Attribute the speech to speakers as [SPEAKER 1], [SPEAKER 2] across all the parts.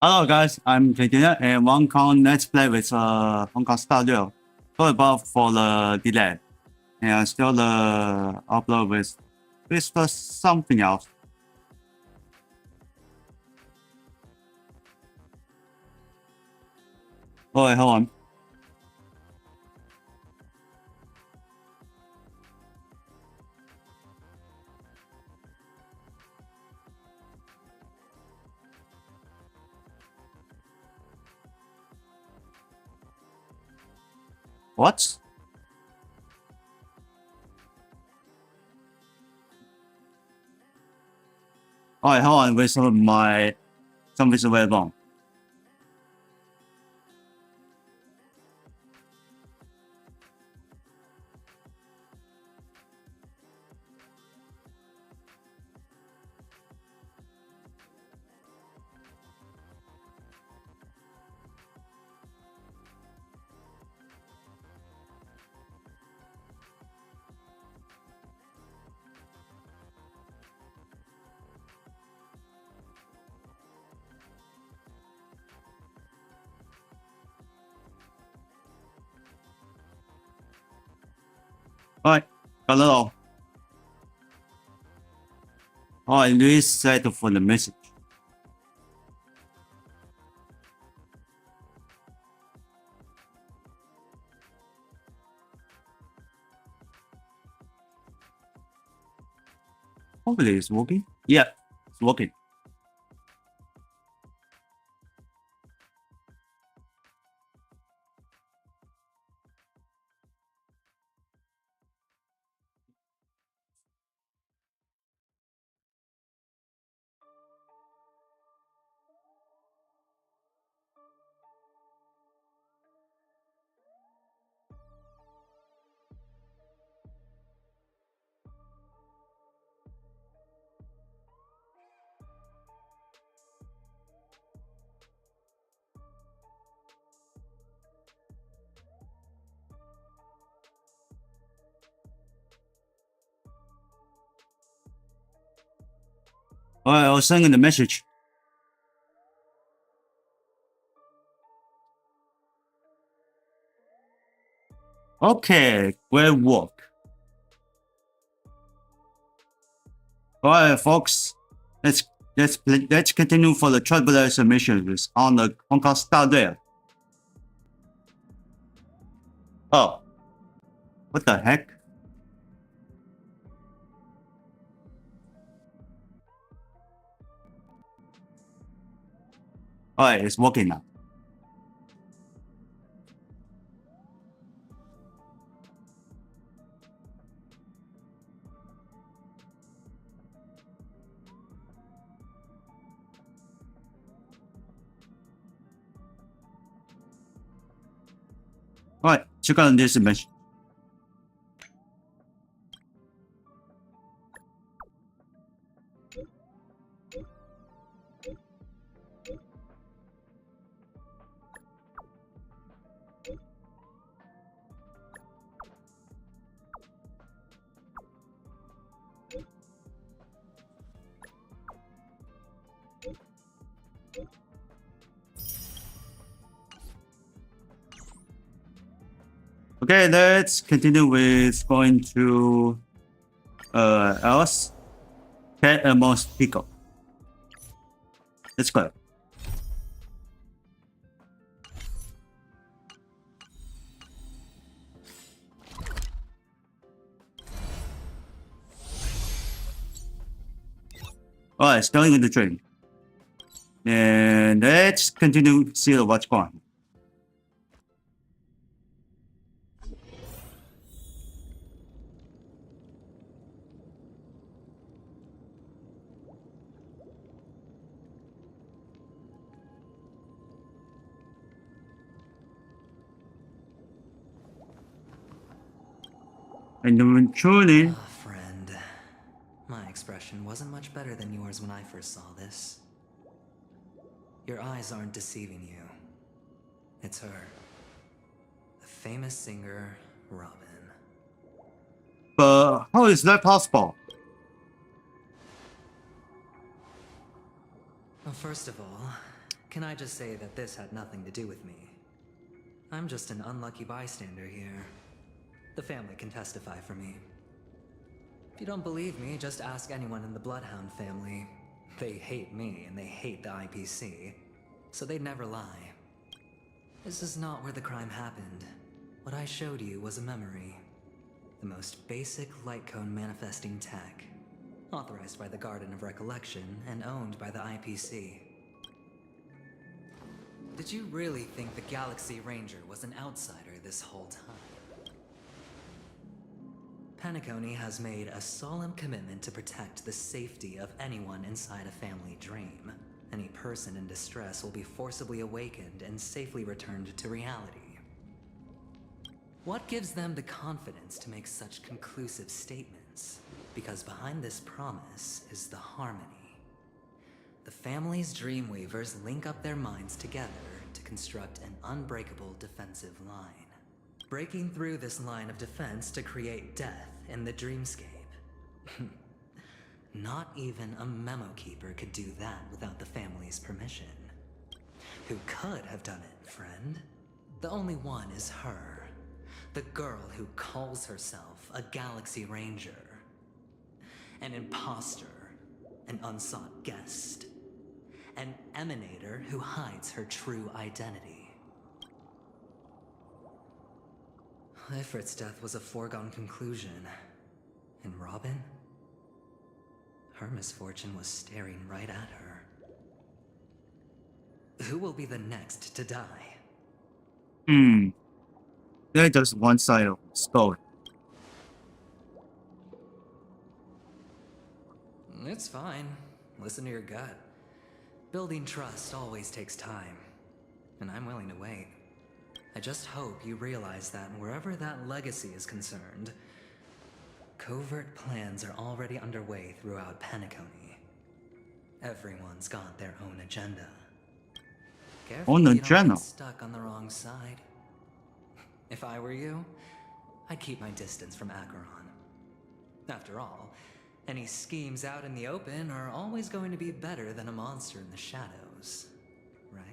[SPEAKER 1] Hello guys, I'm Terengineer and welcome let's play with Honkai Studio. Sorry about for the delay. And still upload with something else. Oh wait, hold on. What? Alright, hold on, with something's very wrong. Alright, got it all. Alright, reset for the message. Hopefully it's working. Yeah, it's working. Alright, I'll send you the message. Okay, great work. Alright, folks, let's continue for the Trailblazer missions on the Honkai Studio. Oh, what the heck? Alright, it's working now. Alright, check out this message. Okay, let's continue with going to else. Most Pico. Let's go. Alright, starting with the train. And let's continue to see what's going on. And then tuning.
[SPEAKER 2] Friend, my expression wasn't much better than yours when I first saw this. Your eyes aren't deceiving you. It's her. The famous singer, Robin.
[SPEAKER 1] But how is that possible?
[SPEAKER 2] Well, first of all, can I just say that this had nothing to do with me? I'm just an unlucky bystander here. The family can testify for me. If you don't believe me, just ask anyone in the Bloodhound family. They hate me and they hate the IPC, so they'd never lie. This is not where the crime happened. What I showed you was a memory. The most basic light cone manifesting tech, authorized by the Garden of Recollection and owned by the IPC. Did you really think the Galaxy Ranger was an outsider this whole time? Penacony has made a solemn commitment to protect the safety of anyone inside a family dream. Any person in distress will be forcibly awakened and safely returned to reality. What gives them the confidence to make such conclusive statements? Because behind this promise is the harmony. The family's Dreamweavers link up their minds together to construct an unbreakable defensive line. Breaking through this line of defense to create death in the dreamscape. Not even a memo keeper could do that without the family's permission. Who could have done it, friend? The only one is her. The girl who calls herself a Galaxy Ranger. An imposter. An unsought guest. An emanator who hides her true identity. Ifrit's death was a foregone conclusion. And Robin? Her misfortune was staring right at her. Who will be the next to die?
[SPEAKER 1] They're just one side of the story.
[SPEAKER 2] It's fine. Listen to your gut. Building trust always takes time. And I'm willing to wait. I just hope you realize that wherever that legacy is concerned, covert plans are already underway throughout Penacony. Everyone's got their own agenda. Careful
[SPEAKER 1] Own
[SPEAKER 2] you don't
[SPEAKER 1] agenda?
[SPEAKER 2] get stuck on the wrong side. If I were you, I'd keep my distance from Acheron. After all, any schemes out in the open are always going to be better than a monster in the shadows, right?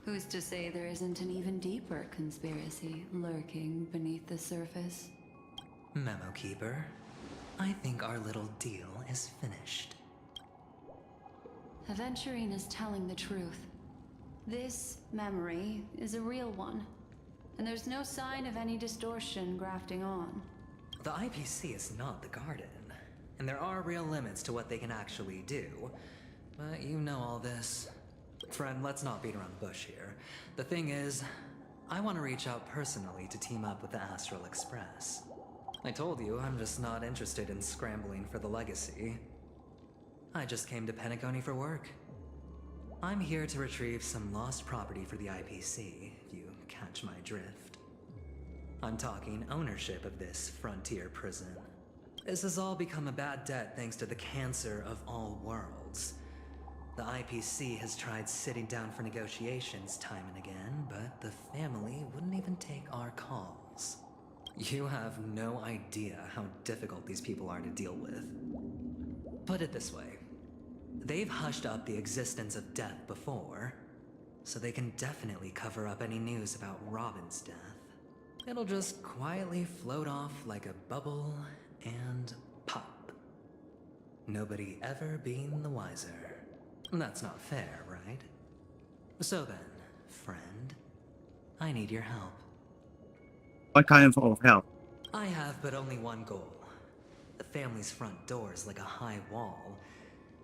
[SPEAKER 3] Who's to say there isn't an even deeper conspiracy lurking beneath the surface?
[SPEAKER 2] Memo Keeper, I think our little deal is finished.
[SPEAKER 3] Aventurine is telling the truth. This memory is a real one, and there's no sign of any distortion grafting on.
[SPEAKER 2] The IPC is not the Garden, and there are real limits to what they can actually do. But you know all this. Friend, let's not beat around the bush here. The thing is, I want to reach out personally to team up with the Astral Express. I told you I'm just not interested in scrambling for the legacy. I just came to Penacony for work. I'm here to retrieve some lost property for the IPC, if you catch my drift. I'm talking ownership of this frontier prison. This has all become a bad debt thanks to the cancer of all worlds. The IPC has tried sitting down for negotiations time and again, but the family wouldn't even take our calls. You have no idea how difficult these people are to deal with. Put it this way. They've hushed up the existence of death before, so they can definitely cover up any news about Robin's death. It'll just quietly float off like a bubble and pop. Nobody ever being the wiser. That's not fair, right? So then, friend, I need your help.
[SPEAKER 1] What kind of help?
[SPEAKER 2] I have but only one goal. The family's front door is like a high wall,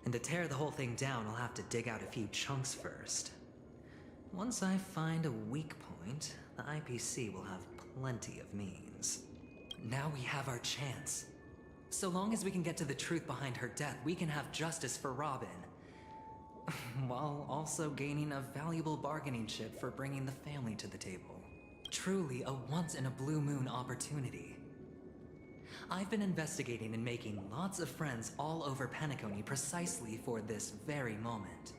[SPEAKER 2] and to tear the whole thing down, I'll have to dig out a few chunks first. Once I find a weak point, the IPC will have plenty of means. Now we have our chance. So long as we can get to the truth behind her death, we can have justice for Robin. While also gaining a valuable bargaining chip for bringing the family to the table. Truly a once-in-a-blue-moon opportunity. I've been investigating and making lots of friends all over Penacony precisely for this very moment.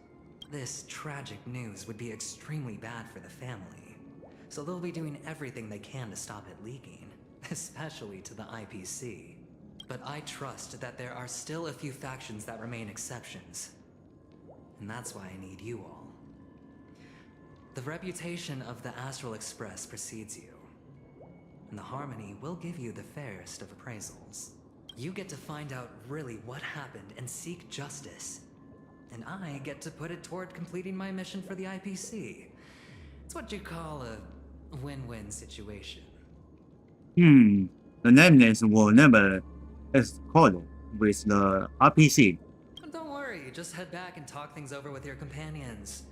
[SPEAKER 2] This tragic news would be extremely bad for the family, so they'll be doing everything they can to stop it leaking, especially to the IPC. But I trust that there are still a few factions that remain exceptions. and that's why I need you all. The reputation of the Astral Express precedes you, and the Harmony will give you the fairest of appraisals. You get to find out really what happened and seek justice, and I get to put it toward completing my mission for the IPC. It's what you call a win-win situation.
[SPEAKER 1] The nameless will never escalate with the RPC.
[SPEAKER 2] Don't worry, just head back and talk things over with your companions.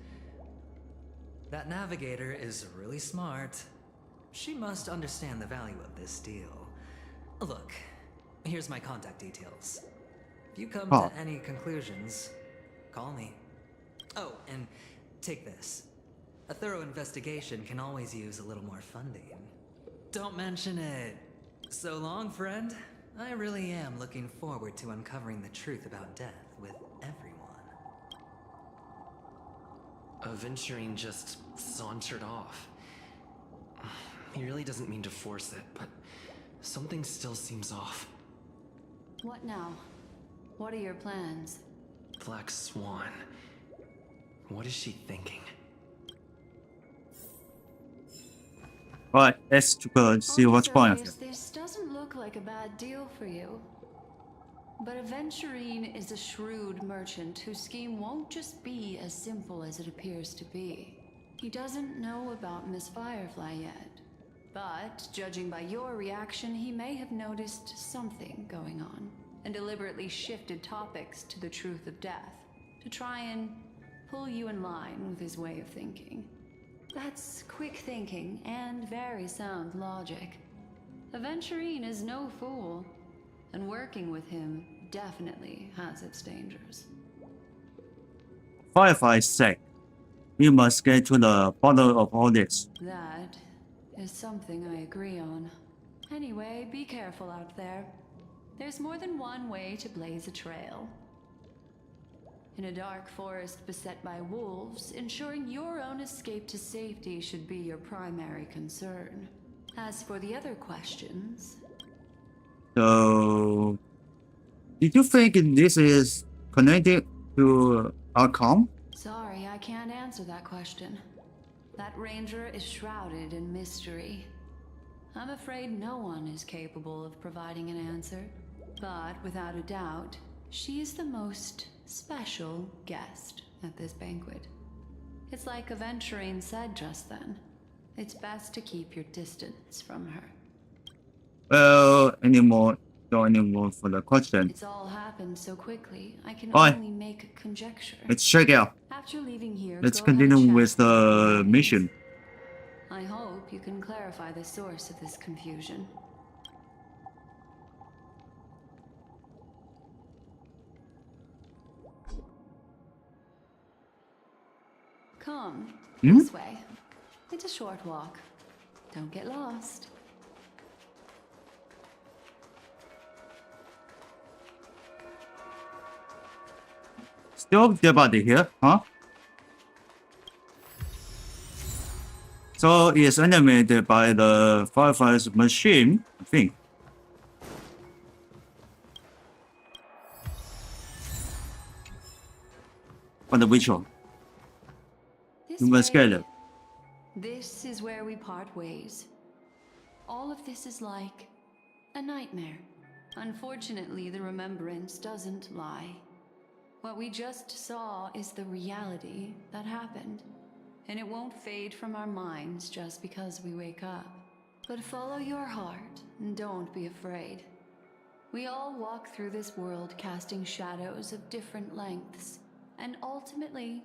[SPEAKER 2] That navigator is really smart. She must understand the value of this deal. Look, here's my contact details. If you come to any conclusions, call me. Oh, and take this. A thorough investigation can always use a little more funding. Don't mention it. So long, friend. I really am looking forward to uncovering the truth about death with everyone.
[SPEAKER 4] Aventurine just sauntered off. He really doesn't mean to force it, but something still seems off.
[SPEAKER 3] What now? What are your plans?
[SPEAKER 4] Black Swan. What is she thinking?
[SPEAKER 1] Alright, let's go see what's going on.
[SPEAKER 3] This doesn't look like a bad deal for you. But Aventurine is a shrewd merchant whose scheme won't just be as simple as it appears to be. He doesn't know about Miss Firefly yet. But, judging by your reaction, he may have noticed something going on, and deliberately shifted topics to the truth of death, to try and pull you in line with his way of thinking. That's quick thinking and very sound logic. Aventurine is no fool, and working with him definitely has its dangers.
[SPEAKER 1] Firefly's sake, we must get to the bottom of all this.
[SPEAKER 3] That is something I agree on. Anyway, be careful out there. There's more than one way to blaze a trail. In a dark forest beset by wolves, ensuring your own escape to safety should be your primary concern. As for the other questions...
[SPEAKER 1] So, did you think this is connected to our com?
[SPEAKER 3] Sorry, I can't answer that question. That ranger is shrouded in mystery. I'm afraid no one is capable of providing an answer. But without a doubt, she is the most special guest at this banquet. It's like Aventurine said just then. It's best to keep your distance from her.
[SPEAKER 1] Well, anymore for the question.
[SPEAKER 3] It's all happened so quickly, I can
[SPEAKER 1] Alright.
[SPEAKER 3] only make conjecture.
[SPEAKER 1] Let's check it out.
[SPEAKER 3] After leaving here,
[SPEAKER 1] Let's
[SPEAKER 3] go ahead and
[SPEAKER 1] continue
[SPEAKER 3] chat
[SPEAKER 1] with the mission.
[SPEAKER 3] I hope you can clarify the source of this confusion. Come, this way. It's a short walk. Don't get lost.
[SPEAKER 1] Still the body here, huh? So it's animated by the Firefly's machine, I think. But which one?
[SPEAKER 3] This
[SPEAKER 1] You must
[SPEAKER 3] way.
[SPEAKER 1] get it.
[SPEAKER 3] This is where we part ways. All of this is like a nightmare. Unfortunately, the remembrance doesn't lie. What we just saw is the reality that happened. And it won't fade from our minds just because we wake up. But follow your heart and don't be afraid. We all walk through this world casting shadows of different lengths. And ultimately,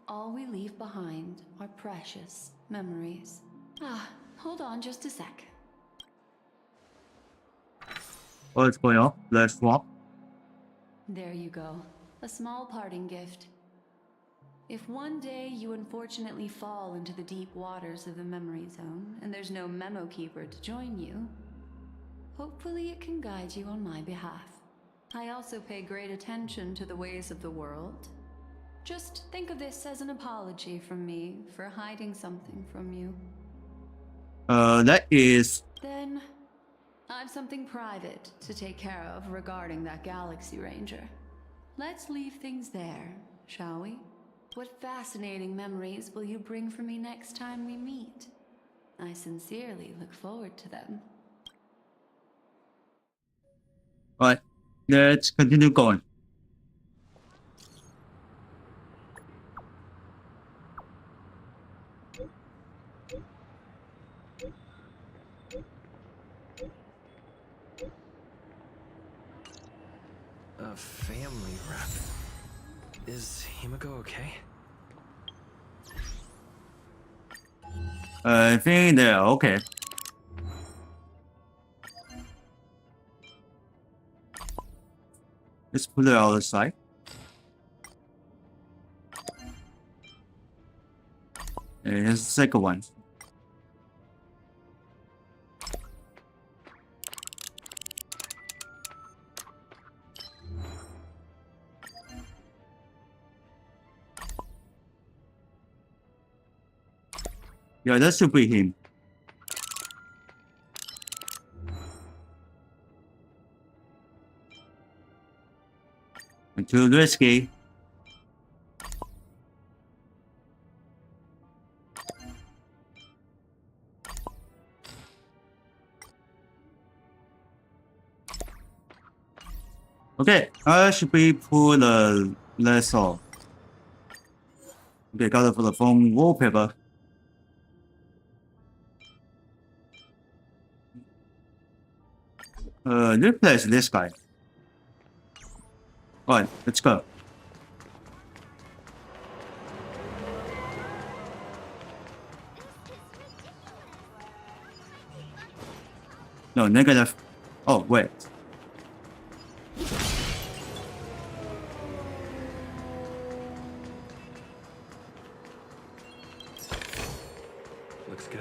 [SPEAKER 3] all we leave behind are precious memories. Hold on just a sec.
[SPEAKER 1] What's going on? Let's swap.
[SPEAKER 3] There you go. A small parting gift. If one day you unfortunately fall into the deep waters of the memory zone, and there's no memo keeper to join you, hopefully it can guide you on my behalf. I also pay great attention to the ways of the world. Just think of this as an apology from me for hiding something from you.
[SPEAKER 1] That is...
[SPEAKER 3] Then, I've something private to take care of regarding that Galaxy Ranger. Let's leave things there, shall we? What fascinating memories will you bring for me next time we meet? I sincerely look forward to them.
[SPEAKER 1] Alright, let's continue going.
[SPEAKER 4] A family rep. Is Himiko okay?
[SPEAKER 1] I think they're okay. Let's put it out of sight. And here's the second one. Yeah, that should be him. Too risky. Okay, I should be pull the less off. Okay, got it for the phone wallpaper. Replace this guy. Alright, let's go. No, negative. Oh, wait.
[SPEAKER 4] Looks good.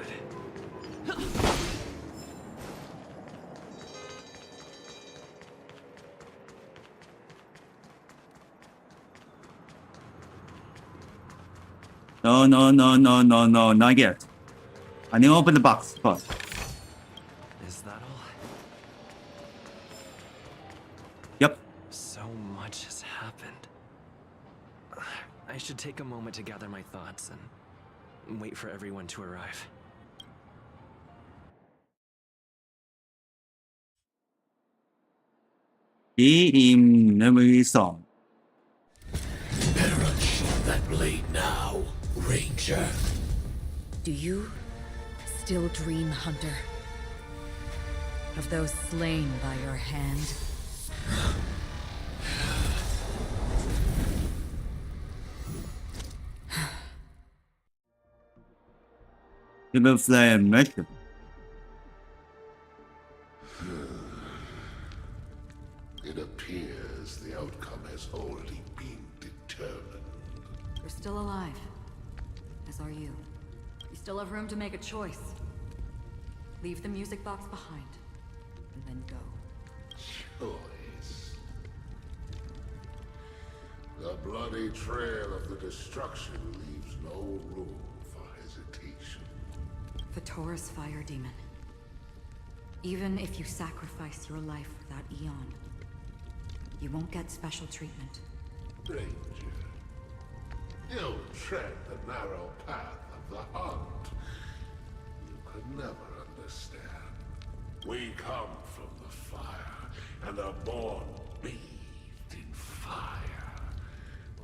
[SPEAKER 1] No, not yet. I need to open the box first.
[SPEAKER 4] Is that all?
[SPEAKER 1] Yep.
[SPEAKER 4] So much has happened. I should take a moment to gather my thoughts and wait for everyone to arrive.
[SPEAKER 1] Be in memory song.
[SPEAKER 5] Perish that blade now, Ranger.
[SPEAKER 6] Do you still dream, Hunter? Of those slain by your hand?
[SPEAKER 1] Even flame mission.
[SPEAKER 5] It appears the outcome has already been determined.
[SPEAKER 6] You're still alive. As are you. You still have room to make a choice. Leave the music box behind. And then go.
[SPEAKER 5] Choice. The bloody trail of the destruction leaves no room for hesitation.
[SPEAKER 6] Vatora's fire demon. Even if you sacrifice your life for that eon, you won't get special treatment.
[SPEAKER 5] Ranger, you tread the narrow path of the hunt. You could never understand. We come from the fire, and are born bathed in fire.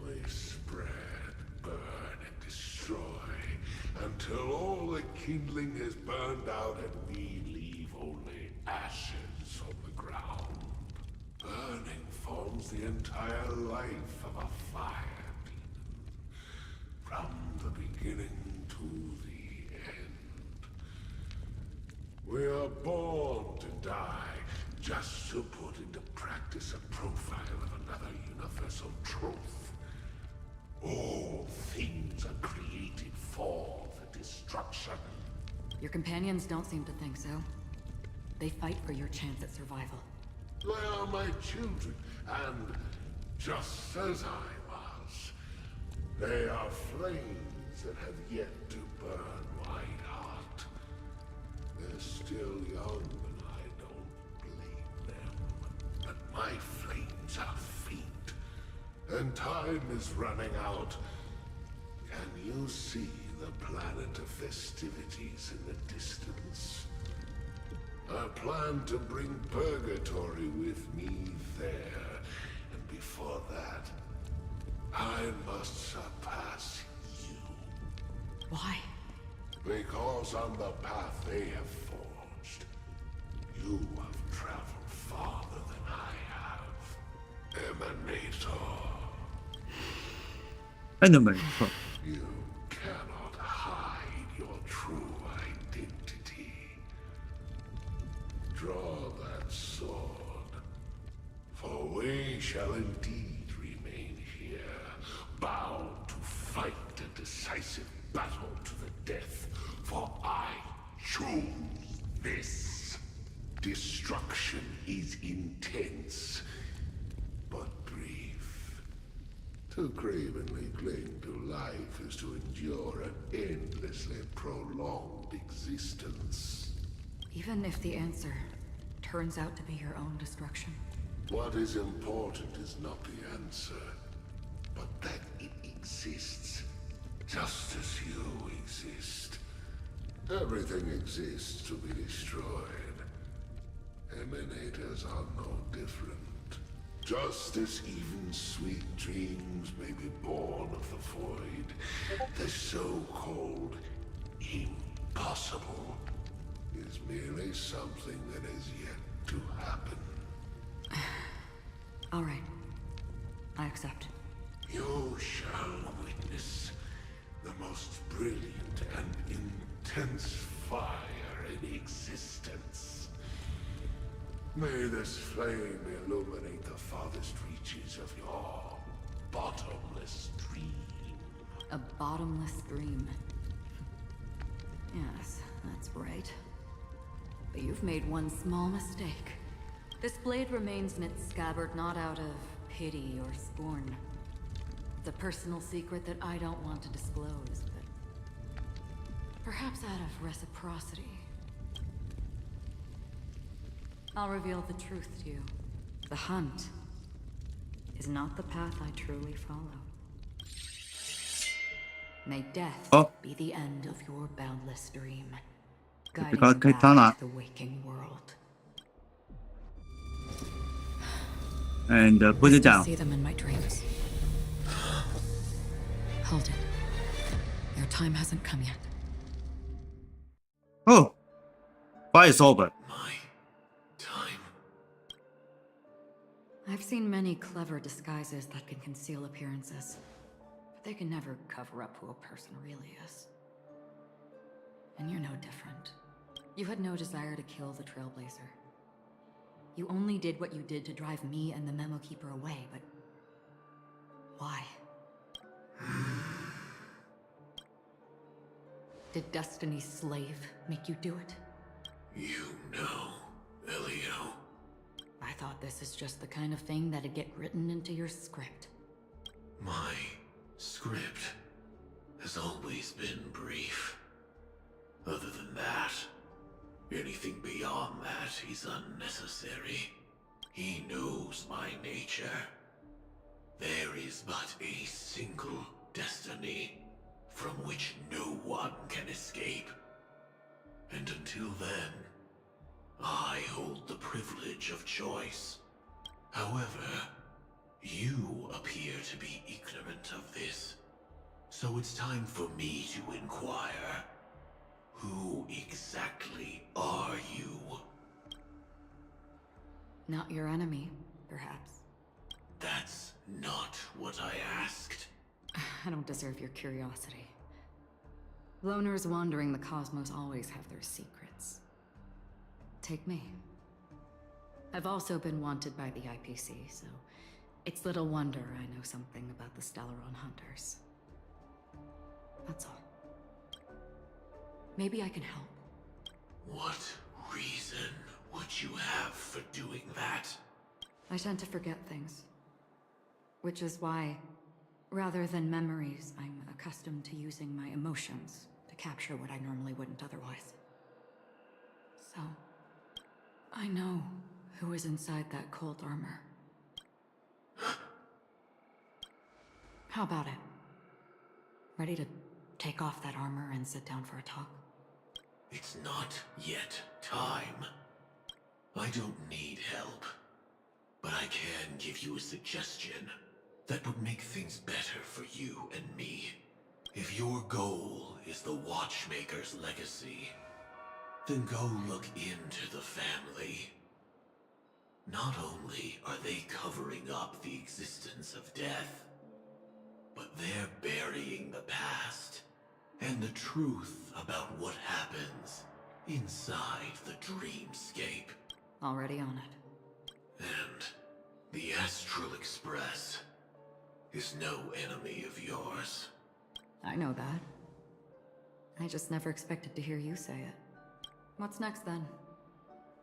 [SPEAKER 5] We spread, burn, and destroy, until all the kindling is burned out and we leave only ashes on the ground. Burning forms the entire life of a fire demon, from the beginning to the end. We are born to die, just to put into practice a profile of another universal truth. All things are created for the destruction.
[SPEAKER 6] Your companions don't seem to think so. They fight for your chance at survival.
[SPEAKER 5] They are my children, and just as I was, they are flames that have yet to burn my heart. They're still young, and I don't blame them. But my flames are faint, and time is running out. You see the planet of festivities in the distance. I plan to bring purgatory with me there, and before that, I must surpass you.
[SPEAKER 6] Why?
[SPEAKER 5] Because on the path they have forged, you have traveled farther than I have. Emanator.
[SPEAKER 1] Animator.
[SPEAKER 5] You cannot hide your true identity. Draw that sword, for we shall indeed remain here, bound to fight a decisive battle to the death, for I choose this. Destruction is intense, but brief. To cravenly cling to life is to endure an endlessly prolonged existence.
[SPEAKER 6] Even if the answer turns out to be your own destruction.
[SPEAKER 5] What is important is not the answer, but that it exists, just as you exist. Everything exists to be destroyed. Emanators are no different. Just as even sweet dreams may be born of the void, the so-called impossible is merely something that has yet to happen.
[SPEAKER 6] All right. I accept.
[SPEAKER 5] You shall witness the most brilliant and intense fire in existence. May this flame illuminate the farthest reaches of your bottomless dream.
[SPEAKER 6] A bottomless dream. Yes, that's right. But you've made one small mistake. This blade remains in its scabbard not out of pity or scorn. It's a personal secret that I don't want to disclose, but perhaps out of reciprocity. I'll reveal the truth to you. The hunt is not the path I truly follow. May death be the end of your boundless dream, guiding you back to the waking world.
[SPEAKER 1] And put it down.
[SPEAKER 6] I see them in my dreams. Hold it. Your time hasn't come yet.
[SPEAKER 1] Oh, fight is over.
[SPEAKER 4] My time.
[SPEAKER 6] I've seen many clever disguises that can conceal appearances, but they can never cover up who a person really is. And you're no different. You had no desire to kill the Trailblazer. You only did what you did to drive me and the Memo Keeper away, but why? Did Destiny's slave make you do it?
[SPEAKER 5] You know, Elio.
[SPEAKER 6] I thought this is just the kind of thing that'd get written into your script.
[SPEAKER 5] My script has always been brief. Other than that, anything beyond that is unnecessary. He knows my nature. There is but a single destiny from which no one can escape. And until then, I hold the privilege of choice. However, you appear to be ignorant of this. So it's time for me to inquire. Who exactly are you?
[SPEAKER 6] Not your enemy, perhaps.
[SPEAKER 5] That's not what I asked.
[SPEAKER 6] I don't deserve your curiosity. Loners wandering the cosmos always have their secrets. Take me. I've also been wanted by the IPC, so it's little wonder I know something about the Stellaron Hunters. That's all. Maybe I can help.
[SPEAKER 5] What reason would you have for doing that?
[SPEAKER 6] I tend to forget things. Which is why, rather than memories, I'm accustomed to using my emotions to capture what I normally wouldn't otherwise. So, I know who is inside that cold armor. How about it? Ready to take off that armor and sit down for a talk?
[SPEAKER 5] It's not yet time. I don't need help, but I can give you a suggestion that would make things better for you and me. If your goal is the Watchmaker's legacy, then go look into the family. Not only are they covering up the existence of death, but they're burying the past and the truth about what happens inside the dreamscape.
[SPEAKER 6] Already on it.
[SPEAKER 5] And the Astral Express is no enemy of yours.
[SPEAKER 6] I know that. I just never expected to hear you say it. What's next then?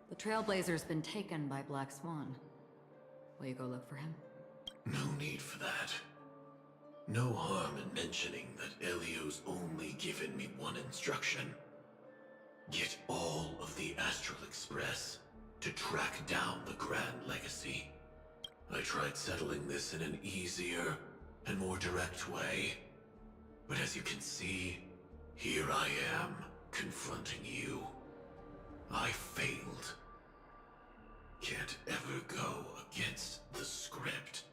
[SPEAKER 6] The Trailblazer's been taken by Black Swan. Will you go look for him?
[SPEAKER 5] No need for that. No harm in mentioning that Elio's only given me one instruction. Get all of the Astral Express to track down the Grand Legacy. I tried settling this in an easier and more direct way, but as you can see, here I am confronting you. I failed. Can't ever go against the script.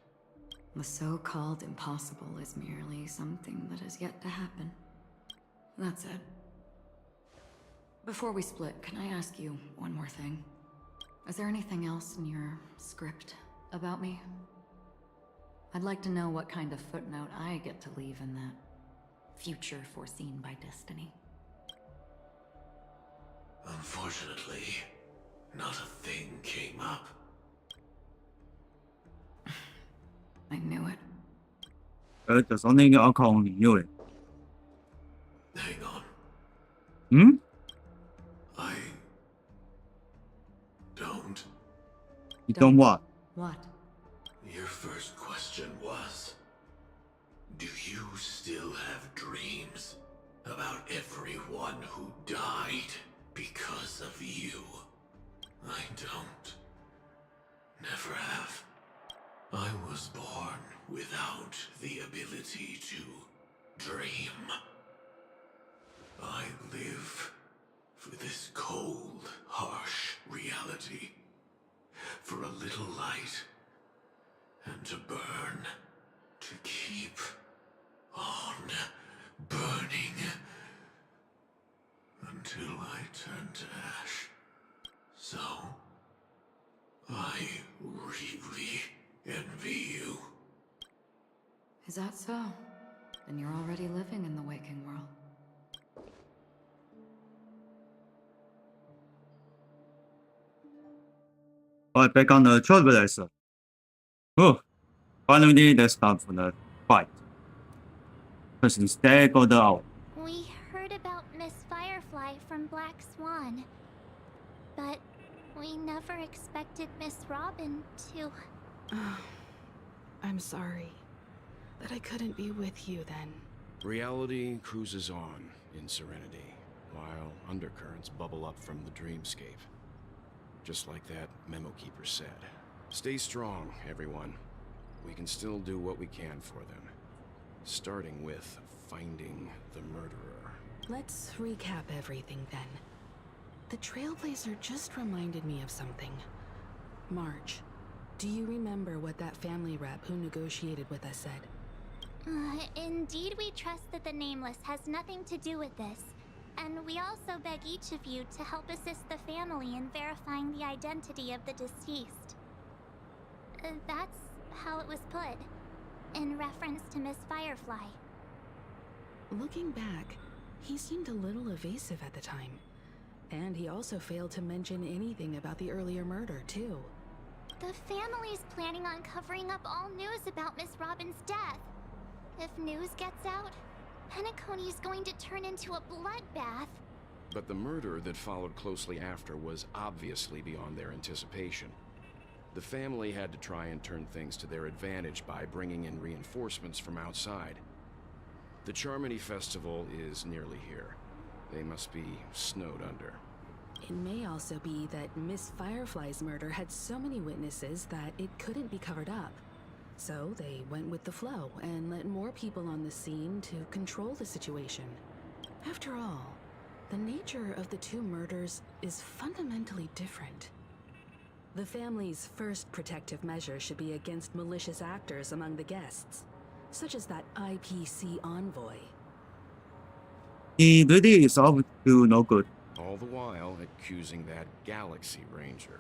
[SPEAKER 6] The so-called impossible is merely something that has yet to happen. That's it. Before we split, can I ask you one more thing? Is there anything else in your script about me? I'd like to know what kind of footnote I get to leave in that future foreseen by destiny.
[SPEAKER 5] Unfortunately, not a thing came up.
[SPEAKER 6] I knew it.
[SPEAKER 1] There's only alcohol on you.
[SPEAKER 5] Hang on.
[SPEAKER 1] Hmm?
[SPEAKER 5] I don't.
[SPEAKER 1] You don't what?
[SPEAKER 6] What?
[SPEAKER 5] Your first question was, do you still have dreams about everyone who died because of you? I don't. Never have. I was born without the ability to dream. I live for this cold, harsh reality. For a little light, and to burn, to keep on burning, until I turn to ash. So, I really envy you.
[SPEAKER 6] Is that so? Then you're already living in the waking world.
[SPEAKER 1] Alright, back on the Trailblazer. Oh, finally they start for the fight. Person staggered out.
[SPEAKER 7] We heard about Miss Firefly from Black Swan, but we never expected Miss Robin to...
[SPEAKER 8] I'm sorry that I couldn't be with you then.
[SPEAKER 9] Reality cruises on in serenity, while undercurrents bubble up from the dreamscape. Just like that memo keeper said. Stay strong, everyone. We can still do what we can for them. Starting with finding the murderer.
[SPEAKER 8] Let's recap everything then. The Trailblazer just reminded me of something. March, do you remember what that family rep who negotiated with us said?
[SPEAKER 7] Indeed, we trust that the Nameless has nothing to do with this. And we also beg each of you to help assist the family in verifying the identity of the deceased. That's how it was put, in reference to Miss Firefly.
[SPEAKER 8] Looking back, he seemed a little evasive at the time. And he also failed to mention anything about the earlier murder, too.
[SPEAKER 7] The family's planning on covering up all news about Miss Robin's death. If news gets out, Penacony's going to turn into a bloodbath.
[SPEAKER 9] But the murder that followed closely after was obviously beyond their anticipation. The family had to try and turn things to their advantage by bringing in reinforcements from outside. The Charmony Festival is nearly here. They must be snowed under.
[SPEAKER 8] It may also be that Miss Firefly's murder had so many witnesses that it couldn't be covered up. So they went with the flow and let more people on the scene to control the situation. After all, the nature of the two murders is fundamentally different. The family's first protective measure should be against malicious actors among the guests, such as that IPC envoy.
[SPEAKER 1] He really is up to no good.
[SPEAKER 9] All the while accusing that Galaxy Ranger.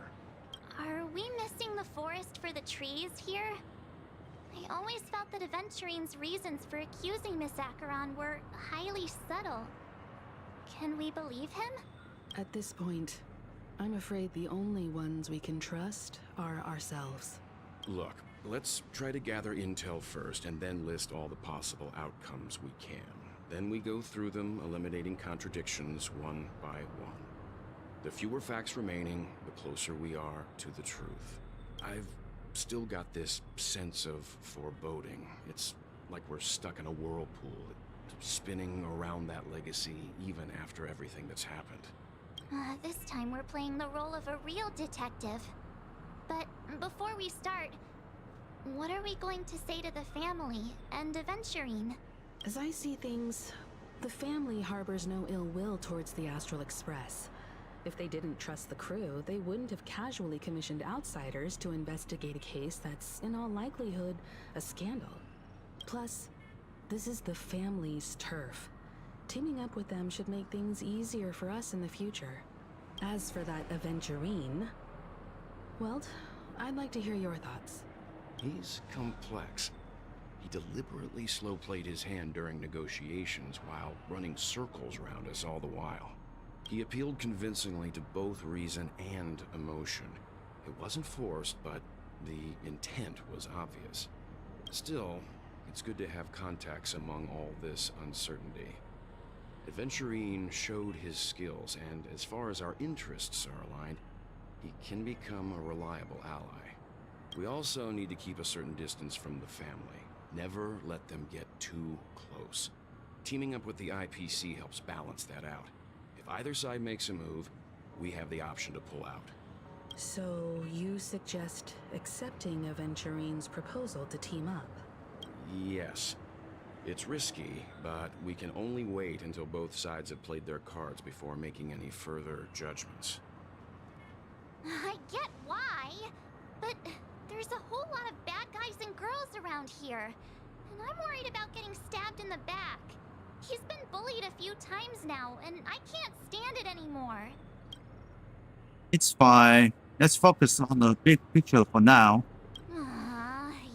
[SPEAKER 7] Are we missing the forest for the trees here? I always felt that Aventurine's reasons for accusing Miss Acheron were highly subtle. Can we believe him?
[SPEAKER 8] At this point, I'm afraid the only ones we can trust are ourselves.
[SPEAKER 9] Look, let's try to gather intel first and then list all the possible outcomes we can. Then we go through them, eliminating contradictions one by one. The fewer facts remaining, the closer we are to the truth. I've still got this sense of foreboding. It's like we're stuck in a whirlpool, spinning around that legacy even after everything that's happened.
[SPEAKER 7] This time we're playing the role of a real detective. But before we start, what are we going to say to the family and Aventurine?
[SPEAKER 8] As I see things, the family harbors no ill will towards the Astral Express. If they didn't trust the crew, they wouldn't have casually commissioned outsiders to investigate a case that's, in all likelihood, a scandal. Plus, this is the family's turf. Teaming up with them should make things easier for us in the future. As for that Aventurine, well, I'd like to hear your thoughts.
[SPEAKER 9] He's complex. He deliberately slow-played his hand during negotiations while running circles around us all the while. He appealed convincingly to both reason and emotion. It wasn't forced, but the intent was obvious. Still, it's good to have contacts among all this uncertainty. Aventurine showed his skills, and as far as our interests are aligned, he can become a reliable ally. We also need to keep a certain distance from the family. Never let them get too close. Teaming up with the IPC helps balance that out. If either side makes a move, we have the option to pull out.
[SPEAKER 8] So you suggest accepting Aventurine's proposal to team up?
[SPEAKER 9] Yes. It's risky, but we can only wait until both sides have played their cards before making any further judgments.
[SPEAKER 7] I get why, but there's a whole lot of bad guys and girls around here, and I'm worried about getting stabbed in the back. He's been bullied a few times now, and I can't stand it anymore.
[SPEAKER 1] It's fine. Let's focus on the big picture for now.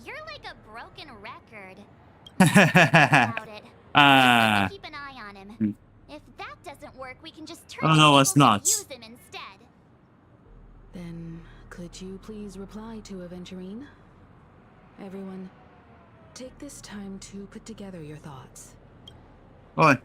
[SPEAKER 7] You're like a broken record. About it. Just keep an eye on him. If that doesn't work, we can just turn
[SPEAKER 1] Oh no, it's
[SPEAKER 7] to
[SPEAKER 1] not.
[SPEAKER 7] use him instead.
[SPEAKER 8] Then, could you please reply to Aventurine? Everyone, take this time to put together your thoughts.
[SPEAKER 1] Oi.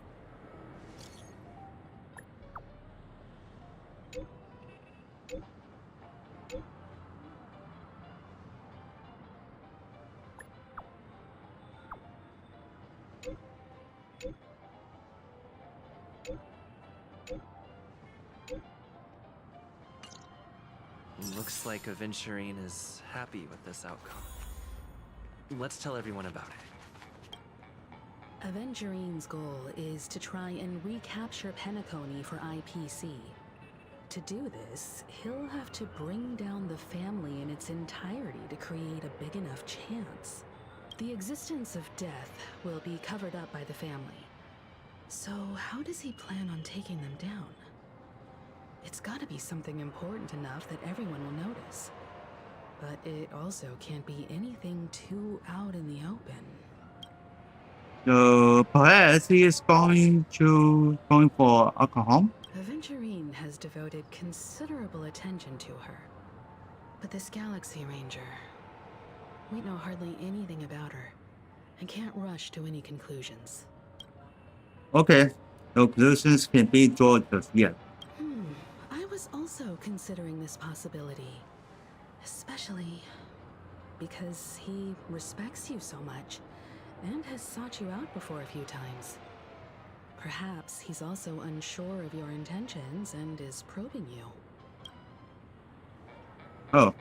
[SPEAKER 4] Looks like Aventurine is happy with this outcome. Let's tell everyone about it.
[SPEAKER 8] Aventurine's goal is to try and recapture Penacony for IPC. To do this, he'll have to bring down the family in its entirety to create a big enough chance. The existence of death will be covered up by the family. So how does he plan on taking them down? It's gotta be something important enough that everyone will notice. But it also can't be anything too out in the open.
[SPEAKER 1] So perhaps he is going for alcohol.
[SPEAKER 8] Aventurine has devoted considerable attention to her. But this Galaxy Ranger, we know hardly anything about her, and can't rush to any conclusions.
[SPEAKER 1] Okay, no conclusions can be drawn just yet.
[SPEAKER 8] I was also considering this possibility, especially because he respects you so much and has sought you out before a few times. Perhaps he's also unsure of your intentions and is probing you.
[SPEAKER 1] Oh,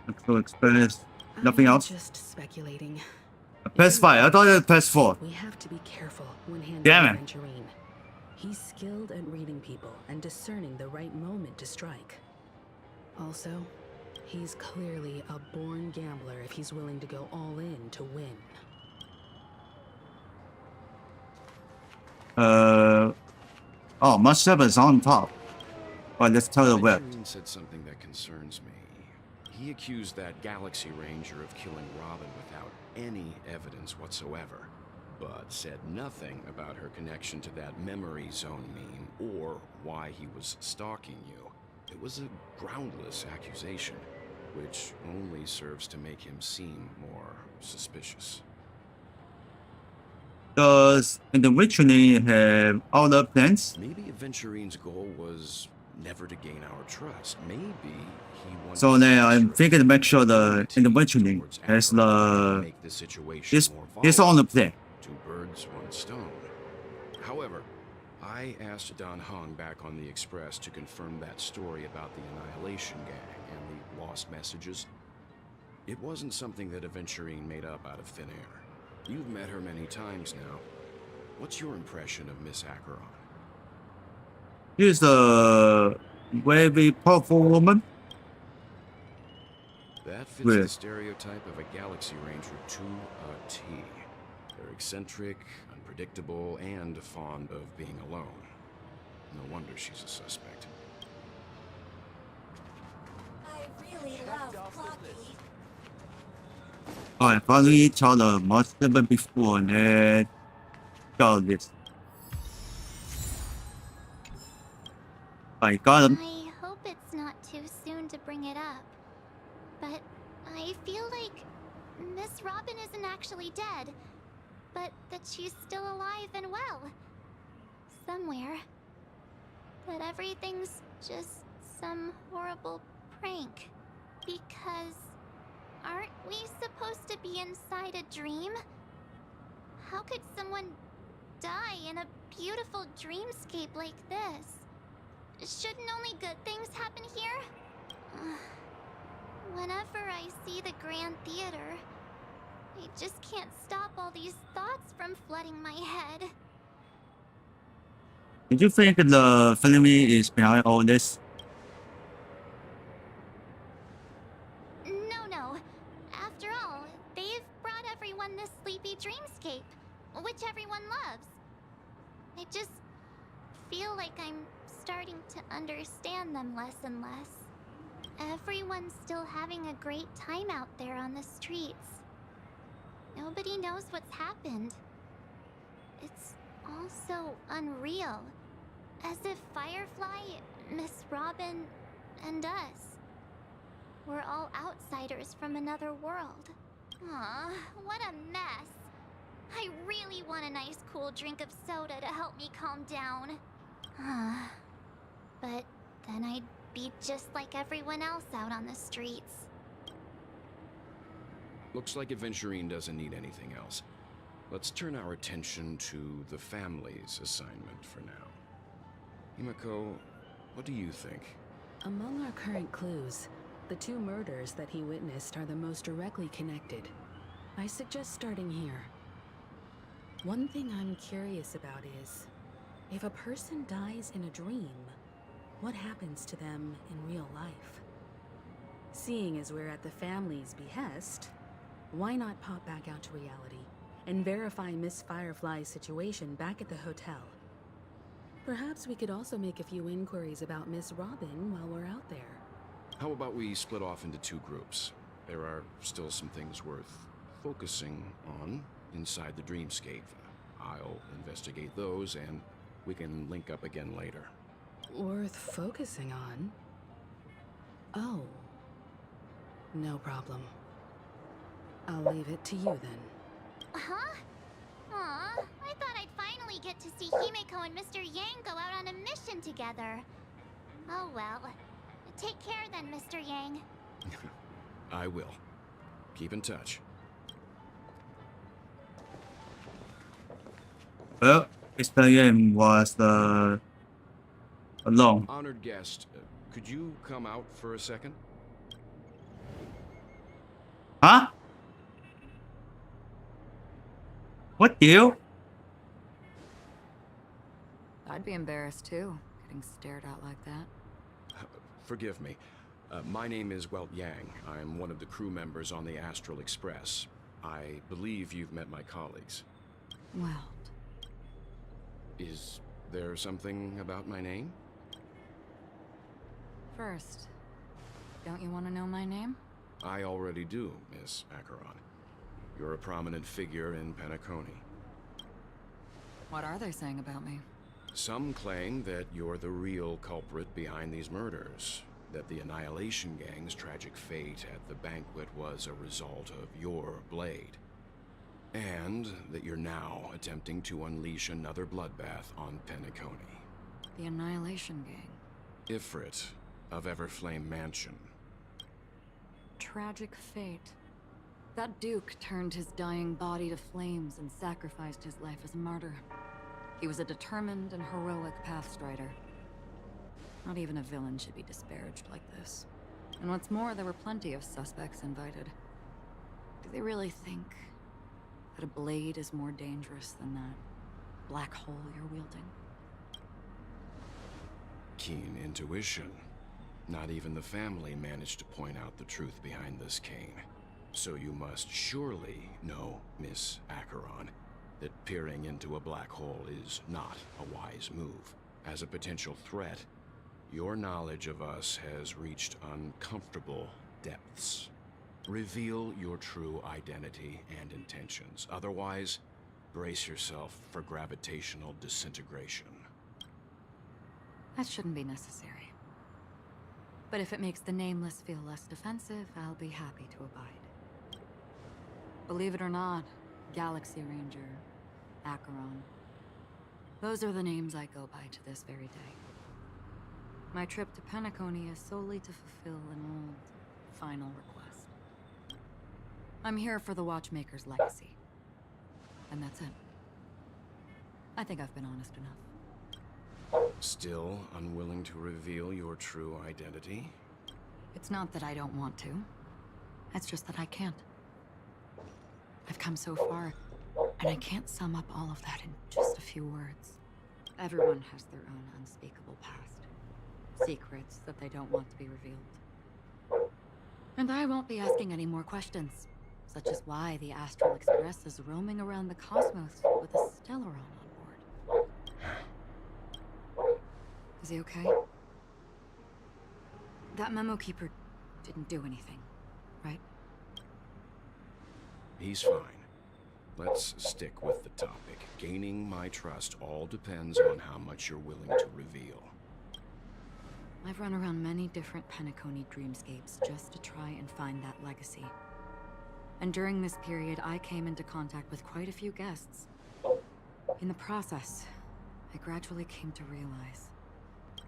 [SPEAKER 1] actual experience. Nothing
[SPEAKER 8] I'm
[SPEAKER 1] else?
[SPEAKER 8] Just speculating.
[SPEAKER 1] PS5. I thought it was PS4.
[SPEAKER 8] We have to be careful when handling
[SPEAKER 1] Damn it.
[SPEAKER 8] Venturine. He's skilled at reading people and discerning the right moment to strike. Also, he's clearly a born gambler if he's willing to go all in to win.
[SPEAKER 1] Oh, much is on top. Well, let's tell the web.
[SPEAKER 9] Venturine said something that concerns me. He accused that Galaxy Ranger of killing Robin without any evidence whatsoever, but said nothing about her connection to that memory zone meme or why he was stalking you. It was a groundless accusation, which only serves to make him seem more suspicious.
[SPEAKER 1] Does Individually have other plans?
[SPEAKER 9] Maybe Venturine's goal was never to gain our trust. Maybe he wanted
[SPEAKER 1] So
[SPEAKER 9] to
[SPEAKER 1] now I'm
[SPEAKER 9] capture
[SPEAKER 1] thinking to make sure the
[SPEAKER 9] activity
[SPEAKER 1] Individually
[SPEAKER 9] towards
[SPEAKER 1] has
[SPEAKER 9] Acheron to
[SPEAKER 1] the
[SPEAKER 9] make the situation
[SPEAKER 1] is
[SPEAKER 9] more
[SPEAKER 1] is on the
[SPEAKER 9] volatile.
[SPEAKER 1] play.
[SPEAKER 9] Two birds, one stone. However, I asked Don Hung back on the Express to confirm that story about the Annihilation Gang and the lost messages. It wasn't something that Aventurine made up out of thin air. You've met her many times now. What's your impression of Miss Acheron?
[SPEAKER 1] She's a very powerful woman.
[SPEAKER 9] That fits
[SPEAKER 1] Weird.
[SPEAKER 9] the stereotype of a Galaxy Ranger to a T. They're eccentric, unpredictable, and fond of being alone. No wonder she's a suspect.
[SPEAKER 7] I really love Clocky.
[SPEAKER 1] I finally told the most before and got this. I got him.
[SPEAKER 7] I hope it's not too soon to bring it up, but I feel like Miss Robin isn't actually dead, but that she's still alive and well. Somewhere. That everything's just some horrible prank. Because aren't we supposed to be inside a dream? How could someone die in a beautiful dreamscape like this? Shouldn't only good things happen here? Whenever I see the Grand Theater, I just can't stop all these thoughts from flooding my head.
[SPEAKER 1] Did you think the film is behind all this?
[SPEAKER 7] No. After all, they've brought everyone this sleepy dreamscape, which everyone loves. I just feel like I'm starting to understand them less and less. Everyone's still having a great time out there on the streets. Nobody knows what's happened. It's all so unreal. As if Firefly, Miss Robin, and us were all outsiders from another world. Aw, what a mess. I really want a nice cool drink of soda to help me calm down. But then I'd be just like everyone else out on the streets.
[SPEAKER 9] Looks like Aventurine doesn't need anything else. Let's turn our attention to the family's assignment for now. Himiko, what do you think?
[SPEAKER 8] Among our current clues, the two murders that he witnessed are the most directly connected. I suggest starting here. One thing I'm curious about is, if a person dies in a dream, what happens to them in real life? Seeing as we're at the family's behest, why not pop back out to reality and verify Miss Firefly's situation back at the hotel? Perhaps we could also make a few inquiries about Miss Robin while we're out there.
[SPEAKER 9] How about we split off into two groups? There are still some things worth focusing on inside the dreamscape. I'll investigate those and we can link up again later.
[SPEAKER 8] Worth focusing on? Oh. No problem. I'll leave it to you then.
[SPEAKER 7] Huh? Aw, I thought I'd finally get to see Himiko and Mr. Yang go out on a mission together. Oh well. Take care then, Mr. Yang.
[SPEAKER 9] I will. Keep in touch.
[SPEAKER 1] Well, Mr. Yang was alone.
[SPEAKER 9] Honored guest, could you come out for a second?
[SPEAKER 1] Huh? What deal?
[SPEAKER 6] I'd be embarrassed too, getting stared at like that.
[SPEAKER 9] Forgive me. My name is Welt Yang. I'm one of the crew members on the Astral Express. I believe you've met my colleagues.
[SPEAKER 6] Well,
[SPEAKER 9] Is there something about my name?
[SPEAKER 6] first, don't you want to know my name?
[SPEAKER 9] I already do, Miss Acheron. You're a prominent figure in Penacony.
[SPEAKER 6] What are they saying about me?
[SPEAKER 9] Some claim that you're the real culprit behind these murders, that the Annihilation Gang's tragic fate at the banquet was a result of your blade, and that you're now attempting to unleash another bloodbath on Penacony.
[SPEAKER 6] The Annihilation Gang.
[SPEAKER 9] Ifrit of Everflame Mansion.
[SPEAKER 6] Tragic fate. That Duke turned his dying body to flames and sacrificed his life as a martyr. He was a determined and heroic pathstrider. Not even a villain should be disparaged like this. And what's more, there were plenty of suspects invited. Do they really think that a blade is more dangerous than that black hole you're wielding?
[SPEAKER 9] Keen intuition. Not even the family managed to point out the truth behind this cane. So you must surely know, Miss Acheron, that peering into a black hole is not a wise move. As a potential threat, your knowledge of us has reached uncomfortable depths. Reveal your true identity and intentions. Otherwise, brace yourself for gravitational disintegration.
[SPEAKER 6] That shouldn't be necessary. But if it makes the Nameless feel less defensive, I'll be happy to abide. Believe it or not, Galaxy Ranger, Acheron, those are the names I go by to this very day. My trip to Penacony is solely to fulfill an old, final request. I'm here for the Watchmaker's legacy. And that's it. I think I've been honest enough.
[SPEAKER 9] Still unwilling to reveal your true identity?
[SPEAKER 6] It's not that I don't want to. It's just that I can't. I've come so far, and I can't sum up all of that in just a few words. Everyone has their own unspeakable past. Secrets that they don't want to be revealed. And I won't be asking any more questions, such as why the Astral Express is roaming around the cosmos with a Stellaron on board. Is he okay? That memo keeper didn't do anything, right?
[SPEAKER 9] He's fine. Let's stick with the topic. Gaining my trust all depends on how much you're willing to reveal.
[SPEAKER 6] I've run around many different Penacony dreamscapes just to try and find that legacy. And during this period, I came into contact with quite a few guests. In the process, I gradually came to realize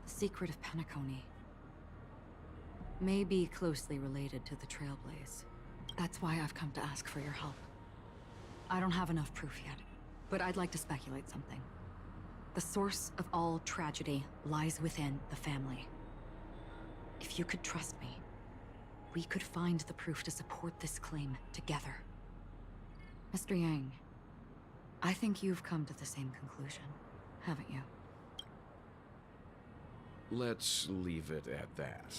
[SPEAKER 6] the secret of Penacony may be closely related to the Trailblaze. That's why I've come to ask for your help. I don't have enough proof yet, but I'd like to speculate something. The source of all tragedy lies within the family. If you could trust me, we could find the proof to support this claim together. Mr. Yang, I think you've come to the same conclusion, haven't you?
[SPEAKER 9] Let's leave it at that.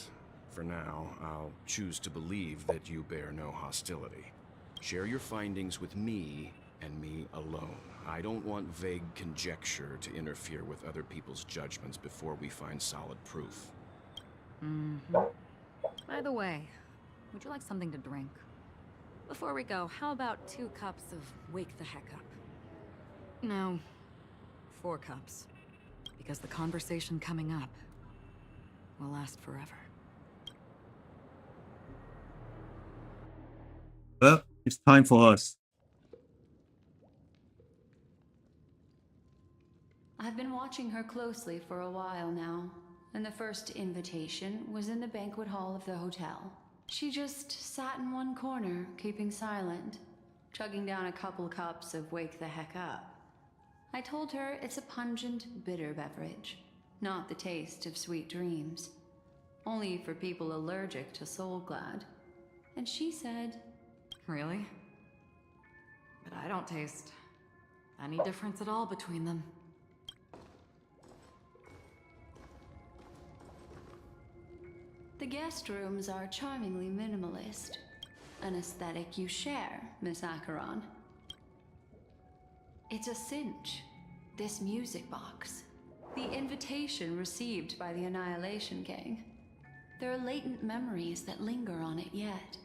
[SPEAKER 9] For now, I'll choose to believe that you bear no hostility. Share your findings with me and me alone. I don't want vague conjecture to interfere with other people's judgments before we find solid proof.
[SPEAKER 6] By the way, would you like something to drink? Before we go, how about 2 cups of Wake the Heck Up? No, 4 cups. Because the conversation coming up will last forever.
[SPEAKER 1] Well, it's time for us.
[SPEAKER 3] I've been watching her closely for a while now, and the first invitation was in the banquet hall of the hotel. She just sat in one corner, keeping silent, chugging down a couple cups of Wake the Heck Up. I told her it's a pungent, bitter beverage, not the taste of sweet dreams. Only for people allergic to Soul Glad. And she said,
[SPEAKER 6] Really? But I don't taste any difference at all between them.
[SPEAKER 3] The guest rooms are charmingly minimalist. An aesthetic you share, Miss Acheron. It's a cinch. This music box. The invitation received by the Annihilation Gang. There are latent memories that linger on it yet.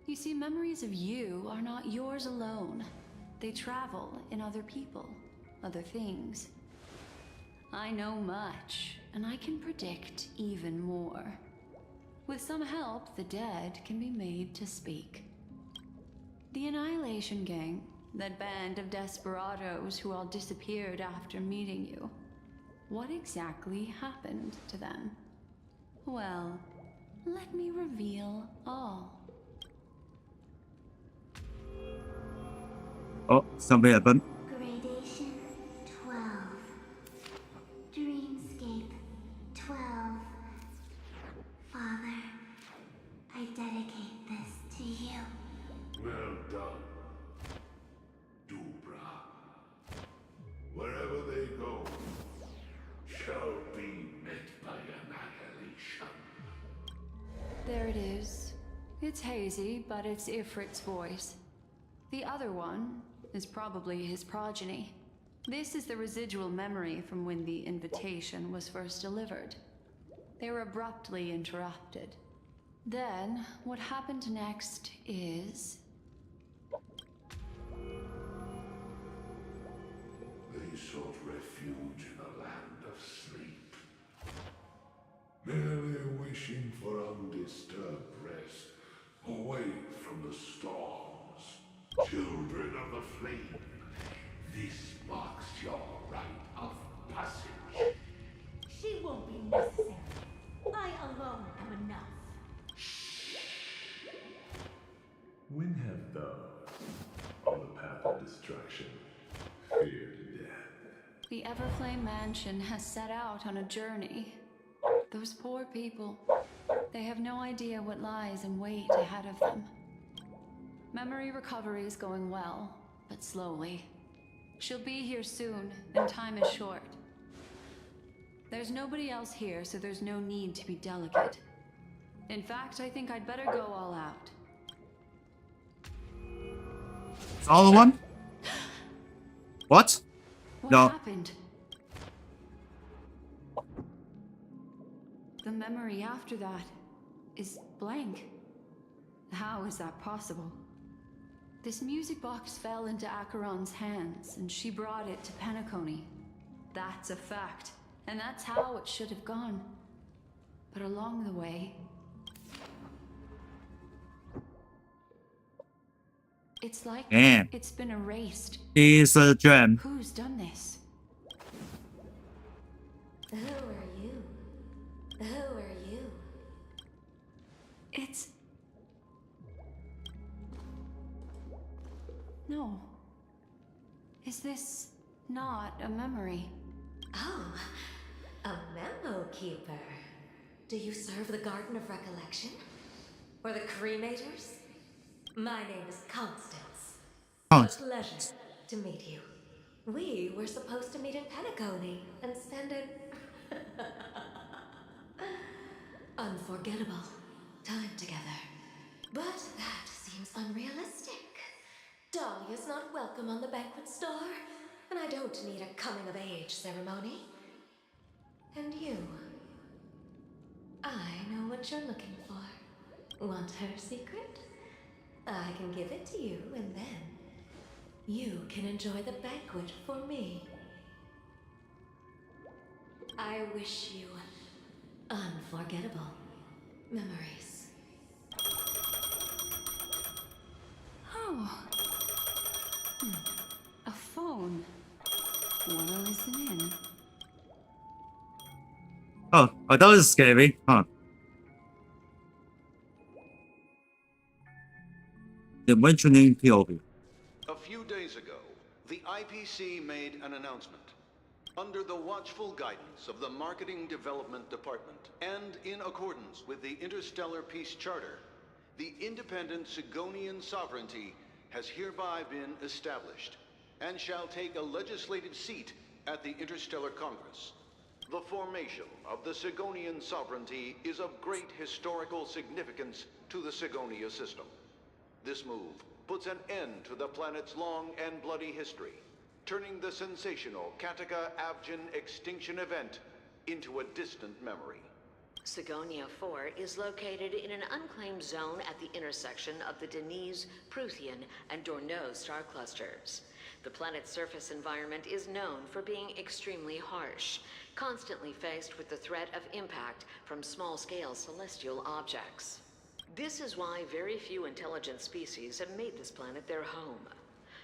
[SPEAKER 3] You see, memories of you are not yours alone. They travel in other people, other things. I know much, and I can predict even more. With some help, the dead can be made to speak. The Annihilation Gang, that band of desperados who all disappeared after meeting you. What exactly happened to them? Well, let me reveal all.
[SPEAKER 1] Oh, something happened.
[SPEAKER 7] Gradation 12. Dreamscape 12. Father, I dedicate this to you.
[SPEAKER 5] Well done, Dubra. Wherever they go, shall be met by annihilation.
[SPEAKER 3] There it is. It's hazy, but it's Ifrit's voice. The other one is probably his progeny. This is the residual memory from when the invitation was first delivered. They were abruptly interrupted. Then, what happened next is...
[SPEAKER 5] They sought refuge in a land of sleep, merely wishing for undisturbed rest, away from the storms. Children of the flame, this marks your rite of passage.
[SPEAKER 10] She won't be necessary. I alone am enough.
[SPEAKER 11] When have those on the path of destruction feared death?
[SPEAKER 3] The Everflame Mansion has set out on a journey. Those poor people, they have no idea what lies in wait ahead of them. Memory recovery is going well, but slowly. She'll be here soon, and time is short. There's nobody else here, so there's no need to be delicate. In fact, I think I'd better go all out.
[SPEAKER 1] It's all one? What?
[SPEAKER 3] What
[SPEAKER 1] No.
[SPEAKER 3] happened? The memory after that is blank. How is that possible? This music box fell into Acheron's hands, and she brought it to Penacony. That's a fact, and that's how it should have gone. But along the way... it's like
[SPEAKER 1] Damn.
[SPEAKER 3] it's been erased.
[SPEAKER 1] He's a gem.
[SPEAKER 3] Who's done this?
[SPEAKER 10] Who are you? Who are you?
[SPEAKER 3] It's... No. Is this not a memory?
[SPEAKER 10] Oh, a memo keeper. Do you serve the Garden of Recollection? Or the Cremators? My name is Constance.
[SPEAKER 1] Oh.
[SPEAKER 10] A pleasure to meet you. We were supposed to meet in Penacony and spend an unforgettable time together. But that seems unrealistic. Dahlia's not welcome on the banquet star, and I don't need a coming-of-age ceremony. And you? I know what you're looking for. Want her secret? I can give it to you, and then you can enjoy the banquet for me. I wish you unforgettable memories.
[SPEAKER 3] Oh. A phone. Wanna listen in?
[SPEAKER 1] Oh, that was scary. Huh. The mentioning POV.
[SPEAKER 12] A few days ago, the IPC made an announcement. Under the watchful guidance of the Marketing Development Department, and in accordance with the Interstellar Peace Charter, the independent Sigonian sovereignty has hereby been established, and shall take a legislative seat at the Interstellar Congress. The formation of the Sigonian sovereignty is of great historical significance to the Sigonia system. This move puts an end to the planet's long and bloody history, turning the sensational Kataka-Abjin extinction event into a distant memory.
[SPEAKER 13] Sigonia 4 is located in an unclaimed zone at the intersection of the Denise, Prothean, and Dorneau star clusters. The planet's surface environment is known for being extremely harsh, constantly faced with the threat of impact from small-scale celestial objects. This is why very few intelligent species have made this planet their home,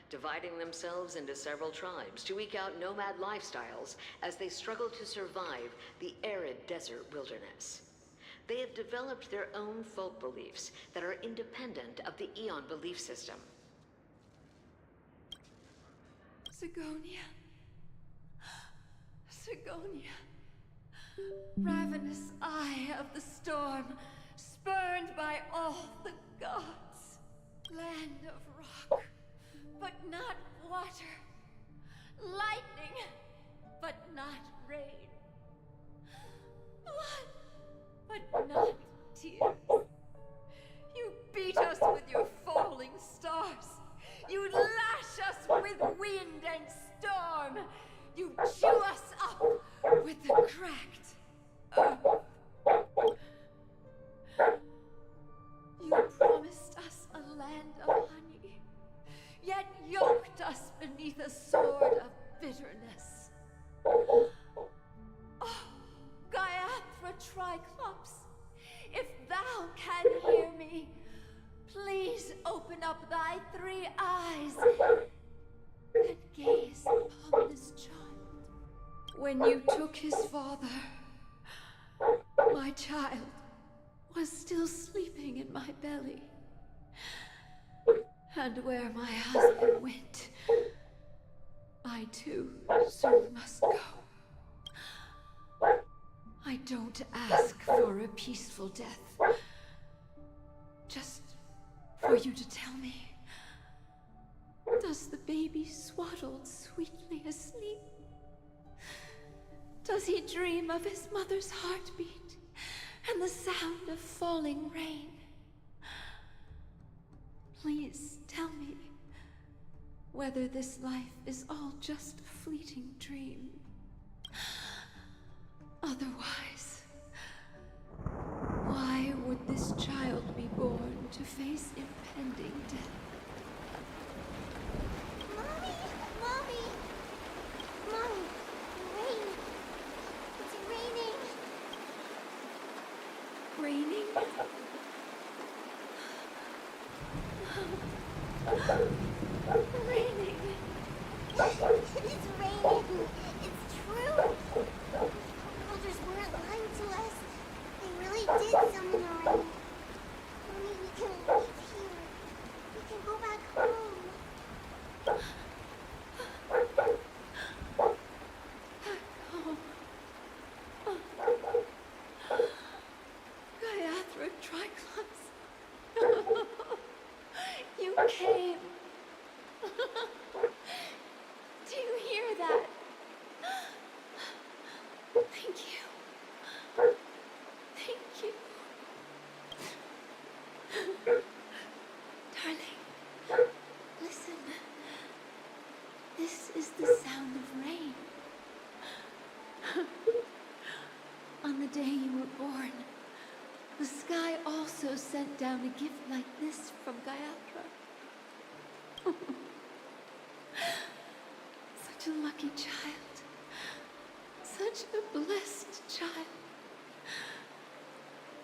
[SPEAKER 13] dividing themselves into several tribes to eke out nomad lifestyles as they struggle to survive the arid desert wilderness. They have developed their own folk beliefs that are independent of the Eon belief system.
[SPEAKER 3] Sigonia. Sigonia. Ravenous eye of the storm, spurned by all the gods. Land of rock, but not water. Lightning, but not rain. Blood, but not tears. You beat us with your falling stars. You lash us with wind and storm. You chew us up with the cracked earth. You promised us a land of honey, yet yoked us beneath a sword of bitterness. Oh, Gaiathra Triclops, if thou can hear me, please open up thy 3 eyes and gaze upon this child. When you took his father, my child was still sleeping in my belly. And where my husband went, I too soon must go. I don't ask for a peaceful death, just for you to tell me, does the baby swaddled sweetly asleep? Does he dream of his mother's heartbeat and the sound of falling rain? Please tell me whether this life is all just a fleeting dream. Otherwise, why would this child be born to face impending death?
[SPEAKER 7] Mommy! Mommy! Mommy! Rain! It's raining!
[SPEAKER 3] Raining? Raining!
[SPEAKER 7] It's raining! It's true! Elders weren't lying to us. They really did summon the rain. Mommy, we can leave here. We can go back home.
[SPEAKER 3] Gaiathra Triclops. You came. Do you hear that? Thank you. Thank you. Darling, listen. This is the sound of rain. On the day you were born, the sky also sent down a gift like this from Gaiathra. Such a lucky child. Such a blessed child.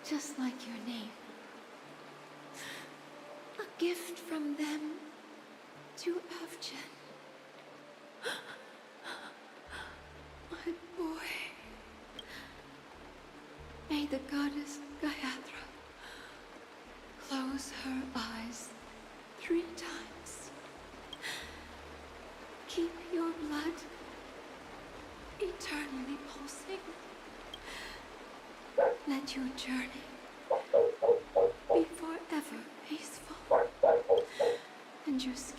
[SPEAKER 3] Just like your name. A gift from them to Avjen. My boy. May the goddess Gaiathra close her eyes 3 times. Keep your blood eternally pulsing. Let your journey be forever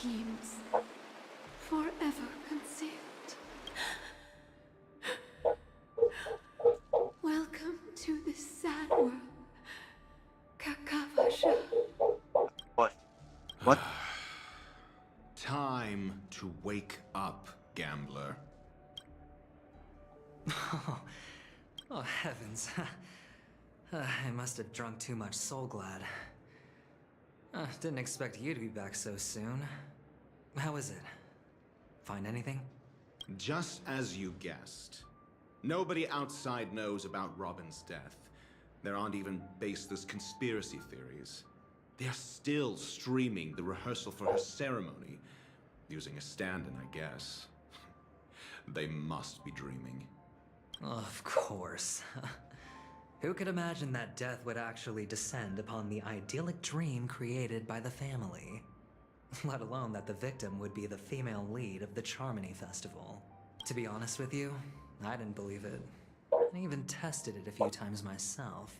[SPEAKER 3] schemes forever concealed. Welcome to this sad world, Kakavasha.
[SPEAKER 1] What?
[SPEAKER 9] Time to wake up, gambler.
[SPEAKER 2] Oh, heavens. I must have drunk too much Soul Glad. Didn't expect you to be back so soon. How is it? Find anything?
[SPEAKER 9] Just as you guessed. Nobody outside knows about Robin's death. There aren't even baseless conspiracy theories. They're still streaming the rehearsal for her ceremony. Using a stand-in, I guess. They must be dreaming.
[SPEAKER 2] Of course. Who could imagine that death would actually descend upon the idyllic dream created by the family? Let alone that the victim would be the female lead of the Charmony Festival. To be honest with you, I didn't believe it. I even tested it a few times myself.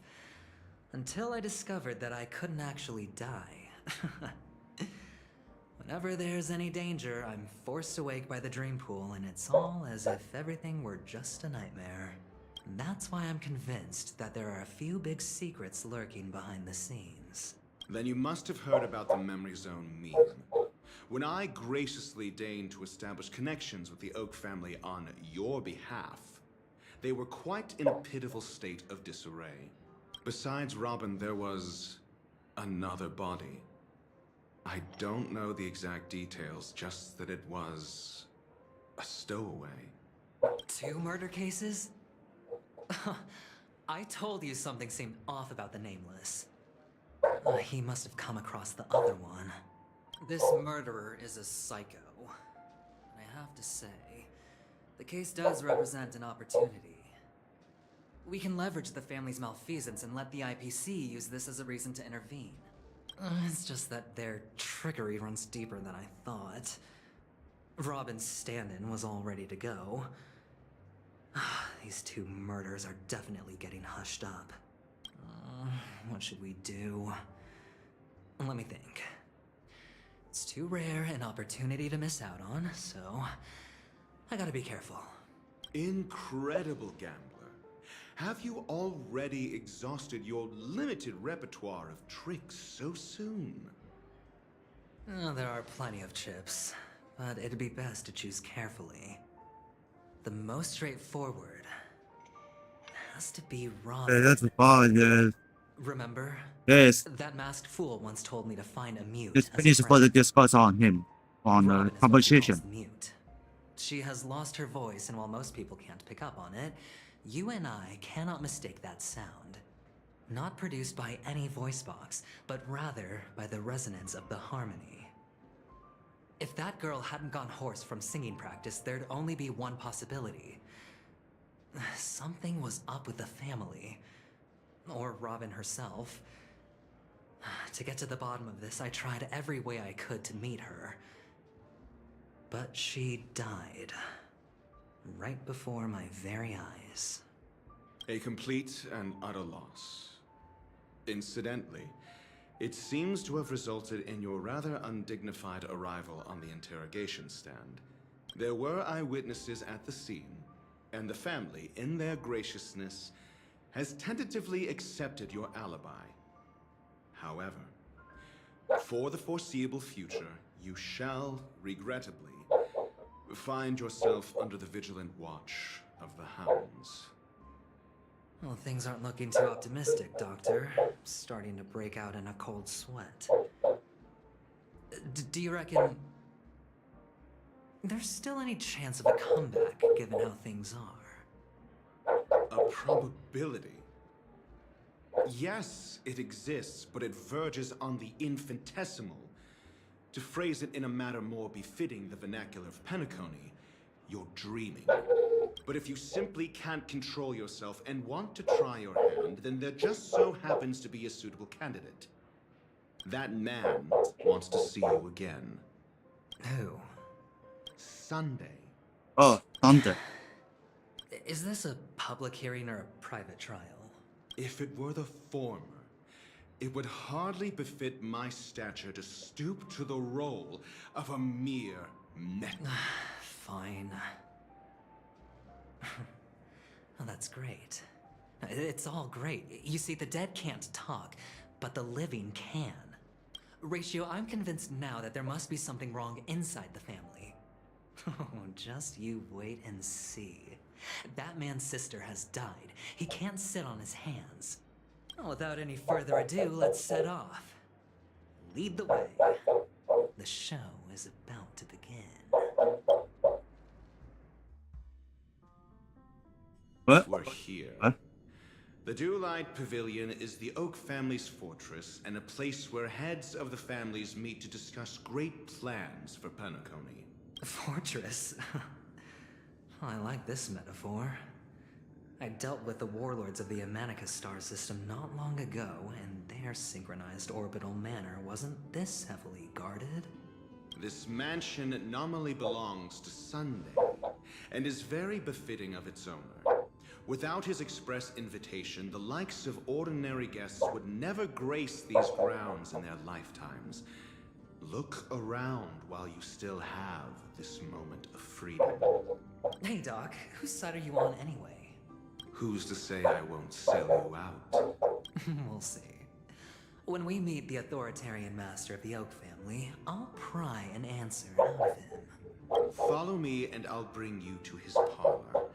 [SPEAKER 2] Until I discovered that I couldn't actually die. Whenever there's any danger, I'm forced awake by the dream pool, and it's all as if everything were just a nightmare. That's why I'm convinced that there are a few big secrets lurking behind the scenes.
[SPEAKER 9] Then you must have heard about the Memory Zone meme. When I graciously deigned to establish connections with the Oak family on your behalf, they were quite in a pitiful state of disarray. Besides Robin, there was another body. I don't know the exact details, just that it was a stowaway.
[SPEAKER 2] 2 murder cases? I told you something seemed off about the Nameless. He must have come across the other one. This murderer is a psycho. And I have to say, the case does represent an opportunity. We can leverage the family's malfeasance and let the IPC use this as a reason to intervene. It's just that their trickery runs deeper than I thought. Robin's stand-in was all ready to go. These 2 murders are definitely getting hushed up. What should we do? Let me think. It's too rare an opportunity to miss out on, so I gotta be careful.
[SPEAKER 9] Incredible gambler. Have you already exhausted your limited repertoire of tricks so soon?
[SPEAKER 2] There are plenty of chips, but it'd be best to choose carefully. The most straightforward has to be Robin.
[SPEAKER 1] Yeah, that's fine, yes.
[SPEAKER 2] Remember?
[SPEAKER 1] Yes.
[SPEAKER 2] That masked fool once told me to find a mute.
[SPEAKER 1] Just finish for the discuss on him, on the conversation.
[SPEAKER 2] Mute. She has lost her voice, and while most people can't pick up on it, you and I cannot mistake that sound. Not produced by any voice box, but rather by the resonance of the harmony. If that girl hadn't gone hoarse from singing practice, there'd only be one possibility. Something was up with the family. Or Robin herself. To get to the bottom of this, I tried every way I could to meet her. But she died. Right before my very eyes.
[SPEAKER 9] A complete and utter loss. Incidentally, it seems to have resulted in your rather undignified arrival on the interrogation stand. There were eyewitnesses at the scene, and the family, in their graciousness, has tentatively accepted your alibi. However, for the foreseeable future, you shall, regrettably, find yourself under the vigilant watch of the hounds.
[SPEAKER 2] Well, things aren't looking too optimistic, Doctor. Starting to break out in a cold sweat. Do you reckon there's still any chance of a comeback, given how things are?
[SPEAKER 9] A probability? Yes, it exists, but it verges on the infinitesimal. To phrase it in a manner more befitting the vernacular of Penacony, you're dreaming. But if you simply can't control yourself and want to try your hand, then there just so happens to be a suitable candidate. That man wants to see you again.
[SPEAKER 2] Who?
[SPEAKER 9] Sunday.
[SPEAKER 1] Oh, Sunday.
[SPEAKER 2] Is this a public hearing or a private trial?
[SPEAKER 9] If it were the former,
[SPEAKER 14] It would hardly befit my stature to stoop to the role of a mere mech.
[SPEAKER 2] Fine. Oh, that's great. It's all great. You see, the dead can't talk, but the living can. Ratio, I'm convinced now that there must be something wrong inside the family. Oh, just you wait and see. That man's sister has died. He can't sit on his hands. Well, without any further ado, let's set off. Lead the way. The show is about to begin.
[SPEAKER 1] What?
[SPEAKER 14] We're here.
[SPEAKER 1] What?
[SPEAKER 14] The Dewlight Pavilion is the Oak family's fortress and a place where heads of the families meet to discuss great plans for Penacony.
[SPEAKER 2] Fortress? I like this metaphor. I dealt with the warlords of the Xigmatek star system not long ago, and their synchronized orbital manor wasn't this heavily guarded.
[SPEAKER 14] This mansion nominally belongs to Sunday, and is very befitting of its owner. Without his express invitation, the likes of ordinary guests would never grace these grounds in their lifetimes. Look around while you still have this moment of freedom.
[SPEAKER 2] Hey, Doc, whose side are you on anyway?
[SPEAKER 14] Who's to say I won't sell you out?
[SPEAKER 2] We'll see. When we meet the authoritarian master of the Oak family, I'll pry an answer out of him.
[SPEAKER 14] Follow me and I'll bring you to his parlor.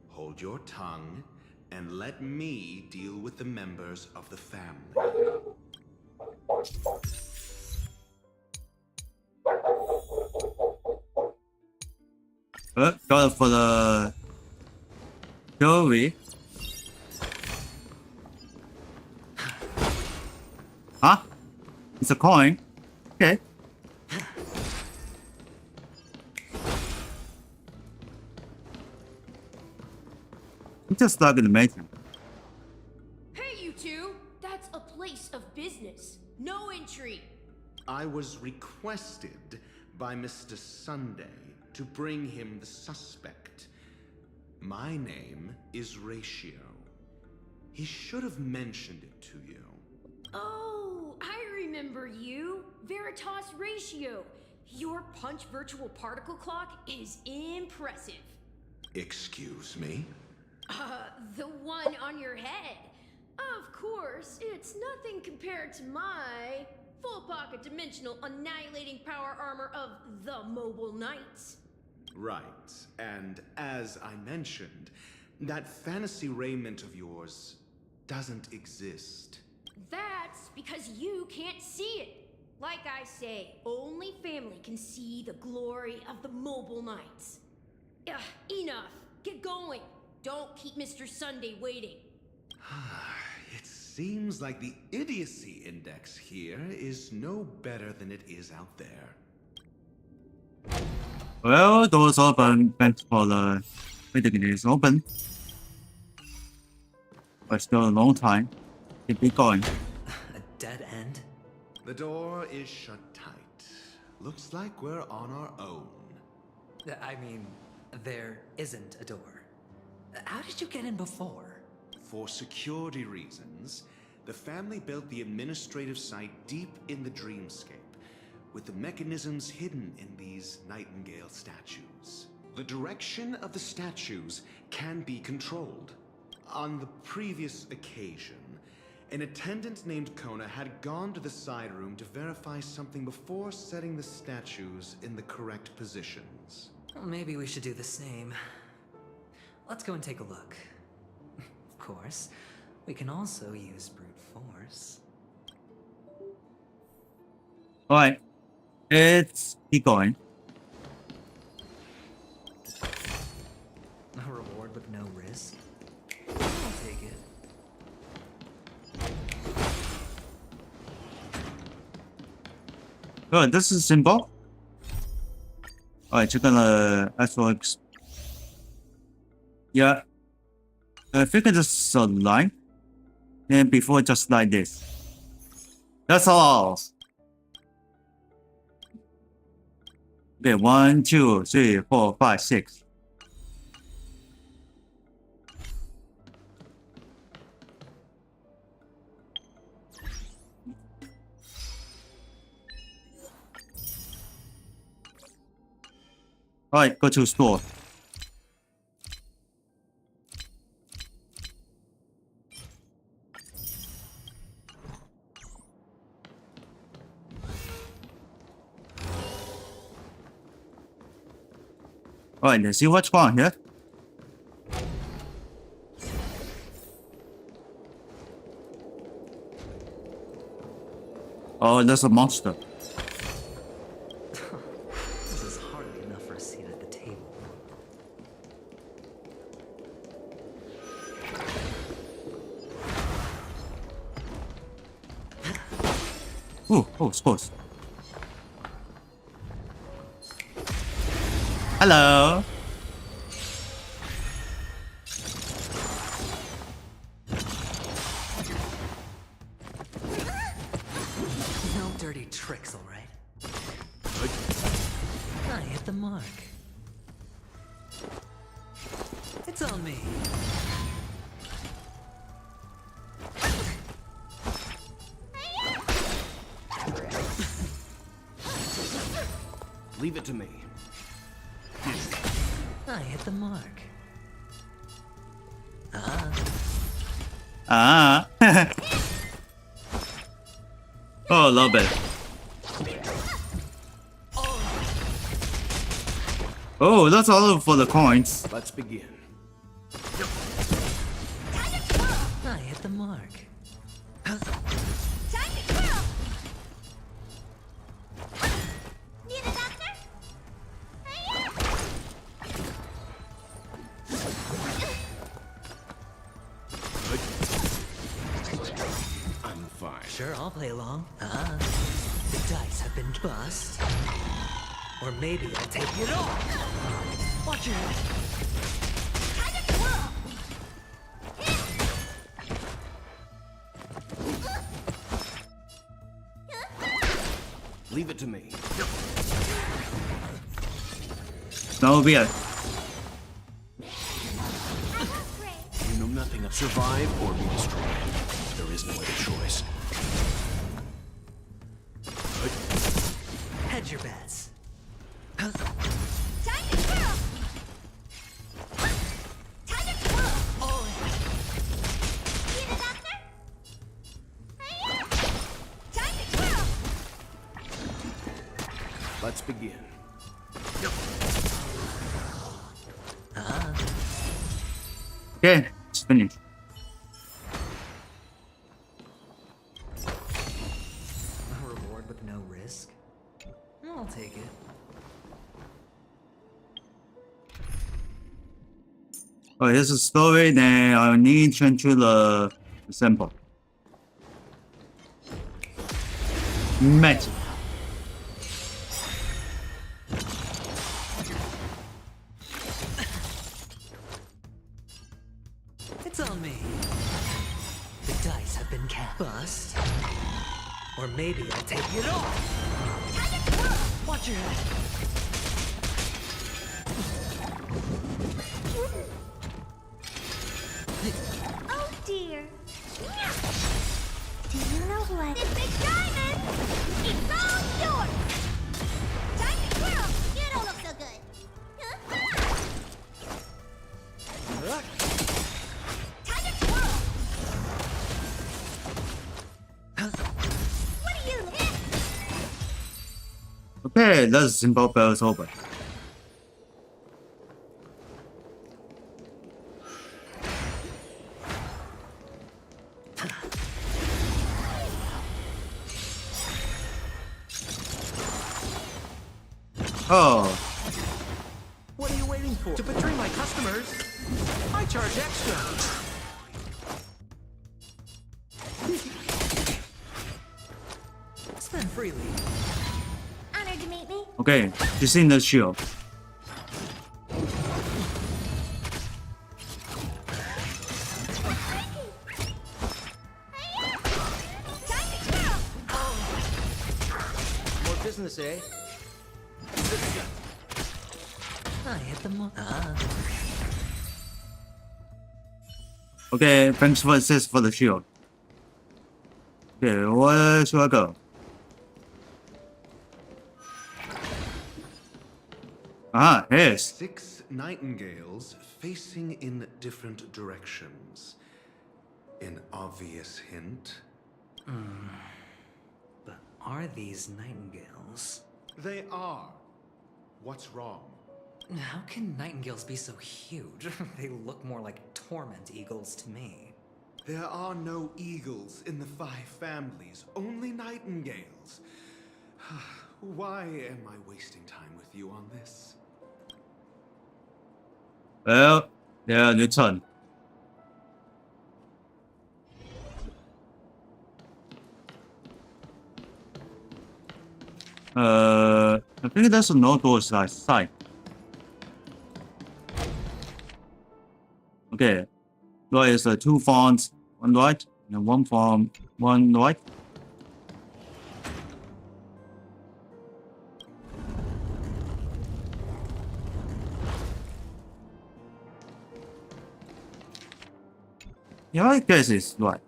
[SPEAKER 14] Hold your tongue and let me deal with the members of the family.
[SPEAKER 1] Go for the jewelry. Huh? It's a coin. Okay. I'm just stuck in the matrix.
[SPEAKER 15] Hey, you two! That's a place of business. No entry.
[SPEAKER 14] I was requested by Mr. Sunday to bring him the suspect. My name is Ratio. He should have mentioned it to you.
[SPEAKER 15] Oh, I remember you. Veritas Ratio. Your punch virtual particle clock is impressive.
[SPEAKER 14] Excuse me?
[SPEAKER 15] The one on your head. Of course, it's nothing compared to my full pocket dimensional annihilating power armor of the Mobile Knights.
[SPEAKER 14] Right, and as I mentioned, that fantasy raiment of yours doesn't exist.
[SPEAKER 15] That's because you can't see it. Like I say, only family can see the glory of the Mobile Knights. Enough. Get going. Don't keep Mr. Sunday waiting.
[SPEAKER 14] It seems like the idiocy index here is no better than it is out there.
[SPEAKER 1] Well, doors open. Thanks for the waiting is open. But still a long time. Keep it going.
[SPEAKER 2] A dead end?
[SPEAKER 14] The door is shut tight. Looks like we're on our own.
[SPEAKER 2] I mean, there isn't a door. How did you get in before?
[SPEAKER 14] For security reasons, the family built the administrative site deep in the dreamscape, with the mechanisms hidden in these Nightingale statues. The direction of the statues can be controlled. On the previous occasion, an attendant named Kona had gone to the side room to verify something before setting the statues in the correct positions.
[SPEAKER 2] Well, maybe we should do the same. Let's go and take a look. Of course, we can also use brute force.
[SPEAKER 1] Alright. It's keep going.
[SPEAKER 2] A reward with no risk? I'll take it.
[SPEAKER 1] Good, this is simple. Alright, you're gonna actually. Yeah. If you can just select, and before just like this. That's all. Okay, 1, 2, 3, 4, 5, 6. Alright, go to store. Alright, let's see what's going on here. Oh, there's a monster.
[SPEAKER 2] This is hardly enough for a seat at the table.
[SPEAKER 1] Ooh, oh, scores. Hello.
[SPEAKER 2] No dirty tricks, all right? I hit the mark. It's on me.
[SPEAKER 9] Leave it to me.
[SPEAKER 2] I hit the mark.
[SPEAKER 1] Oh, love it. Oh, that's all for the coins.
[SPEAKER 9] Let's begin.
[SPEAKER 2] I hit the mark.
[SPEAKER 9] I'm fine.
[SPEAKER 2] Sure, I'll play along. The dice have been bust. Or maybe I'll take it off. Watch your head.
[SPEAKER 9] Leave it to me.
[SPEAKER 1] No, we are.
[SPEAKER 9] You know nothing of survive or be destroyed. There is no other choice.
[SPEAKER 2] Hedge your bets.
[SPEAKER 9] Let's begin.
[SPEAKER 1] Okay, it's finished.
[SPEAKER 2] A reward with no risk? I'll take it.
[SPEAKER 1] Oh, here's a story. Then I need to enter the sample. Magic.
[SPEAKER 2] It's on me. The dice have been cast. Bust. Or maybe I'll take it off. Watch your head.
[SPEAKER 7] Oh dear. Do you know what? This big diamond! It's all yours! Diamond Squirrel! You don't look so good. Diamond Squirrel! What are you looking at?
[SPEAKER 1] Okay, that's simple bells over. Oh,
[SPEAKER 4] What are you waiting for? To betray my customers? I charge extra.
[SPEAKER 2] Spend freely.
[SPEAKER 7] Honored to meet me.
[SPEAKER 1] okay. She's in the shield.
[SPEAKER 7] Diamond Squirrel!
[SPEAKER 4] More business, eh?
[SPEAKER 2] I hit the mark.
[SPEAKER 1] Okay, thanks for assist for the shield. Okay, where should I go? Ah, yes.
[SPEAKER 14] 6 nightingales facing in different directions. An obvious hint?
[SPEAKER 2] But are these nightingales?
[SPEAKER 14] They are. What's wrong?
[SPEAKER 2] How can nightingales be so huge? They look more like torment eagles to me.
[SPEAKER 14] There are no eagles in the 5 families, only nightingales. Why am I wasting time with you on this?
[SPEAKER 1] Well, yeah, new turn. I think there's no doors side. Okay, there is 2 fonts, 1 right, and 1 from 1 right. Yeah, I guess it's right.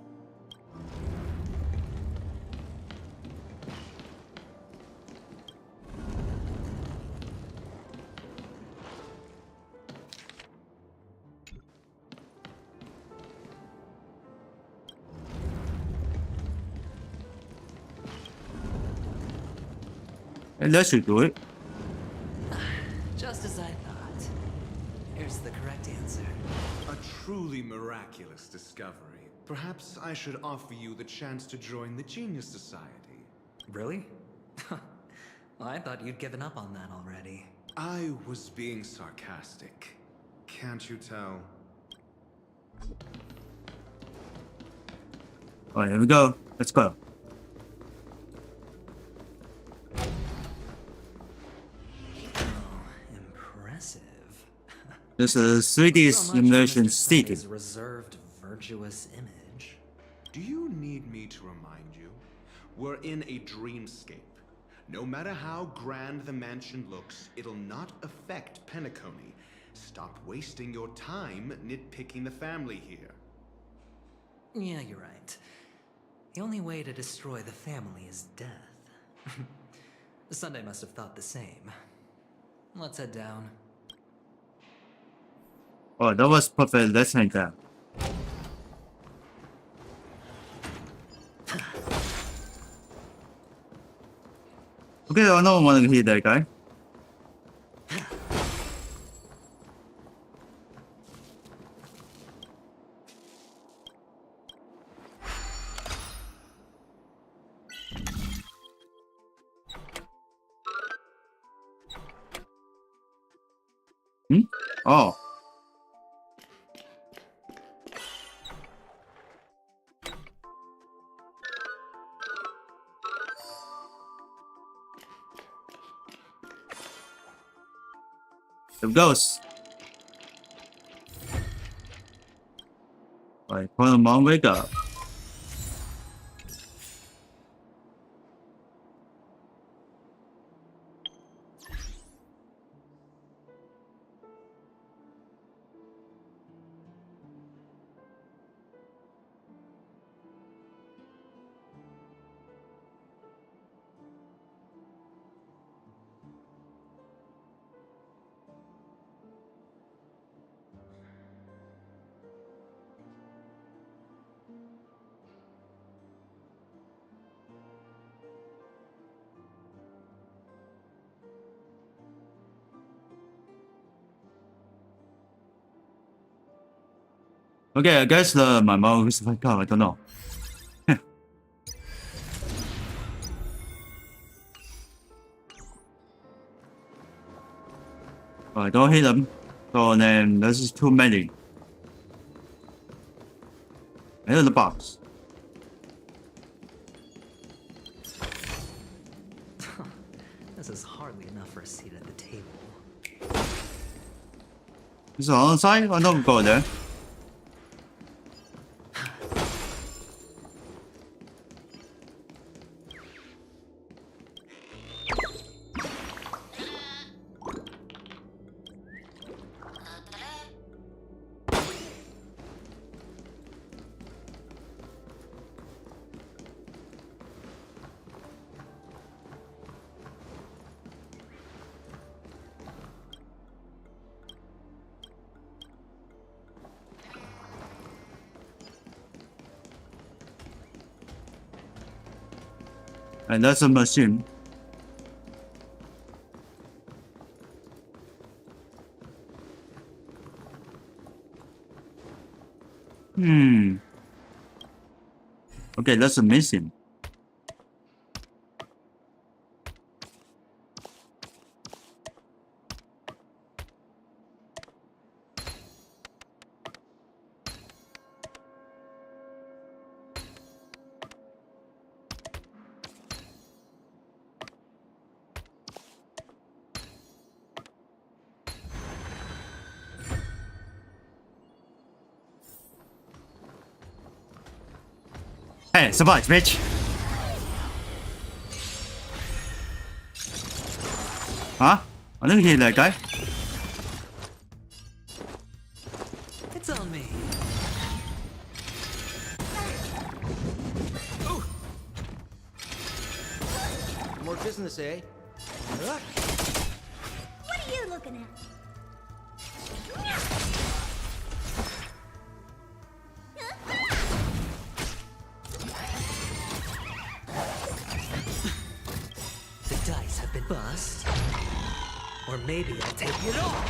[SPEAKER 1] And that should do it.
[SPEAKER 2] Just as I thought. Here's the correct answer.
[SPEAKER 14] A truly miraculous discovery. Perhaps I should offer you the chance to join the Genius Society.
[SPEAKER 2] Really? I thought you'd given up on that already.
[SPEAKER 14] I was being sarcastic. Can't you tell?
[SPEAKER 1] Alright, here we go. Let's go.
[SPEAKER 2] Impressive.
[SPEAKER 1] This is 3D
[SPEAKER 2] So much
[SPEAKER 1] simulation
[SPEAKER 2] Mr.
[SPEAKER 1] city.
[SPEAKER 2] Sunny's reserved, virtuous image.
[SPEAKER 14] Do you need me to remind you? We're in a dreamscape. No matter how grand the mansion looks, it'll not affect Penacony. Stop wasting your time nitpicking the family here.
[SPEAKER 2] Yeah, you're right. The only way to destroy the family is death. Sunday must have thought the same. Let's head down.
[SPEAKER 1] Oh, that was perfect. Let's hang down. Okay, I don't want to hit that guy. Hmm? Oh. There it goes. Right, put him on, wake up. Okay, I guess my mouse is like, I don't know. Alright, don't hit them. So then this is too many. Here's the box.
[SPEAKER 2] This is hardly enough for a seat at the table.
[SPEAKER 1] Is it on the side? Oh, don't go there. And that's a machine. Okay, that's a missing. Hey, surprise, bitch! Huh? I didn't hear that guy.
[SPEAKER 2] It's on me.
[SPEAKER 16] More business, eh?
[SPEAKER 15] What are you looking at?
[SPEAKER 2] The dice have been bust. Or maybe I'll take it all.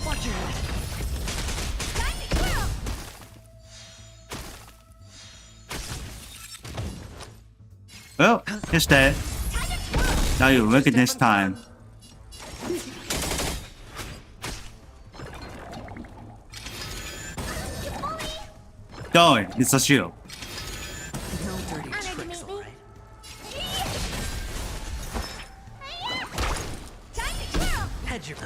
[SPEAKER 2] Watch your head.
[SPEAKER 1] Well, it's dead. Now you work it this time. Going, it's a shield.
[SPEAKER 2] No dirty tricks, all right? Head your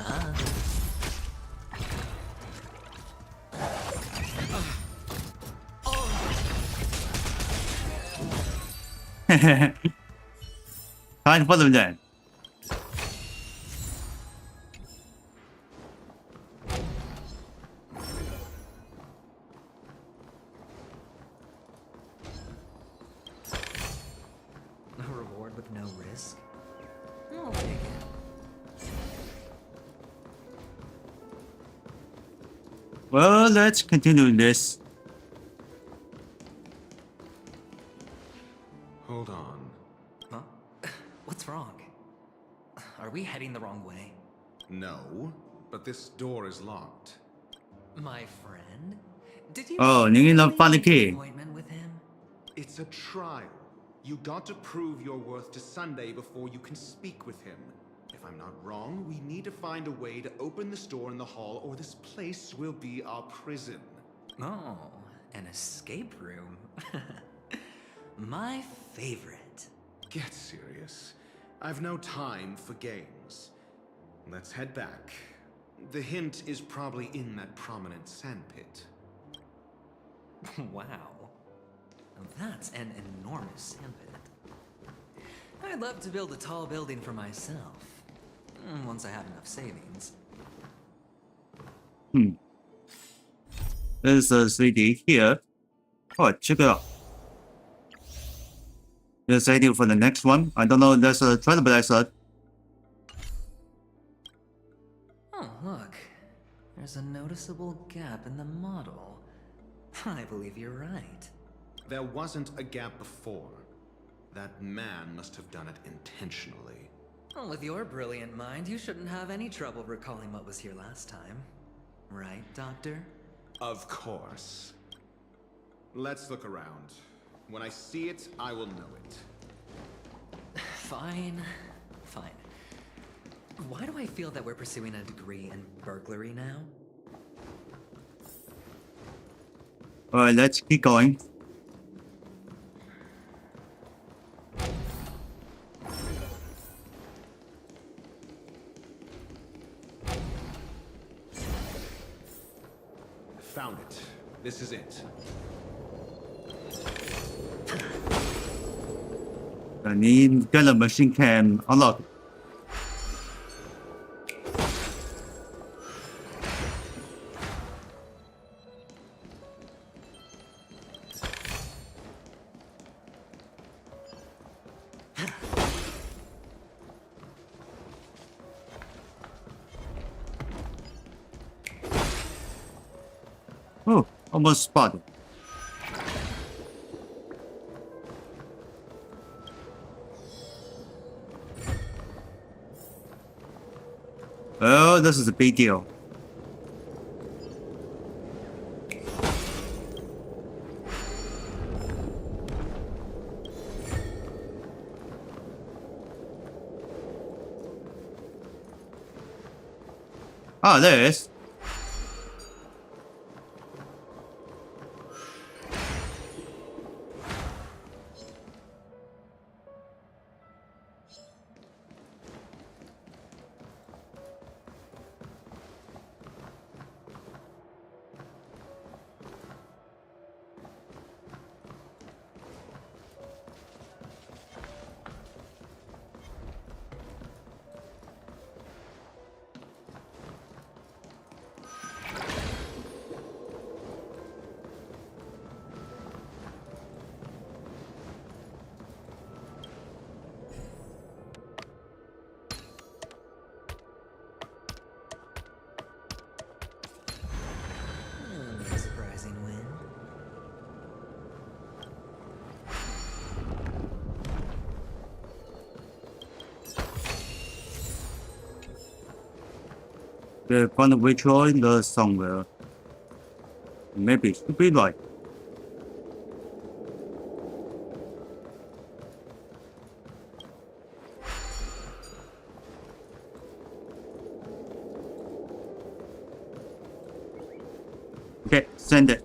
[SPEAKER 1] Time for them then.
[SPEAKER 2] A reward with no risk? I'll take it.
[SPEAKER 1] Well, let's continue this.
[SPEAKER 14] Hold on.
[SPEAKER 2] Huh? What's wrong? Are we heading the wrong way?
[SPEAKER 14] No, but this door is locked.
[SPEAKER 2] My friend? Did you
[SPEAKER 1] Oh, you not find the key.
[SPEAKER 2] appointment with him?
[SPEAKER 14] It's a trial. You got to prove your worth to Sunday before you can speak with him. If I'm not wrong, we need to find a way to open this door in the hall, or this place will be our prison.
[SPEAKER 2] Oh, an escape room. My favorite.
[SPEAKER 14] Get serious. I've no time for games. Let's head back. The hint is probably in that prominent sandpit.
[SPEAKER 2] Wow. That's an enormous sandpit. I'd love to build a tall building for myself. Once I have enough savings.
[SPEAKER 1] There's a CD here. Oh, check it out. There's a CD for the next one. I don't know, there's a Trailblazer.
[SPEAKER 2] Oh, look. There's a noticeable gap in the model. I believe you're right.
[SPEAKER 14] There wasn't a gap before. That man must have done it intentionally.
[SPEAKER 2] Well, with your brilliant mind, you shouldn't have any trouble recalling what was here last time. Right, Doctor?
[SPEAKER 14] Of course. Let's look around. When I see it, I will know it.
[SPEAKER 2] Fine. Fine. Why do I feel that we're pursuing a degree in burglary now?
[SPEAKER 1] Alright, let's keep going.
[SPEAKER 14] Found it. This is it.
[SPEAKER 1] I need get a machine can unlock. Oh, almost spotted. Oh, this is a big deal. Oh, there it is.
[SPEAKER 2] Surprising win.
[SPEAKER 1] The fun virtual in the somewhere. Maybe it should be right. Okay, send it.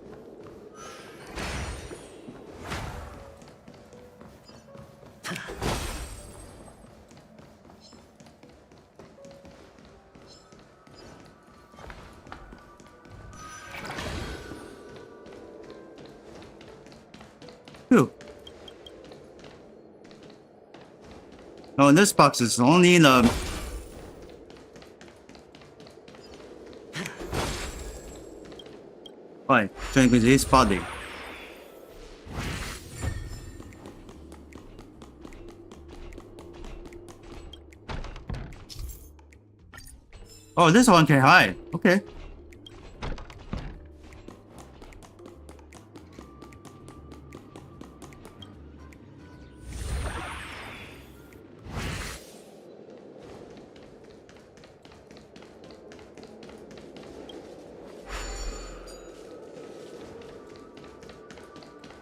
[SPEAKER 1] Phew. Oh, this box is only the. Right, drink with his body. Oh, this one can hide. Okay.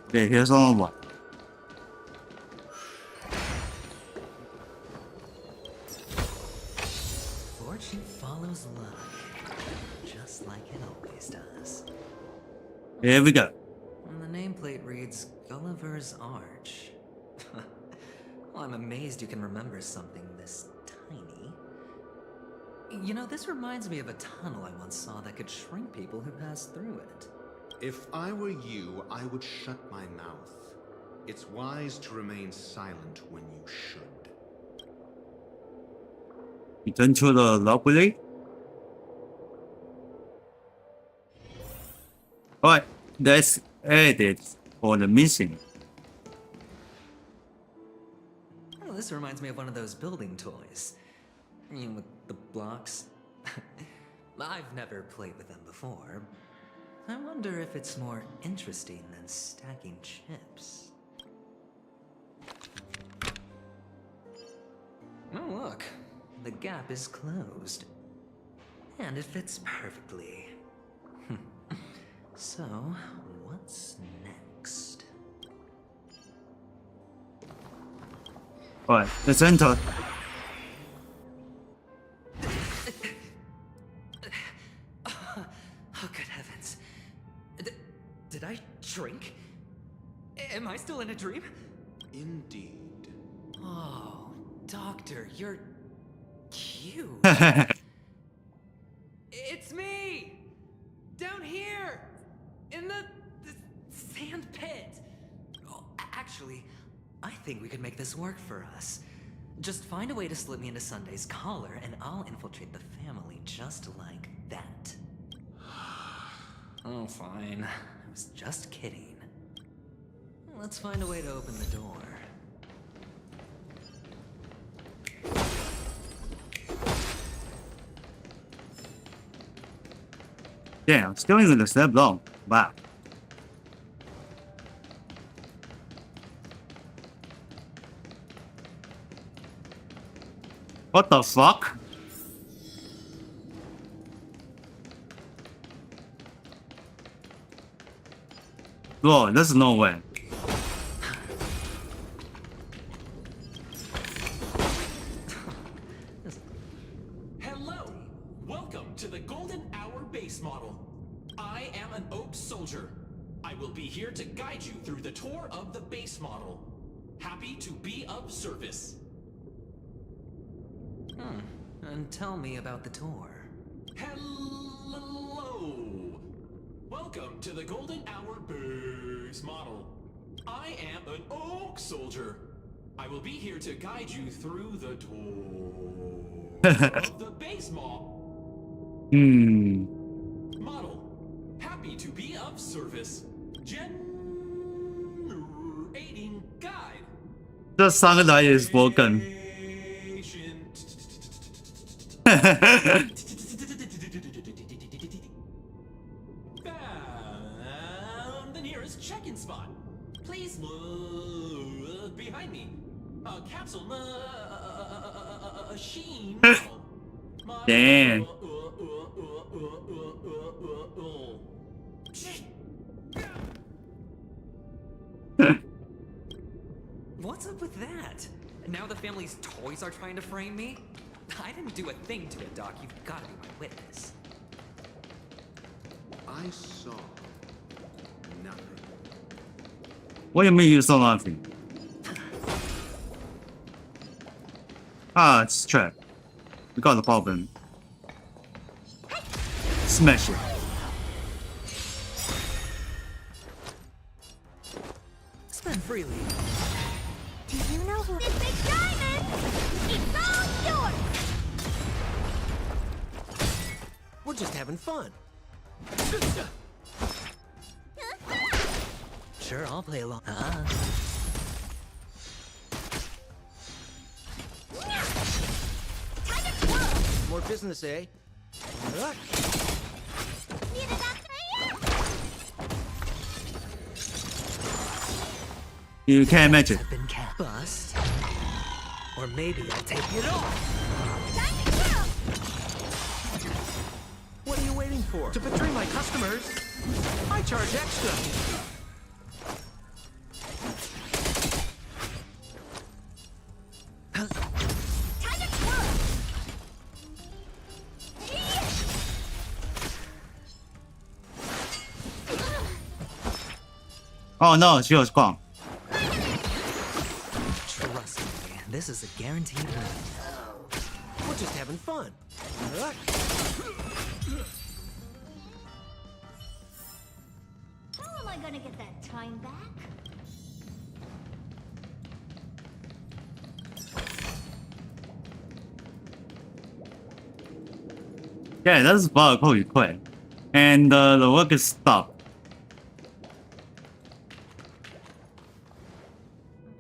[SPEAKER 1] Okay, here's another one.
[SPEAKER 2] Fortune follows luck, just like it always does.
[SPEAKER 1] Here we go.
[SPEAKER 2] And the nameplate reads Gulliver's Arch. Well, I'm amazed you can remember something this tiny. You know, this reminds me of a tunnel I once saw that could shrink people who passed through it.
[SPEAKER 14] If I were you, I would shut my mouth. It's wise to remain silent when you should.
[SPEAKER 1] Return to the library. Alright, let's edit for the missing.
[SPEAKER 2] Oh, this reminds me of one of those building toys. You know, with the blocks. I've never played with them before. I wonder if it's more interesting than stacking chips. Oh, look. The gap is closed. And it fits perfectly. So, what's next?
[SPEAKER 1] Alright, let's enter.
[SPEAKER 2] Oh, good heavens. Did I shrink? Am I still in a dream?
[SPEAKER 14] Indeed.
[SPEAKER 2] Oh, Doctor, you're cute. It's me! Down here! In the sand pit! Oh, actually, I think we could make this work for us. Just find a way to slip me into Sunday's collar, and I'll infiltrate the family just like that. Oh, fine. I was just kidding. Let's find a way to open the door.
[SPEAKER 1] Damn, still in the step long. Wow. What the fuck? Bro, there's no way.
[SPEAKER 17] Hello! Welcome to the Golden Hour base model. I am an Oak Soldier. I will be here to guide you through the tour of the base model. Happy to be of service.
[SPEAKER 2] And tell me about the tour.
[SPEAKER 17] Hello! Welcome to the Golden Hour base model. I am an Oak Soldier. I will be here to guide you through the tour of the base model. Model. Happy to be of service. Generating guide.
[SPEAKER 1] 这三个台也是佛梗。
[SPEAKER 17] Found the nearest check-in spot. Please look behind me. A capsule machine.
[SPEAKER 1] Damn.
[SPEAKER 2] What's up with that? Now the family's toys are trying to frame me? I didn't do a thing to it, Doc. You've got to be my witness.
[SPEAKER 14] I saw nothing.
[SPEAKER 1] What do you mean you saw nothing? Ah, it's trapped. We got the problem. Smash it.
[SPEAKER 2] Spend freely.
[SPEAKER 7] Do you know who this big diamond? It's all yours!
[SPEAKER 16] We're just having fun.
[SPEAKER 2] Sure, I'll play along.
[SPEAKER 16] More business, eh?
[SPEAKER 1] You can't imagine.
[SPEAKER 2] I've been bust. Or maybe I'll take it off.
[SPEAKER 16] What are you waiting for?
[SPEAKER 17] To betray my customers, I charge extra.
[SPEAKER 1] Oh no, she was gone.
[SPEAKER 2] Trust me, this is a guaranteed win.
[SPEAKER 16] We're just having fun.
[SPEAKER 7] How am I gonna get that time back?
[SPEAKER 1] Yeah, that's bug. Holy crap. And the work is stopped.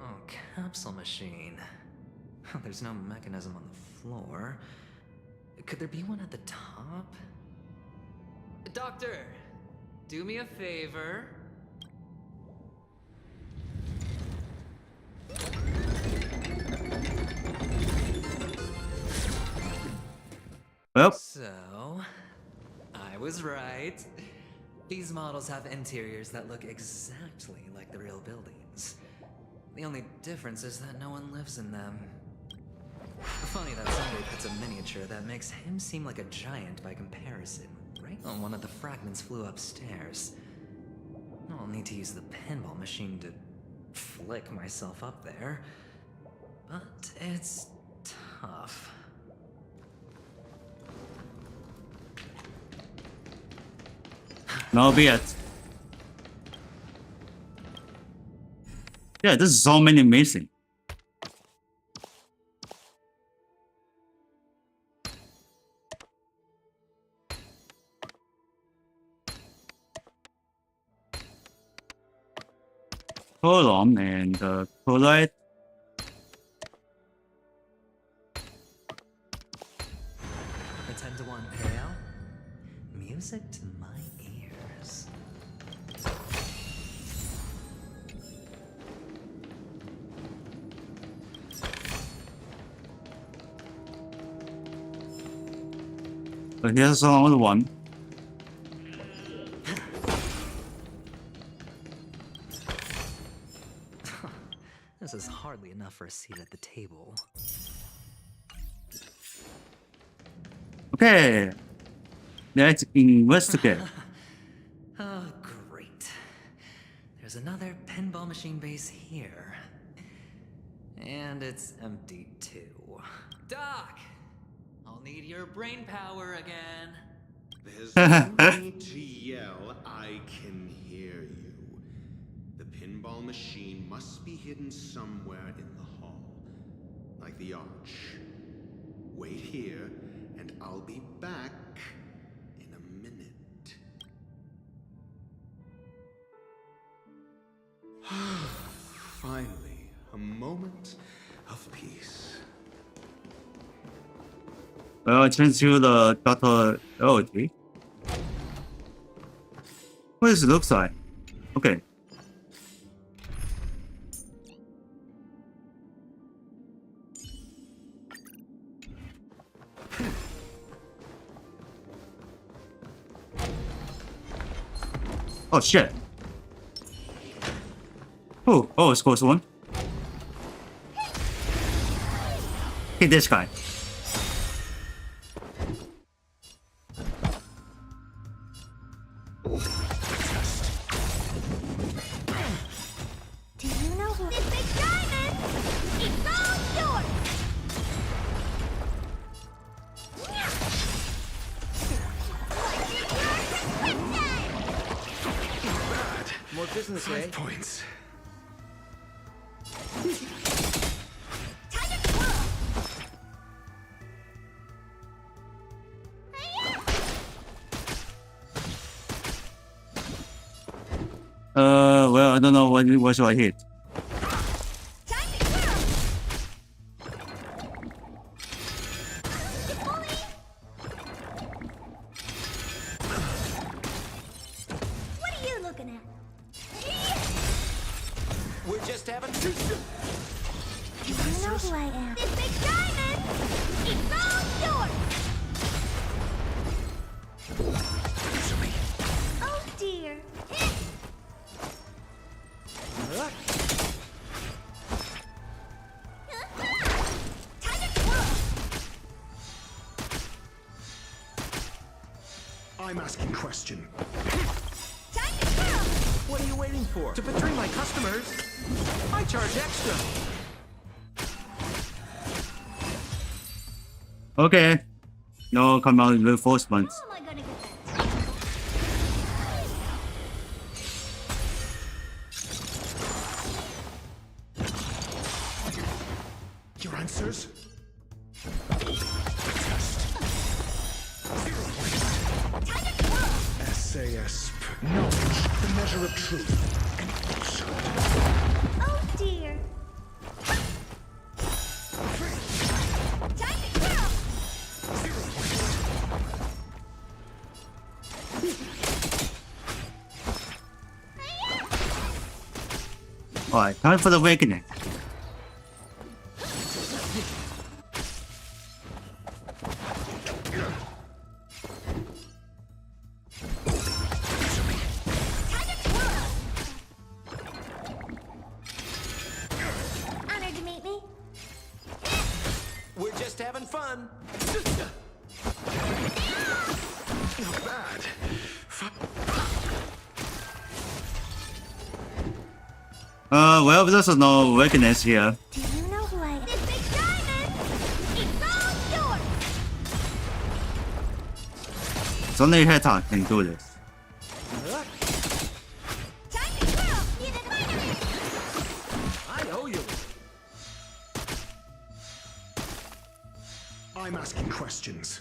[SPEAKER 2] Oh, capsule machine. There's no mechanism on the floor. Could there be one at the top? Doctor, do me a favor.
[SPEAKER 1] Well.
[SPEAKER 2] So, I was right. These models have interiors that look exactly like the real buildings. The only difference is that no one lives in them. Funny that somebody puts a miniature that makes him seem like a giant by comparison, right? Oh, one of the fragments flew upstairs. I'll need to use the pinball machine to flick myself up there. But it's tough.
[SPEAKER 1] No be it. Yeah, there's so many missing. Column and collide.
[SPEAKER 2] A 10-to-1 payout? Music to my ears.
[SPEAKER 1] But here's another one.
[SPEAKER 2] enough for a seat at the table.
[SPEAKER 1] Okay, let's investigate.
[SPEAKER 2] Oh, great. There's another pinball machine base here. And it's empty too. Doc! I'll need your brain power again.
[SPEAKER 14] There's no need to yell. I can hear you. The pinball machine must be hidden somewhere in the hall. Like the arch. Wait here, and I'll be back in a minute. Finally, a moment of peace.
[SPEAKER 1] Well, change to the Dr. LG. What does it look like? Okay. Oh shit. Oh, it's close one. Hit this guy.
[SPEAKER 7] Do you know who this big diamond? It's all yours!
[SPEAKER 16] More business, eh?
[SPEAKER 14] 5 points.
[SPEAKER 1] Well, I don't know what should I hit.
[SPEAKER 7] What are you looking at?
[SPEAKER 16] We're just having.
[SPEAKER 7] Do you know who I am? This big diamond! It's all yours! Oh dear.
[SPEAKER 14] I'm asking question.
[SPEAKER 16] What are you waiting for? To betray my customers? I charge extra.
[SPEAKER 1] Okay. No command reinforcements.
[SPEAKER 7] How am I gonna get
[SPEAKER 14] Your answers? SAS. Knowledge, the measure of truth. And falsehood.
[SPEAKER 7] Oh dear.
[SPEAKER 1] Alright, time for the awakening.
[SPEAKER 7] Honored to meet me.
[SPEAKER 16] We're just having fun.
[SPEAKER 14] Not bad.
[SPEAKER 1] Well, there's no weakness here.
[SPEAKER 7] Do you know who I am? This big diamond! It's all yours!
[SPEAKER 1] It's only Heta can do this.
[SPEAKER 16] I owe you.
[SPEAKER 14] I'm asking questions.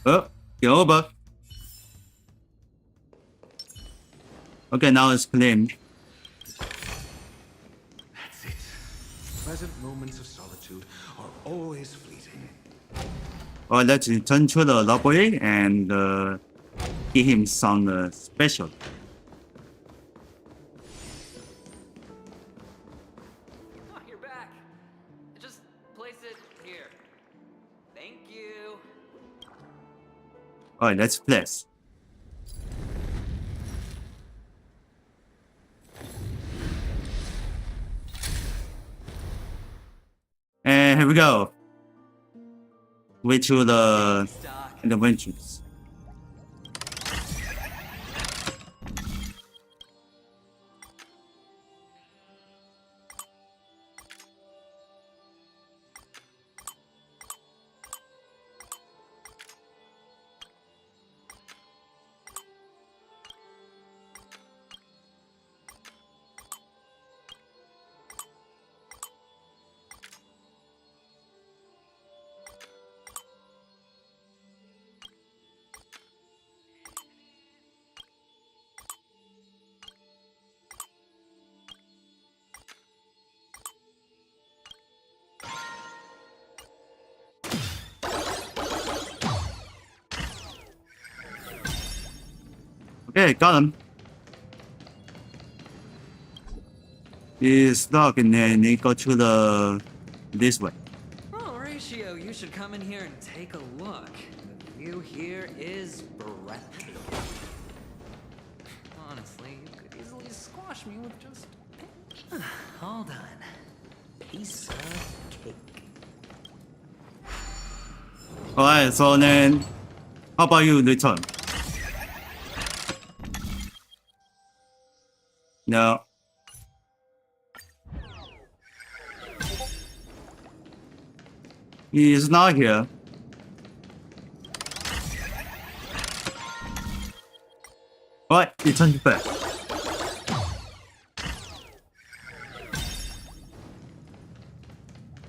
[SPEAKER 1] Oh, get over. Okay, now it's claimed.
[SPEAKER 14] That's it. Pleasant moments of solitude are always fleeting.
[SPEAKER 1] Alright, let's return to the library and give him some special. Alright, let's place. And here we go. Way to the interventions. Okay, got him. He's stuck and then he go to the this way.
[SPEAKER 2] Oh, Ratio, you should come in here and take a look. The view here is breathtaking. Honestly, you could easily squash me with just a pinch. All done. Piece of cake.
[SPEAKER 1] Alright, so then how about you return? No. He is not here. Alright, return back.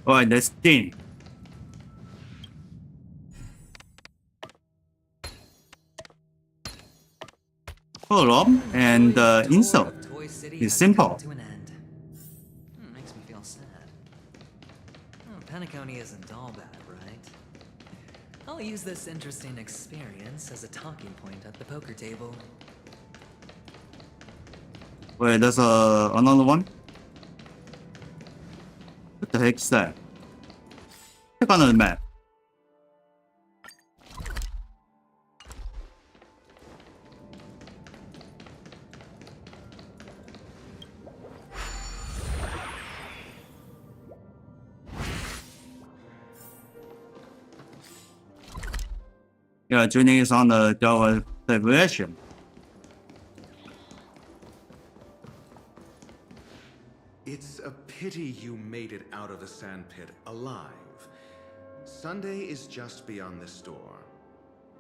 [SPEAKER 1] Alright, let's game. Column and insult is simple.
[SPEAKER 2] Makes me feel sad. Oh, Penacony isn't all bad, right? I'll use this interesting experience as a talking point at the poker table.
[SPEAKER 1] Wait, there's another one? What the heck is that? Click on the map. Yeah, Junie is on the Delta Deviation.
[SPEAKER 14] It's a pity you made it out of the sandpit alive. Sunday is just beyond this door.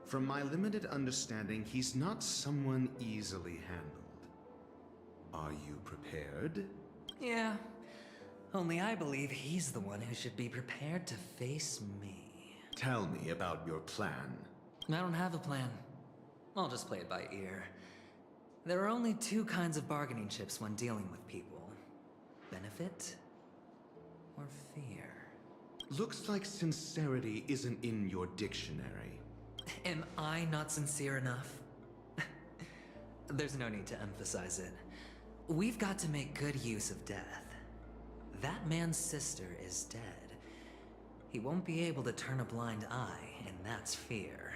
[SPEAKER 14] From my limited understanding, he's not someone easily handled. Are you prepared?
[SPEAKER 2] Yeah. Only I believe he's the one who should be prepared to face me.
[SPEAKER 14] Tell me about your plan.
[SPEAKER 2] I don't have a plan. I'll just play it by ear. There are only two kinds of bargaining chips when dealing with people. Benefit or fear.
[SPEAKER 14] Looks like sincerity isn't in your dictionary.
[SPEAKER 2] Am I not sincere enough? There's no need to emphasize it. We've got to make good use of death. That man's sister is dead. He won't be able to turn a blind eye, and that's fear.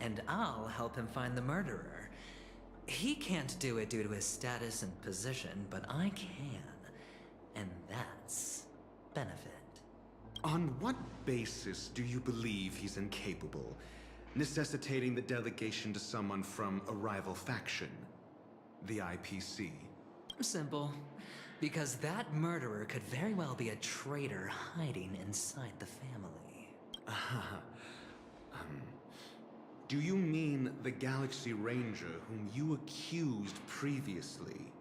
[SPEAKER 2] And I'll help him find the murderer. He can't do it due to his status and position, but I can. And that's benefit.
[SPEAKER 14] On what basis do you believe he's incapable, necessitating the delegation to someone from a rival faction? The IPC?
[SPEAKER 2] Simple. Because that murderer could very well be a traitor hiding inside the family.
[SPEAKER 14] Do you mean the Galaxy Ranger whom you accused previously?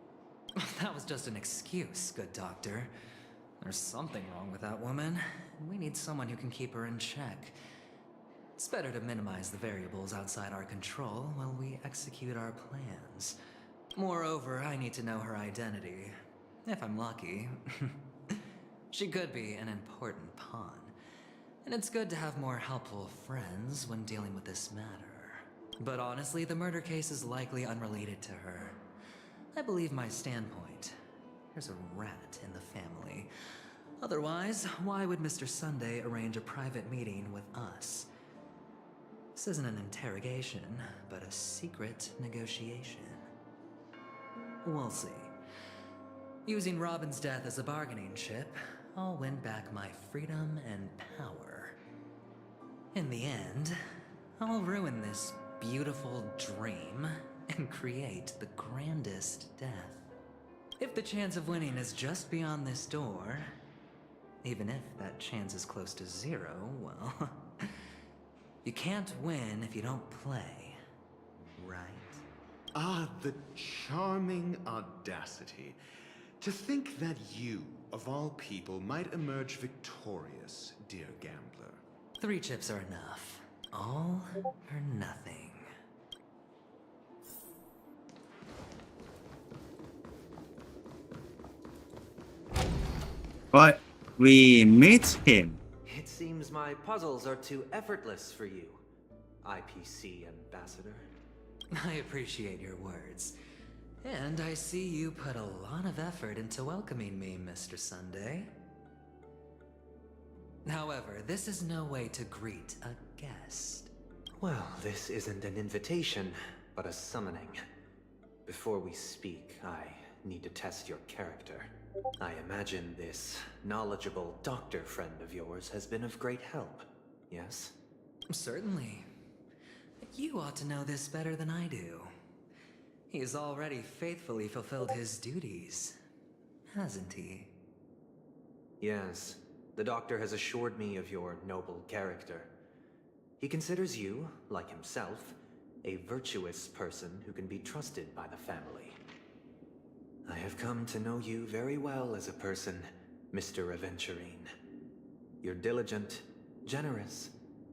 [SPEAKER 2] That was just an excuse, good doctor. There's something wrong with that woman. We need someone who can keep her in check. It's better to minimize the variables outside our control while we execute our plans. Moreover, I need to know her identity. If I'm lucky. She could be an important pawn. And it's good to have more helpful friends when dealing with this matter. But honestly, the murder case is likely unrelated to her. I believe my standpoint. There's a rat in the family. Otherwise, why would Mr. Sunday arrange a private meeting with us? This isn't an interrogation, but a secret negotiation. We'll see. Using Robin's death as a bargaining chip, I'll win back my freedom and power. In the end, I'll ruin this beautiful dream and create the grandest death. If the chance of winning is just beyond this door, even if that chance is close to zero, well, you can't win if you don't play, right?
[SPEAKER 14] Ah, the charming audacity. To think that you, of all people, might emerge victorious, dear gambler.
[SPEAKER 2] 3 chips are enough. All or nothing.
[SPEAKER 1] But we meet him.
[SPEAKER 18] It seems my puzzles are too effortless for you, IPC ambassador.
[SPEAKER 2] I appreciate your words. And I see you put a lot of effort into welcoming me, Mr. Sunday. However, this is no way to greet a guest.
[SPEAKER 18] Well, this isn't an invitation, but a summoning. Before we speak, I need to test your character. I imagine this knowledgeable doctor friend of yours has been of great help, yes?
[SPEAKER 2] Certainly. You ought to know this better than I do. He's already faithfully fulfilled his duties, hasn't he?
[SPEAKER 18] Yes. The doctor has assured me of your noble character. He considers you, like himself, a virtuous person who can be trusted by the family. I have come to know you very well as a person, Mr. Aventurine. You're diligent, generous,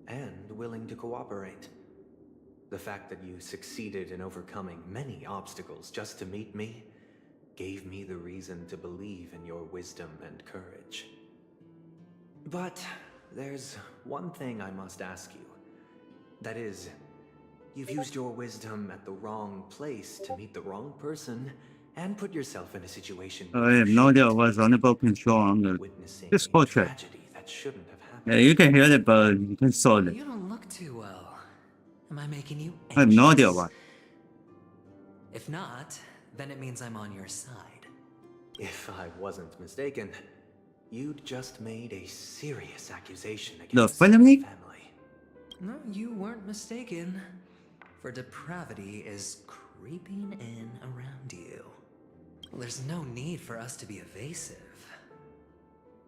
[SPEAKER 18] and willing to cooperate. The fact that you succeeded in overcoming many obstacles just to meet me gave me the reason to believe in your wisdom and courage. But there's one thing I must ask you. That is, you've used your wisdom at the wrong place to meet the wrong person and put yourself in a situation
[SPEAKER 1] I have no idea what's unable control on the Discord chat.
[SPEAKER 18] tragedy that shouldn't have happened.
[SPEAKER 1] Yeah, you can hear it, but you can solve it.
[SPEAKER 2] You don't look too well. Am I making you anxious?
[SPEAKER 1] I have no idea why.
[SPEAKER 2] If not, then it means I'm on your side.
[SPEAKER 18] If I wasn't mistaken, you'd just made a serious accusation
[SPEAKER 1] The
[SPEAKER 18] against
[SPEAKER 1] family?
[SPEAKER 18] the family.
[SPEAKER 2] No, you weren't mistaken. For depravity is creeping in around you. There's no need for us to be evasive.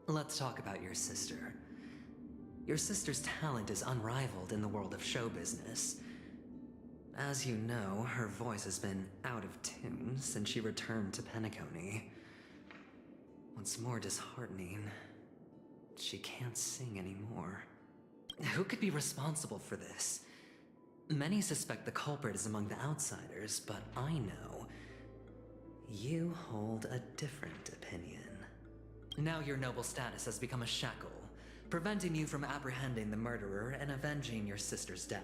[SPEAKER 2] Let's talk about your sister. Your sister's talent is unrivaled in the world of show business. As you know, her voice has been out of tune since she returned to Penacony. What's more disheartening, she can't sing anymore. Who could be responsible for this? Many suspect the culprit is among the outsiders, but I know you hold a different opinion. Now your noble status has become a shackle, preventing you from apprehending the murderer and avenging your sister's death.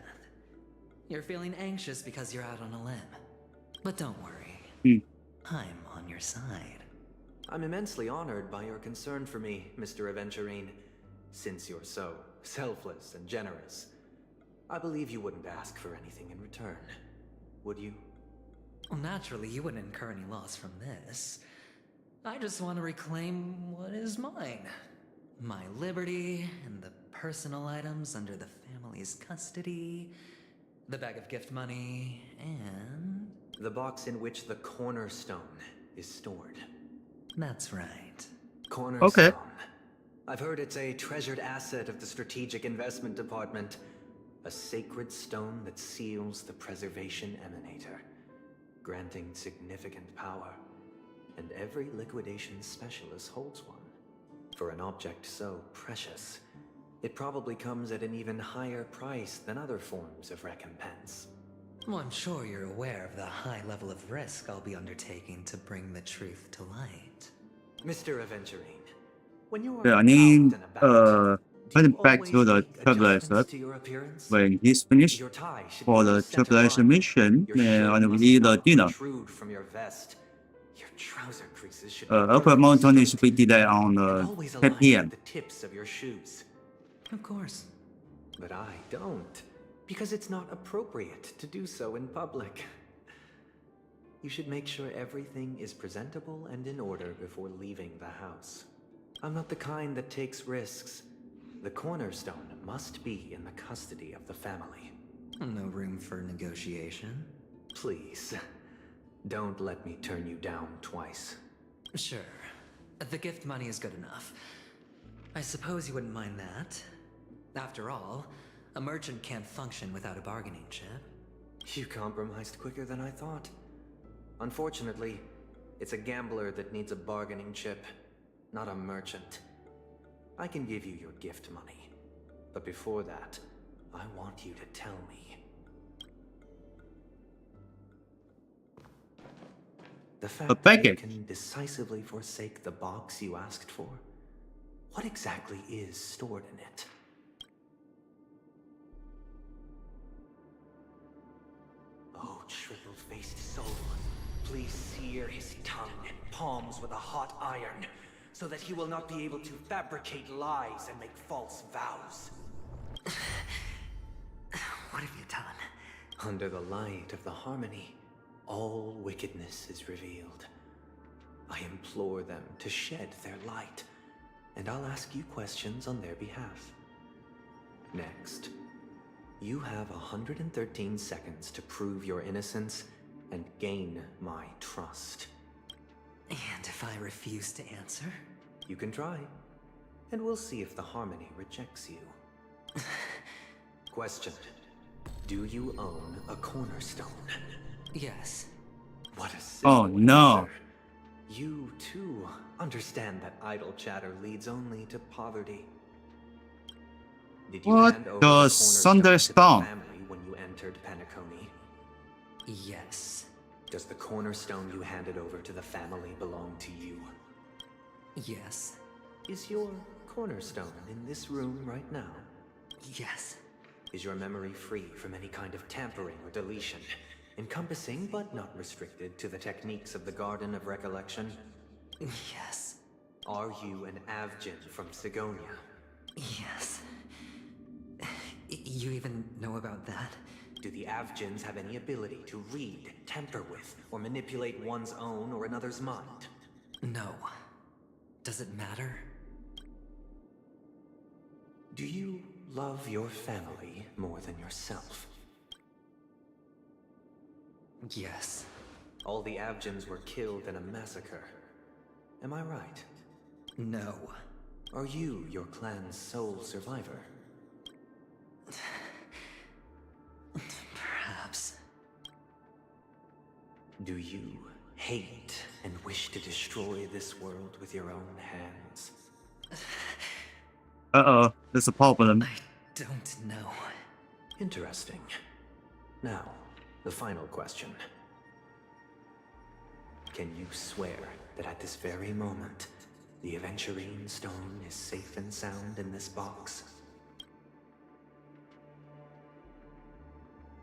[SPEAKER 2] You're feeling anxious because you're out on a limb. But don't worry, I'm on your side.
[SPEAKER 18] I'm immensely honored by your concern for me, Mr. Aventurine. Since you're so selfless and generous, I believe you wouldn't ask for anything in return, would you?
[SPEAKER 2] Well, naturally, you wouldn't incur any loss from this. I just want to reclaim what is mine. My liberty and the personal items under the family's custody, the bag of gift money, and...
[SPEAKER 18] the box in which the cornerstone is stored.
[SPEAKER 2] That's right.
[SPEAKER 18] Cornerstone.
[SPEAKER 1] Okay.
[SPEAKER 18] I've heard it's a treasured asset of the Strategic Investment Department. A sacred stone that seals the Preservation Emanator, granting significant power. And every liquidation specialist holds one. For an object so precious, it probably comes at an even higher price than other forms of recompense.
[SPEAKER 2] Well, I'm sure you're aware of the high level of risk I'll be undertaking to bring the truth to light.
[SPEAKER 18] Mr. Aventurine, when you
[SPEAKER 1] Yeah,
[SPEAKER 18] are
[SPEAKER 1] I mean,
[SPEAKER 18] out and about,
[SPEAKER 1] heading back to the Trailblazer
[SPEAKER 18] to your appearance?
[SPEAKER 1] when he's finished
[SPEAKER 18] Your tie should
[SPEAKER 1] for
[SPEAKER 18] be
[SPEAKER 1] the
[SPEAKER 18] center
[SPEAKER 1] Trailblazer
[SPEAKER 18] line.
[SPEAKER 1] mission,
[SPEAKER 18] Your shirt
[SPEAKER 1] and we
[SPEAKER 18] must
[SPEAKER 1] need a
[SPEAKER 18] not
[SPEAKER 1] dinner.
[SPEAKER 18] protrude from your vest. Your trouser creases should be
[SPEAKER 1] Upper mountain is to be delayed on
[SPEAKER 18] always
[SPEAKER 1] 10
[SPEAKER 18] aligned
[SPEAKER 1] p.m.
[SPEAKER 18] with the tips of your shoes.
[SPEAKER 2] Of course.
[SPEAKER 18] But I don't. Because it's not appropriate to do so in public. You should make sure everything is presentable and in order before leaving the house. I'm not the kind that takes risks. The cornerstone must be in the custody of the family.
[SPEAKER 2] No room for negotiation?
[SPEAKER 18] Please, don't let me turn you down twice.
[SPEAKER 2] Sure. The gift money is good enough. I suppose you wouldn't mind that. After all, a merchant can't function without a bargaining chip.
[SPEAKER 18] You compromised quicker than I thought. Unfortunately, it's a gambler that needs a bargaining chip, not a merchant. I can give you your gift money, but before that, I want you to tell me. The fact that you can decisively forsake the box you asked for, what exactly is stored in it? Oh, triple-faced soul, please sear his tongue and palms with a hot iron, so that he will not be able to fabricate lies and make false vows.
[SPEAKER 2] What have you done?
[SPEAKER 18] Under the light of the harmony, all wickedness is revealed. I implore them to shed their light, and I'll ask you questions on their behalf. Next, you have 113 seconds to prove your innocence and gain my trust.
[SPEAKER 2] And if I refuse to answer?
[SPEAKER 18] You can try, and we'll see if the harmony rejects you. Question. Do you own a cornerstone?
[SPEAKER 2] Yes.
[SPEAKER 18] What a simple
[SPEAKER 1] Oh no.
[SPEAKER 18] answer. You, too, understand that idle chatter leads only to poverty. Did you
[SPEAKER 1] What
[SPEAKER 18] hand over
[SPEAKER 1] the
[SPEAKER 18] cornerstone to the
[SPEAKER 1] thunderstorm?
[SPEAKER 18] family when you entered Penacony?
[SPEAKER 2] Yes.
[SPEAKER 18] Does the cornerstone you handed over to the family belong to you?
[SPEAKER 2] Yes.
[SPEAKER 18] Is your cornerstone in this room right now?
[SPEAKER 2] Yes.
[SPEAKER 18] Is your memory free from any kind of tampering or deletion, encompassing but not restricted to the techniques of the Garden of Recollection?
[SPEAKER 2] Yes.
[SPEAKER 18] Are you an Avgin from Sigonia?
[SPEAKER 2] Yes. You even know about that?
[SPEAKER 18] Do the Avgins have any ability to read, tamper with, or manipulate one's own or another's mind?
[SPEAKER 2] No. Does it matter?
[SPEAKER 18] Do you love your family more than yourself?
[SPEAKER 2] Yes.
[SPEAKER 18] All the Avgins were killed in a massacre. Am I right?
[SPEAKER 2] No.
[SPEAKER 18] Are you your clan's sole survivor?
[SPEAKER 2] Perhaps.
[SPEAKER 18] Do you hate and wish to destroy this world with your own hands?
[SPEAKER 1] Uh-oh, there's a problem.
[SPEAKER 2] I don't know.
[SPEAKER 18] Interesting. Now, the final question. Can you swear that at this very moment, the Aventurine Stone is safe and sound in this box?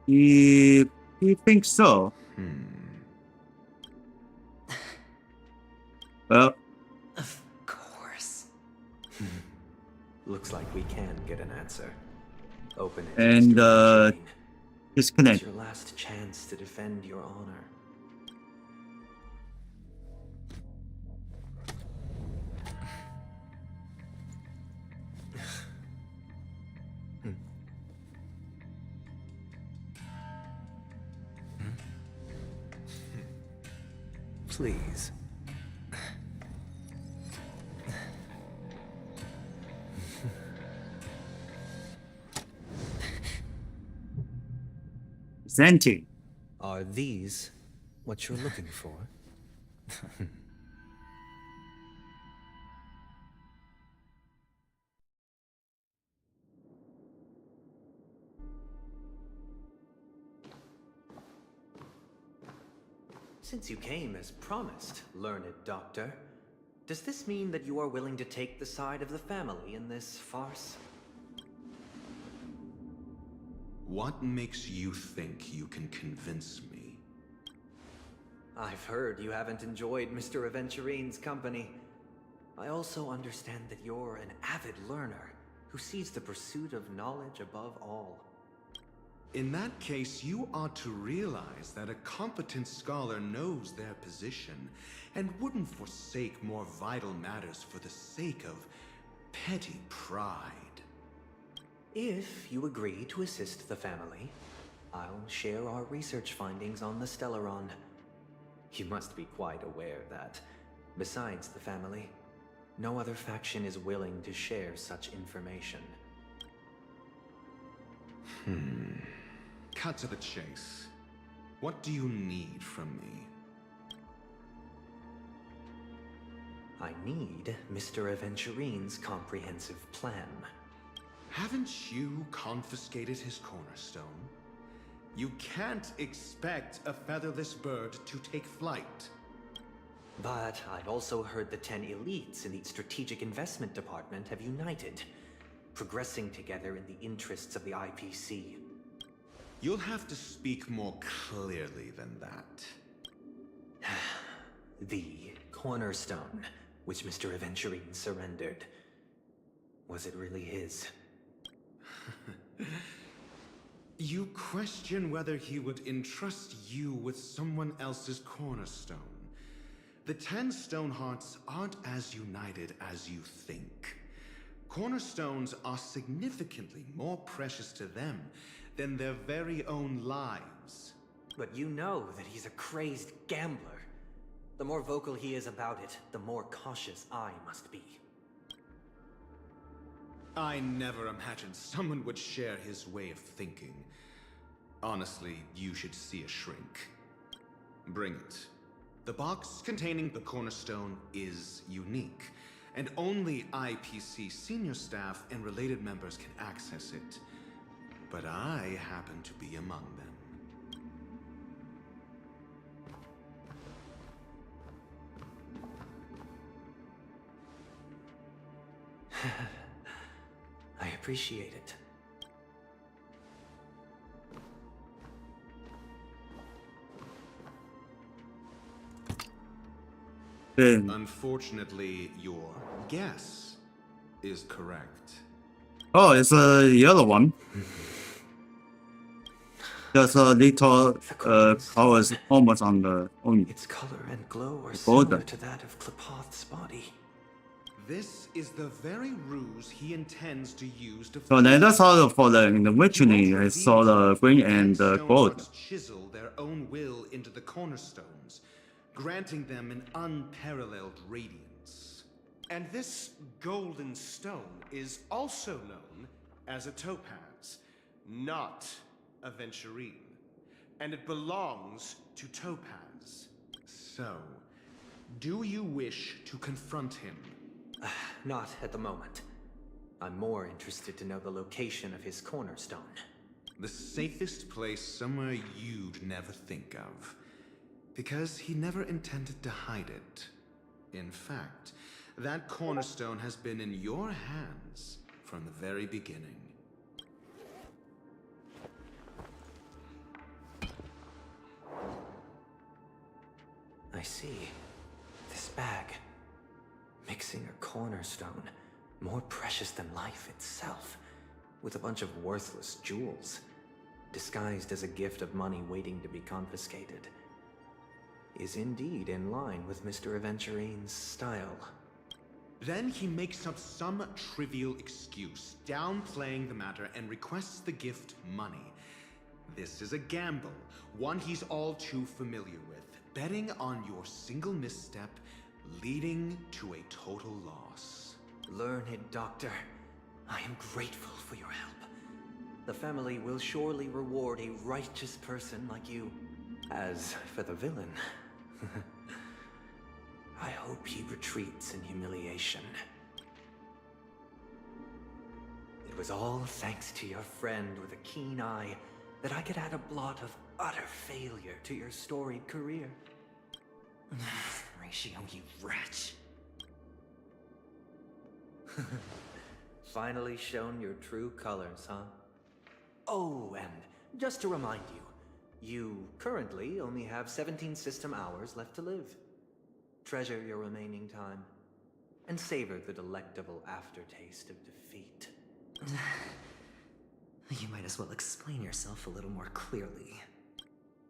[SPEAKER 1] You think so? Well,
[SPEAKER 2] Of course.
[SPEAKER 18] Looks like we can get an answer. Open it.
[SPEAKER 1] and
[SPEAKER 18] Mr. Aventurine.
[SPEAKER 1] disconnect.
[SPEAKER 18] It's your last chance to defend your honor.
[SPEAKER 2] Please.
[SPEAKER 1] Presenting.
[SPEAKER 18] Are these what you're looking for? Since you came as promised, learned doctor, does this mean that you are willing to take the side of the family in this farce?
[SPEAKER 14] What makes you think you can convince me?
[SPEAKER 18] I've heard you haven't enjoyed Mr. Aventurine's company. I also understand that you're an avid learner who sees the pursuit of knowledge above all.
[SPEAKER 14] In that case, you ought to realize that a competent scholar knows their position and wouldn't forsake more vital matters for the sake of petty pride.
[SPEAKER 18] If you agree to assist the family, I'll share our research findings on the Stellaron. You must be quite aware that, besides the family, no other faction is willing to share such information.
[SPEAKER 14] Cut to the chase. What do you need from me?
[SPEAKER 18] I need Mr. Aventurine's comprehensive plan.
[SPEAKER 14] Haven't you confiscated his cornerstone? You can't expect a featherless bird to take flight.
[SPEAKER 18] But I've also heard the 10 elites in the Strategic Investment Department have united, progressing together in the interests of the IPC.
[SPEAKER 14] You'll have to speak more clearly than that.
[SPEAKER 18] The cornerstone, which Mr. Aventurine surrendered. Was it really his?
[SPEAKER 14] You question whether he would entrust you with someone else's cornerstone. The 10 Stonehearts aren't as united as you think. Cornerstones are significantly more precious to them than their very own lives.
[SPEAKER 18] But you know that he's a crazed gambler. The more vocal he is about it, the more cautious I must be.
[SPEAKER 14] I never imagined someone would share his way of thinking. Honestly, you should see a shrink. Bring it. The box containing the cornerstone is unique, and only IPC senior staff and related members can access it. But I happen to be among them.
[SPEAKER 18] I appreciate it.
[SPEAKER 14] Unfortunately, your guess is correct.
[SPEAKER 1] Oh, it's a yellow one. There's a little colors almost on the
[SPEAKER 18] Its color and glow are
[SPEAKER 1] border.
[SPEAKER 18] similar to that of Klepoth's body.
[SPEAKER 14] This is the very ruse he intends to use to.
[SPEAKER 1] So then that's how for the Witchery, I saw the green and the gold.
[SPEAKER 14] Chisel their own will into the cornerstones, granting them an unparalleled radiance. And this golden stone is also known as a topaz, not a venturine. And it belongs to Topaz. So, do you wish to confront him?
[SPEAKER 18] Not at the moment. I'm more interested to know the location of his cornerstone.
[SPEAKER 14] The safest place somewhere you'd never think of. Because he never intended to hide it. In fact, that cornerstone has been in your hands from the very beginning.
[SPEAKER 18] I see. This bag. Mixing a cornerstone, more precious than life itself, with a bunch of worthless jewels, disguised as a gift of money waiting to be confiscated, is indeed in line with Mr. Aventurine's style.
[SPEAKER 14] Then he makes up some trivial excuse, downplaying the matter, and requests the gift money. This is a gamble, one he's all too familiar with, betting on your single misstep leading to a total loss.
[SPEAKER 18] Learned doctor, I am grateful for your help. The family will surely reward a righteous person like you. As for the villain, I hope he retreats in humiliation. It was all thanks to your friend with a keen eye that I could add a blot of utter failure to your storied career.
[SPEAKER 2] Ratio, you wretch.
[SPEAKER 18] Finally shown your true colors, huh? Oh, and just to remind you, you currently only have 17 system hours left to live. Treasure your remaining time, and savor the delectable aftertaste of defeat.
[SPEAKER 2] You might as well explain yourself a little more clearly.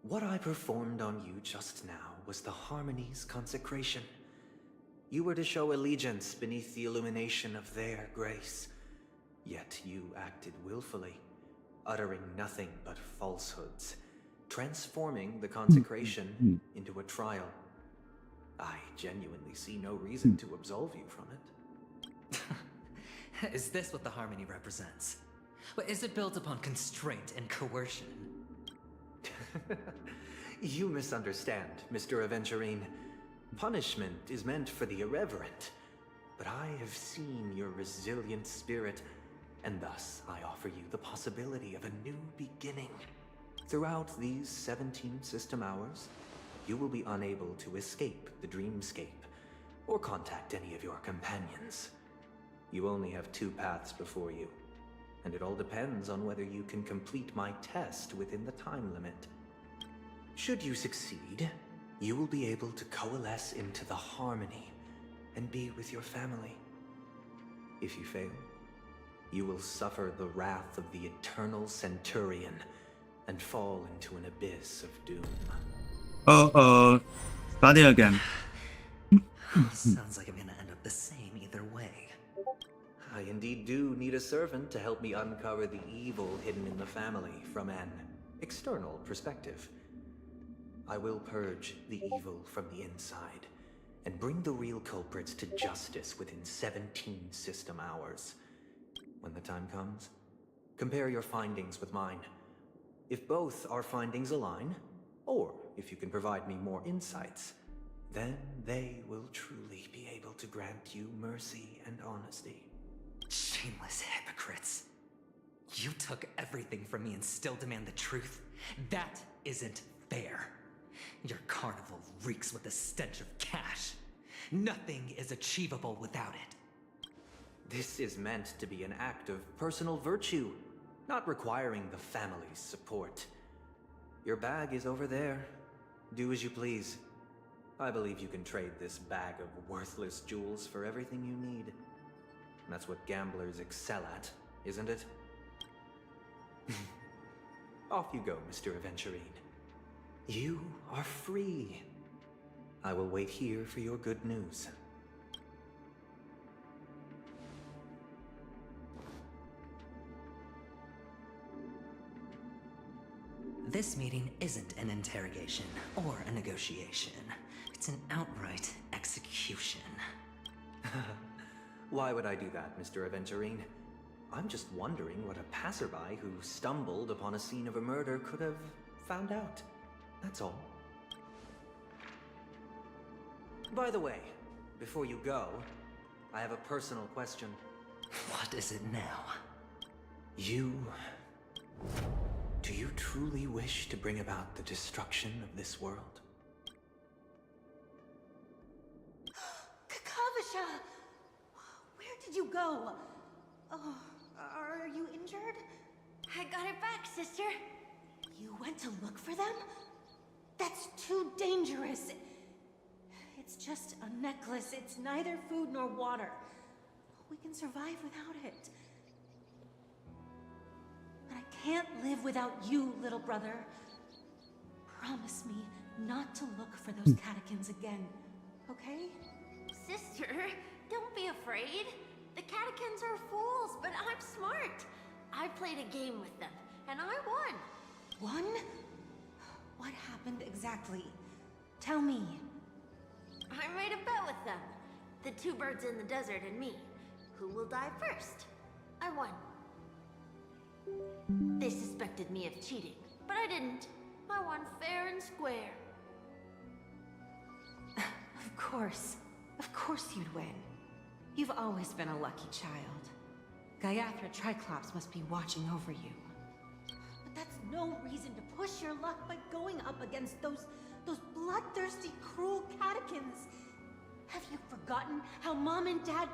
[SPEAKER 18] What I performed on you just now was the Harmony's consecration. You were to show allegiance beneath the illumination of their grace. Yet you acted willfully, uttering nothing but falsehoods, transforming the consecration into a trial. I genuinely see no reason to absolve you from it.
[SPEAKER 2] Is this what the Harmony represents? Is it built upon constraint and coercion?
[SPEAKER 18] You misunderstand, Mr. Aventurine. Punishment is meant for the irreverent, but I have seen your resilient spirit, and thus I offer you the possibility of a new beginning. Throughout these 17 system hours, you will be unable to escape the dreamscape or contact any of your companions. You only have 2 paths before you, and it all depends on whether you can complete my test within the time limit. Should you succeed, you will be able to coalesce into the Harmony and be with your family. If you fail, you will suffer the wrath of the Eternal Centurion and fall into an abyss of doom.
[SPEAKER 1] Uh-oh. Starting again.
[SPEAKER 2] Sounds like I'm gonna end up the same either way.
[SPEAKER 18] I indeed do need a servant to help me uncover the evil hidden in the family from an external perspective. I will purge the evil from the inside and bring the real culprits to justice within 17 system hours. When the time comes, compare your findings with mine. If both our findings align, or if you can provide me more insights, then they will truly be able to grant you mercy and honesty.
[SPEAKER 2] Shameless hypocrites. You took everything from me and still demand the truth? That isn't fair. Your carnival reeks with the stench of cash. Nothing is achievable without it.
[SPEAKER 18] This is meant to be an act of personal virtue, not requiring the family's support. Your bag is over there. Do as you please. I believe you can trade this bag of worthless jewels for everything you need. That's what gamblers excel at, isn't it? Off you go, Mr. Aventurine. You are free. I will wait here for your good news.
[SPEAKER 2] This meeting isn't an interrogation or a negotiation. It's an outright execution.
[SPEAKER 18] Why would I do that, Mr. Aventurine? I'm just wondering what a passerby who stumbled upon a scene of a murder could have found out. That's all. By the way, before you go, I have a personal question.
[SPEAKER 2] What is it now?
[SPEAKER 18] Do you truly wish to bring about the destruction of this world?
[SPEAKER 15] Kakavasha! Where did you go? Oh, are you injured? I got it back, sister. You went to look for them? That's too dangerous. It's just a necklace. It's neither food nor water. We can survive without it. But I can't live without you, little brother. Promise me not to look for those catechins again, okay?
[SPEAKER 10] Sister, don't be afraid. The catechins are fools, but I'm smart. I played a game with them, and I won.
[SPEAKER 15] Won? What happened exactly? Tell me.
[SPEAKER 10] I made a bet with them. The 2 birds in the desert and me. Who will die first? I won. They suspected me of cheating, but I didn't. I won fair and square.
[SPEAKER 15] Of course you'd win. You've always been a lucky child. Gaiathra Triclops must be watching over you. But that's no reason to push your luck by going up against those bloodthirsty, cruel catechins. Have you forgotten how Mom and Dad...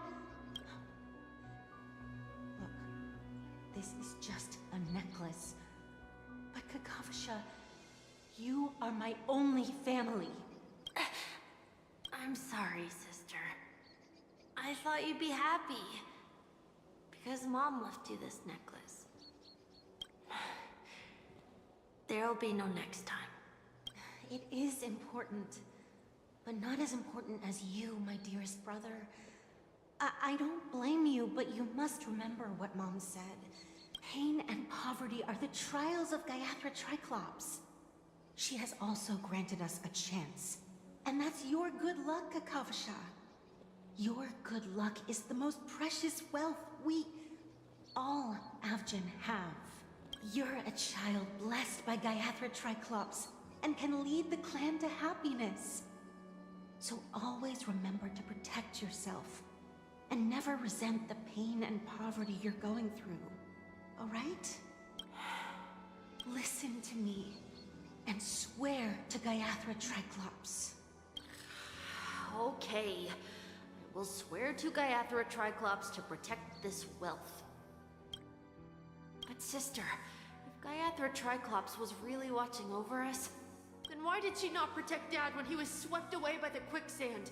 [SPEAKER 15] Look, this is just a necklace. But Kakavasha, you are my only family.
[SPEAKER 10] I'm sorry, sister. I thought you'd be happy. Because Mom left you this necklace. There'll be no next time.
[SPEAKER 15] It is important, but not as important as you, my dearest brother. I don't blame you, but you must remember what Mom said. Pain and poverty are the trials of Gayathra Triclops. She has also granted us a chance. And that's your good luck, Akavasha. Your good luck is the most precious wealth we, all Avgin, have. You're a child blessed by Gayathra Triclops and can lead the clan to happiness. So always remember to protect yourself and never resent the pain and poverty you're going through. All right? Listen to me and swear to Gayathra Triclops.
[SPEAKER 10] Okay. I will swear to Gayathra Triclops to protect this wealth.
[SPEAKER 15] But sister, if Gayathra Triclops was really watching over us, then why did she not protect Dad when he was swept away by the quicksand?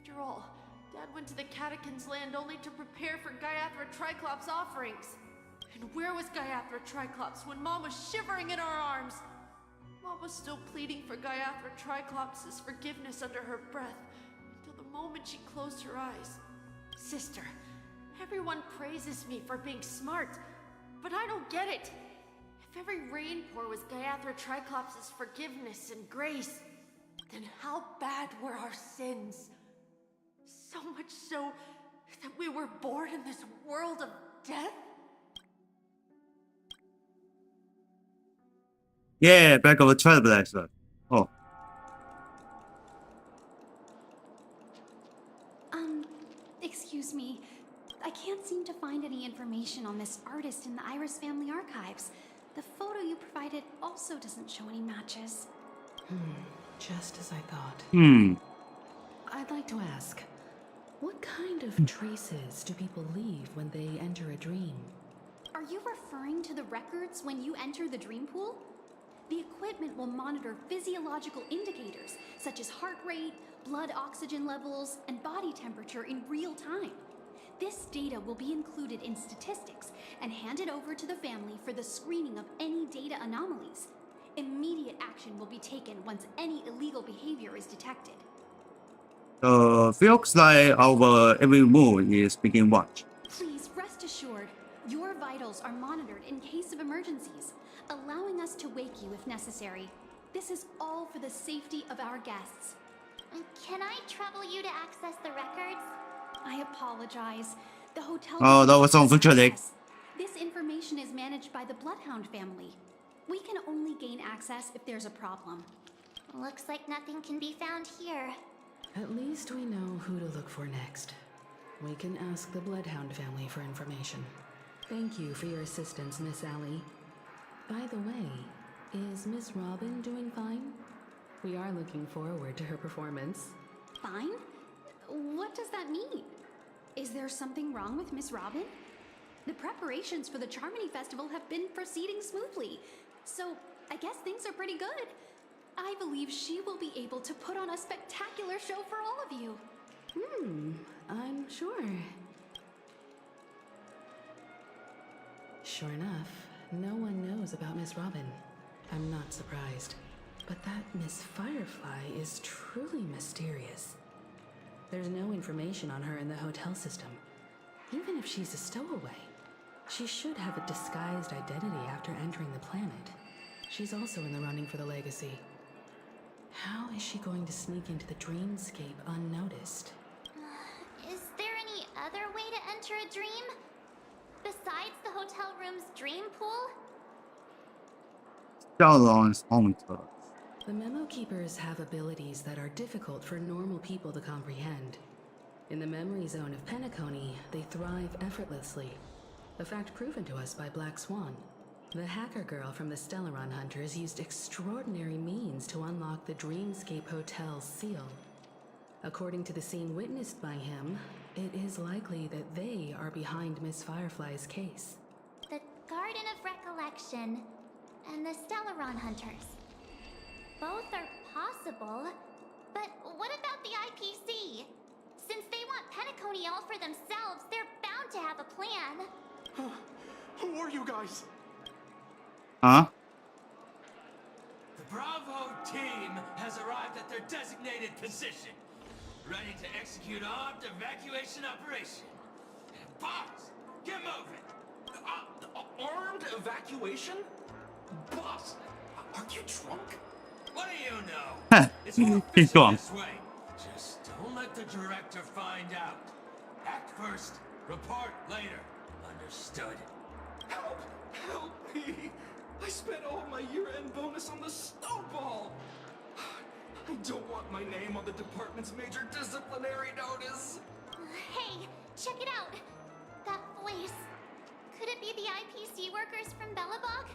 [SPEAKER 15] After all, Dad went to the Catechins' land only to prepare for Gayathra Triclops' offerings. And where was Gayathra Triclops when Mom was shivering in our arms? Mom was still pleading for Gayathra Triclops' forgiveness under her breath, until the moment she closed her eyes. Sister, everyone praises me for being smart, but I don't get it. If every rainpour was Gayathra Triclops' forgiveness and grace, then how bad were our sins? So much so that we were born in this world of death?
[SPEAKER 1] Yeah, back over Trailblazer. Oh.
[SPEAKER 19] Excuse me. I can't seem to find any information on this artist in the Iris family archives. The photo you provided also doesn't show any matches.
[SPEAKER 8] Just as I thought.
[SPEAKER 6] I'd like to ask, what kind of traces do people leave when they enter a dream?
[SPEAKER 19] Are you referring to the records when you enter the dream pool? The equipment will monitor physiological indicators such as heart rate, blood oxygen levels, and body temperature in real time. This data will be included in statistics and handed over to the family for the screening of any data anomalies. Immediate action will be taken once any illegal behavior is detected.
[SPEAKER 1] Feels like our every move is being watched.
[SPEAKER 19] Please rest assured, your vitals are monitored in case of emergencies, allowing us to wake you if necessary. This is all for the safety of our guests.
[SPEAKER 7] Can I trouble you to access the records?
[SPEAKER 19] I apologize. The hotel...
[SPEAKER 1] Oh, that was unfortunate.
[SPEAKER 19] This information is managed by the Bloodhound family. We can only gain access if there's a problem.
[SPEAKER 7] Looks like nothing can be found here.
[SPEAKER 6] At least we know who to look for next. We can ask the Bloodhound family for information. Thank you for your assistance, Miss Allie. By the way, is Miss Robin doing fine? We are looking forward to her performance.
[SPEAKER 19] Fine? What does that mean? Is there something wrong with Miss Robin? The preparations for the Charmony Festival have been proceeding smoothly, so I guess things are pretty good. I believe she will be able to put on a spectacular show for all of you.
[SPEAKER 6] I'm sure. Sure enough, no one knows about Miss Robin. I'm not surprised. But that Miss Firefly is truly mysterious. There's no information on her in the hotel system. Even if she's a stowaway, she should have a disguised identity after entering the planet. She's also in the running for the legacy. How is she going to sneak into the dreamscape unnoticed?
[SPEAKER 7] Is there any other way to enter a dream? Besides the hotel room's dream pool?
[SPEAKER 1] Sauron's Hunter.
[SPEAKER 6] The Memo Keepers have abilities that are difficult for normal people to comprehend. In the memory zone of Penacony, they thrive effortlessly, a fact proven to us by Black Swan. The hacker girl from the Stellaron Hunters used extraordinary means to unlock the Dreamscape Hotel's seal. According to the scene witnessed by him, it is likely that they are behind Miss Firefly's case.
[SPEAKER 7] The Garden of Recollection and the Stellaron Hunters. Both are possible, but what about the IPC? Since they want Penacony all for themselves, they're bound to have a plan.
[SPEAKER 16] Who are you guys?
[SPEAKER 1] Huh?
[SPEAKER 20] their designated position, ready to execute armed evacuation operation. Boss, get moving.
[SPEAKER 4] Armed evacuation? Boss, are you drunk?
[SPEAKER 20] What do you know? It's more efficient this way. Just don't let the director find out. Act first, report later. Understood?
[SPEAKER 4] Help! Help me! I spent all my year-end bonus on the snowball! I don't want my name on the department's major disciplinary notice!
[SPEAKER 7] Hey, check it out! That voice. Could it be the IPC workers from Bellabog?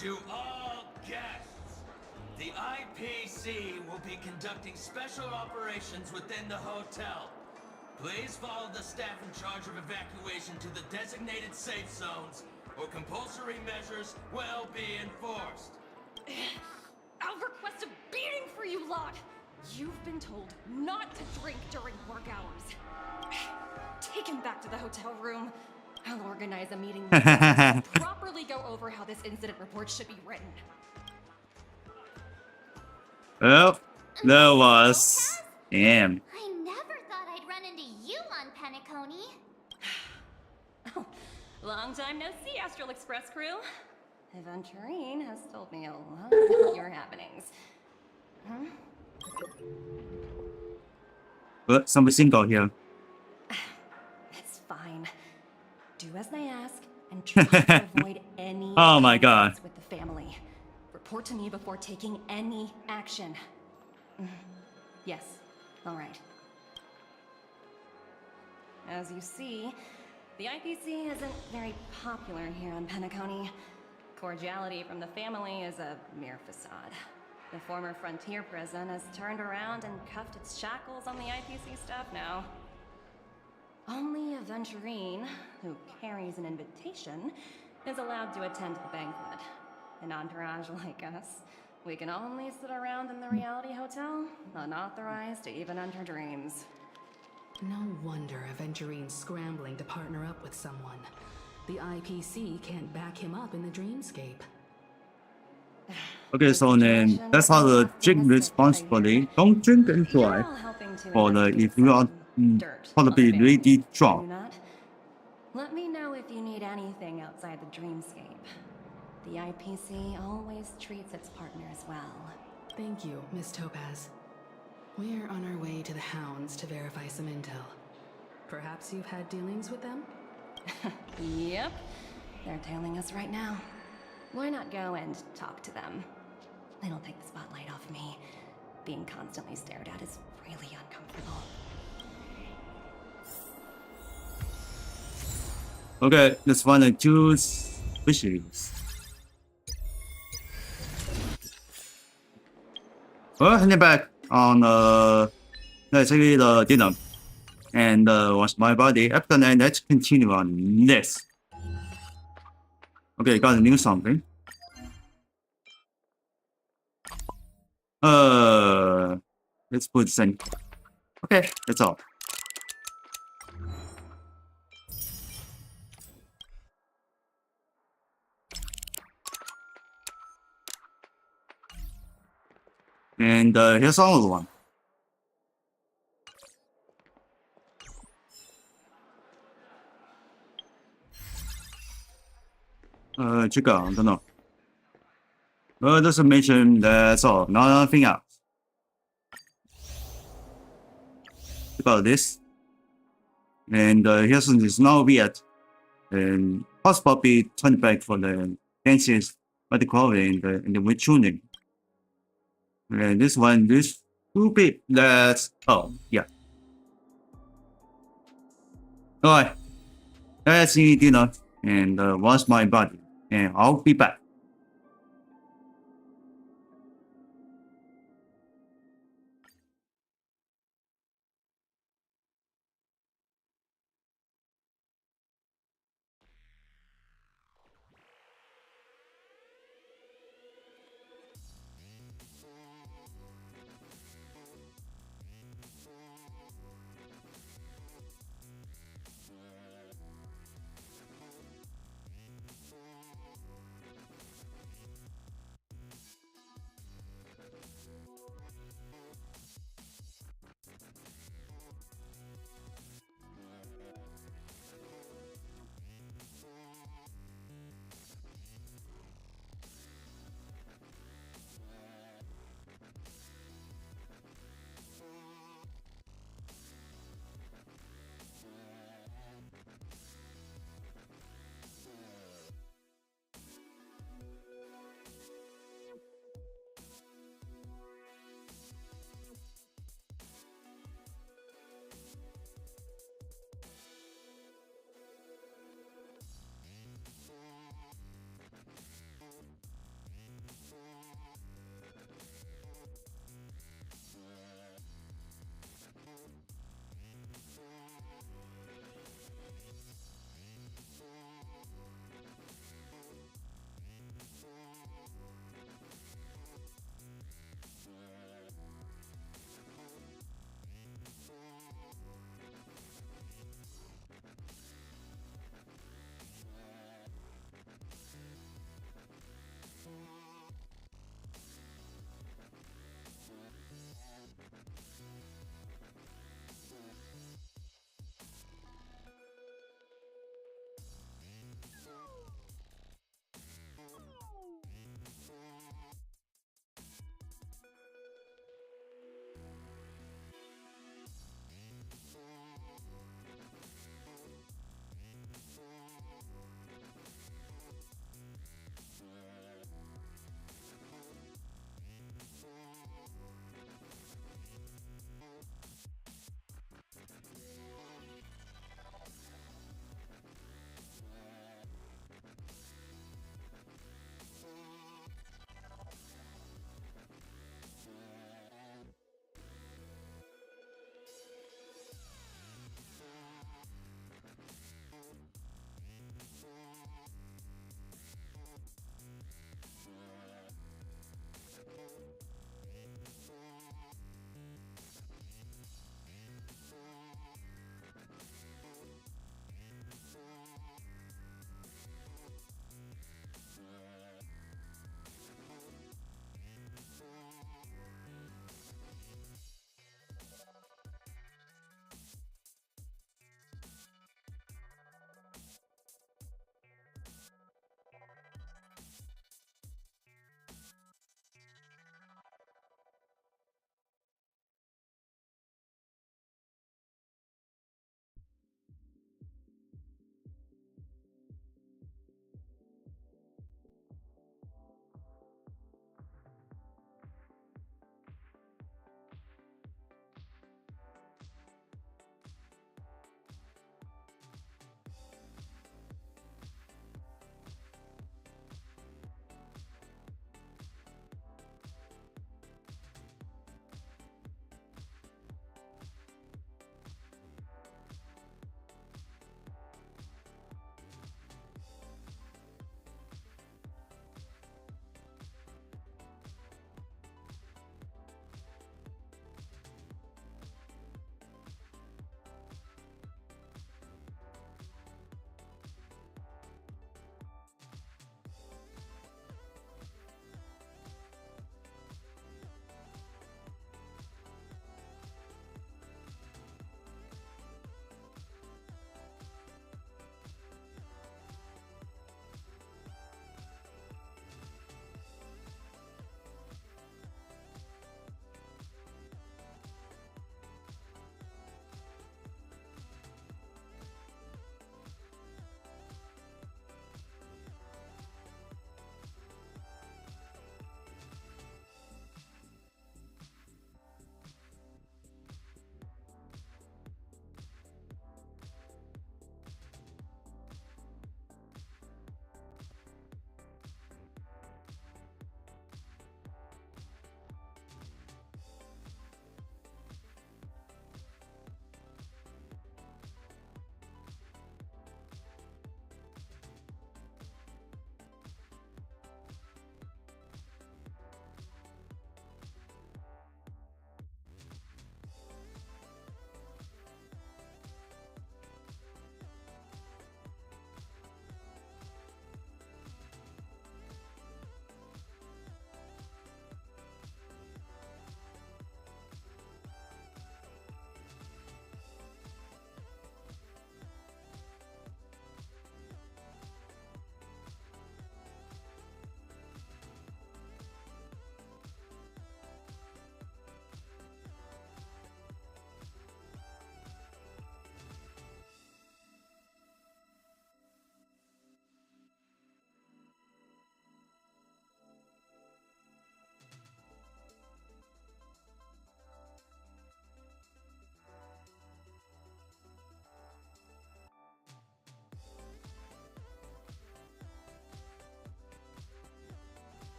[SPEAKER 20] To all guests, the IPC will be conducting special operations within the hotel. Please follow the staff in charge of evacuation to the designated safe zones, or compulsory measures will be enforced.
[SPEAKER 21] I'll request a beating for you lot! You've been told not to drink during work hours. Take him back to the hotel room. I'll organize a meeting to properly go over how this incident report should be written.
[SPEAKER 1] Well, there was. Damn.
[SPEAKER 7] I never thought I'd run into you on Penacony.
[SPEAKER 21] Long time no see, Astral Express crew. Aventurine has told me a lot about your happenings. Huh?
[SPEAKER 1] But somebody single here.
[SPEAKER 21] It's fine. Do as I ask and try to avoid any
[SPEAKER 1] Oh my god.
[SPEAKER 21] with the family. Report to me before taking any action. Yes, all right. As you see, the IPC isn't very popular here on Penacony. Cordiality from the family is a mere facade. The former frontier prison has turned around and cuffed its shackles on the IPC staff now. Only Aventurine, who carries an invitation, is allowed to attend the banquet. An entourage like us, we can only sit around in the reality hotel, unauthorized to even enter dreams.
[SPEAKER 8] No wonder Aventurine's scrambling to partner up with someone. The IPC can't back him up in the dreamscape.
[SPEAKER 1] Okay, so then that's how the drink responsibly. Don't drink and drive. For the if you are probably really drunk.
[SPEAKER 21] Let me know if you need anything outside the dreamscape. The IPC always treats its partners well.
[SPEAKER 8] Thank you, Miss Topaz. We're on our way to the Hounds to verify some intel. Perhaps you've had dealings with them?
[SPEAKER 21] Yep. They're tailing us right now. Why not go and talk to them? It'll take the spotlight off me. Being constantly stared at is really uncomfortable.
[SPEAKER 1] Okay, let's find the two species. Well, heading back on basically the dinner and wash my body. After that, let's continue on this. Okay, got a new something. Let's put send. Okay, that's all. And here's another one. Check out, I don't know. Doesn't mention that's all, nothing else. About this. And here's this now weird. And possibly turned back for the dances, what they call it, in the retuning. And this one, this stupid, that's, oh, yeah. Alright, let's eat dinner and wash my body, and I'll be back.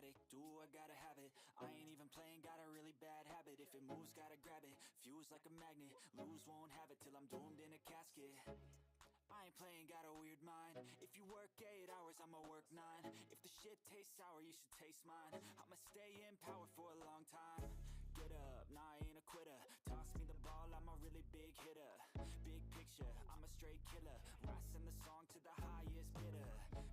[SPEAKER 5] automatic, do I gotta have it. I ain't even playing, got a really bad habit. If it moves, gotta grab it, fuse like a magnet. Lose, won't have it till I'm doomed in a casket. I ain't playing, got a weird mind. If you work 8 hours, I'ma work 9. If the shit tastes sour, you should taste mine. I'ma stay in power for a long time. Get up, nah, I ain't a quitter. Toss me the ball, I'm a really big hitter. Big picture, I'm a straight killer. Rising the song to the highest bidder.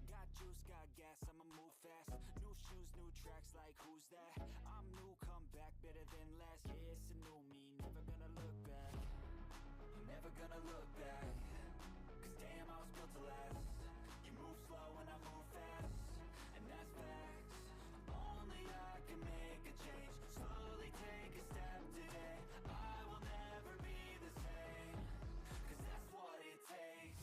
[SPEAKER 5] Got juice, got gas, I'ma move fast. New shoes, new tracks, like who's that? I'm new, come back, better than last. Yeah, it's a new me, never gonna look back. Never gonna look back. Cause damn, I was built to last. You move slow and I move fast, and that's facts. Only I can make a change. Slowly take a step today. I will never be the same. Cause that's what it takes.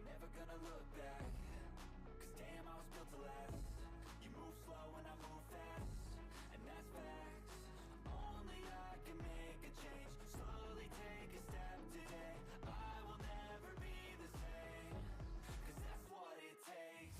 [SPEAKER 5] Never gonna look back. Cause damn, I was built to last. You move slow and I move fast, and that's facts. Only I can make a change. Slowly take a step today. I will never be the same. Cause that's what it takes.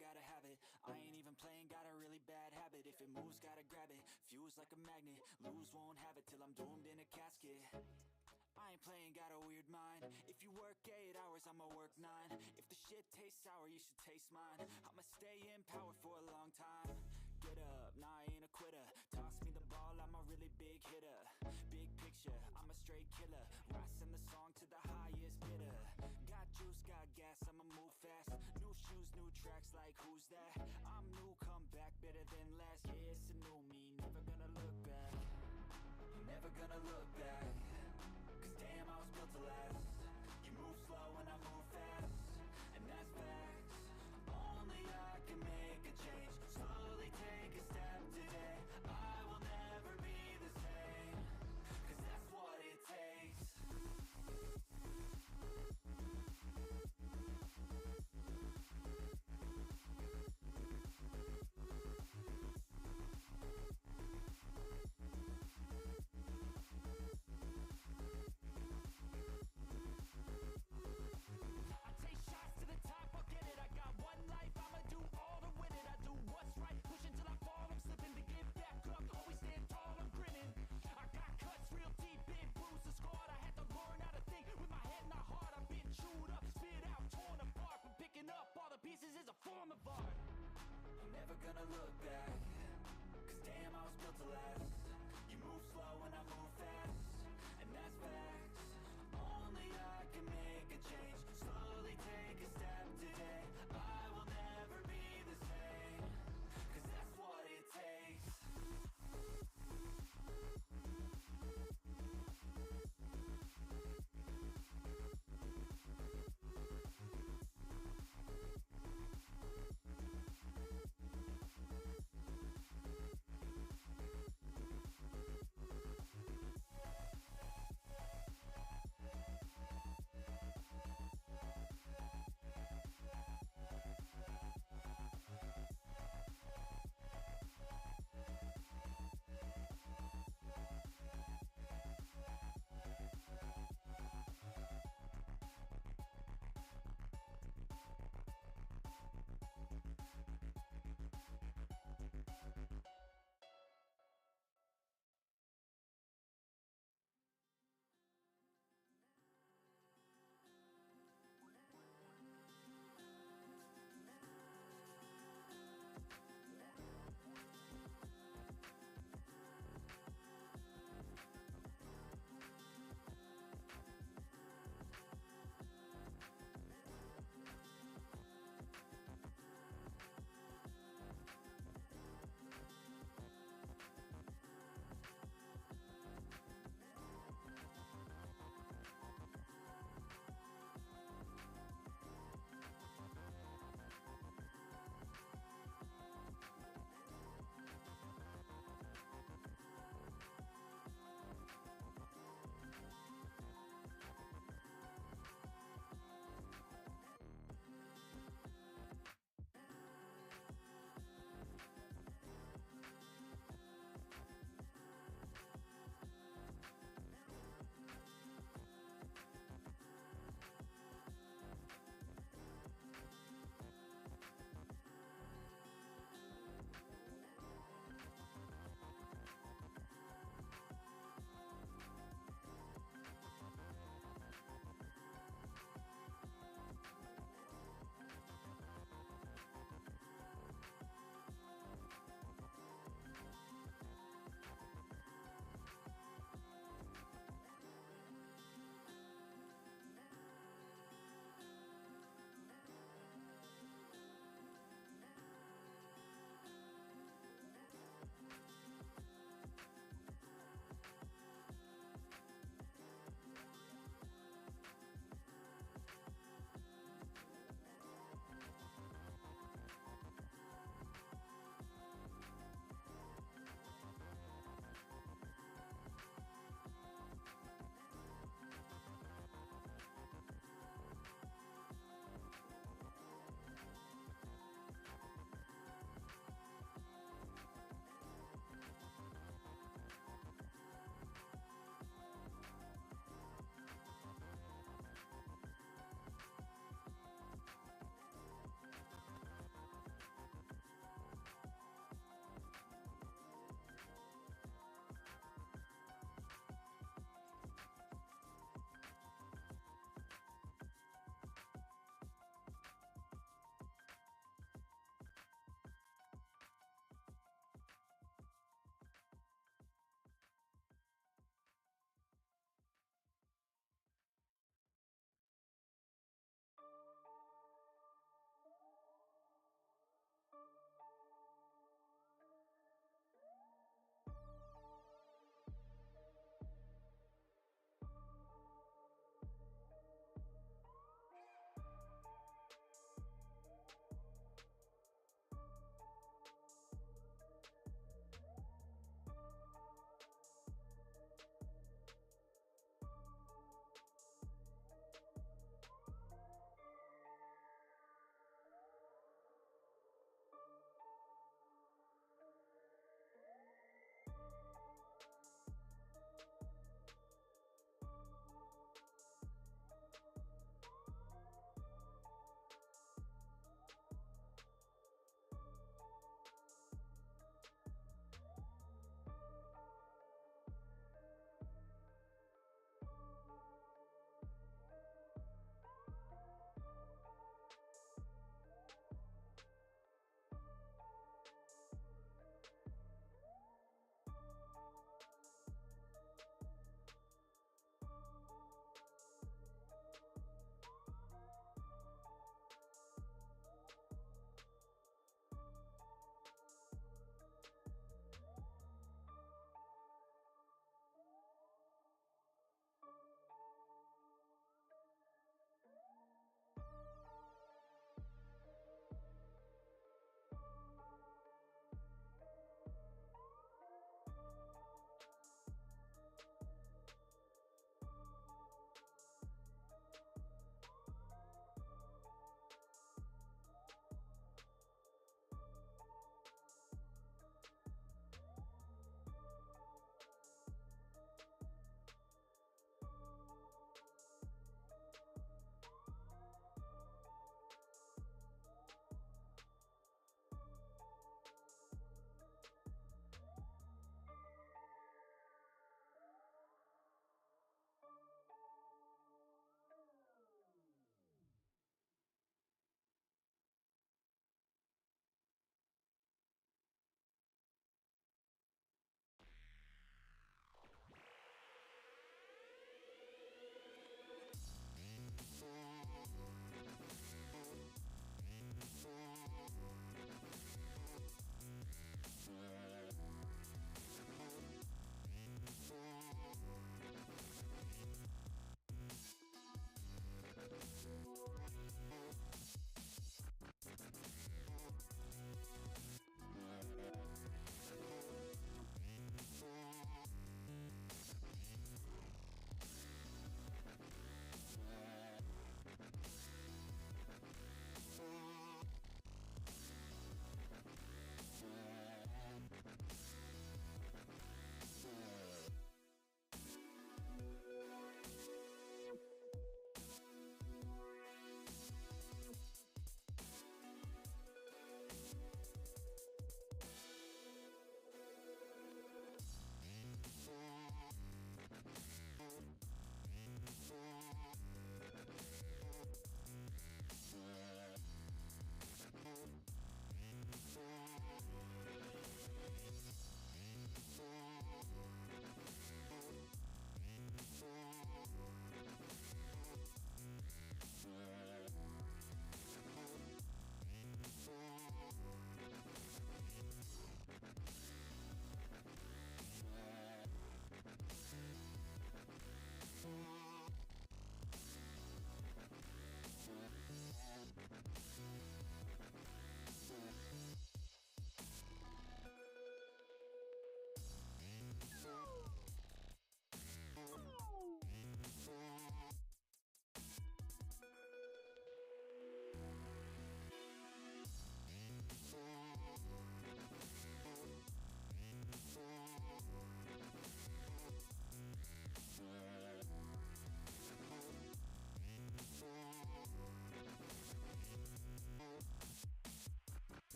[SPEAKER 5] gotta have it. I ain't even playing, got a really bad habit. If it moves, gotta grab it. Fuse like a magnet, lose, won't have it till I'm doomed in a casket. I ain't playing, got a weird mind. If you work 8 hours, I'ma work 9. If the shit tastes sour, you should taste mine. I'ma stay in power for a long time. Get up, nah, I ain't a quitter. Toss me the ball, I'm a really big hitter. Big picture, I'm a straight killer. Rising the song to the highest bidder. Got juice, got gas, I'ma move fast. New shoes, new tracks, like who's that? I'm new, come back, better than last. Yeah, it's a new me, never gonna look back. Never gonna look back. Cause damn, I was built to last. You move slow and I move fast, and that's facts. Only I can make a change. Slowly take a step today. I will never be the same. Cause that's what it takes. Never gonna look back. Cause damn, I was built to last. You move slow and I move fast, and that's facts. Only I can make a change. Slowly take a step today. I will never be the same. Cause that's what it takes.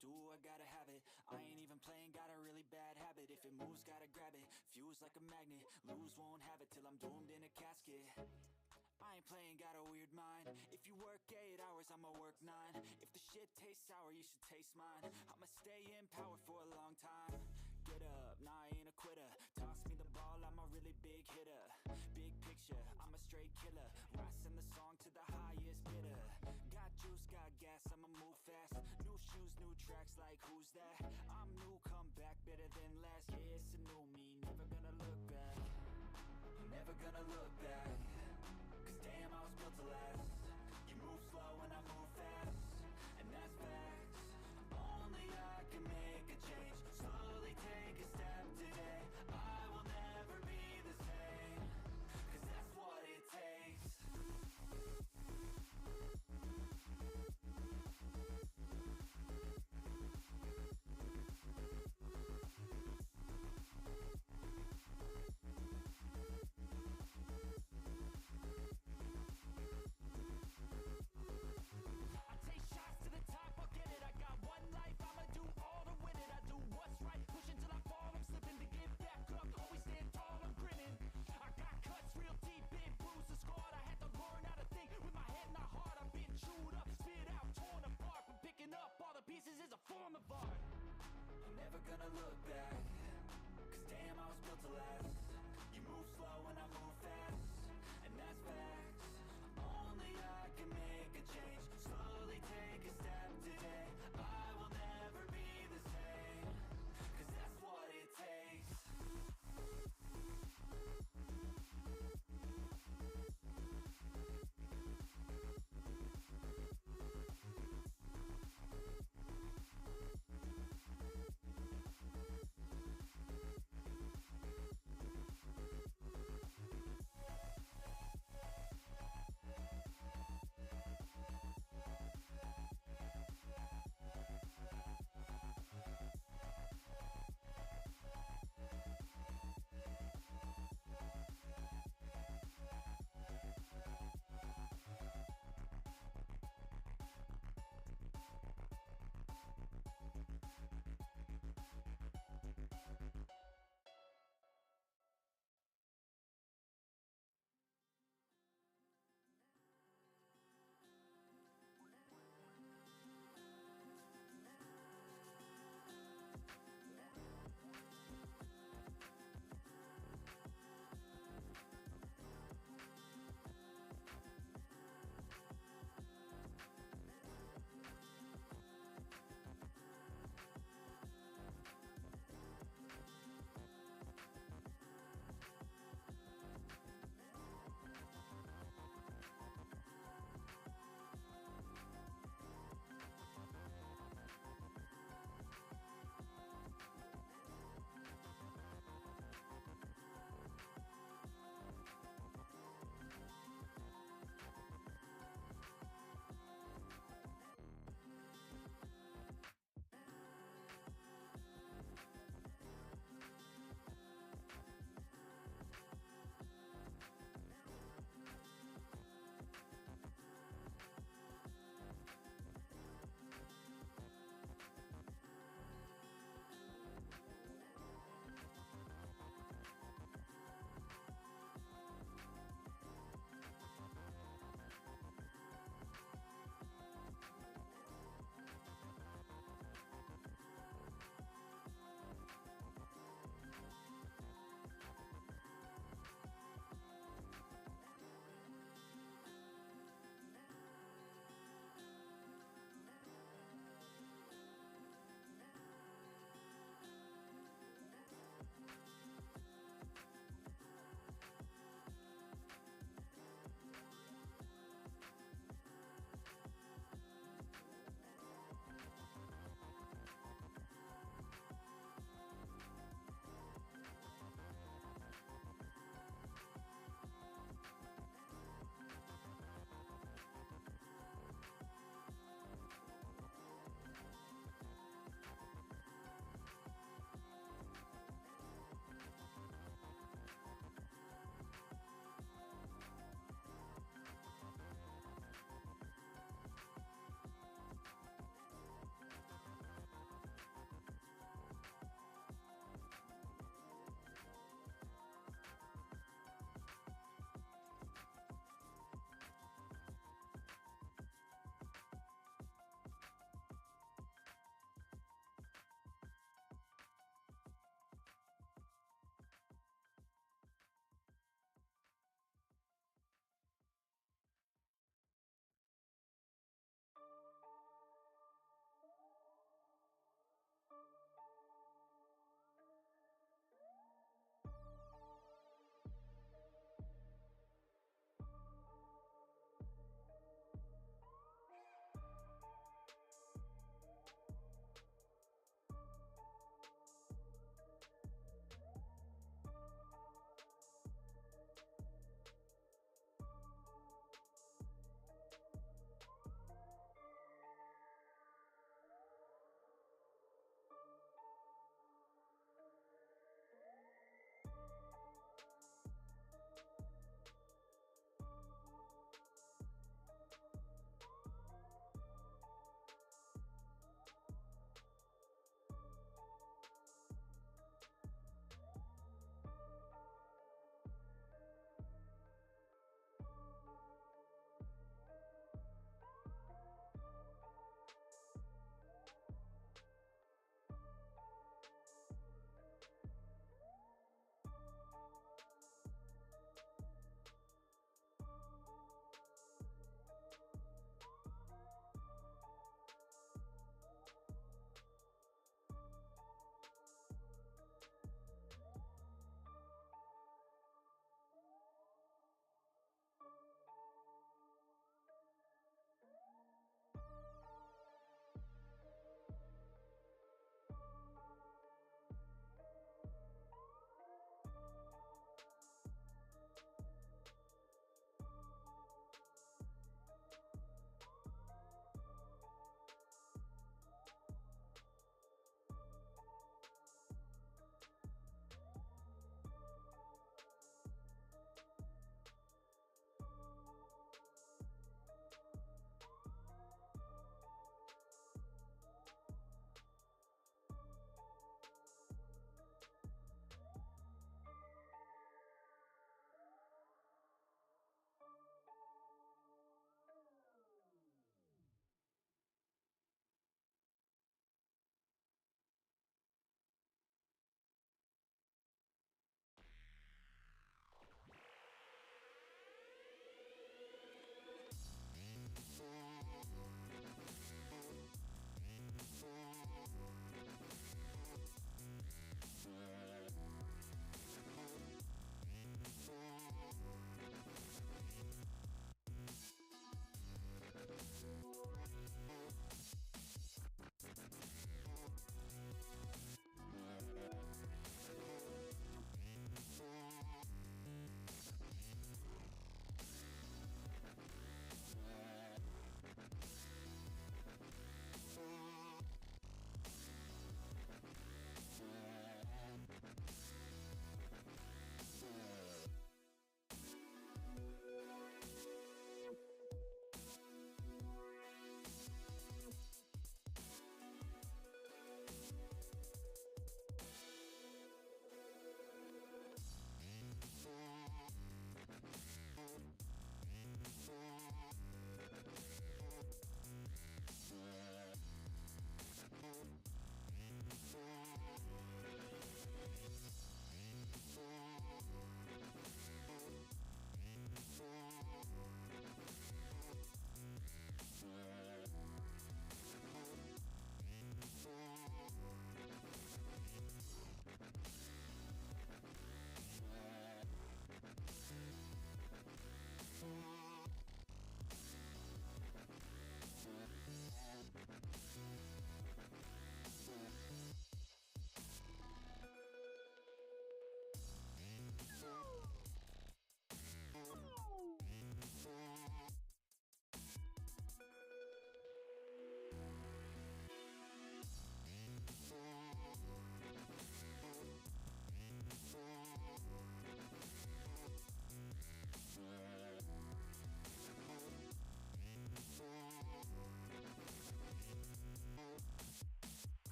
[SPEAKER 5] do, I gotta have it. I ain't even playing, got a really bad habit. If it moves, gotta grab it. Fuse like a magnet, lose, won't have it till I'm doomed in a casket. I ain't playing, got a weird mind. If you work 8 hours, I'ma work 9. If the shit tastes sour, you should taste mine. I'ma stay in power for a long time. Get up, nah, I ain't a quitter. Toss me the ball, I'm a really big hitter. Big picture, I'm a straight killer. Rising the song to the highest bidder. Got juice, got gas, I'ma move fast. New shoes, new tracks, like who's that? I'm new, come back, better than last. Yeah, it's a new me, never gonna look back. Never gonna look back. Cause damn, I was built to last. You move slow and I move fast, and that's facts. Only I can make a change. Slowly take a step today. I will never be the same. Cause that's what it takes. Gonna look back, cause damn, I was built to last. You move slow and I move fast, and that's facts. Only I can make a change. Slowly take a step today. I will never be the same. Cause that's what it takes.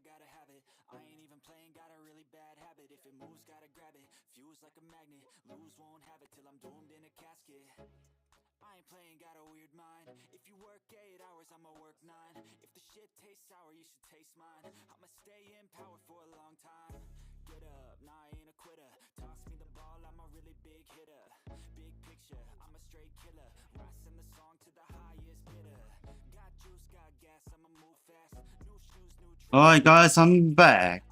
[SPEAKER 5] gotta have it. I ain't even playing, got a really bad habit. If it moves, gotta grab it. Fuse like a magnet, lose, won't have it till I'm doomed in a casket. I ain't playing, got a weird mind. If you work 8 hours, I'ma work 9. If the shit tastes sour, you should taste mine. I'ma stay in power for a long time. Get up, nah, I ain't a quitter. Toss me the ball, I'm a really big hitter. Big picture, I'm a straight killer. I send the song to the highest bidder. Got juice, got gas, I'ma move fast. New shoes, new
[SPEAKER 1] Alright guys, I'm back.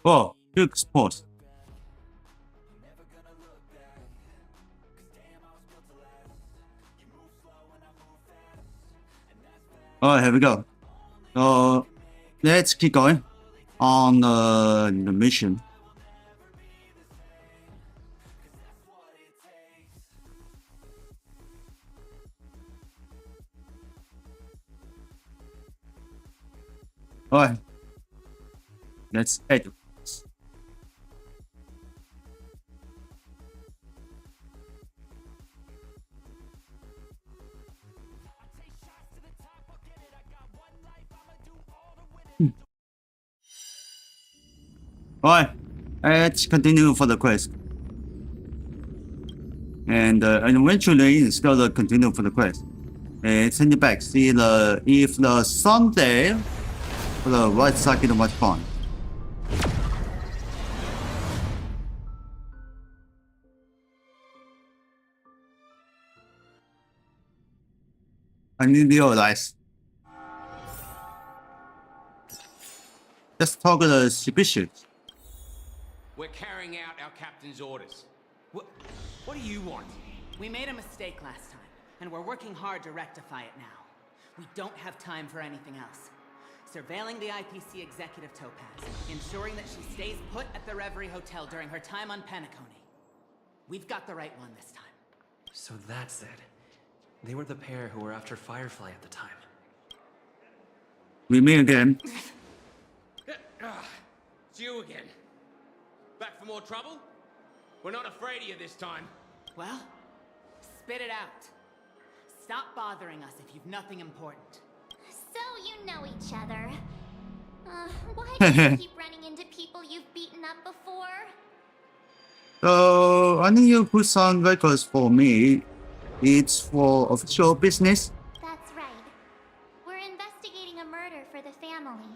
[SPEAKER 1] Oh, good sport. Alright, here we go. So let's keep going on the mission. Alright, let's head. Alright, let's continue for the quest. And eventually it's gonna continue for the quest. Send it back. See if the sun there for the right circuit was fun. I didn't realize. Let's talk the suspicious.
[SPEAKER 11] We're carrying out our captain's orders. What do you want?
[SPEAKER 22] We made a mistake last time, and we're working hard to rectify it now. We don't have time for anything else. Surveilling the IPC executive Topaz, ensuring that she stays put at the Reverie Hotel during her time on Penacony. We've got the right one this time.
[SPEAKER 16] So that's it. They were the pair who were after Firefly at the time.
[SPEAKER 1] We meet again.
[SPEAKER 11] It's you again. Back for more trouble? We're not afraid of you this time.
[SPEAKER 22] Well, spit it out. Stop bothering us if you've nothing important.
[SPEAKER 7] So you know each other. Why do you keep running into people you've beaten up before?
[SPEAKER 1] So I need you to put some records for me. It's for official business.
[SPEAKER 7] That's right. We're investigating a murder for the family.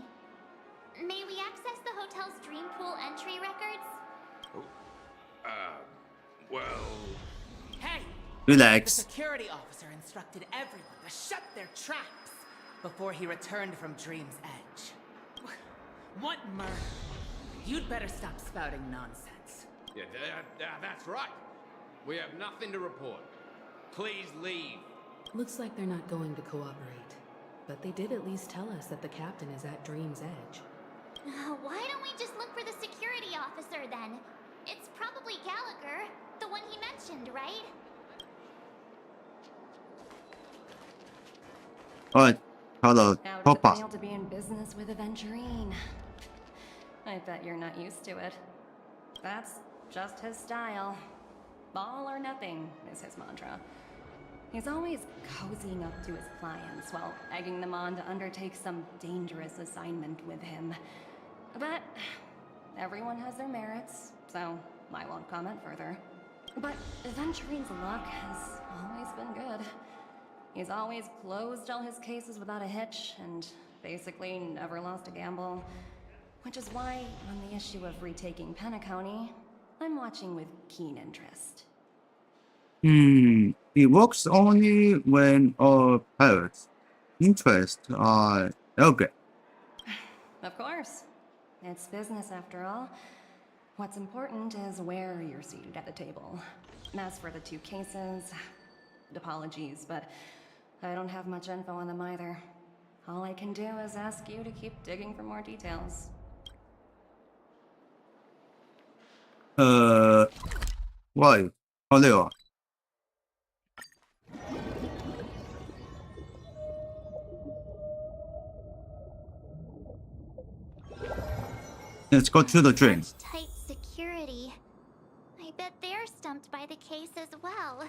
[SPEAKER 7] May we access the hotel's dream pool entry records?
[SPEAKER 11] Well...
[SPEAKER 22] Hey!
[SPEAKER 1] Relax.
[SPEAKER 22] The security officer instructed everyone to shut their traps before he returned from Dream's Edge. What murder? You'd better stop spouting nonsense.
[SPEAKER 11] Yeah, that's right. We have nothing to report. Please leave.
[SPEAKER 8] Looks like they're not going to cooperate. But they did at least tell us that the captain is at Dream's Edge.
[SPEAKER 7] Why don't we just look for the security officer then? It's probably Gallagher, the one he mentioned, right?
[SPEAKER 1] Alright, hello,
[SPEAKER 21] How
[SPEAKER 1] Papa.
[SPEAKER 21] fail to be in business with Aventurine? I bet you're not used to it. That's just his style. All or nothing is his mantra. He's always cozying up to his clients while egging them on to undertake some dangerous assignment with him. But everyone has their merits, so I won't comment further. But Aventurine's luck has always been good. He's always closed all his cases without a hitch, and basically never lost a gamble. Which is why, on the issue of retaking Penacony, I'm watching with keen interest.
[SPEAKER 1] It works only when our pirates' interests are okay.
[SPEAKER 21] Of course. It's business after all. What's important is where you're seated at the table. As for the two cases, apologies, but I don't have much info on them either. All I can do is ask you to keep digging for more details.
[SPEAKER 1] Why? Oh, there you are. Let's go to the train.
[SPEAKER 7] Tight security. I bet they're stumped by the case as well.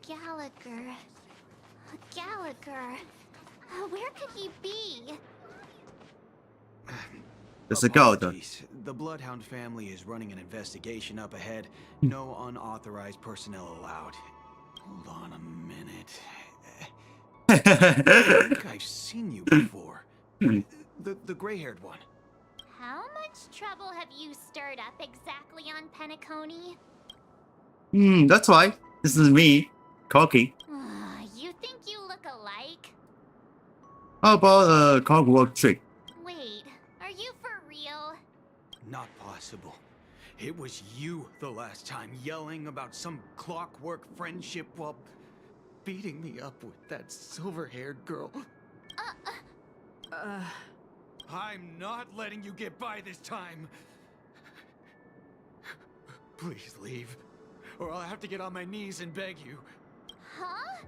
[SPEAKER 7] Gallagher. Where could he be?
[SPEAKER 1] There's a goat.
[SPEAKER 12] Apologies. The Bloodhound family is running an investigation up ahead. No unauthorized personnel allowed. Hold on a minute. I think I've seen you before. The gray-haired one.
[SPEAKER 7] How much trouble have you stirred up exactly on Penacony?
[SPEAKER 1] That's right. This is me, Corky.
[SPEAKER 7] You think you look alike?
[SPEAKER 1] How about a clockwork trick?
[SPEAKER 7] Wait, are you for real?
[SPEAKER 12] Not possible. It was you the last time, yelling about some clockwork friendship while beating me up with that silver-haired girl. I'm not letting you get by this time. Please leave, or I'll have to get on my knees and beg you.
[SPEAKER 7] Huh?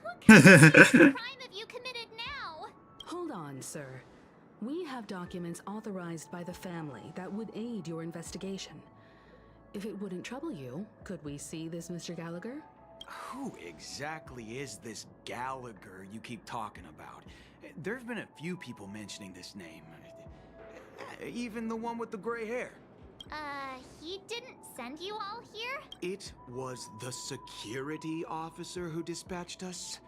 [SPEAKER 7] What kind of crime have you committed now?
[SPEAKER 8] Hold on, sir. We have documents authorized by the family that would aid your investigation. If it wouldn't trouble you, could we see this Mr. Gallagher?
[SPEAKER 12] Who exactly is this Gallagher you keep talking about? There's been a few people mentioning this name. Even the one with the gray hair.
[SPEAKER 7] He didn't send you all here?
[SPEAKER 12] It was the security officer who dispatched us.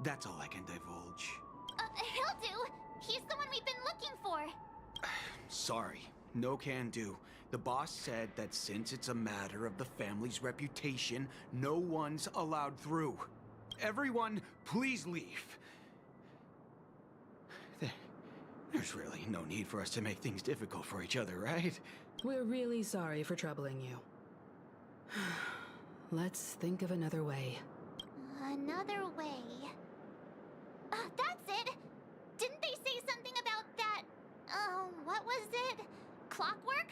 [SPEAKER 12] That's all I can divulge.
[SPEAKER 7] He'll do. He's the one we've been looking for.
[SPEAKER 12] Sorry, no can do. The boss said that since it's a matter of the family's reputation, no one's allowed through. Everyone, please leave. There's really no need for us to make things difficult for each other, right?
[SPEAKER 8] We're really sorry for troubling you. Let's think of another way.
[SPEAKER 7] Another way. That's it! Didn't they say something about that? What was it? Clockwork?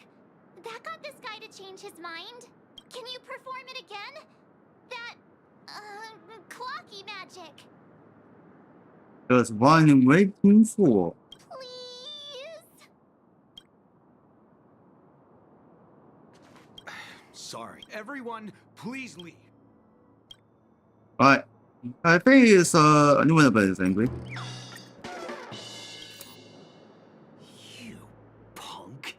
[SPEAKER 7] That got this guy to change his mind? Can you perform it again? That, clocky magic.
[SPEAKER 1] There's one I'm waiting for.
[SPEAKER 7] Please?
[SPEAKER 12] Sorry. Everyone, please leave.
[SPEAKER 1] Alright. I think it's anyone about is angry.
[SPEAKER 12] You punk.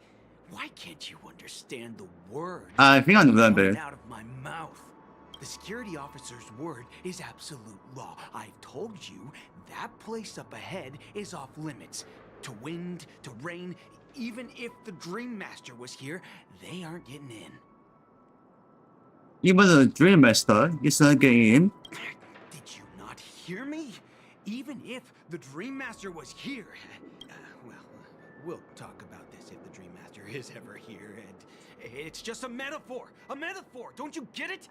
[SPEAKER 12] Why can't you understand the words
[SPEAKER 1] I think I know that
[SPEAKER 12] coming
[SPEAKER 1] better.
[SPEAKER 12] out of my mouth? The security officer's word is absolute law. I've told you that place up ahead is off limits. To wind, to rain, even if the Dream Master was here, they aren't getting in.
[SPEAKER 1] Even the Dream Master is a game.
[SPEAKER 12] Did you not hear me? Even if the Dream Master was here. We'll talk about this if the Dream Master is ever here, and it's just a metaphor! A metaphor! Don't you get it?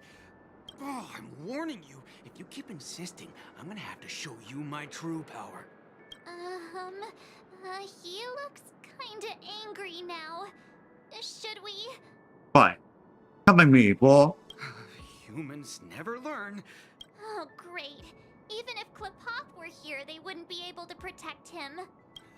[SPEAKER 12] Oh, I'm warning you. If you keep insisting, I'm gonna have to show you my true power.
[SPEAKER 7] He looks kinda angry now. Should we?
[SPEAKER 1] Why? Come at me, boy.
[SPEAKER 12] Humans never learn.
[SPEAKER 7] Oh, great. Even if Klipop were here, they wouldn't be able to protect him.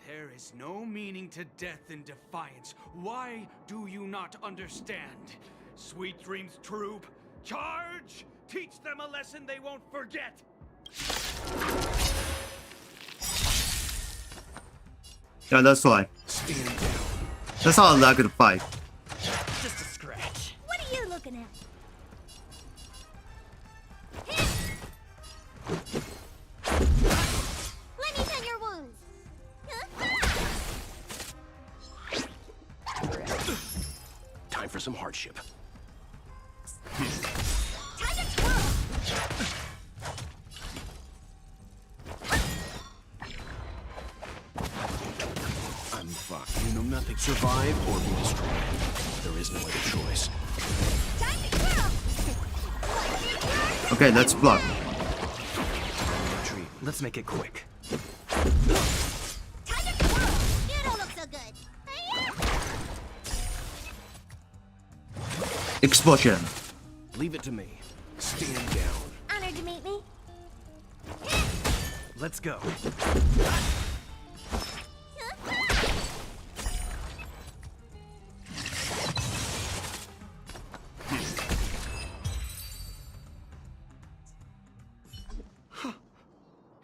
[SPEAKER 12] There is no meaning to death and defiance. Why do you not understand? Sweet Dreams Troop, charge! Teach them a lesson they won't forget!
[SPEAKER 1] Yeah, that's why. That's how I like to fight.
[SPEAKER 12] Just a scratch.
[SPEAKER 7] What are you looking at? Let me tend your wounds.
[SPEAKER 9] Time for some hardship.
[SPEAKER 7] Time to twirl.
[SPEAKER 9] I'm fucked. You know nothing. Survive or be destroyed. There is no other choice.
[SPEAKER 7] Time to twirl.
[SPEAKER 1] Okay, let's block.
[SPEAKER 18] Let's make it quick.
[SPEAKER 7] Time to twirl. You don't look so good.
[SPEAKER 1] Explosion.
[SPEAKER 9] Leave it to me. Stand down.
[SPEAKER 7] Honored to meet me.
[SPEAKER 18] Let's go.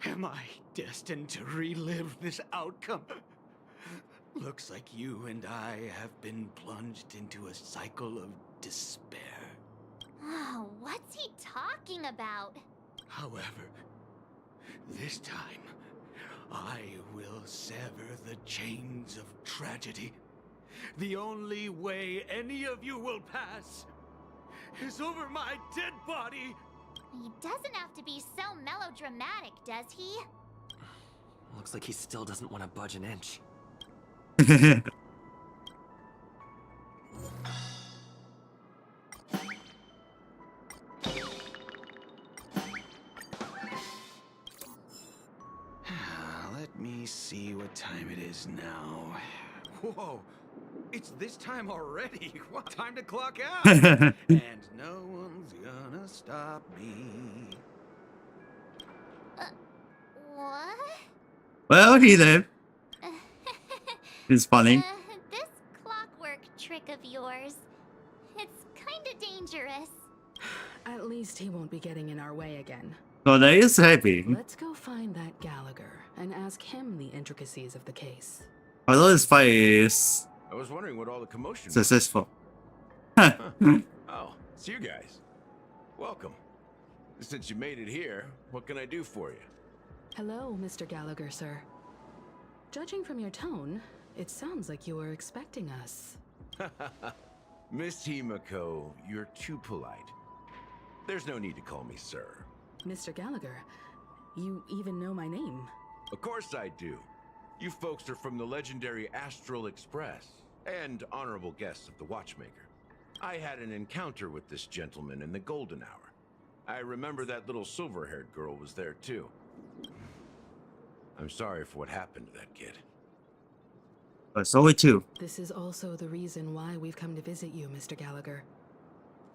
[SPEAKER 12] Am I destined to relive this outcome. Looks like you and I have been plunged into a cycle of despair.
[SPEAKER 7] Oh, what's he talking about?
[SPEAKER 12] However, this time, I will sever the chains of tragedy. The only way any of you will pass is over my dead body.
[SPEAKER 7] He doesn't have to be so melodramatic, does he?
[SPEAKER 16] Looks like he still doesn't want to budge an inch.
[SPEAKER 12] Let me see what time it is now. Whoa, it's this time already. What time to clock out? And no one's gonna stop me.
[SPEAKER 7] What?
[SPEAKER 1] Well, he lived. It's funny.
[SPEAKER 7] This clockwork trick of yours, it's kinda dangerous.
[SPEAKER 8] At least he won't be getting in our way again.
[SPEAKER 1] So that is heavy.
[SPEAKER 8] Let's go find that Gallagher and ask him the intricacies of the case.
[SPEAKER 1] Although this fight is
[SPEAKER 9] I was wondering what all the commotion was.
[SPEAKER 1] successful.
[SPEAKER 9] Oh, it's you guys. Welcome. Since you made it here, what can I do for you?
[SPEAKER 8] Hello, Mr. Gallagher, sir. Judging from your tone, it sounds like you were expecting us.
[SPEAKER 9] Miss Himiko, you're too polite. There's no need to call me sir.
[SPEAKER 8] Mr. Gallagher, you even know my name.
[SPEAKER 9] Of course I do. You folks are from the legendary Astral Express and honorable guests of the Watchmaker. I had an encounter with this gentleman in the Golden Hour. I remember that little silver-haired girl was there too. I'm sorry for what happened to that kid.
[SPEAKER 1] But so too.
[SPEAKER 8] This is also the reason why we've come to visit you, Mr. Gallagher.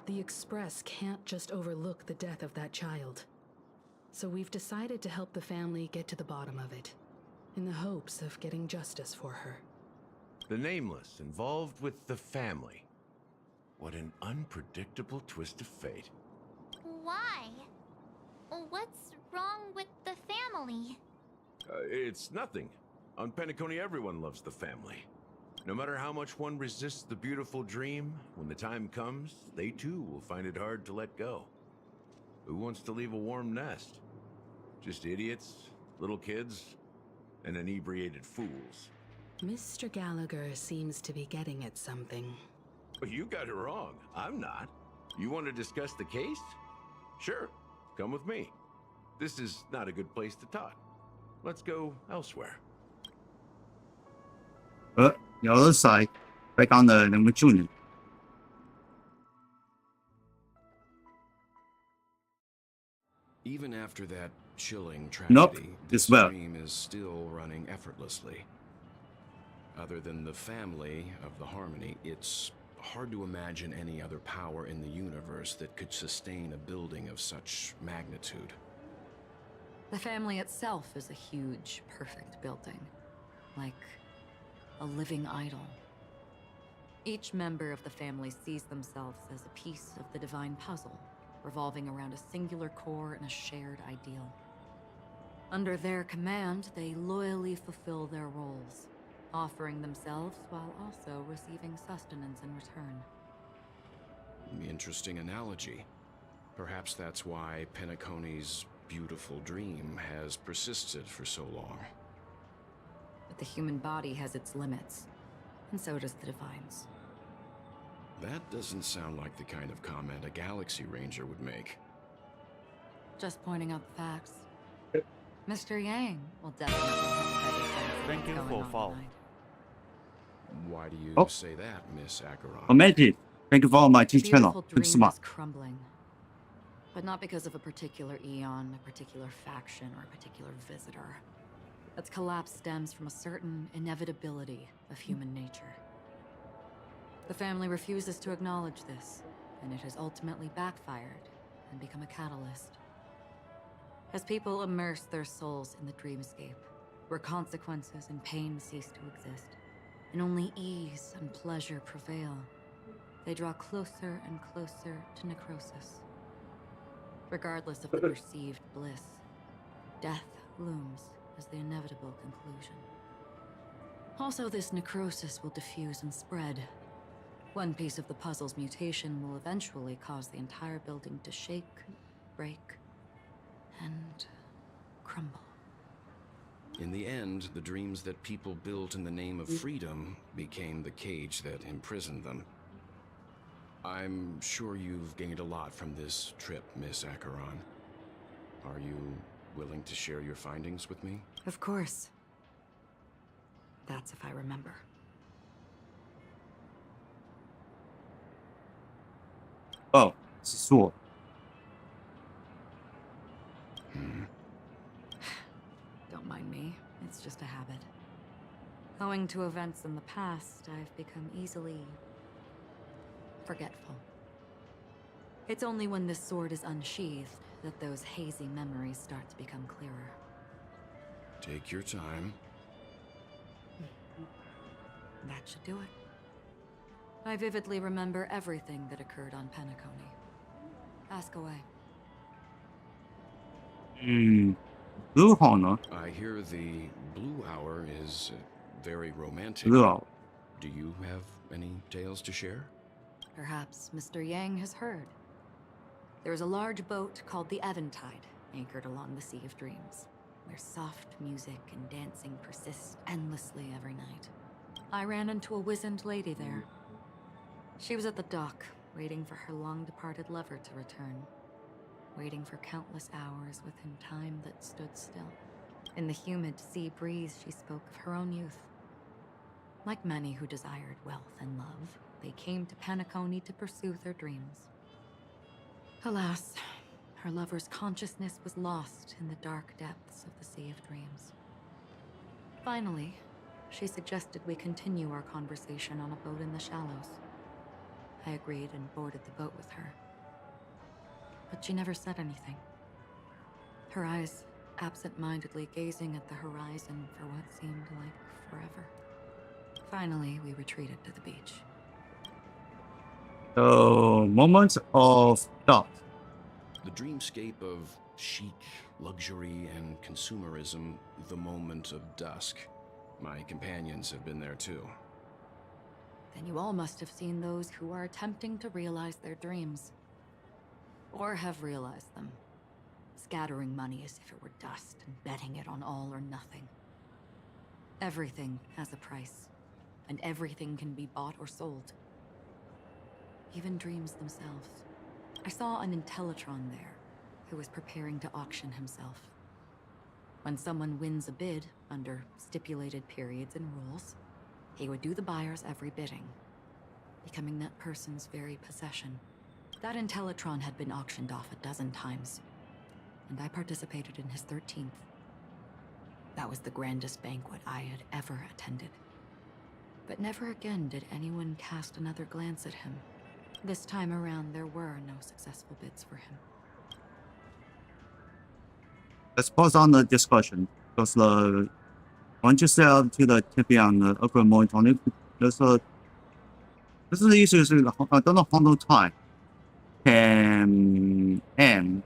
[SPEAKER 8] The Express can't just overlook the death of that child. So we've decided to help the family get to the bottom of it, in the hopes of getting justice for her.
[SPEAKER 9] The Nameless involved with the family. What an unpredictable twist of fate.
[SPEAKER 7] Why? What's wrong with the family?
[SPEAKER 9] It's nothing. On Penacony, everyone loves the family. No matter how much one resists the beautiful dream, when the time comes, they too will find it hard to let go. Who wants to leave a warm nest? Just idiots, little kids, and inebriated fools.
[SPEAKER 8] Mr. Gallagher seems to be getting at something.
[SPEAKER 9] You got it wrong. I'm not. You want to discuss the case? Sure, come with me. This is not a good place to talk. Let's go elsewhere.
[SPEAKER 1] The other side, back on the number junior.
[SPEAKER 9] Even after that chilling
[SPEAKER 1] Nope,
[SPEAKER 9] tragedy,
[SPEAKER 1] this
[SPEAKER 9] the
[SPEAKER 1] well.
[SPEAKER 9] stream is still running effortlessly. Other than the family of the Harmony, it's hard to imagine any other power in the universe that could sustain a building of such magnitude.
[SPEAKER 6] The family itself is a huge, perfect building. Like a living idol. Each member of the family sees themselves as a piece of the divine puzzle, revolving around a singular core and a shared ideal. Under their command, they loyally fulfill their roles, offering themselves while also receiving sustenance in return.
[SPEAKER 9] Interesting analogy. Perhaps that's why Penacony's beautiful dream has persisted for so long.
[SPEAKER 6] But the human body has its limits, and so does the divine's.
[SPEAKER 9] That doesn't sound like the kind of comment a Galaxy Ranger would make.
[SPEAKER 6] Just pointing out the facts. Mr. Yang will definitely have a better sense of
[SPEAKER 1] Thank you
[SPEAKER 6] what's
[SPEAKER 1] for
[SPEAKER 6] going on
[SPEAKER 1] follow.
[SPEAKER 6] tonight.
[SPEAKER 9] Why do you
[SPEAKER 1] Oh.
[SPEAKER 9] say that, Miss Acheron?
[SPEAKER 1] Amazing. Thank you for all my
[SPEAKER 6] The
[SPEAKER 1] teach channel.
[SPEAKER 6] beautiful
[SPEAKER 1] Thank you so
[SPEAKER 6] dream
[SPEAKER 1] much.
[SPEAKER 6] is crumbling. But not because of a particular eon, a particular faction, or a particular visitor. Its collapse stems from a certain inevitability of human nature. The family refuses to acknowledge this, and it has ultimately backfired and become a catalyst. As people immerse their souls in the dreamscape, where consequences and pain cease to exist, and only ease and pleasure prevail, they draw closer and closer to necrosis. Regardless of the perceived bliss, death looms, as the inevitable conclusion. Also, this necrosis will diffuse and spread. One piece of the puzzle's mutation will eventually cause the entire building to shake, break, and crumble.
[SPEAKER 9] In the end, the dreams that people built in the name of freedom became the cage that imprisoned them. I'm sure you've gained a lot from this trip, Miss Acheron. Are you willing to share your findings with me?
[SPEAKER 6] Of course. That's if I remember.
[SPEAKER 1] Oh, 是我。
[SPEAKER 6] Don't mind me. It's just a habit. Owing to events in the past, I've become easily forgetful. It's only when this sword is unsheathed that those hazy memories start to become clearer.
[SPEAKER 9] Take your time.
[SPEAKER 6] That should do it. I vividly remember everything that occurred on Penacony. Ask away.
[SPEAKER 1] Blue Hall 呢？
[SPEAKER 9] I hear the Blue Hour is very romantic.
[SPEAKER 1] Blue Hour.
[SPEAKER 9] Do you have any tales to share?
[SPEAKER 6] Perhaps Mr. Yang has heard. There is a large boat called the Eventide, anchored along the Sea of Dreams, where soft music and dancing persist endlessly every night. I ran into a wizened lady there. She was at the dock, waiting for her long-departed lover to return, waiting for countless hours within time that stood still. In the humid sea breeze, she spoke of her own youth. Like many who desired wealth and love, they came to Penacony to pursue their dreams. Alas, her lover's consciousness was lost in the dark depths of the Sea of Dreams. Finally, she suggested we continue our conversation on a boat in the shallows. I agreed and boarded the boat with her. But she never said anything. Her eyes absent-mindedly gazing at the horizon for what seemed like forever. Finally, we retreated to the beach.
[SPEAKER 1] The moment of doubt.
[SPEAKER 9] The dreamscape of chic, luxury, and consumerism, the moment of dusk. My companions have been there too.
[SPEAKER 6] Then you all must have seen those who are attempting to realize their dreams. Or have realized them. Scattering money as if it were dust and betting it on all or nothing. Everything has a price, and everything can be bought or sold. Even dreams themselves. I saw an Intellitron there, who was preparing to auction himself. When someone wins a bid under stipulated periods and rules, he would do the buyer's every bidding, becoming that person's very possession. That Intellitron had been auctioned off 12 times, and I participated in his 13th. That was the grandest banquet I had ever attended. But never again did anyone cast another glance at him. This time around, there were no successful bids for him.
[SPEAKER 1] Let's pause on the discussion because once you sell to the champion, the upper monitoring, this is the issue. Is I don't know how long time can end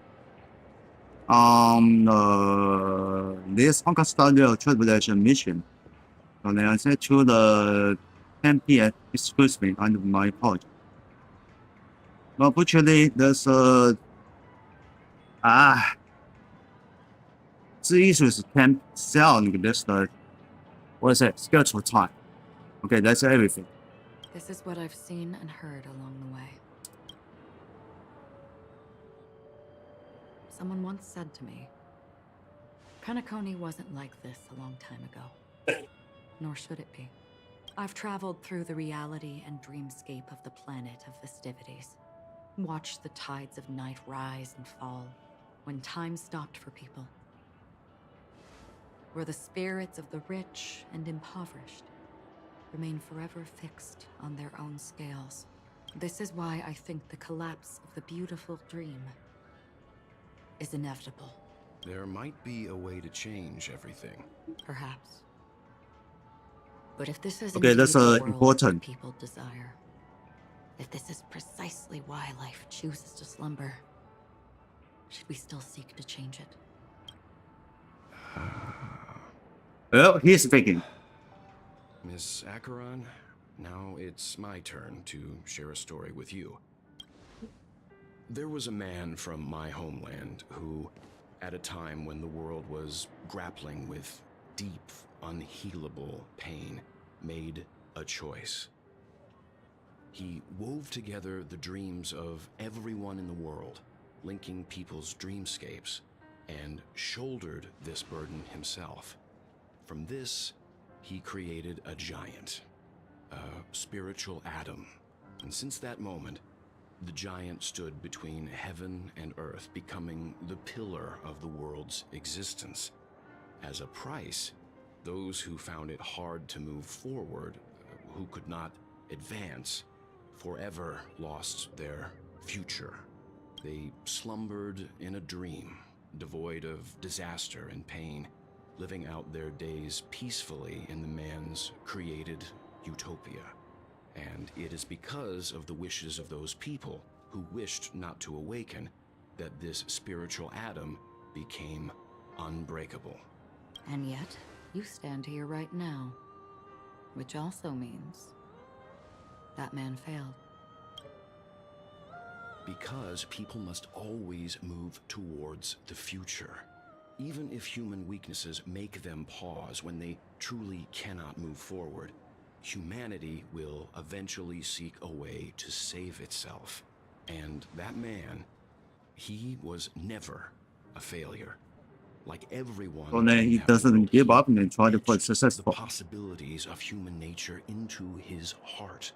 [SPEAKER 1] this Honkai Studio Trailblazer mission. So they are set to the 10 p.m. Excuse me, under my apology. But unfortunately, there's the issue is can sell this what is it? Schedule time. Okay, that's everything.
[SPEAKER 6] This is what I've seen and heard along the way. Someone once said to me, Penacony wasn't like this a long time ago. Nor should it be. I've traveled through the reality and dreamscape of the planet of festivities. Watched the tides of night rise and fall when time stopped for people. Where the spirits of the rich and impoverished remain forever fixed on their own scales. This is why I think the collapse of the beautiful dream is inevitable.
[SPEAKER 9] There might be a way to change everything.
[SPEAKER 6] Perhaps. But if this is
[SPEAKER 1] okay, that's
[SPEAKER 6] the world
[SPEAKER 1] important.
[SPEAKER 6] that people desire, if this is precisely why life chooses to slumber, should we still seek to change it?
[SPEAKER 1] Well, he's speaking.
[SPEAKER 9] Miss Acheron, now it's my turn to share a story with you. There was a man from my homeland who, at a time when the world was grappling with deep, unhealable pain, made a choice. He wove together the dreams of everyone in the world, linking people's dreamscapes, and shouldered this burden himself. From this, he created a giant, a spiritual atom. And since that moment, the giant stood between heaven and earth, becoming the pillar of the world's existence. As a price, those who found it hard to move forward, who could not advance, forever lost their future. They slumbered in a dream, devoid of disaster and pain, living out their days peacefully in the man's created utopia. And it is because of the wishes of those people who wished not to awaken that this spiritual atom became unbreakable.
[SPEAKER 6] And yet, you stand here right now. Which also means that man failed.
[SPEAKER 9] Because people must always move towards the future. Even if human weaknesses make them pause when they truly cannot move forward, humanity will eventually seek a way to save itself. And that man, he was never a failure. Like everyone,
[SPEAKER 1] So then he doesn't give up and try to put
[SPEAKER 9] the
[SPEAKER 1] successful.
[SPEAKER 9] possibilities of human nature into his heart.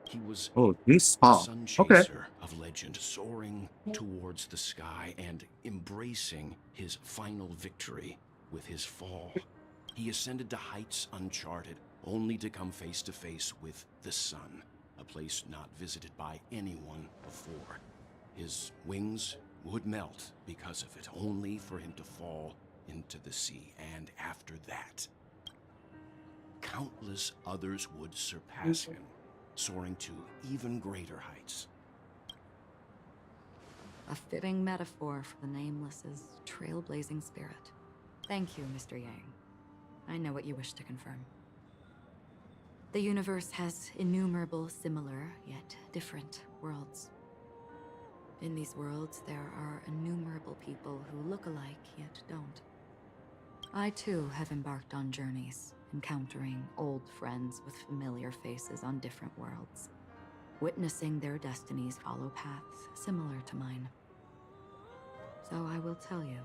[SPEAKER 9] He was
[SPEAKER 1] He's smart.
[SPEAKER 9] sun
[SPEAKER 1] Okay.
[SPEAKER 9] chaser of legend, soaring towards the sky and embracing his final victory with his fall. He ascended to heights uncharted, only to come face to face with the sun, a place not visited by anyone before. His wings would melt because of it, only for him to fall into the sea. And after that, countless others would surpass him, soaring to even greater heights.
[SPEAKER 6] A fitting metaphor for the Nameless's trailblazing spirit. Thank you, Mr. Yang. I know what you wish to confirm. The universe has innumerable similar, yet different worlds. In these worlds, there are innumerable people who look alike, yet don't. I too have embarked on journeys, encountering old friends with familiar faces on different worlds, witnessing their destinies follow paths similar to mine. So I will tell you,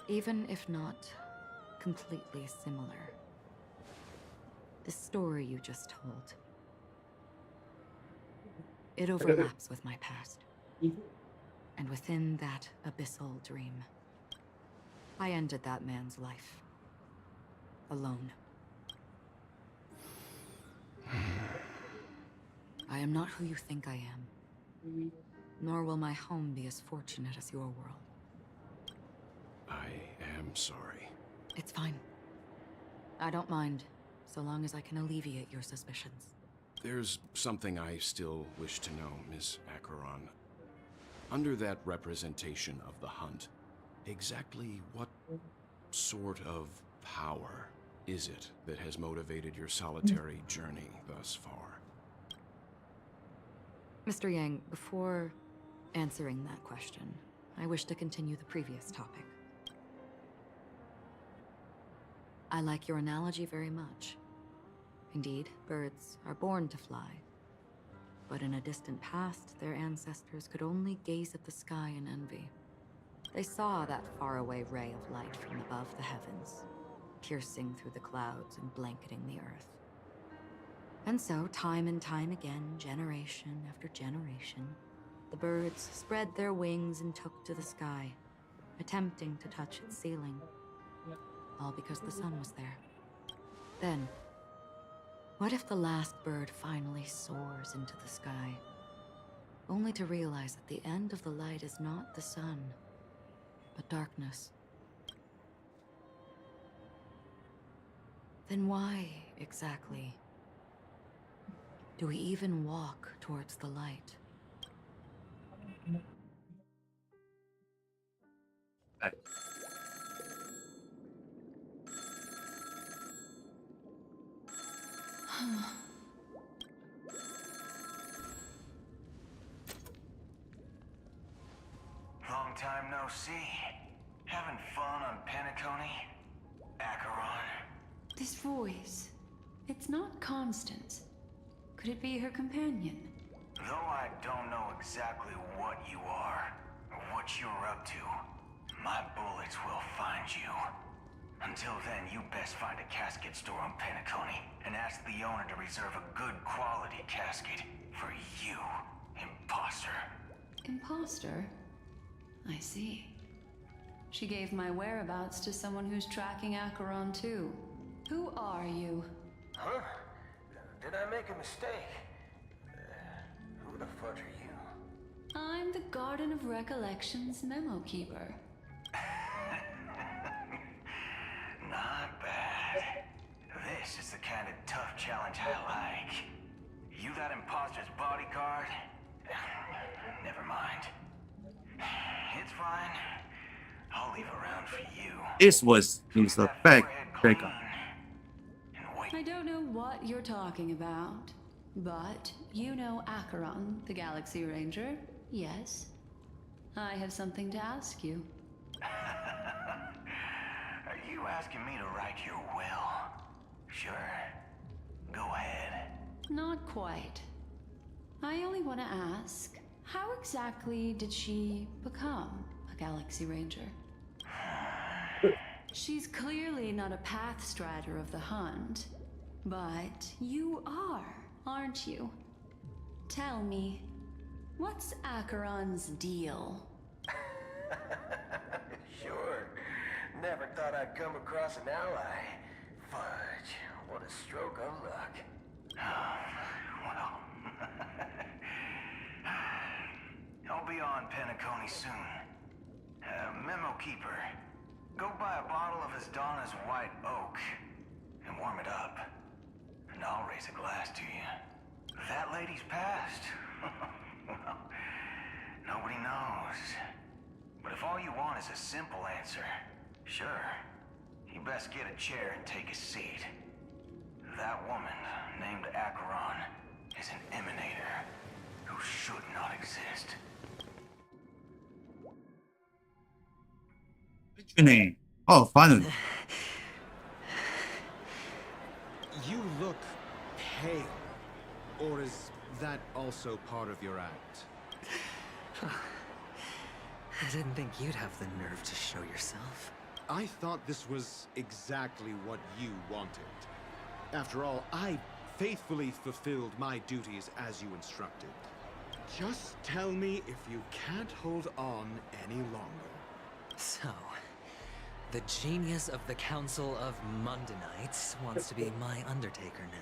[SPEAKER 6] even if not completely similar, the story you just told, it overlaps with my past. And within that abyssal dream, I ended that man's life. Alone. I am not who you think I am. Nor will my home be as fortunate as your world.
[SPEAKER 9] I am sorry.
[SPEAKER 6] It's fine. I don't mind, so long as I can alleviate your suspicions.
[SPEAKER 9] There's something I still wish to know, Miss Acheron. Under that representation of the hunt, exactly what sort of power is it that has motivated your solitary journey thus far?
[SPEAKER 6] Mr. Yang, before answering that question, I wish to continue the previous topic. I like your analogy very much. Indeed, birds are born to fly. But in a distant past, their ancestors could only gaze at the sky in envy. They saw that faraway ray of light from above the heavens, piercing through the clouds and blanketing the earth. And so, time and time again, generation after generation, the birds spread their wings and took to the sky, attempting to touch its ceiling, all because the sun was there. Then, what if the last bird finally soars into the sky, only to realize that the end of the light is not the sun, but darkness? Then why, exactly, do we even walk towards the light?
[SPEAKER 3] Long time no see. Having fun on Penacony? Acheron?
[SPEAKER 6] This voice, it's not Constance. Could it be her companion?
[SPEAKER 3] Though I don't know exactly what you are, or what you're up to, my bullets will find you. Until then, you best find a casket store on Penacony, and ask the owner to reserve a good quality casket for you, imposter.
[SPEAKER 6] Imposter? I see. She gave my whereabouts to someone who's tracking Acheron too. Who are you?
[SPEAKER 3] Huh? Did I make a mistake? Who the fudge are you?
[SPEAKER 6] I'm the Garden of Recollections memo keeper.
[SPEAKER 3] Not bad. This is the kind of tough challenge I like. You that imposter's bodyguard? Never mind. It's fine. I'll leave a round for you.
[SPEAKER 1] This was his back breaker.
[SPEAKER 6] I don't know what you're talking about, but you know Acheron, the Galaxy Ranger, yes? I have something to ask you.
[SPEAKER 3] Are you asking me to write your will? Sure. Go ahead.
[SPEAKER 6] Not quite. I only want to ask, how exactly did she become a Galaxy Ranger? She's clearly not a path strider of the hunt, but you are, aren't you? Tell me, what's Acheron's deal?
[SPEAKER 3] Sure. Never thought I'd come across an ally. Fudge, what a stroke of luck. Well, I'll be on Penacony soon. Memo keeper, go buy a bottle of his Donna's White Oak and warm it up. And I'll raise a glass to you. That lady's passed. Well, nobody knows. But if all you want is a simple answer, sure. You best get a chair and take a seat. That woman, named Acheron, is an emanator who should not exist.
[SPEAKER 1] What's your name? Oh, finally.
[SPEAKER 12] You look pale. Or is that also part of your act?
[SPEAKER 2] I didn't think you'd have the nerve to show yourself.
[SPEAKER 12] I thought this was exactly what you wanted. After all, I faithfully fulfilled my duties as you instructed. Just tell me if you can't hold on any longer.
[SPEAKER 2] So, the genius of the Council of Mundanites wants to be my Undertaker now.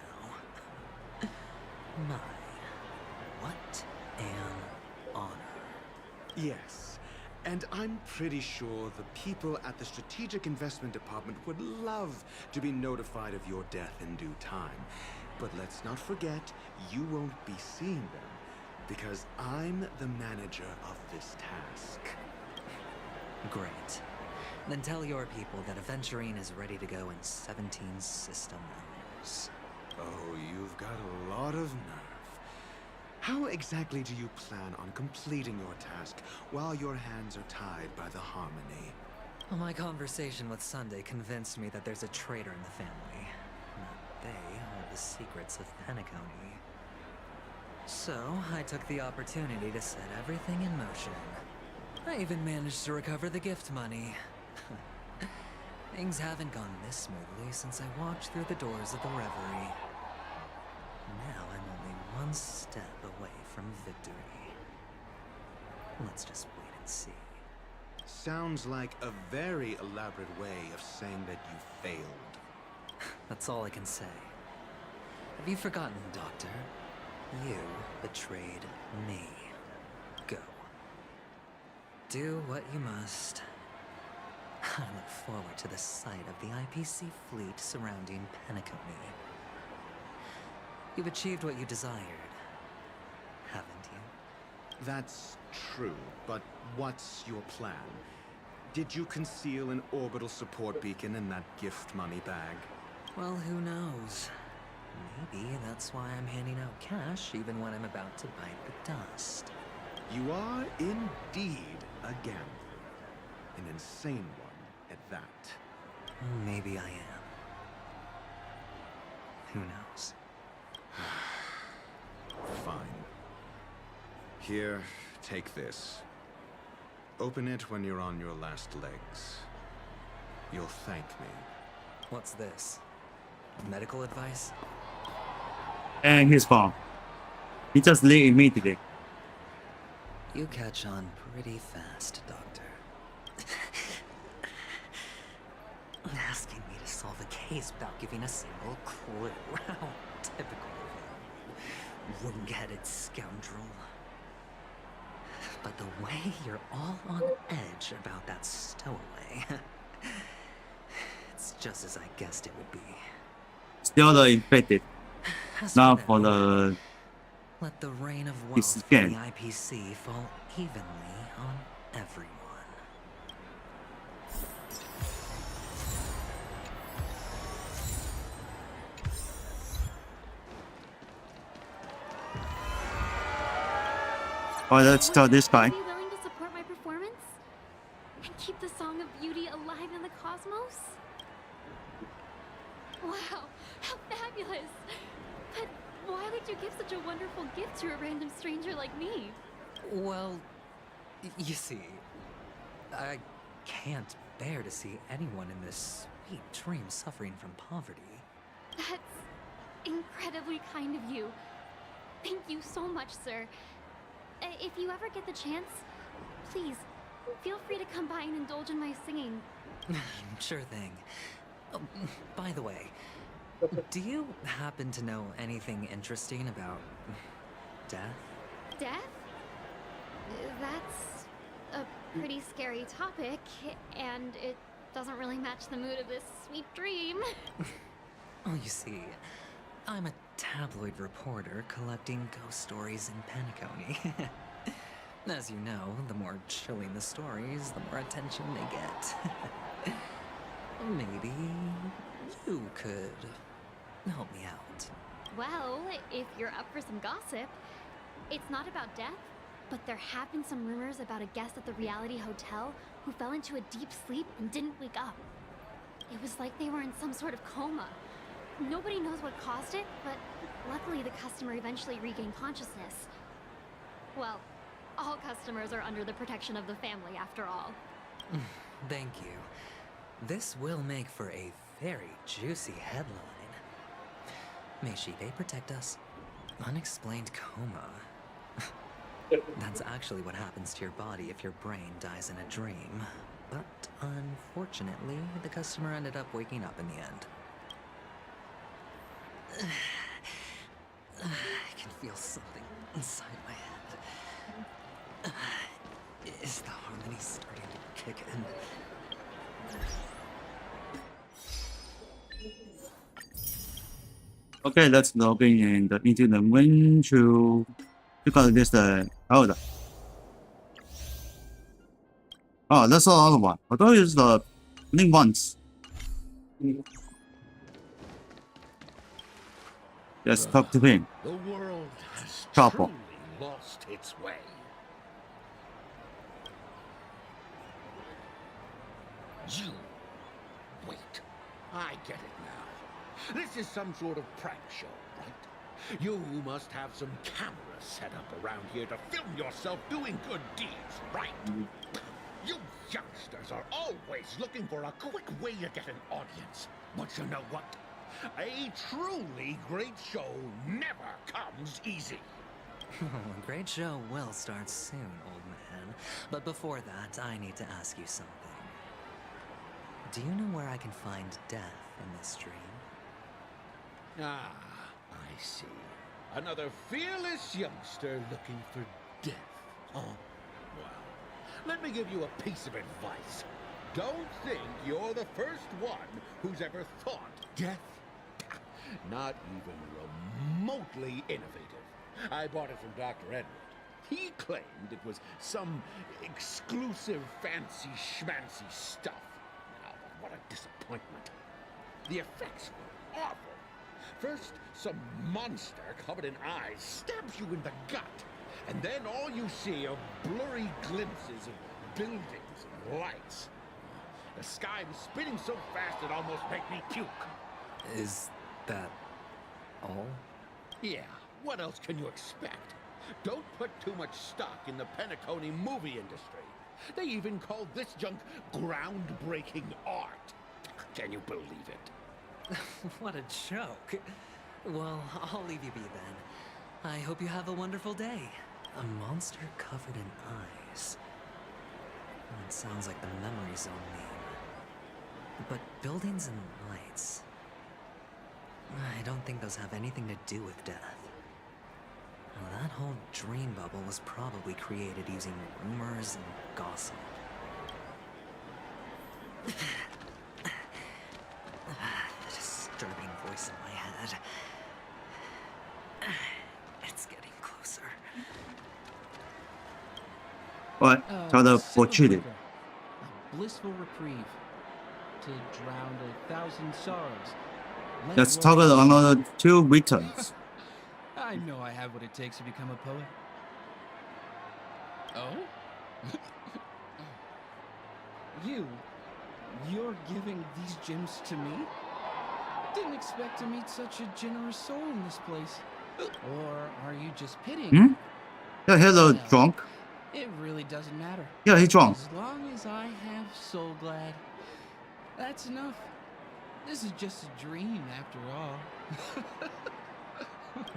[SPEAKER 2] My, what an honor.
[SPEAKER 12] Yes, and I'm pretty sure the people at the Strategic Investment Department would love to be notified of your death in due time. But let's not forget, you won't be seeing them, because I'm the manager of this task.
[SPEAKER 2] Great. Then tell your people that Aventurine is ready to go in 17 system hours.
[SPEAKER 12] Oh, you've got a lot of nerve. How exactly do you plan on completing your task while your hands are tied by the Harmony?
[SPEAKER 2] Well, my conversation with Sunday convinced me that there's a traitor in the family. That they hold the secrets of Penacony. So, I took the opportunity to set everything in motion. I even managed to recover the gift money. Things haven't gone this smoothly since I walked through the doors of the Reverie. Now I'm only one step away from victory. Let's just wait and see.
[SPEAKER 12] Sounds like a very elaborate way of saying that you failed.
[SPEAKER 2] That's all I can say. Have you forgotten, Doctor? You betrayed me. Go. Do what you must. I look forward to the sight of the IPC fleet surrounding Penacony. You've achieved what you desired, haven't you?
[SPEAKER 12] That's true, but what's your plan? Did you conceal an orbital support beacon in that gift money bag?
[SPEAKER 2] Well, who knows? Maybe that's why I'm handing out cash even when I'm about to bite the dust.
[SPEAKER 14] You are indeed a gambler. An insane one at that.
[SPEAKER 2] Maybe I am. Who knows?
[SPEAKER 14] Fine. Here, take this. Open it when you're on your last legs. You'll thank me.
[SPEAKER 2] What's this? Medical advice?
[SPEAKER 1] And his phone. He just leave immediately.
[SPEAKER 2] You catch on pretty fast, Doctor. Asking me to solve a case without giving a single clue. How typical of you, wing-headed scoundrel. But the way you're all on edge about that stowaway, it's just as I guessed it would be.
[SPEAKER 1] Still the infected. Now for the
[SPEAKER 2] let the rain of wealth for the IPC fall evenly on everyone.
[SPEAKER 1] Oh, let's tell this guy.
[SPEAKER 19] Are you willing to support my performance? And keep the Song of Beauty alive in the cosmos? Wow, how fabulous! But why would you give such a wonderful gift to a random stranger like me?
[SPEAKER 2] Well, you see, I can't bear to see anyone in this sweet dream suffering from poverty.
[SPEAKER 19] That's incredibly kind of you. Thank you so much, sir. If you ever get the chance, please, feel free to come by and indulge in my singing.
[SPEAKER 2] Sure thing. By the way, do you happen to know anything interesting about death?
[SPEAKER 19] Death? That's a pretty scary topic, and it doesn't really match the mood of this sweet dream.
[SPEAKER 2] Oh, you see, I'm a tabloid reporter collecting ghost stories in Penacony. As you know, the more chilling the stories, the more attention they get. Maybe you could help me out.
[SPEAKER 19] Well, if you're up for some gossip, it's not about death, but there have been some rumors about a guest at the reality hotel who fell into a deep sleep and didn't wake up. It was like they were in some sort of coma. Nobody knows what caused it, but luckily the customer eventually regained consciousness. Well, all customers are under the protection of the family, after all.
[SPEAKER 2] Thank you. This will make for a very juicy headline. May Shibe protect us. Unexplained coma. That's actually what happens to your body if your brain dies in a dream. But unfortunately, the customer ended up waking up in the end. I can feel something inside my head. Is the harmony starting to kick in?
[SPEAKER 1] Okay, let's log in into the window. Because this hold on. Oh, that's the other one. I thought it was the link once. Let's talk to him.
[SPEAKER 13] The world has
[SPEAKER 1] Trouble.
[SPEAKER 13] truly lost its way. You. Wait. I get it now. This is some sort of prank show, right? You must have some cameras set up around here to film yourself doing good deeds, right? You youngsters are always looking for a quick way to get an audience. But you know what? A truly great show never comes easy.
[SPEAKER 2] A great show will start soon, old man. But before that, I need to ask you something. Do you know where I can find death in this dream?
[SPEAKER 13] Ah, I see. Another fearless youngster looking for death, huh? Well, let me give you a piece of advice. Don't think you're the first one who's ever thought death. Not even remotely innovative. I bought it from Dr. Edward. He claimed it was some exclusive fancy schmancy stuff. Now, what a disappointment. The effects were awful. First, some monster covered in eyes stabs you in the gut, and then all you see are blurry glimpses of buildings and lights. The sky was spinning so fast it almost made me puke.
[SPEAKER 2] Is that all?
[SPEAKER 13] Yeah, what else can you expect? Don't put too much stock in the Penacony movie industry. They even call this junk groundbreaking art. Can you believe it?
[SPEAKER 2] What a joke. Well, I'll leave you be then. I hope you have a wonderful day. A monster covered in eyes. It sounds like the memory zone name. But buildings and lights... I don't think those have anything to do with death. Well, that whole dream bubble was probably created using rumors and gossip. The disturbing voice in my head. It's getting closer.
[SPEAKER 1] What? Teleported.
[SPEAKER 10] A blissful reprieve to drown 1,000 sorrows.
[SPEAKER 1] Let's talk about another 2 returns.
[SPEAKER 10] I know I have what it takes to become a poet. Oh? You're giving these gems to me? Didn't expect to meet such a generous soul in this place. Or are you just pitying?
[SPEAKER 1] Hmm? Yeah, hello, drunk.
[SPEAKER 10] It really doesn't matter.
[SPEAKER 1] Yeah, he's drunk.
[SPEAKER 10] As long as I have Soul Glad, that's enough. This is just a dream after all.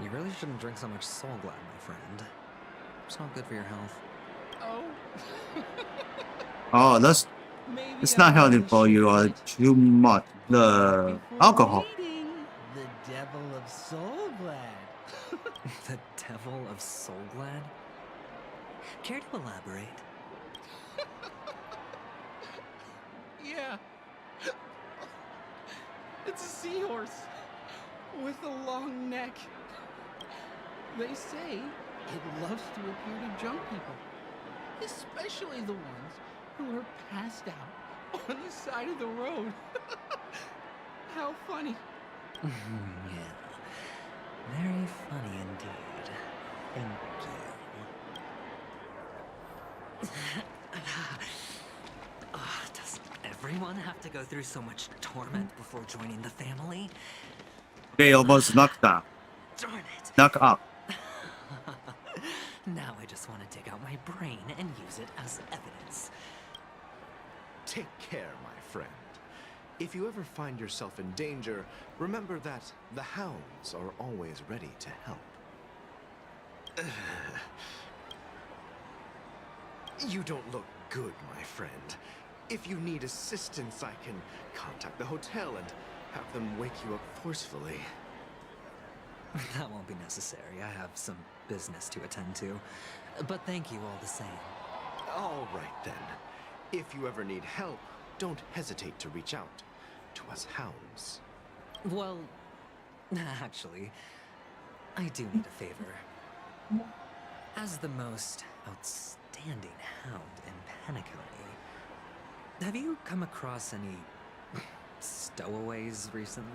[SPEAKER 2] You really shouldn't drink so much Soul Glad, my friend. It's not good for your health.
[SPEAKER 10] Oh.
[SPEAKER 1] Oh, it's not healthy for you too much. The alcohol.
[SPEAKER 10] The devil of Soul Glad.
[SPEAKER 2] The devil of Soul Glad? Care to elaborate?
[SPEAKER 10] Yeah. It's a seahorse with a long neck. They say it loves to appear to drunk people, especially the ones who are passed out on the side of the road. How funny.
[SPEAKER 2] Yeah. Very funny indeed. Thank you. Does everyone have to go through so much torment before joining the family?
[SPEAKER 1] They almost knocked out.
[SPEAKER 2] Darn it.
[SPEAKER 1] Knock up.
[SPEAKER 2] Now I just want to dig out my brain and use it as evidence.
[SPEAKER 17] Take care, my friend. If you ever find yourself in danger, remember that the hounds are always ready to help. You don't look good, my friend. If you need assistance, I can contact the hotel and have them wake you up forcefully.
[SPEAKER 2] That won't be necessary. I have some business to attend to. But thank you all the same.
[SPEAKER 17] All right, then. If you ever need help, don't hesitate to reach out to us hounds.
[SPEAKER 2] Well, actually, I do need a favor. As the most outstanding hound in Penacony, have you come across any stowaways recently?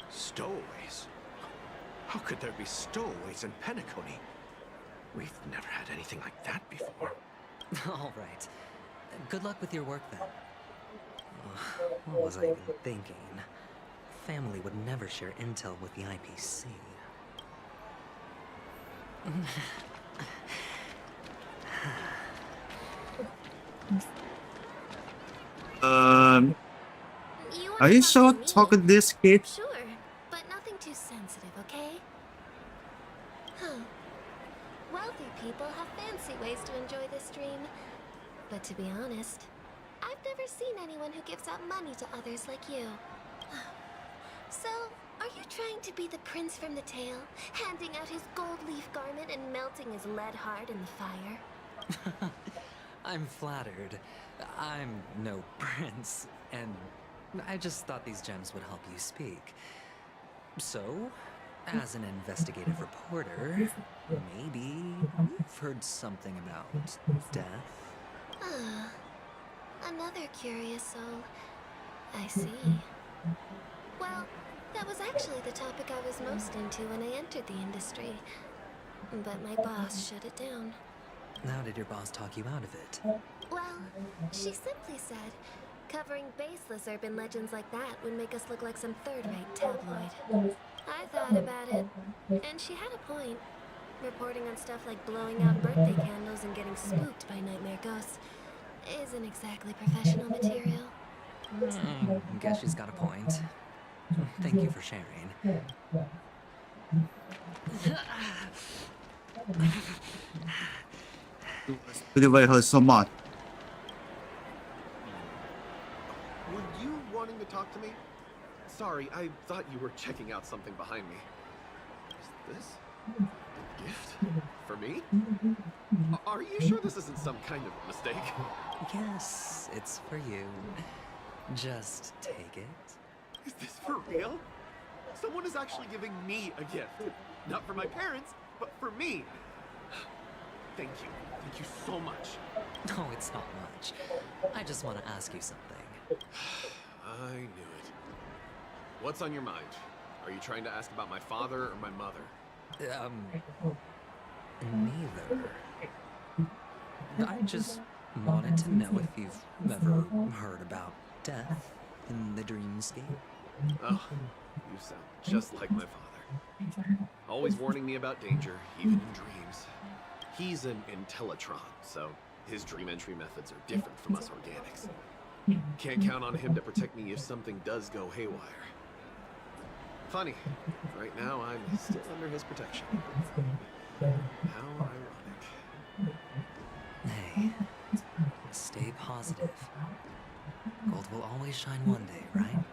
[SPEAKER 17] Stowaways? How could there be stowaways in Penacony? We've never had anything like that before.
[SPEAKER 2] All right. Good luck with your work then. What was I even thinking? Family would never share intel with the IPC.
[SPEAKER 1] Are you sure talking this kid?
[SPEAKER 23] Sure, but nothing too sensitive, okay? Huh. Wealthy people have fancy ways to enjoy this dream. But to be honest, I've never seen anyone who gives out money to others like you. So, are you trying to be the prince from the tale, handing out his gold leaf garment and melting his lead heart in the fire?
[SPEAKER 2] I'm flattered. I'm no prince, and I just thought these gems would help you speak. So, as an investigative reporter, maybe you've heard something about death?
[SPEAKER 23] Ah, another curious soul. I see. Well,
[SPEAKER 4] That was actually the topic I was most into when I entered the industry. But my boss shut it down.
[SPEAKER 2] How did your boss talk you out of it?
[SPEAKER 4] Well, she simply said, covering baseless urban legends like that would make us look like some third-rate tabloid. I thought about it, and she had a point. Reporting on stuff like blowing out birthday candles and getting spooked by nightmare ghosts isn't exactly professional material.
[SPEAKER 2] Guess she's got a point. Thank you for sharing.
[SPEAKER 1] Anyway, hurt so much.
[SPEAKER 17] Were you wanting to talk to me? Sorry, I thought you were checking out something behind me. Is this a gift? For me? Are you sure this isn't some kind of mistake?
[SPEAKER 2] Yes, it's for you. Just take it.
[SPEAKER 17] Is this for real? Someone is actually giving me a gift. Not for my parents, but for me. Thank you. Thank you so much.
[SPEAKER 2] No, it's not much. I just want to ask you something.
[SPEAKER 17] I knew it. What's on your mind? Are you trying to ask about my father or my mother?
[SPEAKER 2] Neither. I just wanted to know if you've ever heard about death in the dreamscape.
[SPEAKER 17] Oh, you sound just like my father. Always warning me about danger, even in dreams. He's an Intellitron, so his dream entry methods are different from us organics. Can't count on him to protect me if something does go haywire. Funny, right now I'm still under his protection. How ironic.
[SPEAKER 2] Hey, stay positive. Gold will always shine one day, right?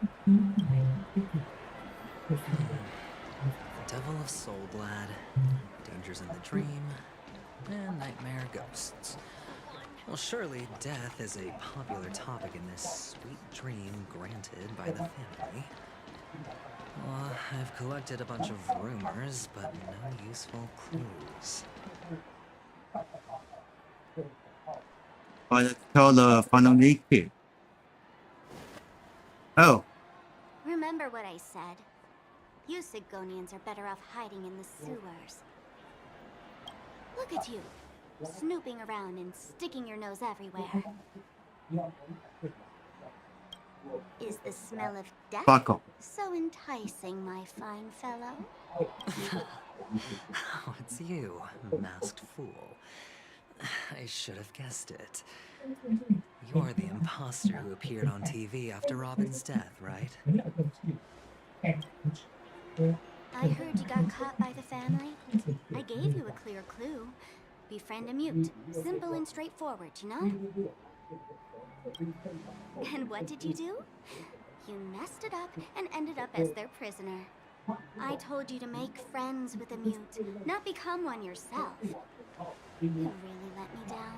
[SPEAKER 2] Devil of Soul Glad, dangers in the dream, and nightmare ghosts. Well, surely death is a popular topic in this sweet dream granted by the family. Well, I've collected a bunch of rumors, but no useful clues.
[SPEAKER 1] Let's tell the final kid. Oh.
[SPEAKER 7] Remember what I said. You Sigonians are better off hiding in the sewers. Look at you, snooping around and sticking your nose everywhere. Is the smell of death so enticing, my fine fellow?
[SPEAKER 2] Oh, it's you, masked fool. I should have guessed it. You're the imposter who appeared on TV after Robin's death, right?
[SPEAKER 7] I heard you got caught by the family. I gave you a clear clue. Befriend a mute. Simple and straightforward, you know? And what did you do? You messed it up and ended up as their prisoner. I told you to make friends with a mute, not become one yourself. You really let me down.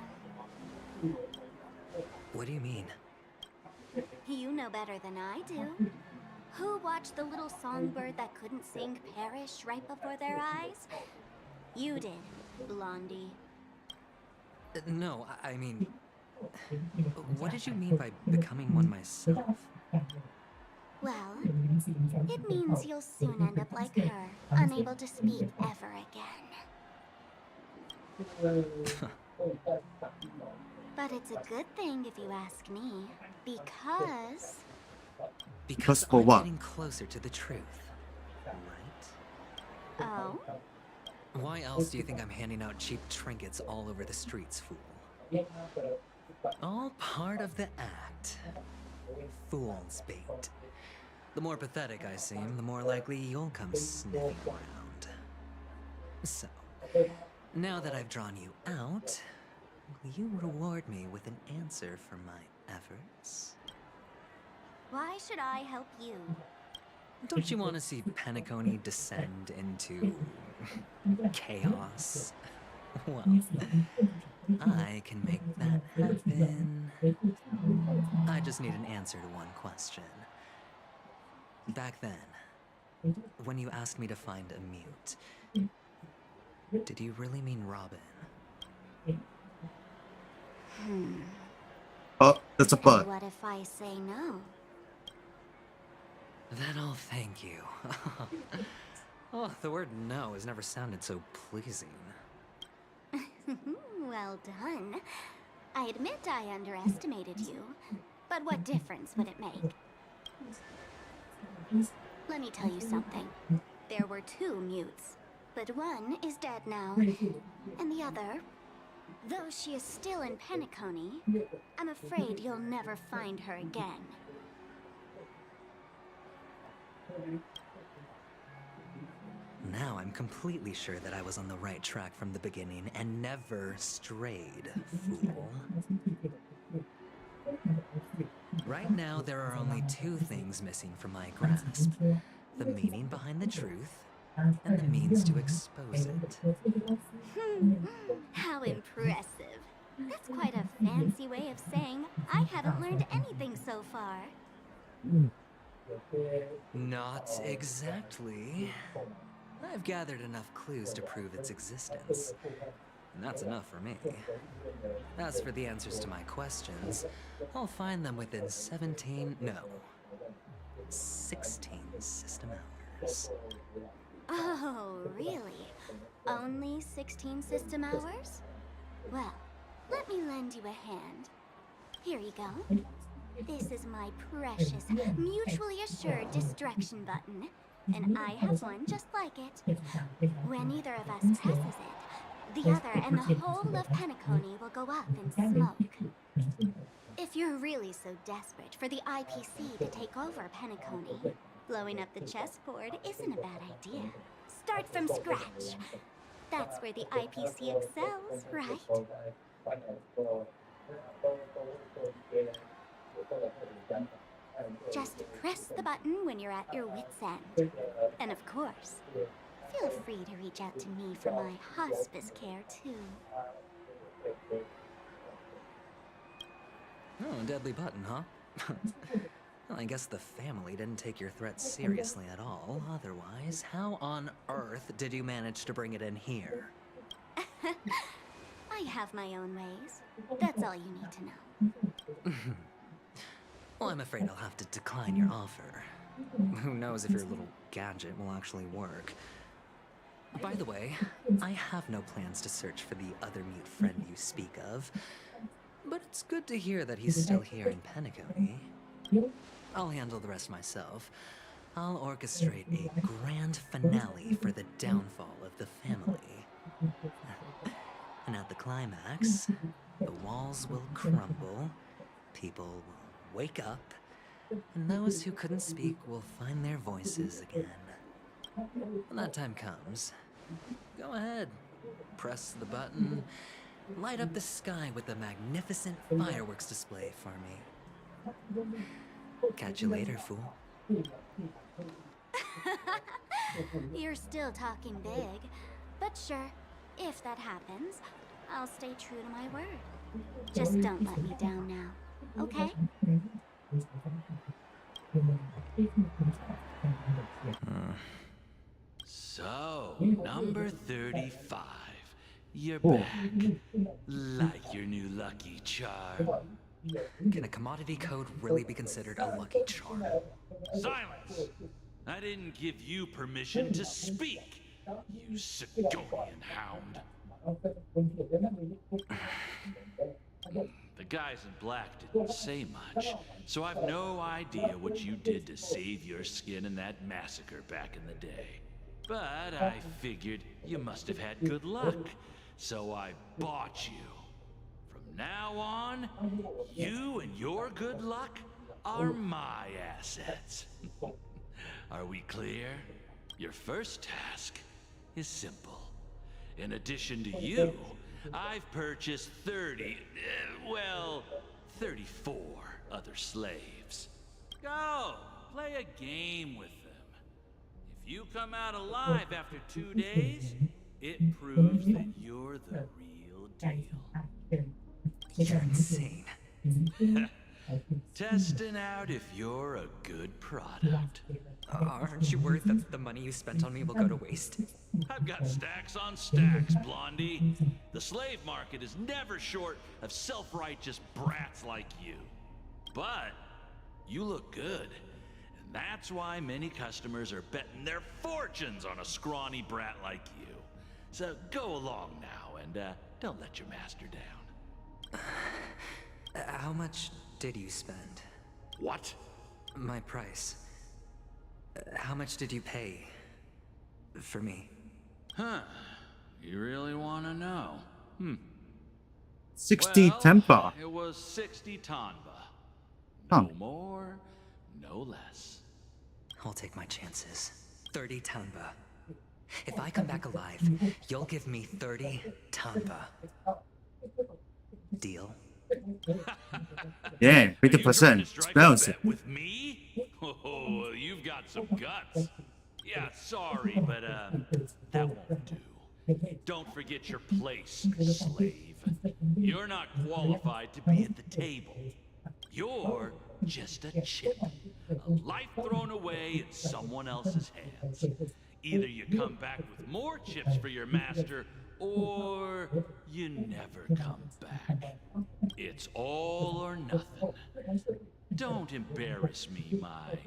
[SPEAKER 2] What do you mean?
[SPEAKER 7] You know better than I do. Who watched the little songbird that couldn't sing perish right before their eyes? You did, Blondie.
[SPEAKER 2] No, I mean... What did you mean by becoming one myself?
[SPEAKER 7] Well, it means you'll soon end up like her, unable to speak ever again. But it's a good thing if you ask me, because
[SPEAKER 1] for
[SPEAKER 2] I'm
[SPEAKER 1] what?
[SPEAKER 2] getting closer to the truth, right?
[SPEAKER 7] Oh?
[SPEAKER 2] Why else do you think I'm handing out cheap trinkets all over the streets, fool? All part of the act. Fool's bait. The more pathetic I seem, the more likely you'll come sniffing around. So, now that I've drawn you out, will you reward me with an answer for my efforts?
[SPEAKER 7] Why should I help you?
[SPEAKER 2] Don't you want to see Penacony descend into chaos? Well, I can make that happen. I just need an answer to one question. Back then, when you asked me to find a mute, did you really mean Robin?
[SPEAKER 1] Oh, that's a bug.
[SPEAKER 7] And what if I say no?
[SPEAKER 2] Then I'll thank you. Oh, the word no has never sounded so pleasing.
[SPEAKER 7] Well done. I admit I underestimated you, but what difference would it make? Let me tell you something. There were 2 mutes, but one is dead now. And the other, though she is still in Penacony, I'm afraid you'll never find her again.
[SPEAKER 2] Now I'm completely sure that I was on the right track from the beginning and never strayed, fool. Right now, there are only 2 things missing from my grasp. The meaning behind the truth, and the means to expose it.
[SPEAKER 7] How impressive. That's quite a fancy way of saying I haven't learned anything so far.
[SPEAKER 2] Not exactly. I've gathered enough clues to prove its existence. And that's enough for me. As for the answers to my questions, I'll find them within 16 system hours.
[SPEAKER 7] Oh, really? Only 16 system hours? Well, let me lend you a hand. Here you go. This is my precious, mutually assured distraction button. And I have one just like it. When either of us presses it, the other and the whole of Penacony will go up in smoke. If you're really so desperate for the IPC to take over Penacony, blowing up the chessboard isn't a bad idea. Start from scratch. That's where the IPC excels, right? Just press the button when you're at your wit's end. And of course, feel free to reach out to me for my hospice care, too.
[SPEAKER 2] Oh, deadly button, huh? Well, I guess the family didn't take your threat seriously at all. Otherwise, how on earth did you manage to bring it in here?
[SPEAKER 7] I have my own ways. That's all you need to know.
[SPEAKER 2] Well, I'm afraid I'll have to decline your offer. Who knows if your little gadget will actually work. By the way, I have no plans to search for the other mute friend you speak of, but it's good to hear that he's still here in Penacony. I'll handle the rest myself. I'll orchestrate a grand finale for the downfall of the family. And at the climax, the walls will crumble, people will wake up, and those who couldn't speak will find their voices again. When that time comes, go ahead, press the button, light up the sky with a magnificent fireworks display for me. Catch you later, fool.
[SPEAKER 7] You're still talking big, but sure, if that happens, I'll stay true to my word. Just don't let me down now, okay?
[SPEAKER 5] So, number 35. You're back. Like your new lucky charm.
[SPEAKER 2] Can a commodity code really be considered a lucky charm?
[SPEAKER 5] Silence! I didn't give you permission to speak, you Sidonian hound. The guys in black didn't say much, so I've no idea what you did to save your skin in that massacre back in the day. But I figured you must have had good luck, so I bought you. From now on, you and your good luck are my assets. Are we clear? Your first task is simple. In addition to you, I've purchased 34 other slaves. Go, play a game with them. If you come out alive after 2 days, it proves that you're the real deal.
[SPEAKER 2] You're insane.
[SPEAKER 5] Testing out if you're a good product.
[SPEAKER 2] Aren't you worried that the money you spent on me will go to waste?
[SPEAKER 5] I've got stacks on stacks, Blondie. The slave market is never short of self-righteous brats like you. But you look good, And that's why many customers are betting their fortunes on a scrawny brat like you. So go along now and don't let your master down.
[SPEAKER 2] How much did you spend?
[SPEAKER 5] What?
[SPEAKER 2] My price. How much did you pay for me?
[SPEAKER 5] Huh. You really want to know?
[SPEAKER 1] 60
[SPEAKER 5] well,
[SPEAKER 1] temper.
[SPEAKER 5] It was 60 tanba.
[SPEAKER 1] Huh.
[SPEAKER 5] No more, no less.
[SPEAKER 2] I'll take my chances. 30 tanba. If I come back alive, you'll give me 30 tanba. Deal?
[SPEAKER 1] Yeah, 50% expensive.
[SPEAKER 5] With me? Oh, you've got some guts. Yeah, sorry, but that won't do. Don't forget your place, slave. You're not qualified to be at the table. You're just a chip. A life thrown away in someone else's hands. Either you come back with more chips for your master, or you never come back. It's all or nothing. Don't embarrass me, my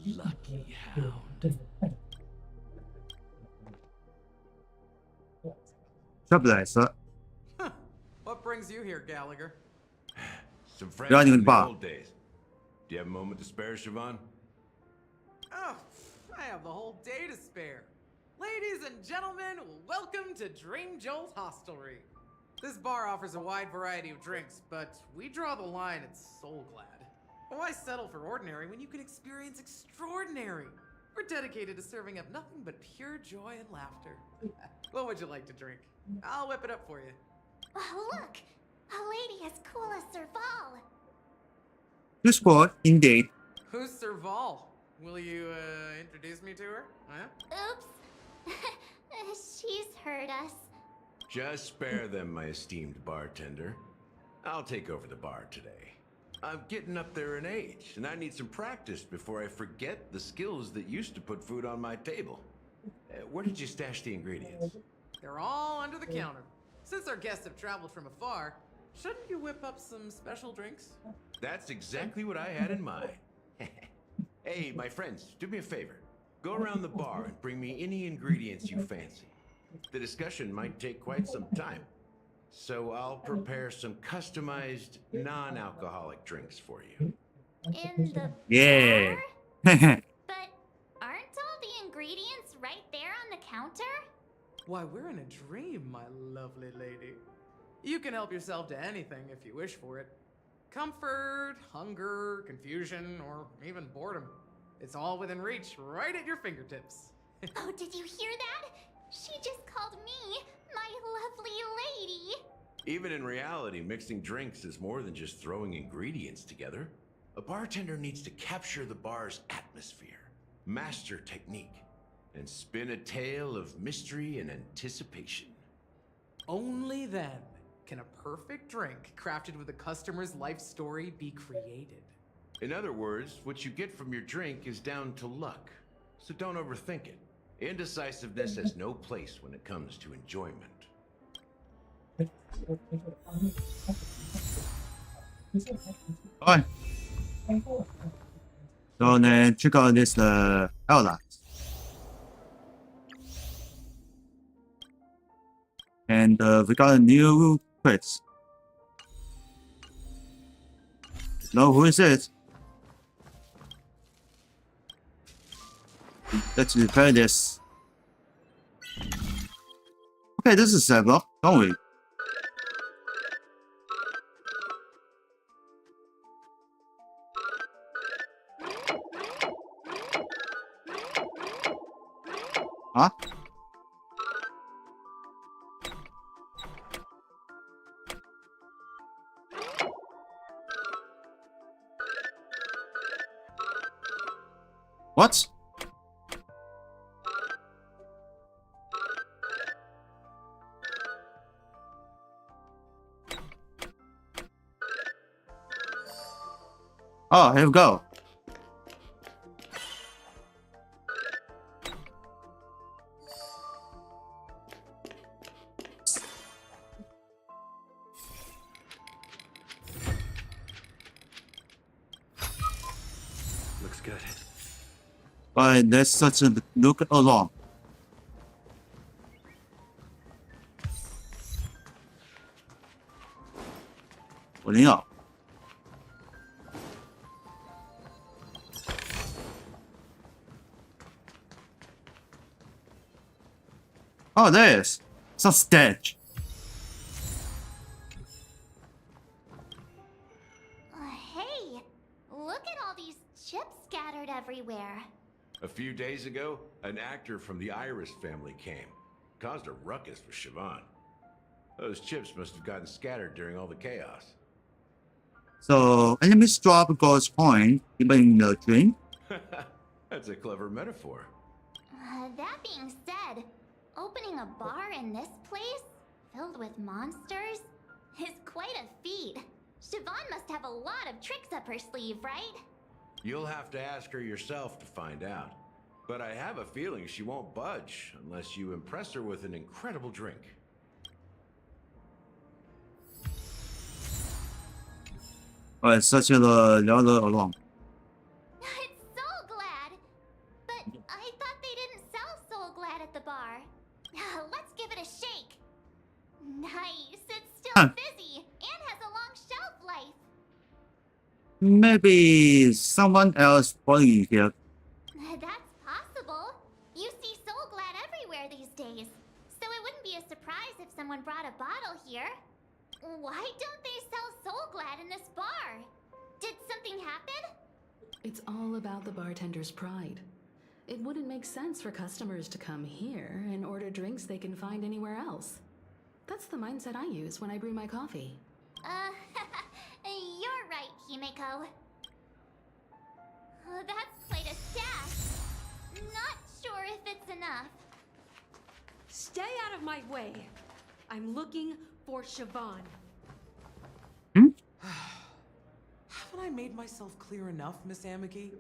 [SPEAKER 5] lucky hound.
[SPEAKER 1] Trailblazer.
[SPEAKER 16] What brings you here, Gallagher?
[SPEAKER 15] Some friends
[SPEAKER 1] Running
[SPEAKER 15] from the
[SPEAKER 1] bar.
[SPEAKER 15] old days. Do you have a moment to spare, Siobhan?
[SPEAKER 16] Oh, I have the whole day to spare. Ladies and gentlemen, welcome to Dream Jolt Hostelry. This bar offers a wide variety of drinks, but we draw the line at Soul Glad. Why settle for ordinary when you can experience extraordinary? We're dedicated to serving up nothing but pure joy and laughter. What would you like to drink? I'll whip it up for you.
[SPEAKER 7] Oh, look! A lady as cool as Serval.
[SPEAKER 1] Good sport, indeed.
[SPEAKER 16] Who's Serval? Will you, introduce me to her? Huh?
[SPEAKER 7] Oops. She's heard us.
[SPEAKER 15] Just spare them, my esteemed bartender. I'll take over the bar today. I'm getting up there in age, and I need some practice before I forget the skills that used to put food on my table. Where did you stash the ingredients?
[SPEAKER 16] They're all under the counter. Since our guests have traveled from afar, shouldn't you whip up some special drinks?
[SPEAKER 15] That's exactly what I had in mind. Hey, my friends, do me a favor. Go around the bar and bring me any ingredients you fancy. The discussion might take quite some time, so I'll prepare some customized, non-alcoholic drinks for you.
[SPEAKER 7] In the
[SPEAKER 1] Yeah.
[SPEAKER 7] But aren't all the ingredients right there on the counter?
[SPEAKER 16] Why, we're in a dream, my lovely lady. You can help yourself to anything if you wish for it. Comfort, hunger, confusion, or even boredom. It's all within reach, right at your fingertips.
[SPEAKER 7] Oh, did you hear that? She just called me my lovely lady.
[SPEAKER 15] Even in reality, mixing drinks is more than just throwing ingredients together. A bartender needs to capture the bar's atmosphere, master technique, and spin a tale of mystery and anticipation.
[SPEAKER 16] Only then can a perfect drink crafted with a customer's life story be created.
[SPEAKER 15] In other words, what you get from your drink is down to luck, so don't overthink it. Indecisiveness has no place when it comes to enjoyment.
[SPEAKER 1] Alright. So then check out this outline. And we got a new quiz. Know who is it? Let's repair this. Okay, this is several, don't we? Huh? What? Oh, here we go.
[SPEAKER 17] Looks good.
[SPEAKER 1] But there's such a look along. Up. Oh, there's some stage.
[SPEAKER 7] Hey, look at all these chips scattered everywhere.
[SPEAKER 15] A few days ago, an actor from the Iris family came. Caused a ruckus with Siobhan. Those chips must have gotten scattered during all the chaos.
[SPEAKER 1] So, enemies drop Ghost Point, even in the dream?
[SPEAKER 15] That's a clever metaphor.
[SPEAKER 7] That being said, opening a bar in this place, filled with monsters, is quite a feat. Siobhan must have a lot of tricks up her sleeve, right?
[SPEAKER 15] You'll have to ask her yourself to find out. But I have a feeling she won't budge unless you impress her with an incredible drink.
[SPEAKER 1] Oh, it's such a rather along.
[SPEAKER 7] It's Soul Glad! But I thought they didn't sell Soul Glad at the bar. Let's give it a shake. Nice, it's still fizzy and has a long shelf life.
[SPEAKER 1] Maybe someone else bought it here.
[SPEAKER 7] That's possible. You see Soul Glad everywhere these days. So it wouldn't be a surprise if someone brought a bottle here. Why don't they sell Soul Glad in this bar? Did something happen?
[SPEAKER 8] It's all about the bartender's pride. It wouldn't make sense for customers to come here and order drinks they can find anywhere else. That's the mindset I use when I brew my coffee.
[SPEAKER 7] You're right, Himeko. That's quite a stash. Not sure if it's enough.
[SPEAKER 11] Stay out of my way. I'm looking for Siobhan.
[SPEAKER 16] Haven't I made myself clear enough, Miss Amiki?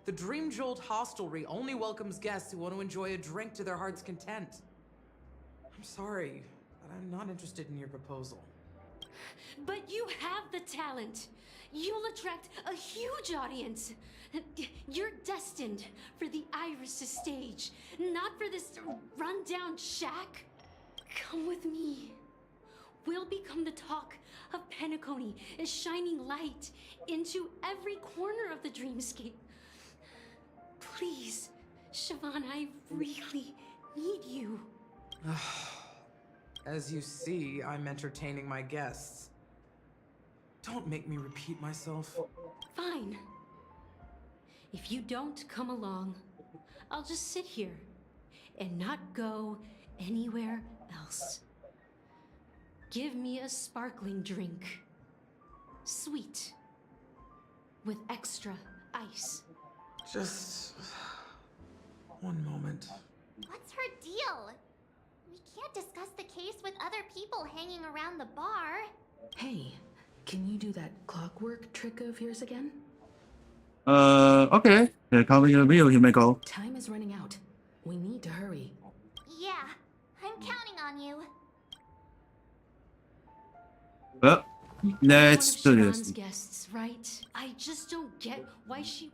[SPEAKER 16] The Dream Jolt Hostelry only welcomes guests who want to enjoy a drink to their heart's content. I'm sorry, but I'm not interested in your proposal.
[SPEAKER 11] But you have the talent. You'll attract a huge audience. You're destined for the Iris' stage, not for this rundown shack. Come with me. We'll become the talk of Penacony, a shining light into every corner of the dreamscape. Please, Siobhan, I really need you.
[SPEAKER 16] As you see, I'm entertaining my guests. Don't make me repeat myself.
[SPEAKER 11] Fine. If you don't come along, I'll just sit here and not go anywhere else. Give me a sparkling drink. Sweet. With extra ice.
[SPEAKER 16] Just one moment.
[SPEAKER 7] What's her deal? We can't discuss the case with other people hanging around the bar.
[SPEAKER 8] Hey, can you do that clockwork trick of yours again?
[SPEAKER 1] Okay. They're coming in the wheel, Himeko.
[SPEAKER 8] Time is running out. We need to hurry.
[SPEAKER 7] Yeah, I'm counting on you.
[SPEAKER 1] Well, let's do
[SPEAKER 11] One of Siobhan's
[SPEAKER 1] this.
[SPEAKER 11] guests, right? I just don't get why she...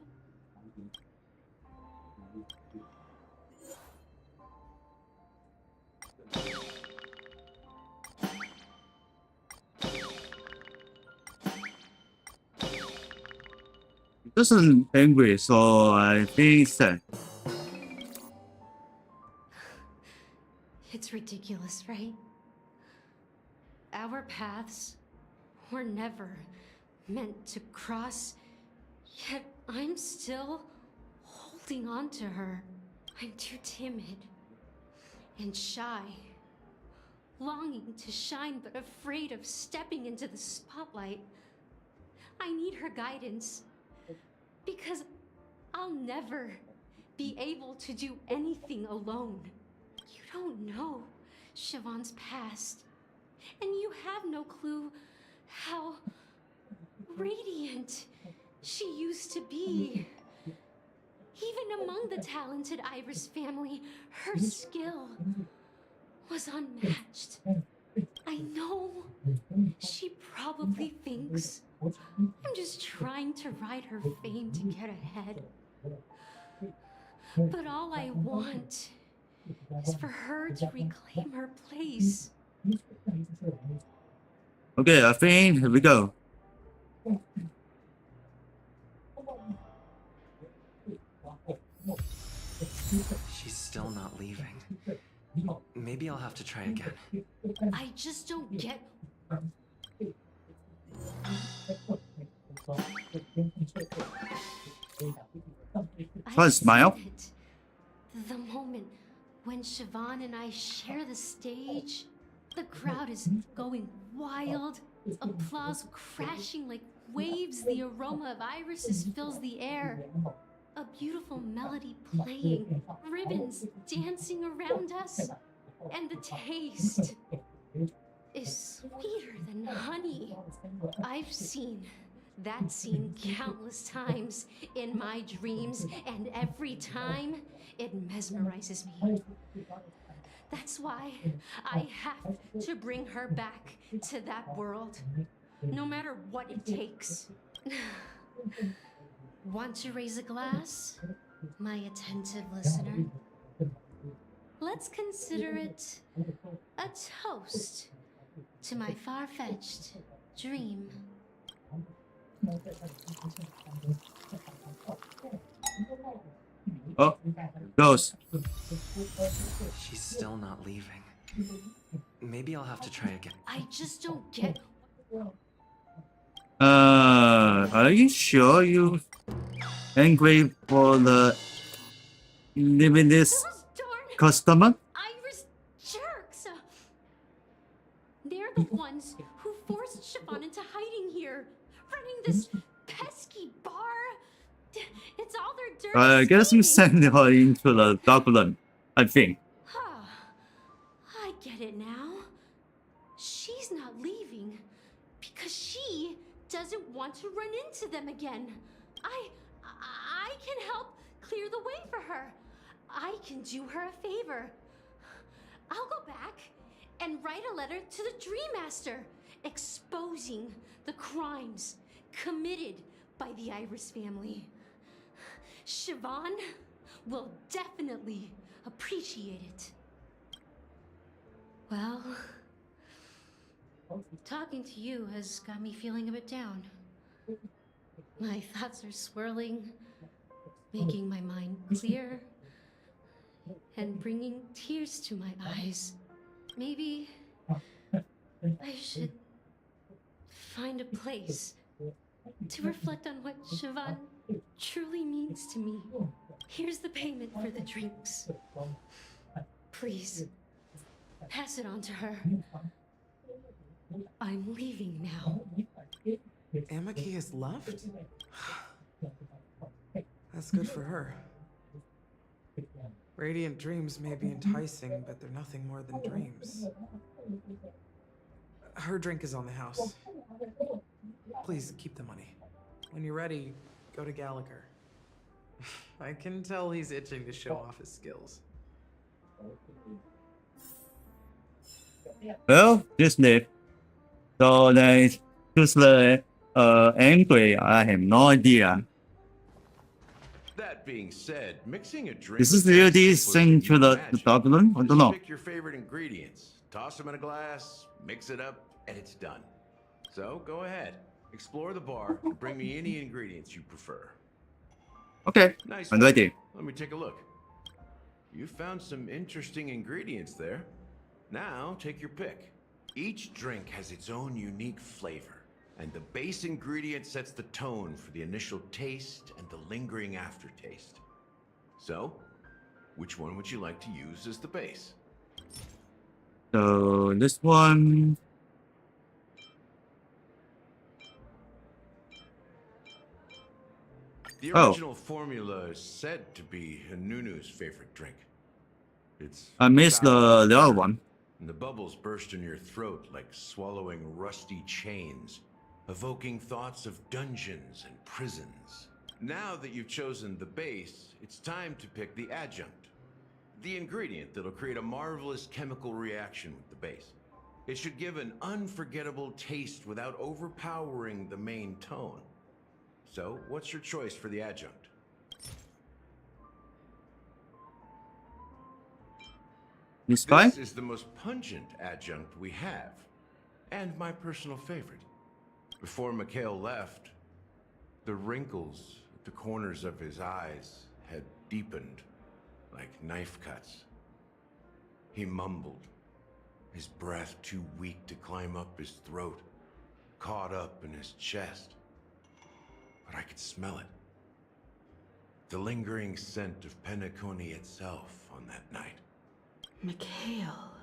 [SPEAKER 1] This is angry, so I think sad.
[SPEAKER 11] It's ridiculous, right? Our paths were never meant to cross, yet I'm still holding on to her. I'm too timid and shy, longing to shine but afraid of stepping into the spotlight. I need her guidance, because I'll never be able to do anything alone. You don't know Siobhan's past, and you have no clue how radiant she used to be. Even among the talented Iris family, her skill was unmatched. I know she probably thinks I'm just trying to ride her fame to get ahead. But all I want is for her to reclaim her place.
[SPEAKER 1] Okay, I think here we go.
[SPEAKER 2] She's still not leaving. Maybe I'll have to try again.
[SPEAKER 11] I just don't get.
[SPEAKER 1] First, smile.
[SPEAKER 11] The moment when Siobhan and I share the stage, the crowd is going wild, applause crashing like waves, the aroma of irises fills the air. A beautiful melody playing, ribbons dancing around us, and the taste is sweeter than honey. I've seen that scene countless times in my dreams, and every time it mesmerizes me. That's why I have to bring her back to that world, no matter what it takes. Want to raise a glass, my attentive listener? Let's consider it a toast to my far-fetched dream.
[SPEAKER 1] Oh, goes.
[SPEAKER 2] She's still not leaving. Maybe I'll have to try again.
[SPEAKER 11] I just don't get.
[SPEAKER 1] Are you sure you angry for the limitless customer?
[SPEAKER 11] Iris jerks! They're the ones who forced Siobhan into hiding here, running this pesky bar. It's all their dirty
[SPEAKER 1] I guess you send her into the Dublin, I think.
[SPEAKER 11] I get it now. She's not leaving because she doesn't want to run into them again. I can help clear the way for her. I can do her a favor. I'll go back and write a letter to the Dream Master exposing the crimes committed by the Iris family. Siobhan will definitely appreciate it. Well, talking to you has got me feeling a bit down. My thoughts are swirling, making my mind clear, and bringing tears to my eyes. Maybe I should find a place to reflect on what Siobhan truly means to me. Here's the payment for the drinks. Please, pass it on to her. I'm leaving now.
[SPEAKER 16] Amaki has left? That's good for her. Radiant dreams may be enticing, but they're nothing more than dreams. Her drink is on the house. Please keep the money. When you're ready, go to Gallagher. I can tell he's itching to show off his skills.
[SPEAKER 1] Well, just leave. So they choose the angry. I have no idea.
[SPEAKER 15] That being said, mixing a drink.
[SPEAKER 1] Is this really sent to the Dublin? I don't know.
[SPEAKER 15] Pick your favorite ingredients, toss them in a glass, mix it up, and it's done. So go ahead, explore the bar, and bring me any ingredients you prefer.
[SPEAKER 1] Okay,
[SPEAKER 15] Nice.
[SPEAKER 1] I'm ready.
[SPEAKER 15] Let me take a look. You found some interesting ingredients there. Now take your pick. Each drink has its own unique flavor, and the base ingredient sets the tone for the initial taste and the lingering aftertaste. So, which one would you like to use as the base?
[SPEAKER 1] So this one.
[SPEAKER 15] The original formula is said to be Nunu's favorite drink. It's
[SPEAKER 1] I missed the other one.
[SPEAKER 15] and the bubbles burst in your throat like swallowing rusty chains, evoking thoughts of dungeons and prisons. Now that you've chosen the base, it's time to pick the adjunct, the ingredient that'll create a marvelous chemical reaction with the base. It should give an unforgettable taste without overpowering the main tone. So, what's your choice for the adjunct?
[SPEAKER 1] This guy?
[SPEAKER 15] This is the most pungent adjunct we have, and my personal favorite. Before Mikhail left, the wrinkles at the corners of his eyes had deepened like knife cuts. He mumbled, his breath too weak to climb up his throat, caught up in his chest. But I could smell it. The lingering scent of Penacony itself on that night.
[SPEAKER 8] Mikhail.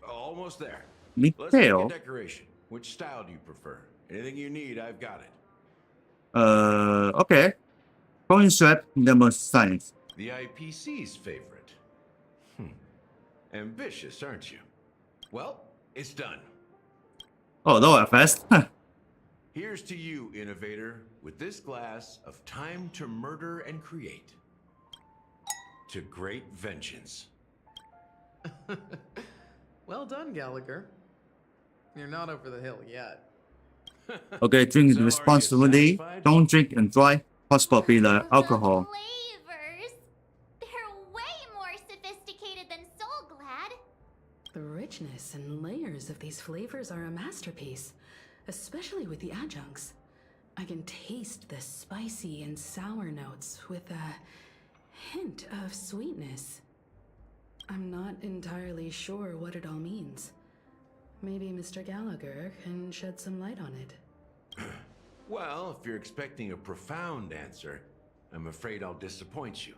[SPEAKER 15] Almost there.
[SPEAKER 1] Mikhail?
[SPEAKER 15] Let's make a decoration. Which style do you prefer? Anything you need, I've got it.
[SPEAKER 1] Okay. Coin swap number science.
[SPEAKER 15] The IPC's favorite. Ambitious, aren't you? Well, it's done.
[SPEAKER 1] Oh, that was fast.
[SPEAKER 15] Here's to you, innovator, with this glass of time to murder and create. To great vengeance.
[SPEAKER 16] Well done, Gallagher. You're not over the hill yet.
[SPEAKER 1] Okay, drink responsibly. Don't drink and drive. Possible be the alcohol.
[SPEAKER 7] Flavors. They're way more sophisticated than Soul Glad.
[SPEAKER 8] The richness and layers of these flavors are a masterpiece, especially with the adjuncts. I can taste the spicy and sour notes with a hint of sweetness. I'm not entirely sure what it all means. Maybe Mr. Gallagher can shed some light on it.
[SPEAKER 15] Well, if you're expecting a profound answer, I'm afraid I'll disappoint you.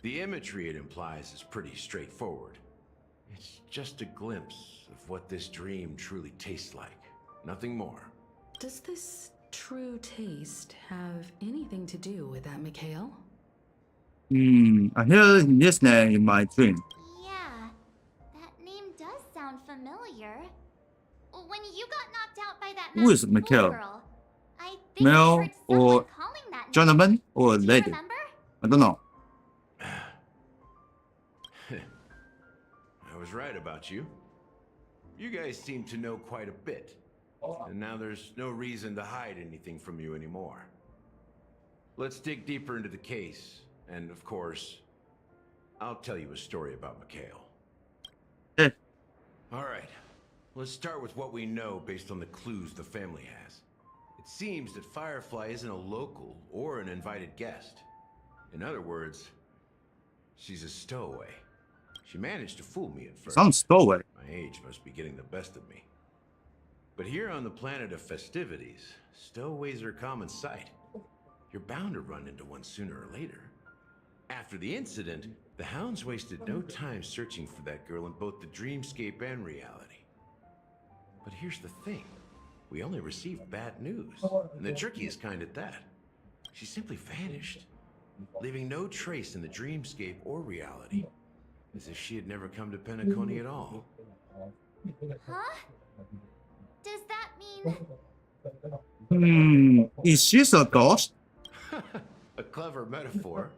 [SPEAKER 15] The imagery it implies is pretty straightforward. It's just a glimpse of what this dream truly tastes like. Nothing more.
[SPEAKER 8] Does this true taste have anything to do with that Mikhail?
[SPEAKER 1] I hear this name in my dream.
[SPEAKER 7] Yeah, that name does sound familiar. When you got knocked out by that
[SPEAKER 1] Who is
[SPEAKER 7] masked
[SPEAKER 1] Mikhail?
[SPEAKER 7] girl, I think I
[SPEAKER 1] Male
[SPEAKER 7] heard someone
[SPEAKER 1] or
[SPEAKER 7] calling that name.
[SPEAKER 1] gentleman or
[SPEAKER 7] Do you
[SPEAKER 1] lady?
[SPEAKER 7] remember?
[SPEAKER 1] I don't know.
[SPEAKER 15] I was right about you. You guys seem to know quite a bit. And now there's no reason to hide anything from you anymore. Let's dig deeper into the case. And of course, I'll tell you a story about Mikhail. All right. Let's start with what we know based on the clues the family has. It seems that Firefly isn't a local or an invited guest. In other words, she's a stowaway. She managed to fool me at first.
[SPEAKER 1] Sounds stowaway.
[SPEAKER 15] My age must be getting the best of me. But here on the planet of festivities, stowaways are a common sight. You're bound to run into one sooner or later. After the incident, the hounds wasted no time searching for that girl in both the dreamscape and reality. But here's the thing. We only received bad news, and the trickiest kind at that. She simply vanished, leaving no trace in the dreamscape or reality, as if she had never come to Penacony at all.
[SPEAKER 7] Huh? Does that mean...
[SPEAKER 1] Is she a ghost?
[SPEAKER 15] A clever metaphor.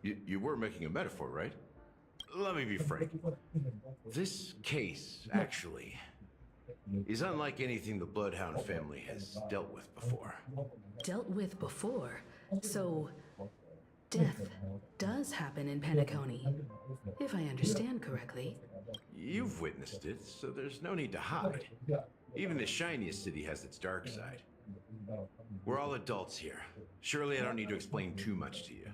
[SPEAKER 15] You were making a metaphor, right? Let me be frank. This case, actually, is unlike anything the Bloodhound family has dealt with before.
[SPEAKER 8] Dealt with before? So, death does happen in Penacony, if I understand correctly.
[SPEAKER 15] You've witnessed it, so there's no need to hide. Even the shiniest city has its dark side. We're all adults here. Surely I don't need to explain too much to you.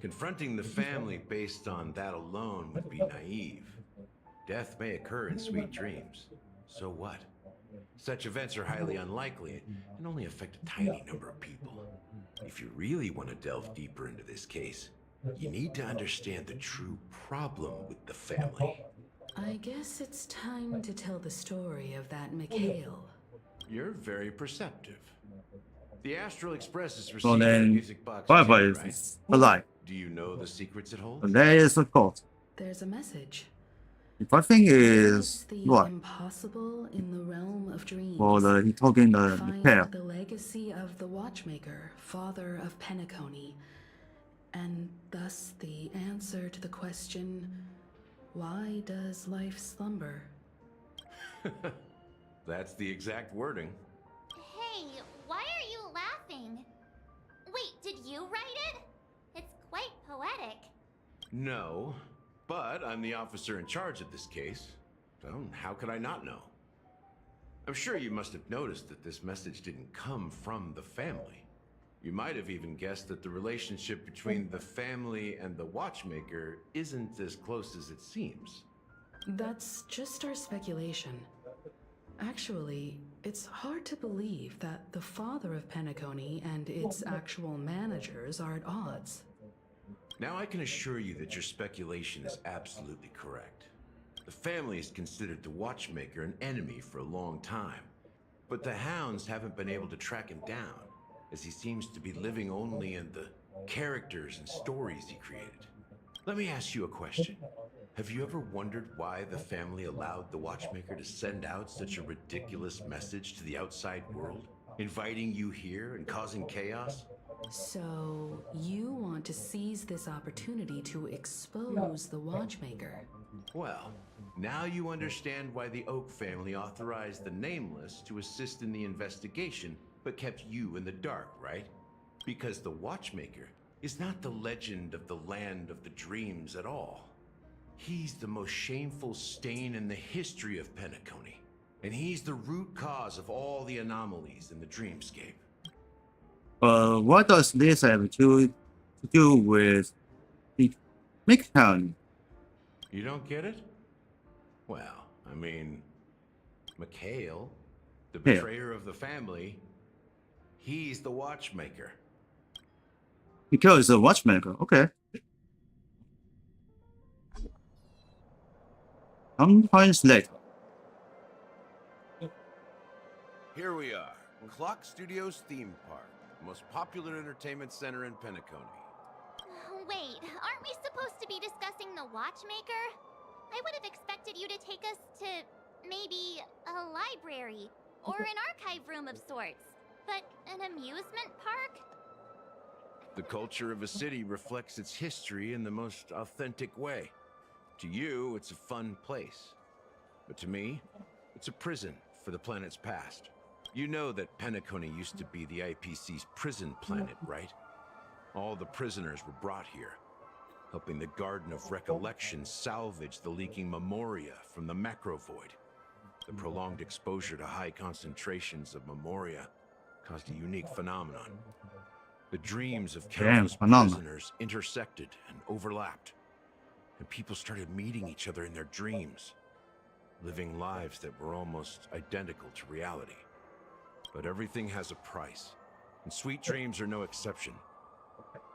[SPEAKER 15] Confronting the family based on that alone would be naive. Death may occur in sweet dreams. So what? Such events are highly unlikely and only affect a tiny number of people. If you really want to delve deeper into this case, you need to understand the true problem with the family.
[SPEAKER 8] I guess it's time to tell the story of that Mikhail.
[SPEAKER 15] You're very perceptive. The Astral Express is
[SPEAKER 1] So
[SPEAKER 15] received a
[SPEAKER 1] then,
[SPEAKER 15] music box,
[SPEAKER 1] Firefly
[SPEAKER 15] right?
[SPEAKER 1] is alive.
[SPEAKER 15] Do you know the secrets it holds?
[SPEAKER 1] There is a ghost.
[SPEAKER 8] There's a message.
[SPEAKER 1] If I think is
[SPEAKER 8] The
[SPEAKER 1] what?
[SPEAKER 8] impossible in the realm of dreams.
[SPEAKER 1] For the he talking the
[SPEAKER 8] Find
[SPEAKER 1] pair.
[SPEAKER 8] the legacy of the Watchmaker, father of Penacony, and thus the answer to the question, why does life slumber?
[SPEAKER 15] That's the exact wording.
[SPEAKER 7] Hey, why are you laughing? Wait, did you write it? It's quite poetic.
[SPEAKER 15] No, But I'm the officer in charge of this case, so how could I not know? I'm sure you must have noticed that this message didn't come from the family. You might have even guessed that the relationship between the family and the watchmaker isn't as close as it seems.
[SPEAKER 8] That's just our speculation. Actually, it's hard to believe that the father of Penacony and its actual managers are at odds.
[SPEAKER 15] Now I can assure you that your speculation is absolutely correct. The family has considered the watchmaker an enemy for a long time, but the hounds haven't been able to track him down, as he seems to be living only in the characters and stories he created. Let me ask you a question. Have you ever wondered why the family allowed the watchmaker to send out such a ridiculous message to the outside world, inviting you here and causing chaos?
[SPEAKER 8] So, you want to seize this opportunity to expose the watchmaker?
[SPEAKER 15] Well, now you understand why the Oak family authorized the Nameless to assist in the investigation, but kept you in the dark, right? Because the watchmaker is not the legend of the land of the dreams at all. He's the most shameful stain in the history of Penacony, and he's the root cause of all the anomalies in the dreamscape.
[SPEAKER 1] What does this have to do with the Midtown?
[SPEAKER 15] You don't get it? Well, I mean, Mikhail, the betrayer of the family, he's the watchmaker.
[SPEAKER 1] Because the watchmaker, okay. Sometimes later.
[SPEAKER 15] Here we are, Clock Studios theme park, most popular entertainment center in Penacony.
[SPEAKER 7] Wait, aren't we supposed to be discussing the watchmaker? I would have expected you to take us to maybe a library or an archive room of sorts. But an amusement park?
[SPEAKER 15] The culture of a city reflects its history in the most authentic way. To you, it's a fun place. But to me, it's a prison for the planet's past. You know that Penacony used to be the IPC's prison planet, right? All the prisoners were brought here, helping the Garden of Recollection salvage the leaking memoria from the macrovoid. The prolonged exposure to high concentrations of memoria caused a unique phenomenon. The dreams of countless prisoners intersected and overlapped, and people started meeting each other in their dreams, living lives that were almost identical to reality. But everything has a price, and sweet dreams are no exception.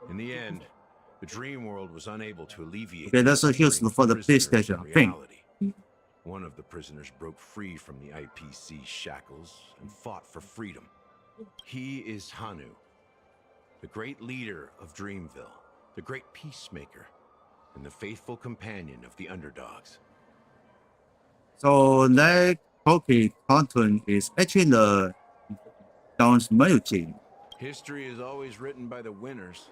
[SPEAKER 15] In the end, the dream world was unable to alleviate.
[SPEAKER 1] Okay, that's a huge for the PlayStation thing.
[SPEAKER 15] One of the prisoners broke free from the IPC shackles and fought for freedom. He is Hanu, the great leader of Dreamville, the great peacemaker, and the faithful companion of the underdogs.
[SPEAKER 1] So that Cookie cartoon is actually the Dawn's menu team.
[SPEAKER 15] History is always written by the winners.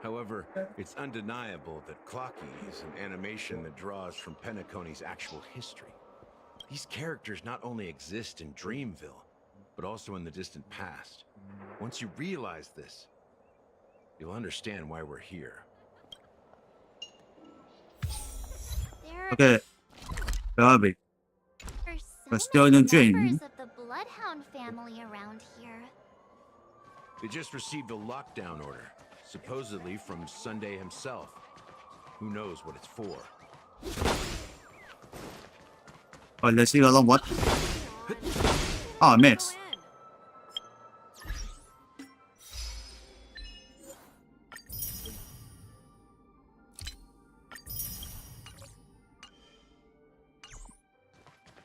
[SPEAKER 15] However, it's undeniable that Clocky is an animation that draws from Penacony's actual history. These characters not only exist in Dreamville, but also in the distant past. Once you realize this, you'll understand why we're here.
[SPEAKER 1] Okay, Bobby. We're still in a dream.
[SPEAKER 7] Members of the Bloodhound family around here.
[SPEAKER 15] They just received a lockdown order, supposedly from Sunday himself. Who knows what it's for?
[SPEAKER 1] Oh, let's see along what? Oh, miss.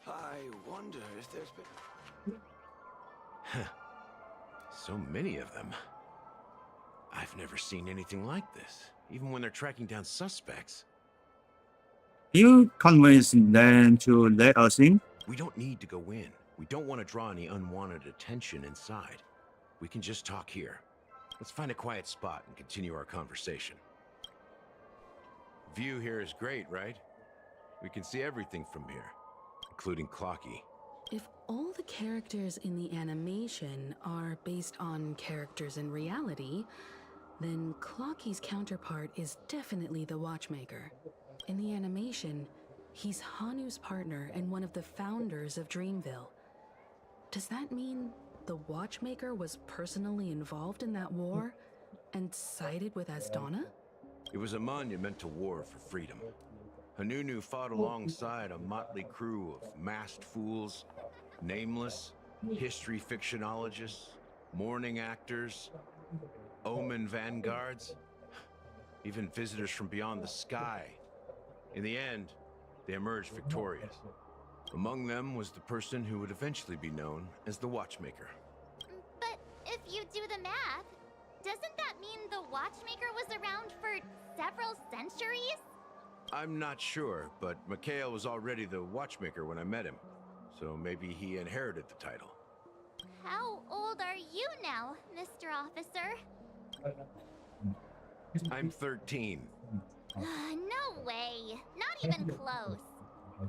[SPEAKER 15] I wonder if there's been... So many of them. I've never seen anything like this, even when they're tracking down suspects.
[SPEAKER 1] You convince them to let us in?
[SPEAKER 15] We don't need to go in. We don't want to draw any unwanted attention inside. We can just talk here. Let's find a quiet spot and continue our conversation. View here is great, right? We can see everything from here, including Clocky.
[SPEAKER 8] If all the characters in the animation are based on characters in reality, then Clocky's counterpart is definitely the Watchmaker. In the animation, he's Hanu's partner and one of the founders of Dreamville. Does that mean the Watchmaker was personally involved in that war and sided with Asdana?
[SPEAKER 15] It was a monumental war for freedom. Hanunu fought alongside a motley crew of masked fools, nameless, history fictionologists, mourning actors, omen vanguards, even visitors from beyond the sky. In the end, they emerged victorious. Among them was the person who would eventually be known as the Watchmaker.
[SPEAKER 7] But if you do the math, doesn't that mean the Watchmaker was around for several centuries?
[SPEAKER 15] I'm not sure, but Mikhail was already the Watchmaker when I met him, so maybe he inherited the title.
[SPEAKER 7] How old are you now, Mr. Officer?
[SPEAKER 15] I'm 13.
[SPEAKER 7] No way. Not even close.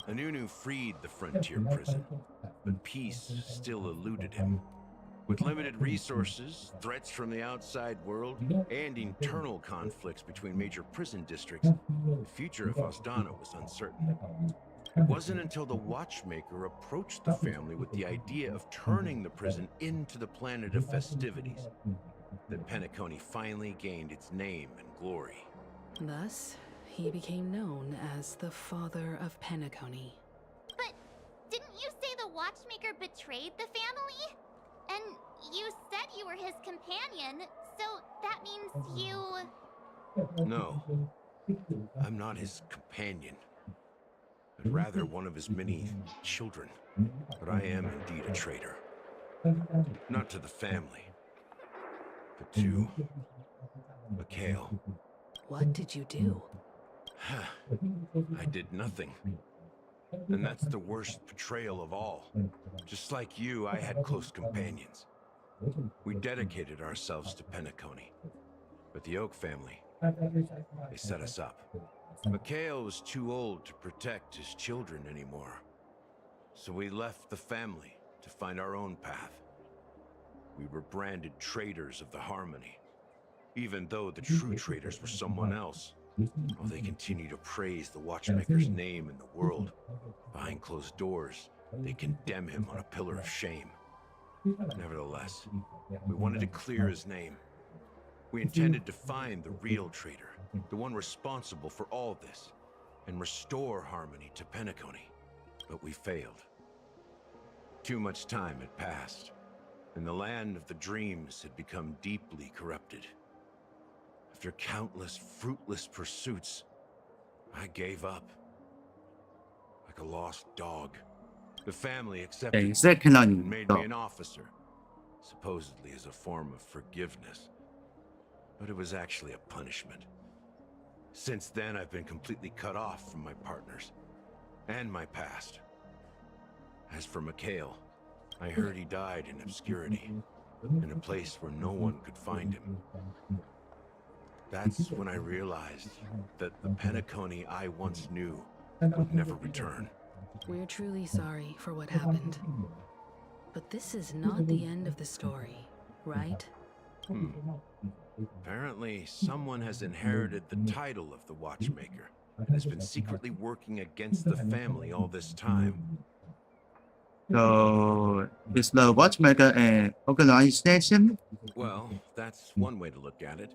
[SPEAKER 15] Anunu freed the frontier prison, but peace still eluded him. With limited resources, threats from the outside world, and internal conflicts between major prison districts, the future of Asdana was uncertain. It wasn't until the Watchmaker approached the family with the idea of turning the prison into the planet of festivities that Penacony finally gained its name and glory.
[SPEAKER 8] Thus, he became known as the Father of Penacony.
[SPEAKER 7] But didn't you say the Watchmaker betrayed the family? And you said you were his companion, so that means you...
[SPEAKER 15] No, I'm not his companion, but rather one of his many children. But I am indeed a traitor. Not to the family, but to Mikhail.
[SPEAKER 8] What did you do?
[SPEAKER 15] I did nothing. And that's the worst betrayal of all. Just like you, I had close companions. We dedicated ourselves to Penacony. But the Oak family, they set us up. Mikhail was too old to protect his children anymore. So we left the family to find our own path. We were branded traitors of the Harmony, even though the true traitors were someone else. While they continue to praise the Watchmaker's name in the world, behind closed doors, they condemn him on a pillar of shame. Nevertheless, we wanted to clear his name. We intended to find the real traitor, the one responsible for all this, and restore harmony to Penacony. But we failed. Too much time had passed, and the land of the dreams had become deeply corrupted. After countless fruitless pursuits, I gave up. Like a lost dog. The family accepted me and made me an officer, supposedly as a form of forgiveness. But it was actually a punishment. Since then, I've been completely cut off from my partners and my past. As for Mikhail, I heard he died in obscurity, in a place where no one could find him. That's when I realized that the Penacony I once knew would never return.
[SPEAKER 8] We're truly sorry for what happened. But this is not the end of the story, right?
[SPEAKER 15] Apparently, someone has inherited the title of the Watchmaker and has been secretly working against the family all this time.
[SPEAKER 1] So, is the Watchmaker an organization?
[SPEAKER 15] Well, that's one way to look at it.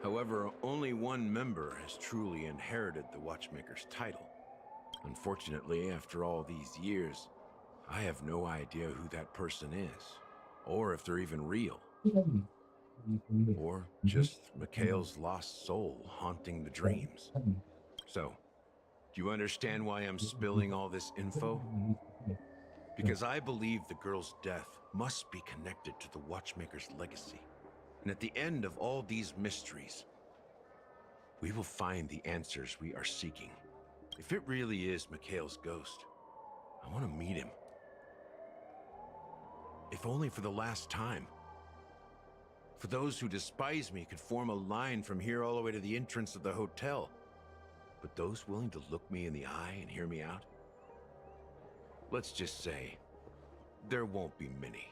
[SPEAKER 15] However, only one member has truly inherited the Watchmaker's title. Unfortunately, after all these years, I have no idea who that person is, or if they're even real. Or just Mikhail's lost soul haunting the dreams. So, do you understand why I'm spilling all this info? Because I believe the girl's death must be connected to the Watchmaker's legacy. And at the end of all these mysteries, we will find the answers we are seeking. If it really is Mikhail's ghost, I want to meet him. If only for the last time. For those who despise me could form a line from here all the way to the entrance of the hotel. But those willing to look me in the eye and hear me out? Let's just say, there won't be many.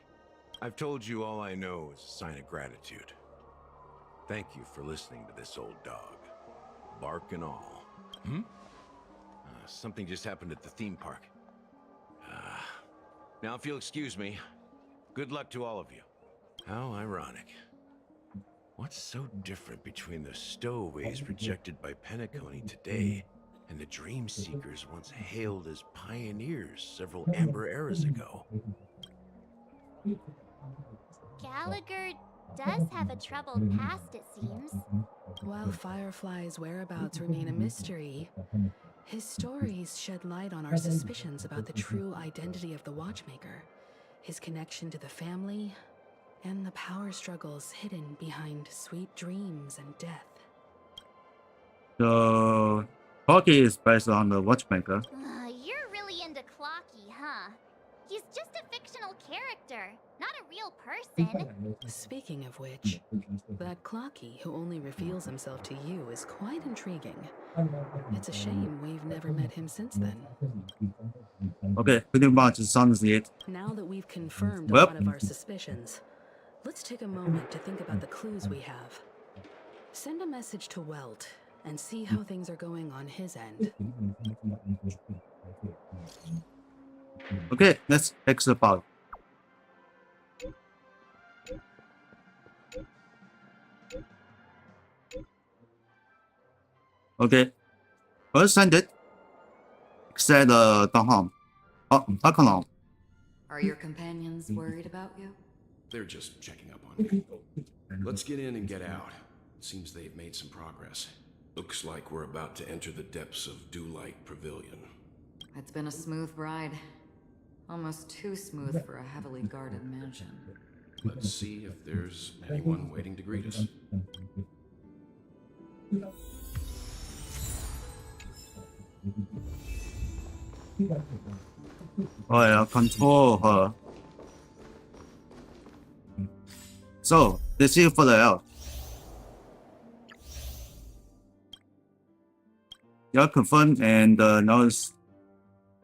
[SPEAKER 15] I've told you all I know is a sign of gratitude. Thank you for listening to this old dog. Bark and all. something just happened at the theme park. Now, if you'll excuse me, good luck to all of you. How ironic. What's so different between the stowaways rejected by Penacony today and the dream seekers once hailed as pioneers several amber eras ago?
[SPEAKER 7] Gallagher does have a troubled past, it seems.
[SPEAKER 8] While Firefly's whereabouts remain a mystery, his stories shed light on our suspicions about the true identity of the Watchmaker, his connection to the family, and the power struggles hidden behind sweet dreams and death.
[SPEAKER 1] So, Clocky is based on the Watchmaker.
[SPEAKER 7] You're really into Clocky, huh? He's just a fictional character, not a real person.
[SPEAKER 8] Speaking of which, that Clocky who only reveals himself to you is quite intriguing. It's a shame we've never met him since then.
[SPEAKER 1] Okay, pretty much sounds it.
[SPEAKER 8] Now that we've confirmed a lot of our suspicions, let's take a moment to think about the clues we have. Send a message to Welt and see how things are going on his end.
[SPEAKER 1] Okay, let's exit about. Okay, first send it. Except Dongham. Akalam.
[SPEAKER 6] Are your companions worried about you?
[SPEAKER 9] They're just checking up on me. Let's get in and get out. It seems they've made some progress. Looks like we're about to enter the depths of Dewlight Pavilion.
[SPEAKER 6] It's been a smooth ride. Almost too smooth for a heavily guarded mansion.
[SPEAKER 9] Let's see if there's anyone waiting to greet us.
[SPEAKER 1] Oh yeah, control her. So, let's see for the L. You're confirmed and now it's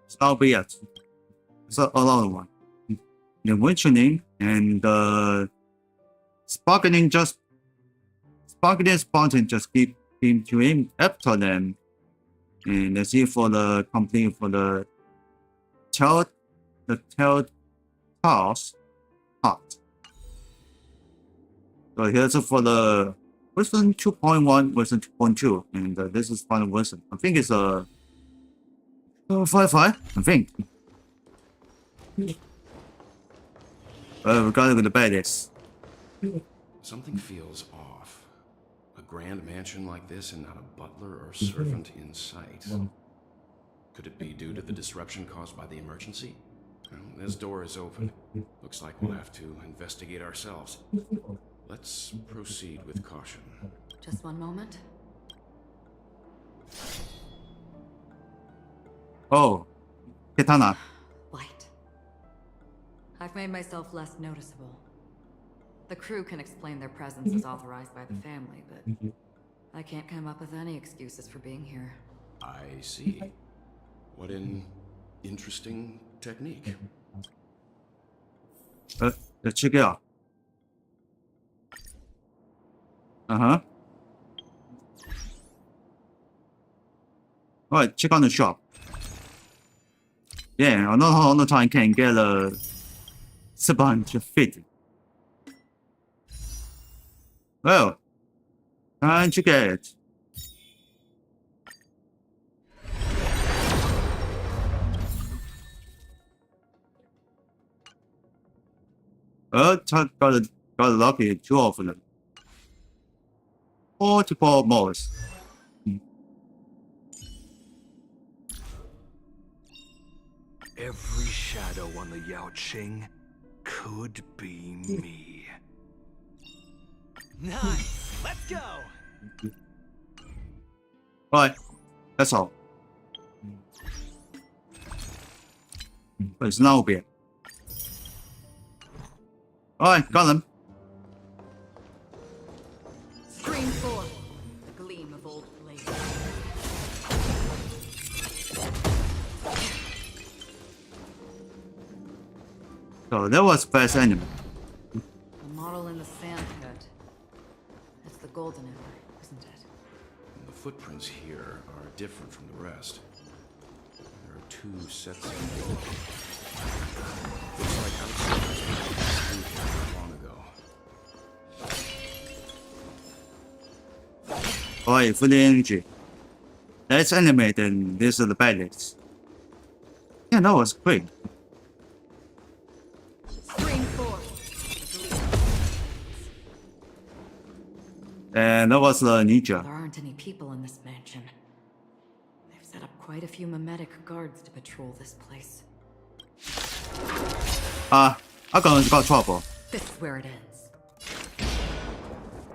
[SPEAKER 1] start yet. So another one. The mentioning and sparkling spontaneous just keep him to him after them. And let's see for the complete for the tail toss heart. So here's for the version 2.1, version 2.2, and this is final version. I think it's a 5.5, I think. We gotta go to bed.
[SPEAKER 9] Something feels off. A grand mansion like this and not a butler or servant in sight. Could it be due to the disruption caused by the emergency? Well, this door is open. Looks like we'll have to investigate ourselves. Let's proceed with caution.
[SPEAKER 6] Just one moment.
[SPEAKER 1] Oh, Katana.
[SPEAKER 6] Light. I've made myself less noticeable. The crew can explain their presence as authorized by the family, but I can't come up with any excuses for being here.
[SPEAKER 9] I see. What an interesting technique.
[SPEAKER 1] Let's check it out. Alright, check on the shop. Yeah, I know how long time can get a sponge fit. Well, time to get it. Got lucky, two of them. 44 moles.
[SPEAKER 20] Every shadow on the Yaoqing could be me.
[SPEAKER 12] Nice! Let's go!
[SPEAKER 1] Right, that's all. It's now bit. Alright, got them.
[SPEAKER 6] Scream 4. The gleam of old blades.
[SPEAKER 1] So that was first enemy.
[SPEAKER 6] The model in the sand pit. It's the golden hour, isn't it?
[SPEAKER 9] The footprints here are different from the rest. 2 sets of looks like outsiders came here long ago.
[SPEAKER 1] Alright, for the energy. Let's animate and these are the pilots. Yeah, that was quick. And that was the ninja.
[SPEAKER 6] There aren't any people in this mansion. They've set up quite a few mimetic guards to patrol this place.
[SPEAKER 1] I got trouble.
[SPEAKER 6] This is where it ends.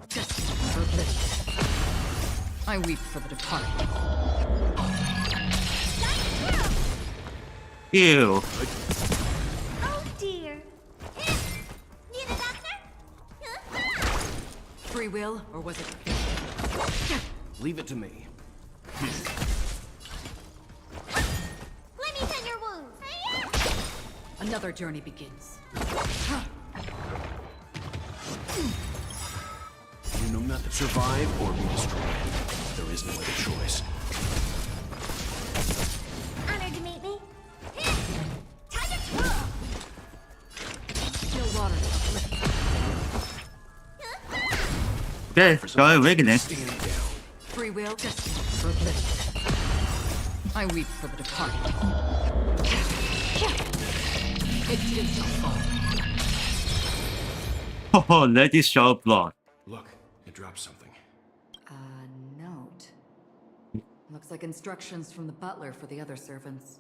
[SPEAKER 6] Justice for oblivion. I weep for the departed.
[SPEAKER 1] Ew.
[SPEAKER 7] Oh dear. Need a doctor?
[SPEAKER 6] Free will, or was it?
[SPEAKER 9] Leave it to me.
[SPEAKER 7] Let me tend your wounds.
[SPEAKER 6] Another journey begins.
[SPEAKER 9] You know not to survive or be destroyed. There is no other choice.
[SPEAKER 7] Honored to meet me. Time to twirl.
[SPEAKER 6] Still water.
[SPEAKER 1] Okay, got awakening.
[SPEAKER 6] Free will, justice for oblivion. I weep for the departed. It too shall fall.
[SPEAKER 1] Oh, let it show blood.
[SPEAKER 9] Look, it dropped something.
[SPEAKER 6] A note. Looks like instructions from the butler for the other servants.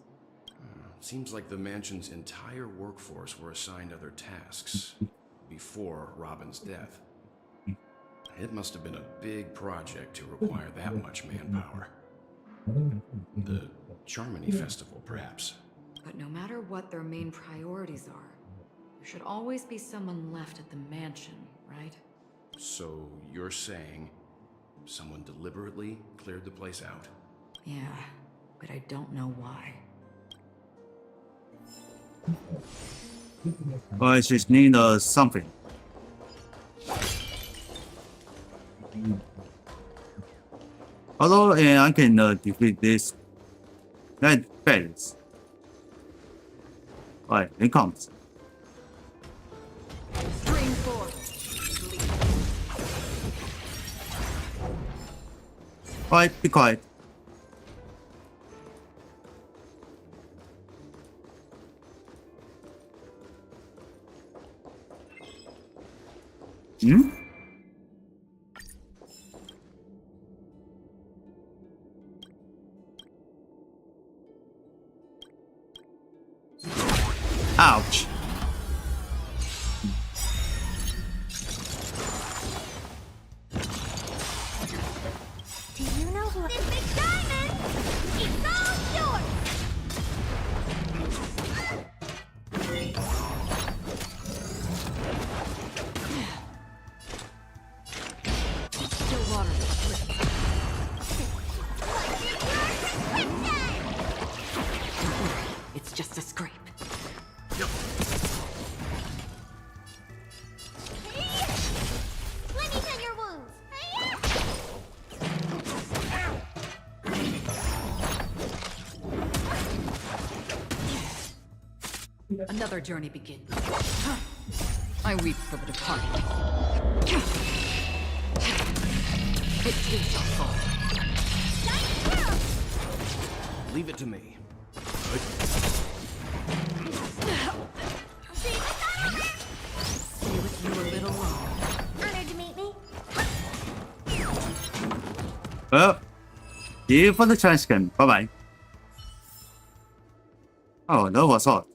[SPEAKER 9] Seems like the mansion's entire workforce were assigned other tasks before Robin's death. It must have been a big project to require that much manpower. The Charmony Festival, perhaps.
[SPEAKER 6] But no matter what their main priorities are, there should always be someone left at the mansion, right?
[SPEAKER 9] So you're saying someone deliberately cleared the place out?
[SPEAKER 6] Yeah, but I don't know why.
[SPEAKER 1] Well, I just need something. Although I can defeat this. That fails. Alright, it comes.
[SPEAKER 6] Stream 4.
[SPEAKER 1] Alright, be quiet. Hmm? Ouch.
[SPEAKER 7] Do you know who this big diamond? It's all yours.
[SPEAKER 6] Still water. It's just a scrape.
[SPEAKER 7] Let me tend your wounds.
[SPEAKER 6] Another journey begins. I weep for the departed. It too shall fall.
[SPEAKER 9] Leave it to me.
[SPEAKER 6] Stay with you a little longer.
[SPEAKER 7] Honored to meet me.
[SPEAKER 1] Well, see you for the transcript. Bye bye. Oh, that was all.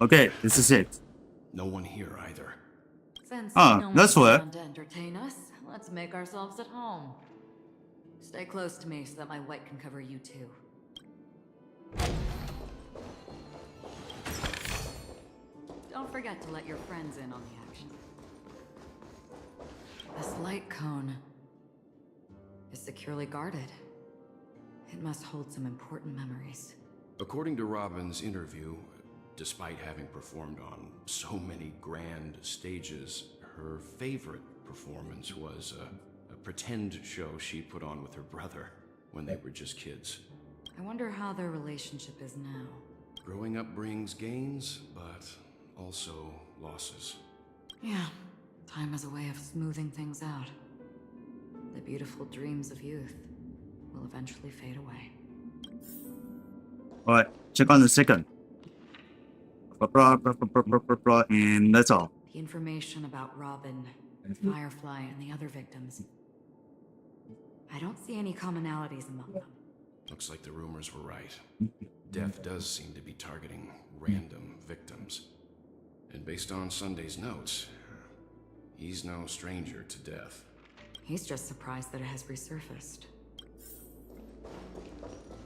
[SPEAKER 1] Okay, this is it.
[SPEAKER 9] No one here either.
[SPEAKER 6] Since
[SPEAKER 1] Ah,
[SPEAKER 6] no
[SPEAKER 1] that's
[SPEAKER 6] one's
[SPEAKER 1] where.
[SPEAKER 6] around to entertain us, let's make ourselves at home. Stay close to me so that my white can cover you too. Don't forget to let your friends in on the action. This light cone is securely guarded. It must hold some important memories.
[SPEAKER 9] According to Robin's interview, despite having performed on so many grand stages, her favorite performance was a pretend show she put on with her brother when they were just kids.
[SPEAKER 6] I wonder how their relationship is now.
[SPEAKER 9] Growing up brings gains, but also losses.
[SPEAKER 6] Yeah, time has a way of smoothing things out. The beautiful dreams of youth will eventually fade away.
[SPEAKER 1] Alright, check on the second. And that's all.
[SPEAKER 6] The information about Robin, Firefly, and the other victims. I don't see any commonalities among them.
[SPEAKER 9] Looks like the rumors were right. Death does seem to be targeting random victims. And based on Sunday's notes, he's no stranger to death.
[SPEAKER 6] He's just surprised that it has resurfaced.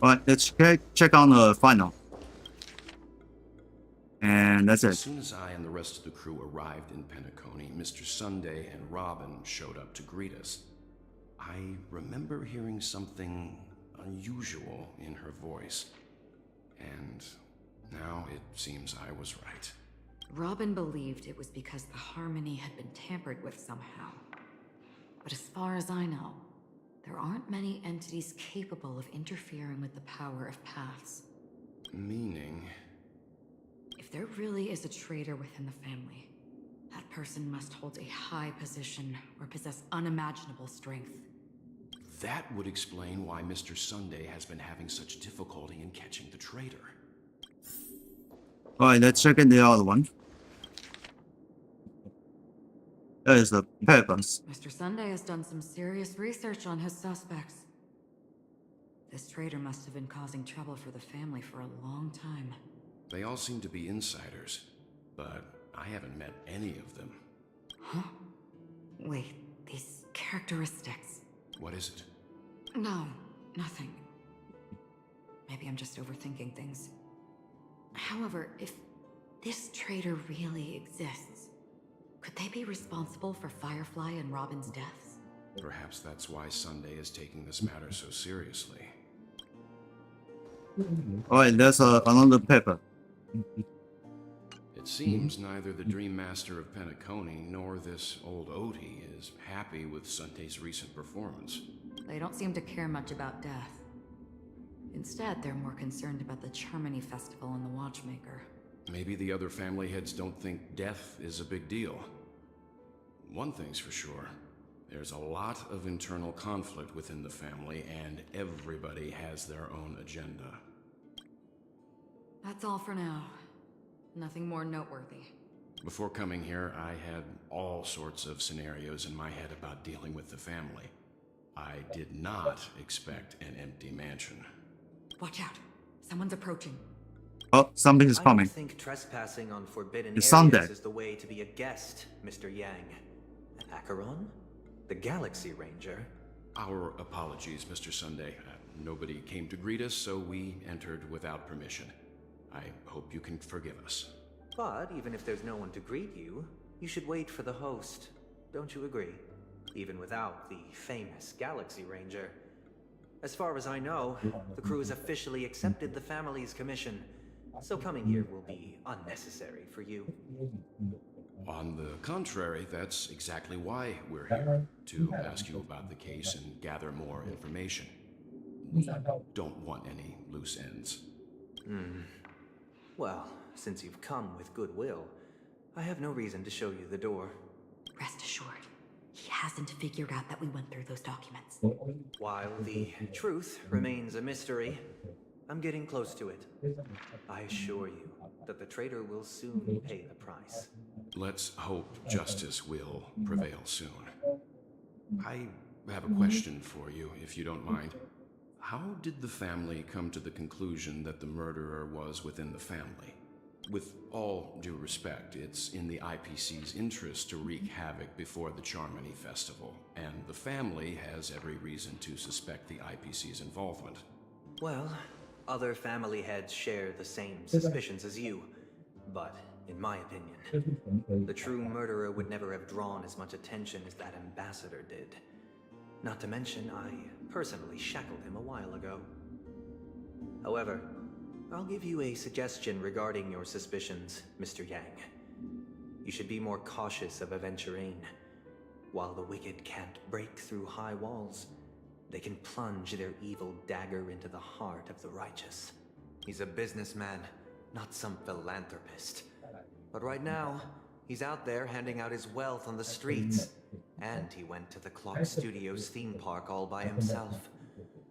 [SPEAKER 1] Alright, let's check on the final. And that's it.
[SPEAKER 9] As soon as I and the rest of the crew arrived in Penacony, Mr. Sunday and Robin showed up to greet us. I remember hearing something unusual in her voice. And now it seems I was right.
[SPEAKER 6] Robin believed it was because the harmony had been tampered with somehow. But as far as I know, there aren't many entities capable of interfering with the power of paths.
[SPEAKER 9] Meaning?
[SPEAKER 6] If there really is a traitor within the family, that person must hold a high position or possess unimaginable strength.
[SPEAKER 9] That would explain why Mr. Sunday has been having such difficulty in catching the traitor.
[SPEAKER 1] Alright, let's check in the other one. That is the purpose.
[SPEAKER 6] Mr. Sunday has done some serious research on his suspects. This traitor must have been causing trouble for the family for a long time.
[SPEAKER 9] They all seem to be insiders, but I haven't met any of them.
[SPEAKER 6] Huh? Wait, these characteristics.
[SPEAKER 9] What is it?
[SPEAKER 6] No, nothing. Maybe I'm just overthinking things. However, if this traitor really exists, could they be responsible for Firefly and Robin's deaths?
[SPEAKER 9] Perhaps that's why Sunday is taking this matter so seriously.
[SPEAKER 1] Alright, there's another paper.
[SPEAKER 9] It seems neither the Dream Master of Penacony nor this old Odie is happy with Sunday's recent performance.
[SPEAKER 6] They don't seem to care much about death. Instead, they're more concerned about the Charmony Festival and the Watchmaker.
[SPEAKER 9] Maybe the other family heads don't think death is a big deal. One thing's for sure. There's a lot of internal conflict within the family, and everybody has their own agenda.
[SPEAKER 6] That's all for now. Nothing more noteworthy.
[SPEAKER 9] Before coming here, I had all sorts of scenarios in my head about dealing with the family. I did not expect an empty mansion.
[SPEAKER 6] Watch out. Someone's approaching.
[SPEAKER 1] Oh, something is
[SPEAKER 2] I
[SPEAKER 1] coming.
[SPEAKER 2] don't think trespassing on forbidden
[SPEAKER 1] It's
[SPEAKER 2] areas
[SPEAKER 1] Sunday.
[SPEAKER 2] is the way to be a guest, Mr. Yang. Acheron? The Galaxy Ranger?
[SPEAKER 9] Our apologies, Mr. Sunday. Nobody came to greet us, so we entered without permission. I hope you can forgive us.
[SPEAKER 2] But even if there's no one to greet you, you should wait for the host. Don't you agree? Even without the famous Galaxy Ranger. As far as I know, the crew has officially accepted the family's commission, so coming here will be unnecessary for you.
[SPEAKER 9] On the contrary, that's exactly why we're here, to ask you about the case and gather more information. We don't want any loose ends.
[SPEAKER 2] Well, since you've come with goodwill, I have no reason to show you the door.
[SPEAKER 6] Rest assured, he hasn't figured out that we went through those documents.
[SPEAKER 2] While the truth remains a mystery, I'm getting close to it. I assure you that the traitor will soon pay the price.
[SPEAKER 9] Let's hope justice will prevail soon. I have a question for you, if you don't mind. How did the family come to the conclusion that the murderer was within the family? With all due respect, it's in the IPC's interest to wreak havoc before the Charmony Festival, and the family has every reason to suspect the IPC's involvement.
[SPEAKER 2] Well, other family heads share the same suspicions as you, but in my opinion, the true murderer would never have drawn as much attention as that ambassador did. Not to mention, I personally shackled him a while ago. However,
[SPEAKER 18] I'll give you a suggestion regarding your suspicions, Mr. Yang. You should be more cautious of Aventurine. While the wicked can't break through high walls, they can plunge their evil dagger into the heart of the righteous. He's a businessman, not some philanthropist. But right now, he's out there handing out his wealth on the streets. And he went to the Clock Studios theme park all by himself.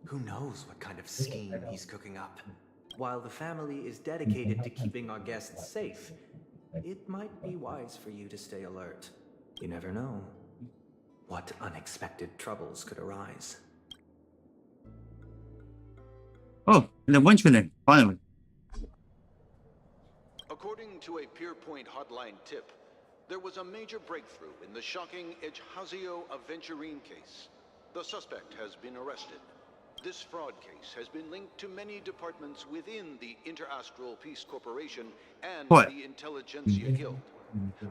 [SPEAKER 18] Who knows what kind of scheme he's cooking up? While the family is dedicated to keeping our guests safe, it might be wise for you to stay alert. You never know what unexpected troubles could arise.
[SPEAKER 1] Oh, an adventure finally.
[SPEAKER 21] According to a Pierpoint hotline tip, there was a major breakthrough in the shocking Ejhazio Aventurine case. The suspect has been arrested. This fraud case has been linked to many departments within the Interastral Peace Corporation and the Intelligentsia Guild,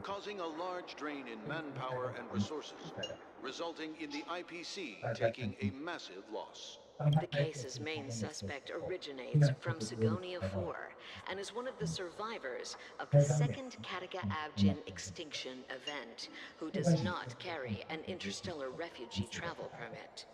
[SPEAKER 21] causing a large drain in manpower and resources, resulting in the IPC taking a massive loss.
[SPEAKER 22] The case's main suspect originates from Sigonia 4 and is one of the survivors of the second Kataka Abjin extinction event, who does not carry an interstellar refugee travel permit.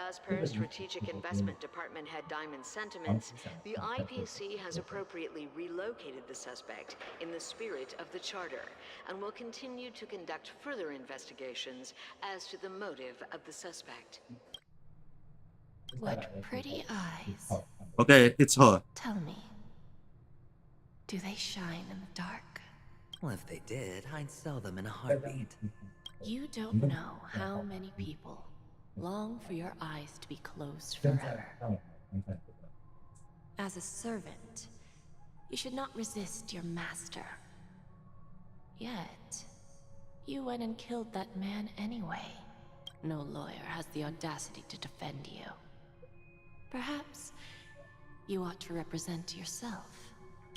[SPEAKER 22] As per Strategic Investment Department head Diamond's sentiments, the IPC has appropriately relocated the suspect in the spirit of the Charter and will continue to conduct further investigations as to the motive of the suspect.
[SPEAKER 24] What pretty eyes.
[SPEAKER 1] Okay, it's her.
[SPEAKER 24] Tell me, do they shine in the dark?
[SPEAKER 2] Well, if they did, I'd sell them in a heartbeat.
[SPEAKER 24] You don't know how many people long for your eyes to be closed forever. As a servant, you should not resist your master. Yet, you went and killed that man anyway. No lawyer has the audacity to defend you. Perhaps you ought to represent yourself.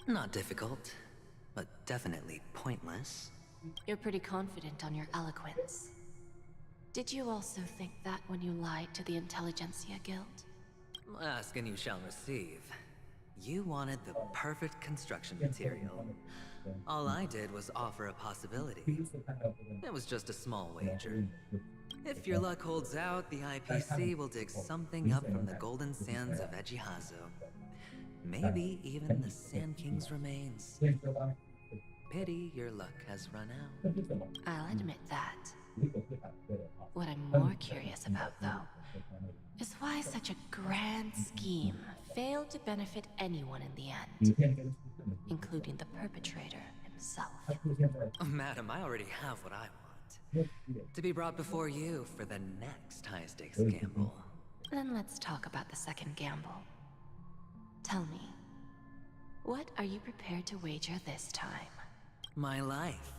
[SPEAKER 2] Not difficult, but definitely pointless.
[SPEAKER 24] You're pretty confident on your eloquence. Did you also think that when you lied to the Intelligentsia Guild?
[SPEAKER 2] Ask and you shall receive. You wanted the perfect construction material. All I did was offer a possibility. It was just a small wager. If your luck holds out, the IPC will dig something up from the golden sands of Ejhazio. Maybe even the Sand King's remains. Pity your luck has run out.
[SPEAKER 24] I'll admit that. What I'm more curious about, though, is why such a grand scheme failed to benefit anyone in the end, including the perpetrator himself.
[SPEAKER 2] Oh, madam, I already have what I want. To be brought before you for the next high-stakes gamble.
[SPEAKER 24] Then let's talk about the second gamble. Tell me, what are you prepared to wager this time?
[SPEAKER 2] My life.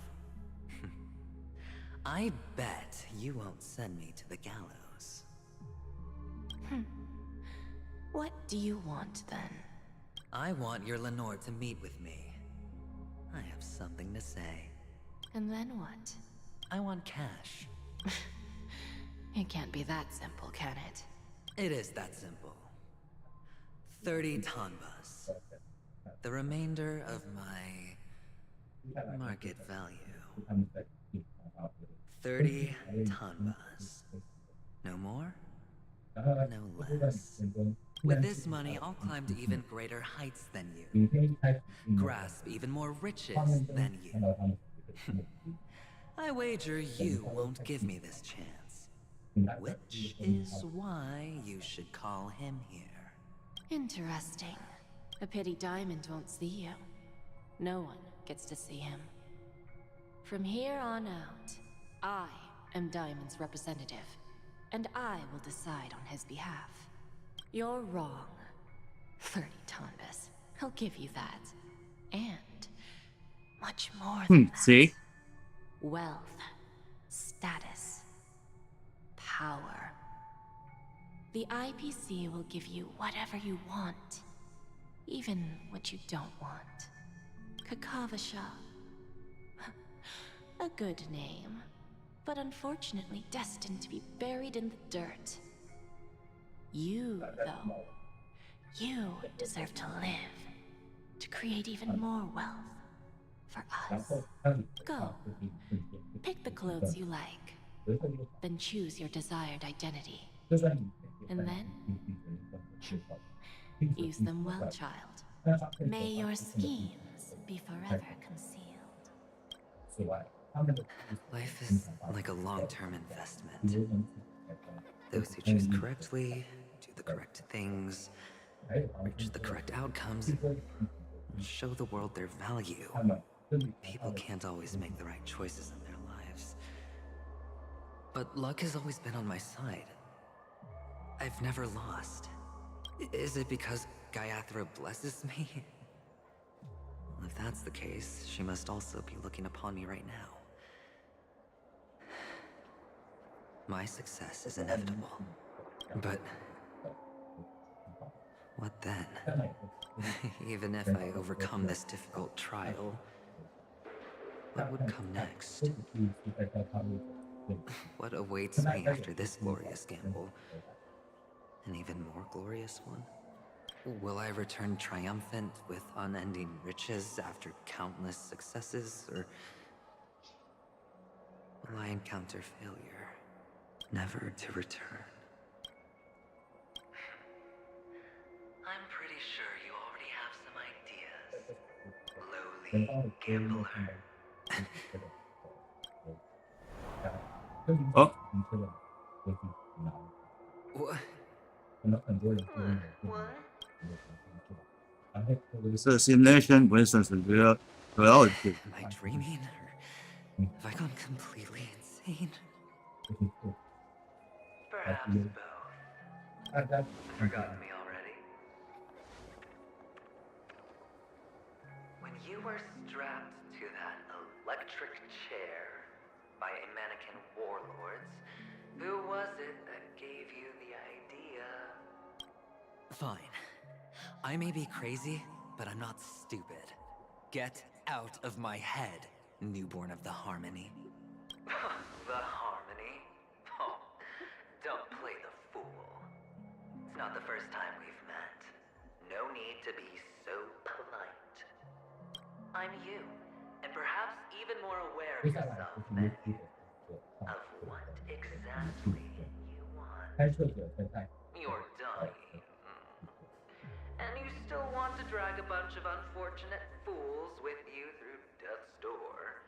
[SPEAKER 2] I bet you won't send me to the gallows.
[SPEAKER 24] What do you want, then?
[SPEAKER 2] I want your Lenore to meet with me. I have something to say.
[SPEAKER 24] And then what?
[SPEAKER 2] I want cash.
[SPEAKER 24] It can't be that simple, can it?
[SPEAKER 2] It is that simple. 30 tanbas. The remainder of my market value. 30 tanbas. No more, no less. With this money, I'll climb to even greater heights than you. Grasp even more riches than you. I wager you won't give me this chance. Which is why you should call him here.
[SPEAKER 24] Interesting. A pity Diamond won't see you. No one gets to see him. From here on out, I am Diamond's representative, and I will decide on his behalf. You're wrong. 30 tanbas. He'll give you that. And much more than that.
[SPEAKER 1] See?
[SPEAKER 24] Wealth, status, power. The IPC will give you whatever you want, even what you don't want. Kakavasha. A good name, but unfortunately destined to be buried in the dirt. You, though, you deserve to live
[SPEAKER 11] to create even more wealth for us. Go. Pick the clothes you like, then choose your desired identity. And then use them well, child. May your schemes be forever concealed.
[SPEAKER 2] Life is like a long-term investment. Those who choose correctly, do the correct things, reach the correct outcomes, and show the world their value. People can't always make the right choices in their lives. But luck has always been on my side. I've never lost. Is it because Gaiathra blesses me? Well, if that's the case, she must also be looking upon me right now. My success is inevitable. But what then? Even if I overcome this difficult trial, what would come next? What awaits me after this glorious gamble? An even more glorious one? Will I return triumphant with unending riches after countless successes, or will I encounter failure, never to return? I'm pretty sure you already have some ideas, lowly gambler.
[SPEAKER 1] Oh.
[SPEAKER 2] What?
[SPEAKER 1] It's a simulation versus real reality.
[SPEAKER 2] Am I dreaming, or have I gone completely insane? Perhaps both. Forgotten me already? When you were strapped to that electric chair by a mannequin warlords, who was it that gave you the idea? Fine. I may be crazy, but I'm not stupid. Get out of my head, newborn of the Harmony. The Harmony? Oh, don't play the fool. It's not the first time we've met. No need to be so polite. I'm you, and perhaps even more aware of yourself than you. Of what exactly you want. You're dying. And you still want to drag a bunch of unfortunate fools with you through death's door.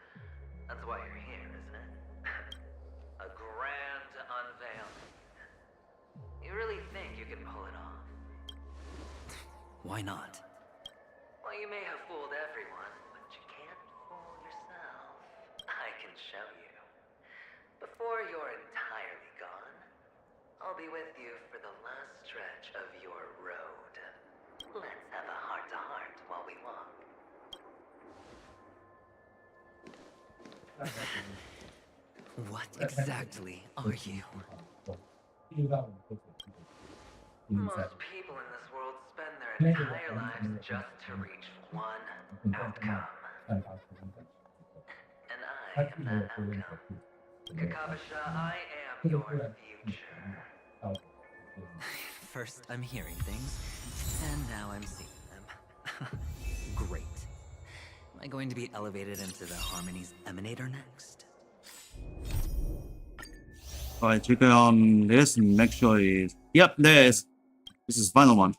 [SPEAKER 2] That's why you're here, isn't it? A grand unveiling. You really think you can pull it off? Why not? Well, you may have fooled everyone, but you can't fool yourself. I can show you. Before you're entirely gone, I'll be with you for the last stretch of your road. Let's have a heart-to-heart while we walk. What exactly are you? Most people in this world spend their entire lives just to reach one outcome. And I am that outcome. Kakavasha, I am your future. First, I'm hearing things, and now I'm seeing them. Great. Am I going to be elevated into the Harmony's Emanator next?
[SPEAKER 1] Alright, click on this and make sure it's... Yep, there it is. This is the final one.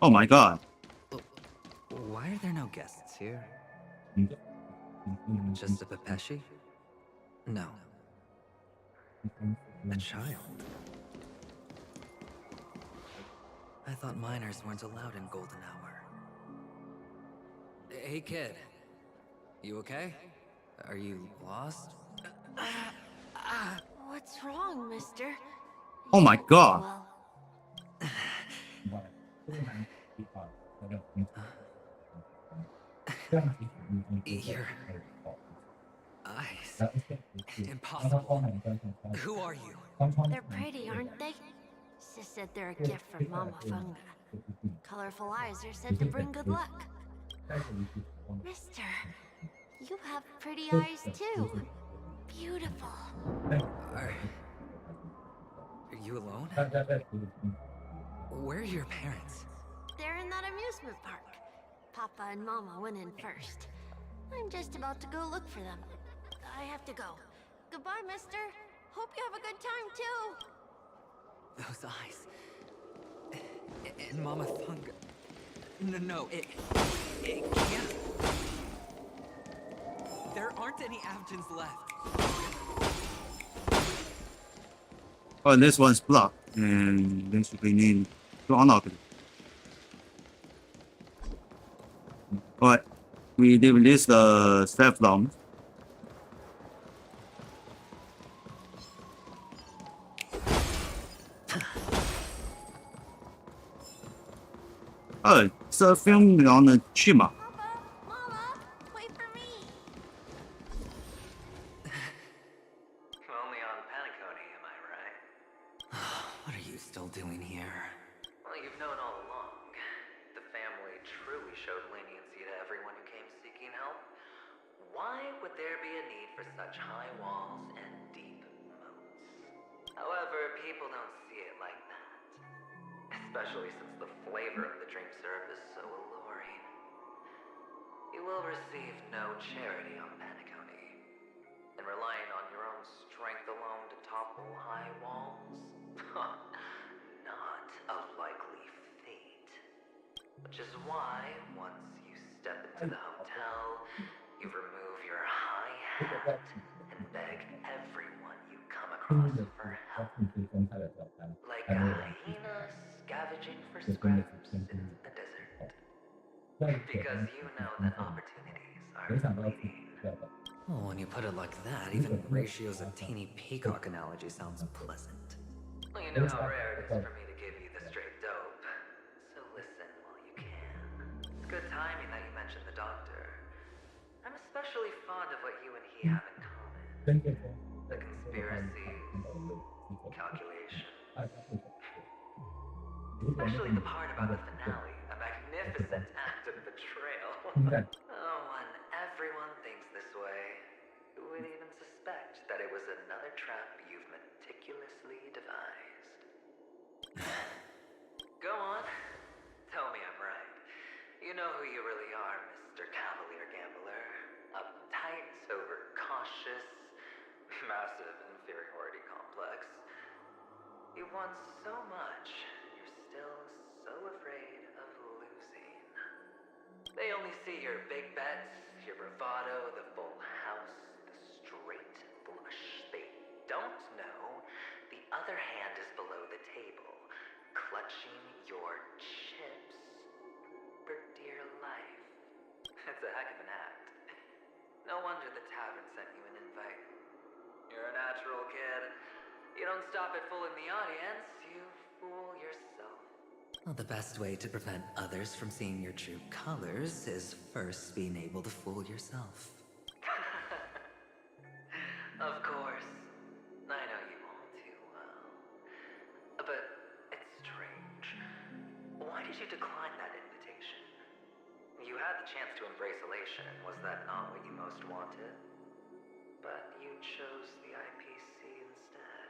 [SPEAKER 1] Oh my god.
[SPEAKER 2] Why are there no guests here? Just a Pepeshi? No. A child. I thought minors weren't allowed in Golden Hour. Hey kid, you okay? Are you lost?
[SPEAKER 11] What's wrong, mister?
[SPEAKER 1] Oh my god.
[SPEAKER 2] Your eyes. Impossible. Who are you?
[SPEAKER 11] They're pretty, aren't they? Sis said they're a gift from Mama Funga. Colorful eyes are said to bring good luck. Mister, you have pretty eyes too. Beautiful.
[SPEAKER 2] Are you alone? Where are your parents?
[SPEAKER 3] that amusement park. Papa and Mama went in first. I'm just about to go look for them. I have to go. Goodbye, mister. Hope you have a good time, too.
[SPEAKER 2] Those eyes. And Mama Thunga. No, it can't. There aren't any Avgens left.
[SPEAKER 1] Oh, this one's blocked, and basically need to unlock it. Alright, we did release the staff long. Oh, it's a film on the Chima.
[SPEAKER 18] Only on Penacony, am I right?
[SPEAKER 2] What are you still doing here?
[SPEAKER 18] Well, you've known all along. The family truly showed leniency to everyone who came seeking help. Why would there be a need for such high walls and deep moats? However, people don't see it like that. Especially since the flavor of the dream syrup is so alluring. You will receive no charity on Penacony. And relying on your own strength alone to topple high walls? Not a likely fate. Which is why, once you step into the hotel, you remove your high hat and beg everyone you come across for help. Like a hyena scavenging for scraps in the desert. Because you know that opportunities are fleeting.
[SPEAKER 2] Oh, when you put it like that, even Ratio's a teeny peacock analogy sounds pleasant.
[SPEAKER 18] Well, you know how rare it is for me to give you the straight dope. So listen while you can. It's good timing that you mentioned the doctor. I'm especially fond of what you and he have in common. The conspiracies, calculation. Especially the part about the finale, a magnificent act of betrayal. Oh, when everyone thinks this way, who would even suspect that it was another trap you've meticulously devised? Go on. Tell me I'm right. You know who you really are, Mr. Cavalier Gambler. Uptight, overcautious, massive inferiority complex. You won so much, you're still so afraid of losing. They only see your big bets, your bravado, the full house, the straight flush. They don't know the other hand is below the table, clutching your chips for dear life. It's a heck of an act. No wonder the tavern sent you an invite. You're a natural kid. You don't stop at fooling the audience, you fool yourself.
[SPEAKER 2] Well, the best way to prevent others from seeing your true colors is first being able to fool yourself.
[SPEAKER 18] Of course. I know you all too well. But it's strange. Why did you decline that invitation? You had the chance to embrace elation. Was that not what you most wanted? But you chose the IPC instead.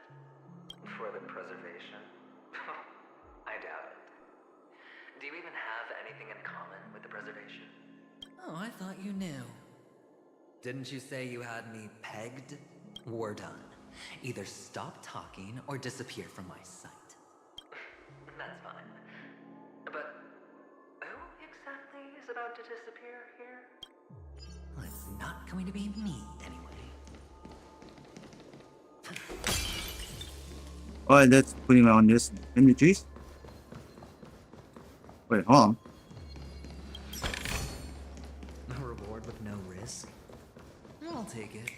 [SPEAKER 18] For the preservation? I doubt it. Do you even have anything in common with the preservation?
[SPEAKER 2] Oh, I thought you knew. Didn't you say you had me pegged? We're done. Either stop talking or disappear from my sight.
[SPEAKER 18] That's fine. But who exactly is about to disappear here?
[SPEAKER 2] Well, it's not going to be me, anyway.
[SPEAKER 1] Alright, let's put him on this images. Wait, hold on.
[SPEAKER 2] A reward with no risk? I'll take it.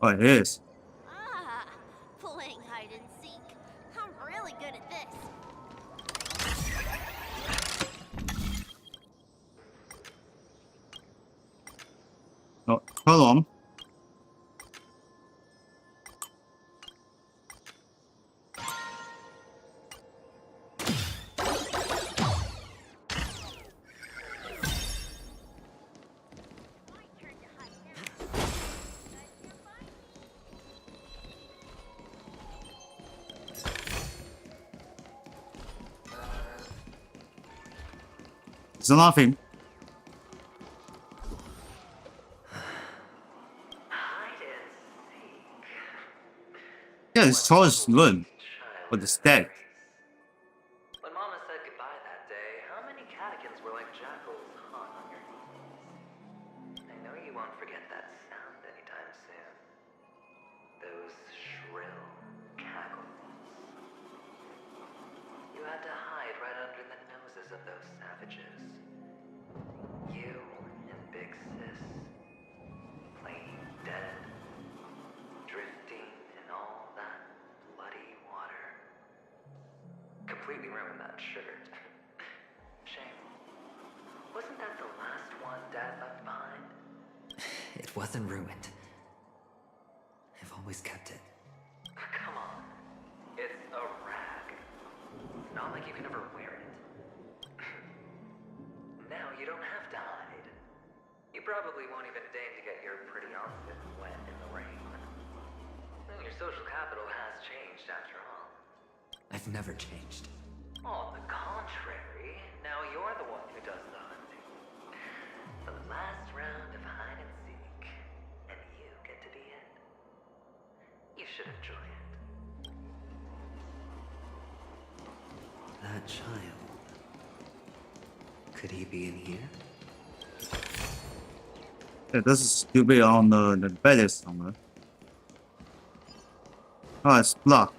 [SPEAKER 1] Oh, it is.
[SPEAKER 3] Ah, playing hide and seek. I'm really good at this.
[SPEAKER 1] Oh, hold on. It's nothing. Yeah, it's Charles Lund with the stack.
[SPEAKER 18] When Mama said goodbye that day, how many catechins were like jackals hot on your heels? I know you won't forget that sound anytime soon. Those shrill cackles. You had to hide right under the noses of those savages. You and Big Sis, playing dead, drifting in all that bloody water. Completely ruined that shirt. Shame. Wasn't that the last one Dad left behind?
[SPEAKER 2] It wasn't ruined. I've always kept it.
[SPEAKER 18] Come on. It's a rag. It's not like you can ever wear it. Now you don't have to hide. You probably won't even deign to get your pretty outfit wet in the rain. Your social capital has changed after all.
[SPEAKER 2] I've never changed.
[SPEAKER 18] On the contrary, now you're the one who does the hunting. The last round of hide and seek, and you get to be it. You should enjoy it.
[SPEAKER 2] That child. Could he be in here?
[SPEAKER 1] Yeah, this is still be on the bed somewhere. Oh, it's blocked.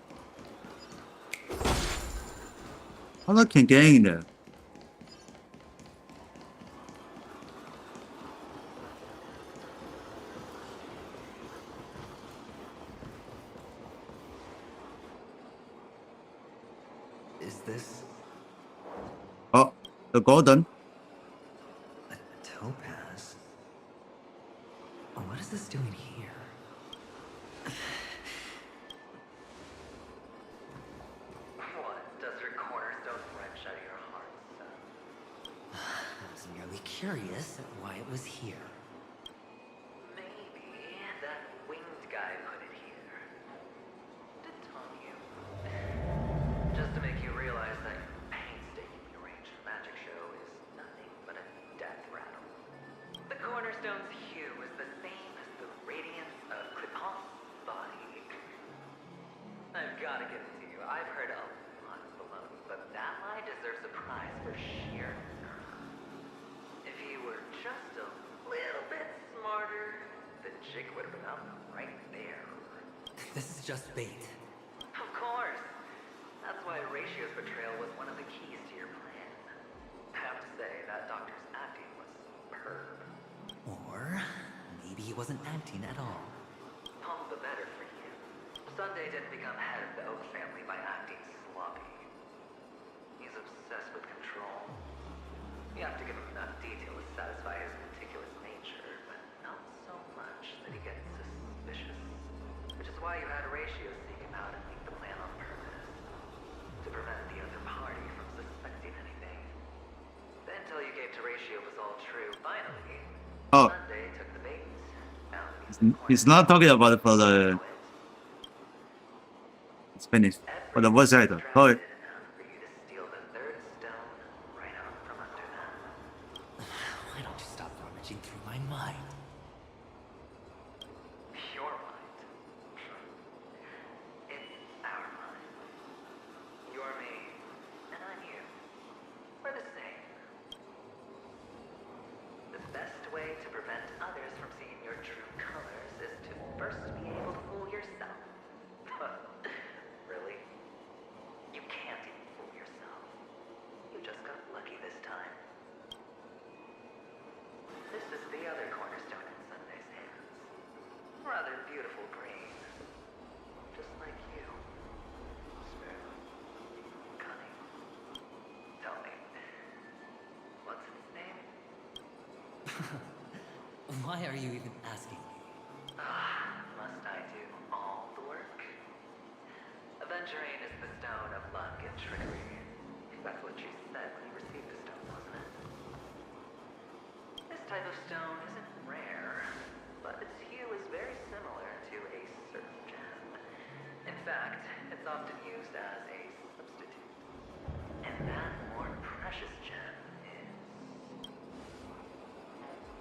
[SPEAKER 1] How I can get in there?
[SPEAKER 2] Is this
[SPEAKER 1] Oh, the golden.
[SPEAKER 2] a topaz? What is this doing here?
[SPEAKER 18] What does your cornerstone wrench out of your heart, son?
[SPEAKER 2] I was merely curious at why it was here.
[SPEAKER 18] Maybe that winged guy put it here. To taunt you. Just to make you realize that your painstakingly arranged magic show is nothing but a death rattle. The cornerstone's hue is the same as the radiance of Clipant's body. I've gotta give it to you. I've heard a lot of baloney, but that lie deserves a prize for sheer nerve. If you were just a little bit smarter, the jig would have been up right there.
[SPEAKER 2] This is just bait.
[SPEAKER 18] Of course. That's why Ratio's betrayal was one of the keys to your plan. I have to say, that doctor's acting was superb.
[SPEAKER 2] Or maybe he wasn't acting at all.
[SPEAKER 18] All the better for you. Sunday didn't become head of the Oak family by acting sloppy. He's obsessed with control. You have to give him enough detail to satisfy his meticulous nature, but not so much that he gets suspicious. Which is why you had Ratio seek him out and leak the plan on purpose. To prevent the other party from suspecting anything. The intel you gave to Ratio was all true. Finally,
[SPEAKER 1] Oh,
[SPEAKER 18] Sunday took the bait. Found me
[SPEAKER 1] he's not talking about it for the. It's finished. For the voice actor. Sorry.
[SPEAKER 18] for you to steal the third stone right out from under them.
[SPEAKER 2] Why don't you stop rummaging through my mind?
[SPEAKER 18] Your mind. It's our mind. You're me, and I'm you. We're the same. The best way to prevent others from seeing your true colors is to first be able to fool yourself. Really? You can't even fool yourself. You just got lucky this time. This is the other cornerstone in Sunday's hands. Rather beautiful green. Just like you. Smooth. Cunning. Tell me. What's its name?
[SPEAKER 2] Why are you even asking me?
[SPEAKER 18] Must I do all the work? Aventurine is the stone of luck and trickery. That's what you said when you received the stone, wasn't it? This type of stone isn't rare, but its hue is very similar to a certain gem. In fact, it's often used as a substitute. And that more precious gem is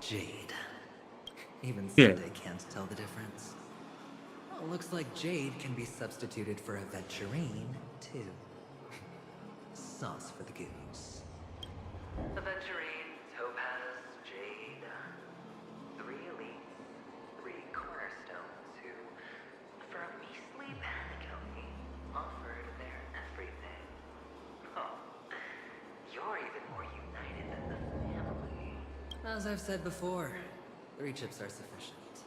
[SPEAKER 2] Jade. Even
[SPEAKER 1] Yeah.
[SPEAKER 2] Sunday can't tell the difference. Well, looks like Jade can be substituted for Aventurine, too. Sauce for the goose. Aventurine, Topaz, Jade. 3 elites, 3 cornerstones who, for a measly Penacony, offered their everything. Oh, you're even more united than the family. As I've said before, 3 chips are sufficient.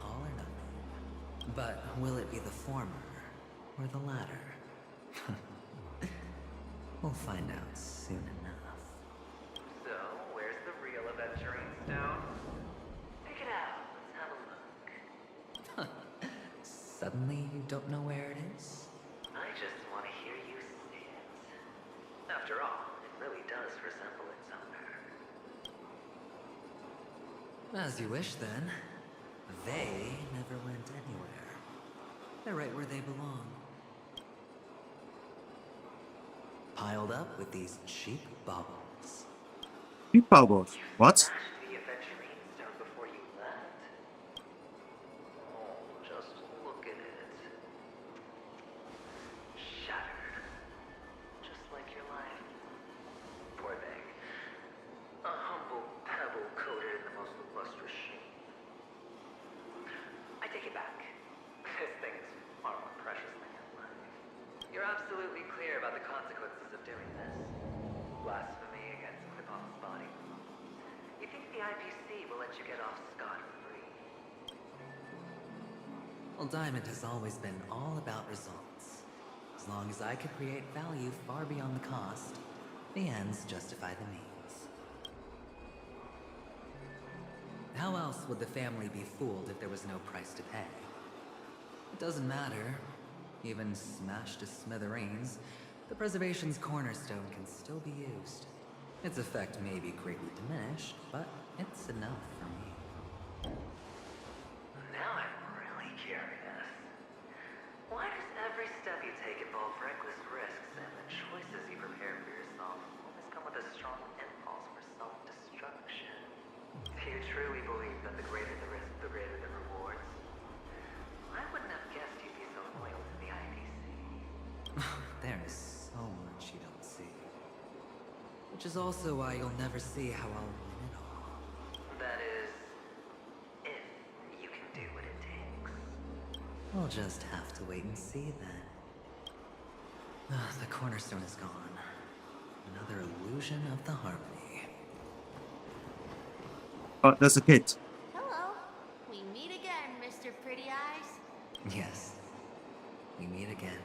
[SPEAKER 2] All or nothing. But will it be the former or the latter? We'll find out soon enough. So, where's the real Aventurine Stone? Pick it out. Let's have a look. Suddenly you don't know where it is? I just want to hear you say it. After all, it really does resemble its owner. As you wish, then. They never went anywhere. They're right where they belong. Piled up with these cheap baubles.
[SPEAKER 1] Cheap baubles? What?
[SPEAKER 2] The Aventurine Stone before you left? Oh, just look at it. Shattered. Just like your life. Poor thing. A humble pebble coated in the most lustrous sheen. I take it back. This thing is far more precious than your life. You're absolutely clear about the consequences of doing this. Blasphemy against Clip-Off's body. You think the IPC will let you get off scot-free? Well, Diamond has always been all about results. As long as I could create value far beyond the cost, the ends justify the means. How else would the family be fooled if there was no price to pay? It doesn't matter. Even smashed to smithereens, the preservation's cornerstone can still be used. Its effect may be greatly diminished, but it's enough for me. Now I'm really curious. Why does every step you take involve reckless risks, and the choices you prepare for yourself always come with a strong impulse for self-destruction? If you truly believe that the greater the risk, the greater the rewards, I wouldn't have guessed you'd be so loyal to the IPC. There is so much you don't see. Which is also why you'll never see how I'll win it all. That is, if you can do what it takes. We'll just have to wait and see then. The cornerstone is gone. Another illusion of the harmony.
[SPEAKER 1] Oh, there's a kid.
[SPEAKER 3] Hello. We meet again, Mr. Pretty Eyes.
[SPEAKER 2] Yes. We meet again.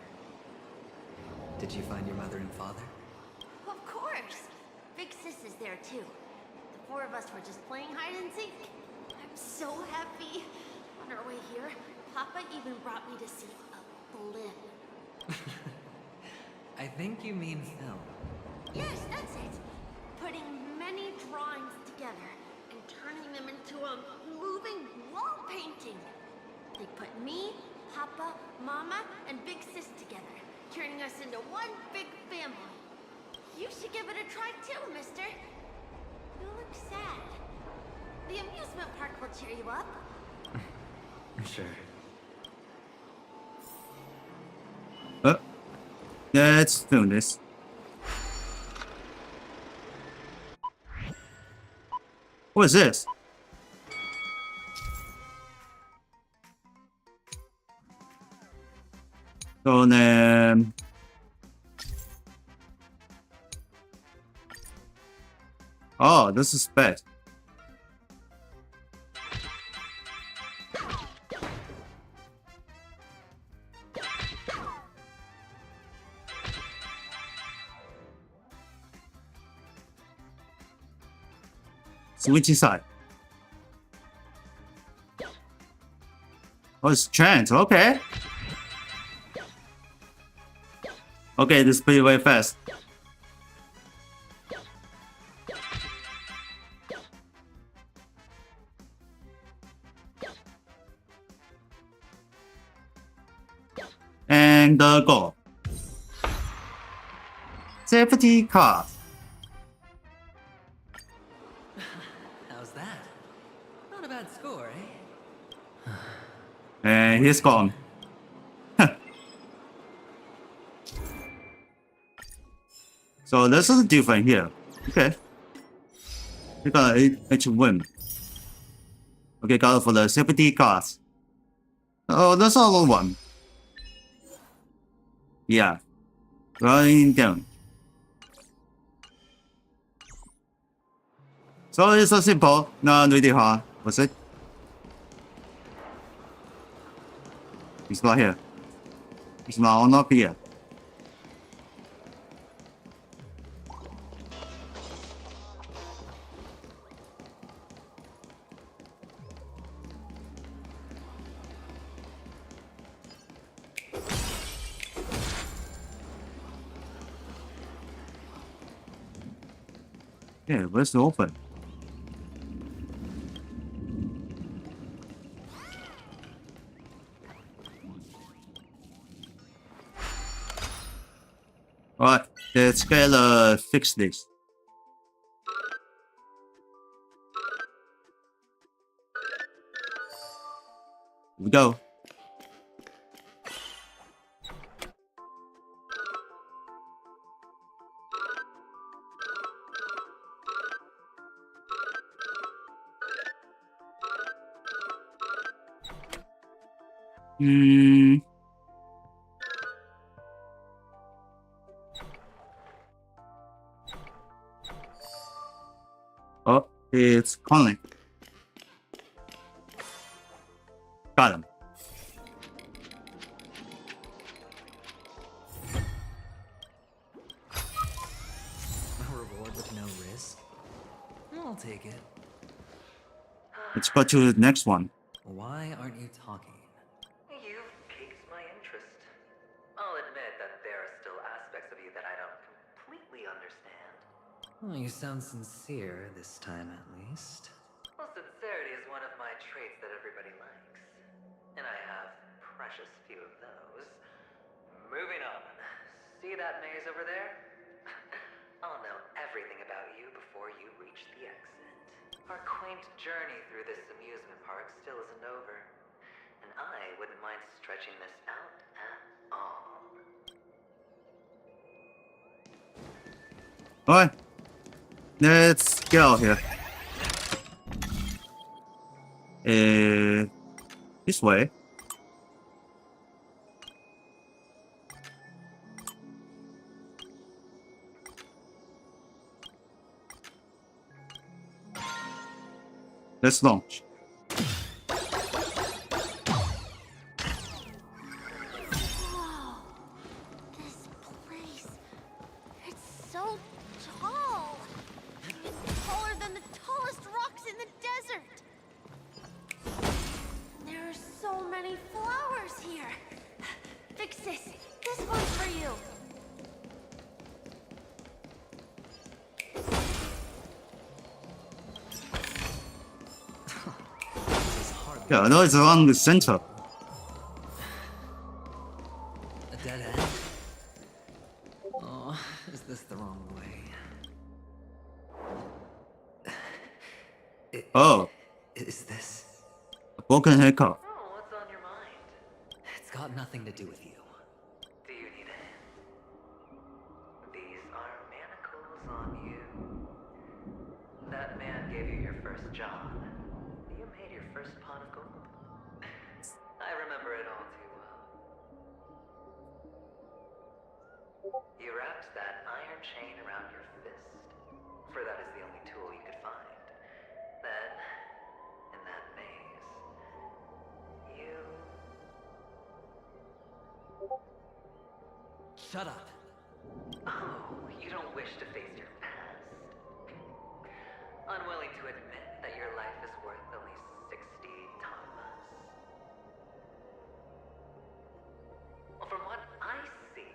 [SPEAKER 2] Did you find your mother and father?
[SPEAKER 3] Of course. Big Sis is there too. The 4 of us were just playing hide and seek. I'm so happy. On our way here, Papa even brought me to see a blimp.
[SPEAKER 2] I think you mean film.
[SPEAKER 3] Yes, that's it. Putting many drawings together and turning them into a moving wall painting. They put me, Papa, Mama, and Big Sis together, turning us into one big family. You should give it a try too, mister. You look sad. The amusement park will cheer you up.
[SPEAKER 2] Sure.
[SPEAKER 1] Yeah, let's do this. What is this? So then, oh, this is bad. Switching side. Oh, it's Trent. Okay. Okay, this is pretty very fast. And go. Safety car.
[SPEAKER 2] How's that? Not a bad score, eh?
[SPEAKER 1] And he's gone. So this is different here. Okay. We got an H win. Okay, got it for the safety cars. Oh, that's all one. Yeah. Going down. So it's so simple, not really hard, was it? It's not here. It's not up here. Yeah, where's the open? Alright, let's fix this. Here we go. Oh, it's calling. Got him.
[SPEAKER 2] A reward with no risk? I'll take it.
[SPEAKER 1] Let's go to the next one.
[SPEAKER 2] Why aren't you talking?
[SPEAKER 18] You've piqued my interest. I'll admit that there are still aspects of you that I don't completely understand.
[SPEAKER 2] Oh, you sound sincere this time, at least.
[SPEAKER 18] Well, sincerity is one of my traits that everybody likes. And I have precious few of those. Moving on. See that maze over there? I'll know everything about you before you reach the exit. Our quaint journey through this amusement park still isn't over. And I wouldn't mind stretching this out at all.
[SPEAKER 1] Alright. Let's get out here. This way. Let's launch.
[SPEAKER 3] Whoa. This place. It's so tall. It's taller than the tallest rocks in the desert. There are so many flowers here. Fix this. This one's for you.
[SPEAKER 1] Yeah, I know it's around the center.
[SPEAKER 2] A dead end? Oh, is this the wrong way?
[SPEAKER 1] Oh,
[SPEAKER 2] Is this?
[SPEAKER 1] a broken haircut.
[SPEAKER 18] Oh, what's on your mind?
[SPEAKER 2] It's got nothing to do with you.
[SPEAKER 18] Do you need a hand? These are manacles on you. That man gave you your first job. You made your first pot of gold. I remember it all too well. You wrapped that iron chain around your fist, for that is the only tool you could find. Then, in that maze, you...
[SPEAKER 2] Shut up.
[SPEAKER 18] Oh, you don't wish to face your past. Unwilling to admit that your life is worth only 60 tamas. Well, from what I see,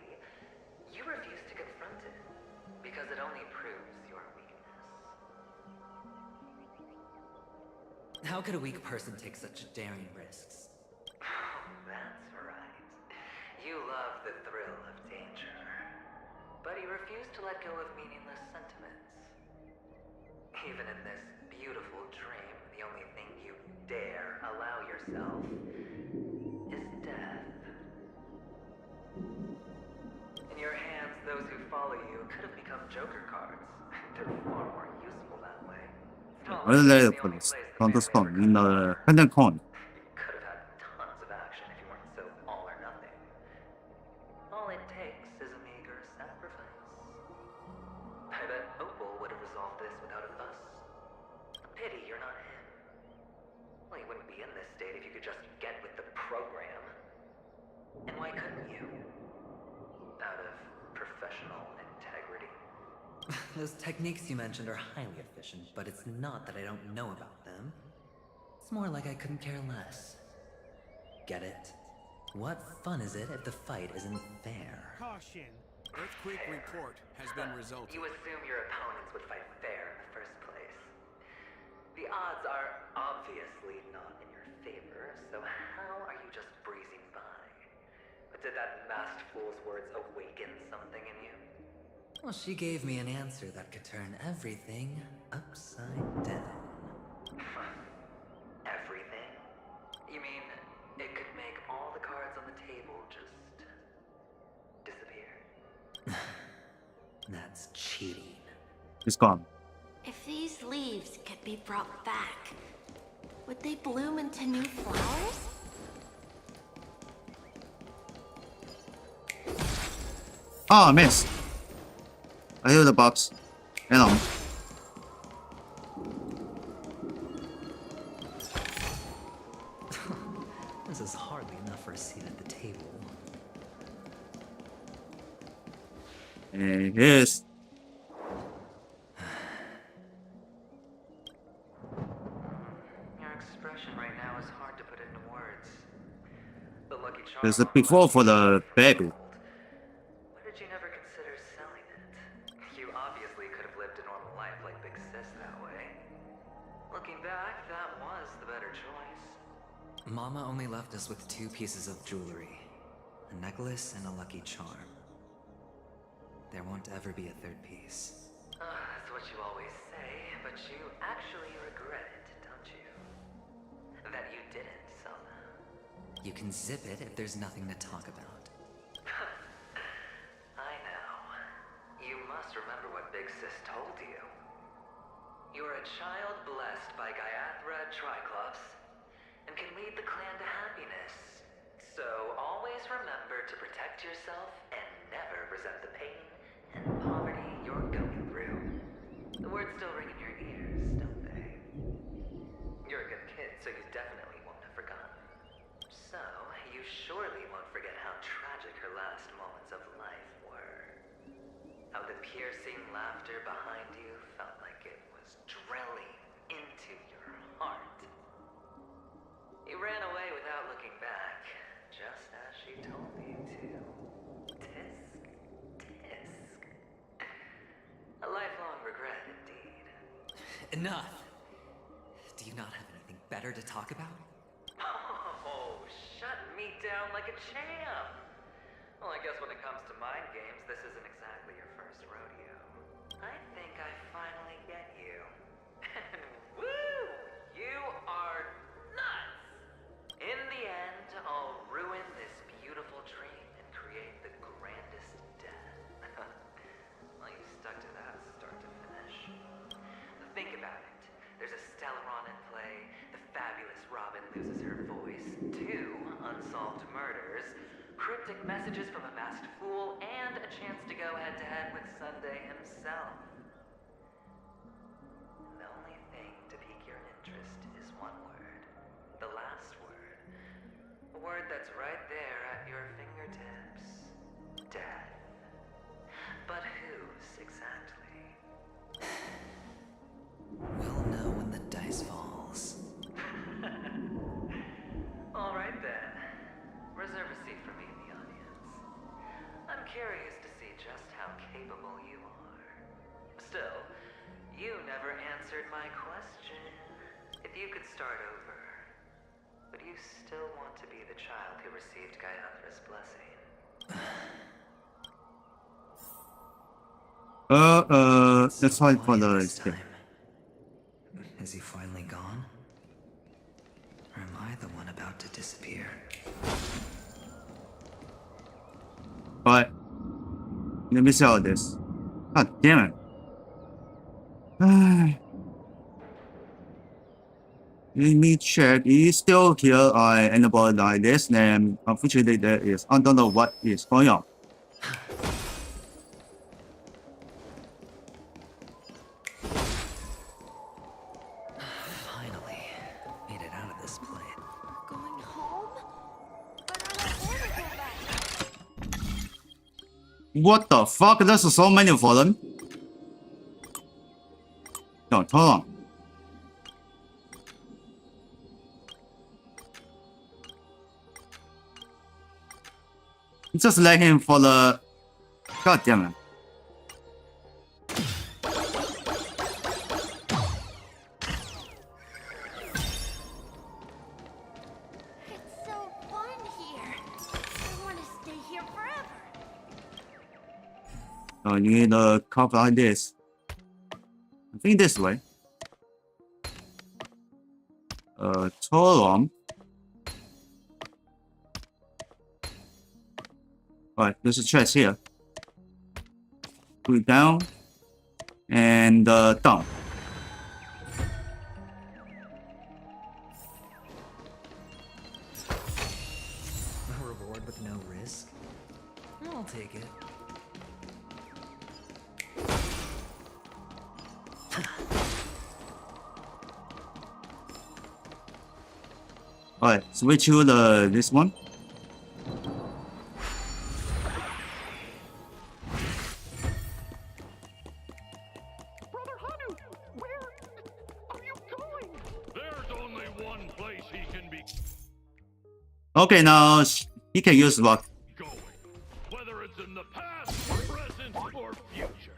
[SPEAKER 18] you refuse to confront it, because it only proves your weakness.
[SPEAKER 2] How could a weak person take such daring risks?
[SPEAKER 18] That's right. You love the thrill of danger. But you refuse to let go of meaningless sentiments. Even in this beautiful dream, the only thing you dare allow yourself is death. In your hands, those who follow you could have become Joker cards. They're far more useful that way.
[SPEAKER 1] 원래 Thunderstorm in the Penacony.
[SPEAKER 18] Could have had tons of action if you weren't so all or nothing. All it takes is a meager sacrifice. I bet Opal would have resolved this without a fuss. A pity you're not him. Well, you wouldn't be in this state if you could just get with the program. And why couldn't you? Out of professional integrity.
[SPEAKER 2] Those techniques you mentioned are highly efficient, but it's not that I don't know about them. It's more like I couldn't care less. Get it? What fun is it if the fight isn't fair?
[SPEAKER 9] Caution. Earthquake report has been resulted.
[SPEAKER 18] You assume your opponents would fight fair in the first place. The odds are obviously not in your favor, so how are you just breezing by? But did that masked fool's words awaken something in you?
[SPEAKER 2] Well, she gave me an answer that could turn everything upside down.
[SPEAKER 18] Everything? You mean it could make all the cards on the table just disappear?
[SPEAKER 2] That's cheating.
[SPEAKER 1] It's gone.
[SPEAKER 3] If these leaves could be brought back, would they bloom into new flowers?
[SPEAKER 1] Ah, miss. I hear the box. Hang on.
[SPEAKER 2] This is hardly enough for a seat at the table.
[SPEAKER 1] And here's
[SPEAKER 18] Your expression right now is hard to put into words. The Lucky Charm.
[SPEAKER 1] there's a before for the baby.
[SPEAKER 18] Why did you never consider selling it? You obviously could have lived a normal life like Big Sis that way. Looking back, that was the better choice.
[SPEAKER 2] Mama only left us with 2 pieces of jewelry. A necklace and a lucky charm. There won't ever be a 3rd piece.
[SPEAKER 18] That's what you always say, but you actually regret it, don't you? That you didn't sell them.
[SPEAKER 2] You can zip it if there's nothing to talk about.
[SPEAKER 18] I know. You must remember what Big Sis told you. You're a child blessed by Gaiathra Triclops, and can lead the clan to happiness. So always remember to protect yourself and never resent the pain and poverty you're going through. The words still ring in your ears, don't they? You're a good kid, so you definitely won't have forgotten. So, you surely won't forget how tragic her last moments of life were. How the piercing laughter behind you felt like it was drilling into your heart. You ran away without looking back, just as she told you to. Tisk, tisk. A lifelong regret, indeed.
[SPEAKER 2] Enough! Do you not have anything better to talk about?
[SPEAKER 18] Oh, shut me down like a champ! Well, I guess when it comes to mind games, this isn't exactly your first rodeo. I think I finally get you. And woo! You are nuts! In the end, I'll ruin this beautiful dream and create the grandest death. Well, you stuck to that start to finish. Think about it. There's a Stellaron in play, the fabulous Robin loses her voice, 2 unsolved murders, cryptic messages from a masked fool, and a chance to go head-to-head with Sunday himself. And the only thing to pique your interest is one word. The last word. A word that's right there at your fingertips. Death. But whose exactly?
[SPEAKER 2] We'll know when the dice falls.
[SPEAKER 18] All right then. Reserve a seat for me in the audience. I'm curious to see just how capable you are. Still, you never answered my question. If you could start over, would you still want to be the child who received Gaiathra's blessing?
[SPEAKER 1] Let's fight for the escape.
[SPEAKER 2] Is he finally gone? Or am I the one about to disappear?
[SPEAKER 1] Alright. Let me see all this. God damn it. Let me check. Is still here or anybody like this? Then unfortunately there is. I don't know what is going on.
[SPEAKER 2] Finally, made it out of this place.
[SPEAKER 3] Going home? But I don't want to go back.
[SPEAKER 1] What the fuck? There's so many of them. No, hold on. Just let him for the... God damn it.
[SPEAKER 3] It's so fun here. I want to stay here forever.
[SPEAKER 1] Oh, you need a cup like this. I think this way. Total. Alright, there's a chest here. Put it down. And down.
[SPEAKER 2] A reward with no risk? I'll take it.
[SPEAKER 1] Alright, switch to this one. Okay, now he can use rock.
[SPEAKER 5] Whether it's in the past, present, or future.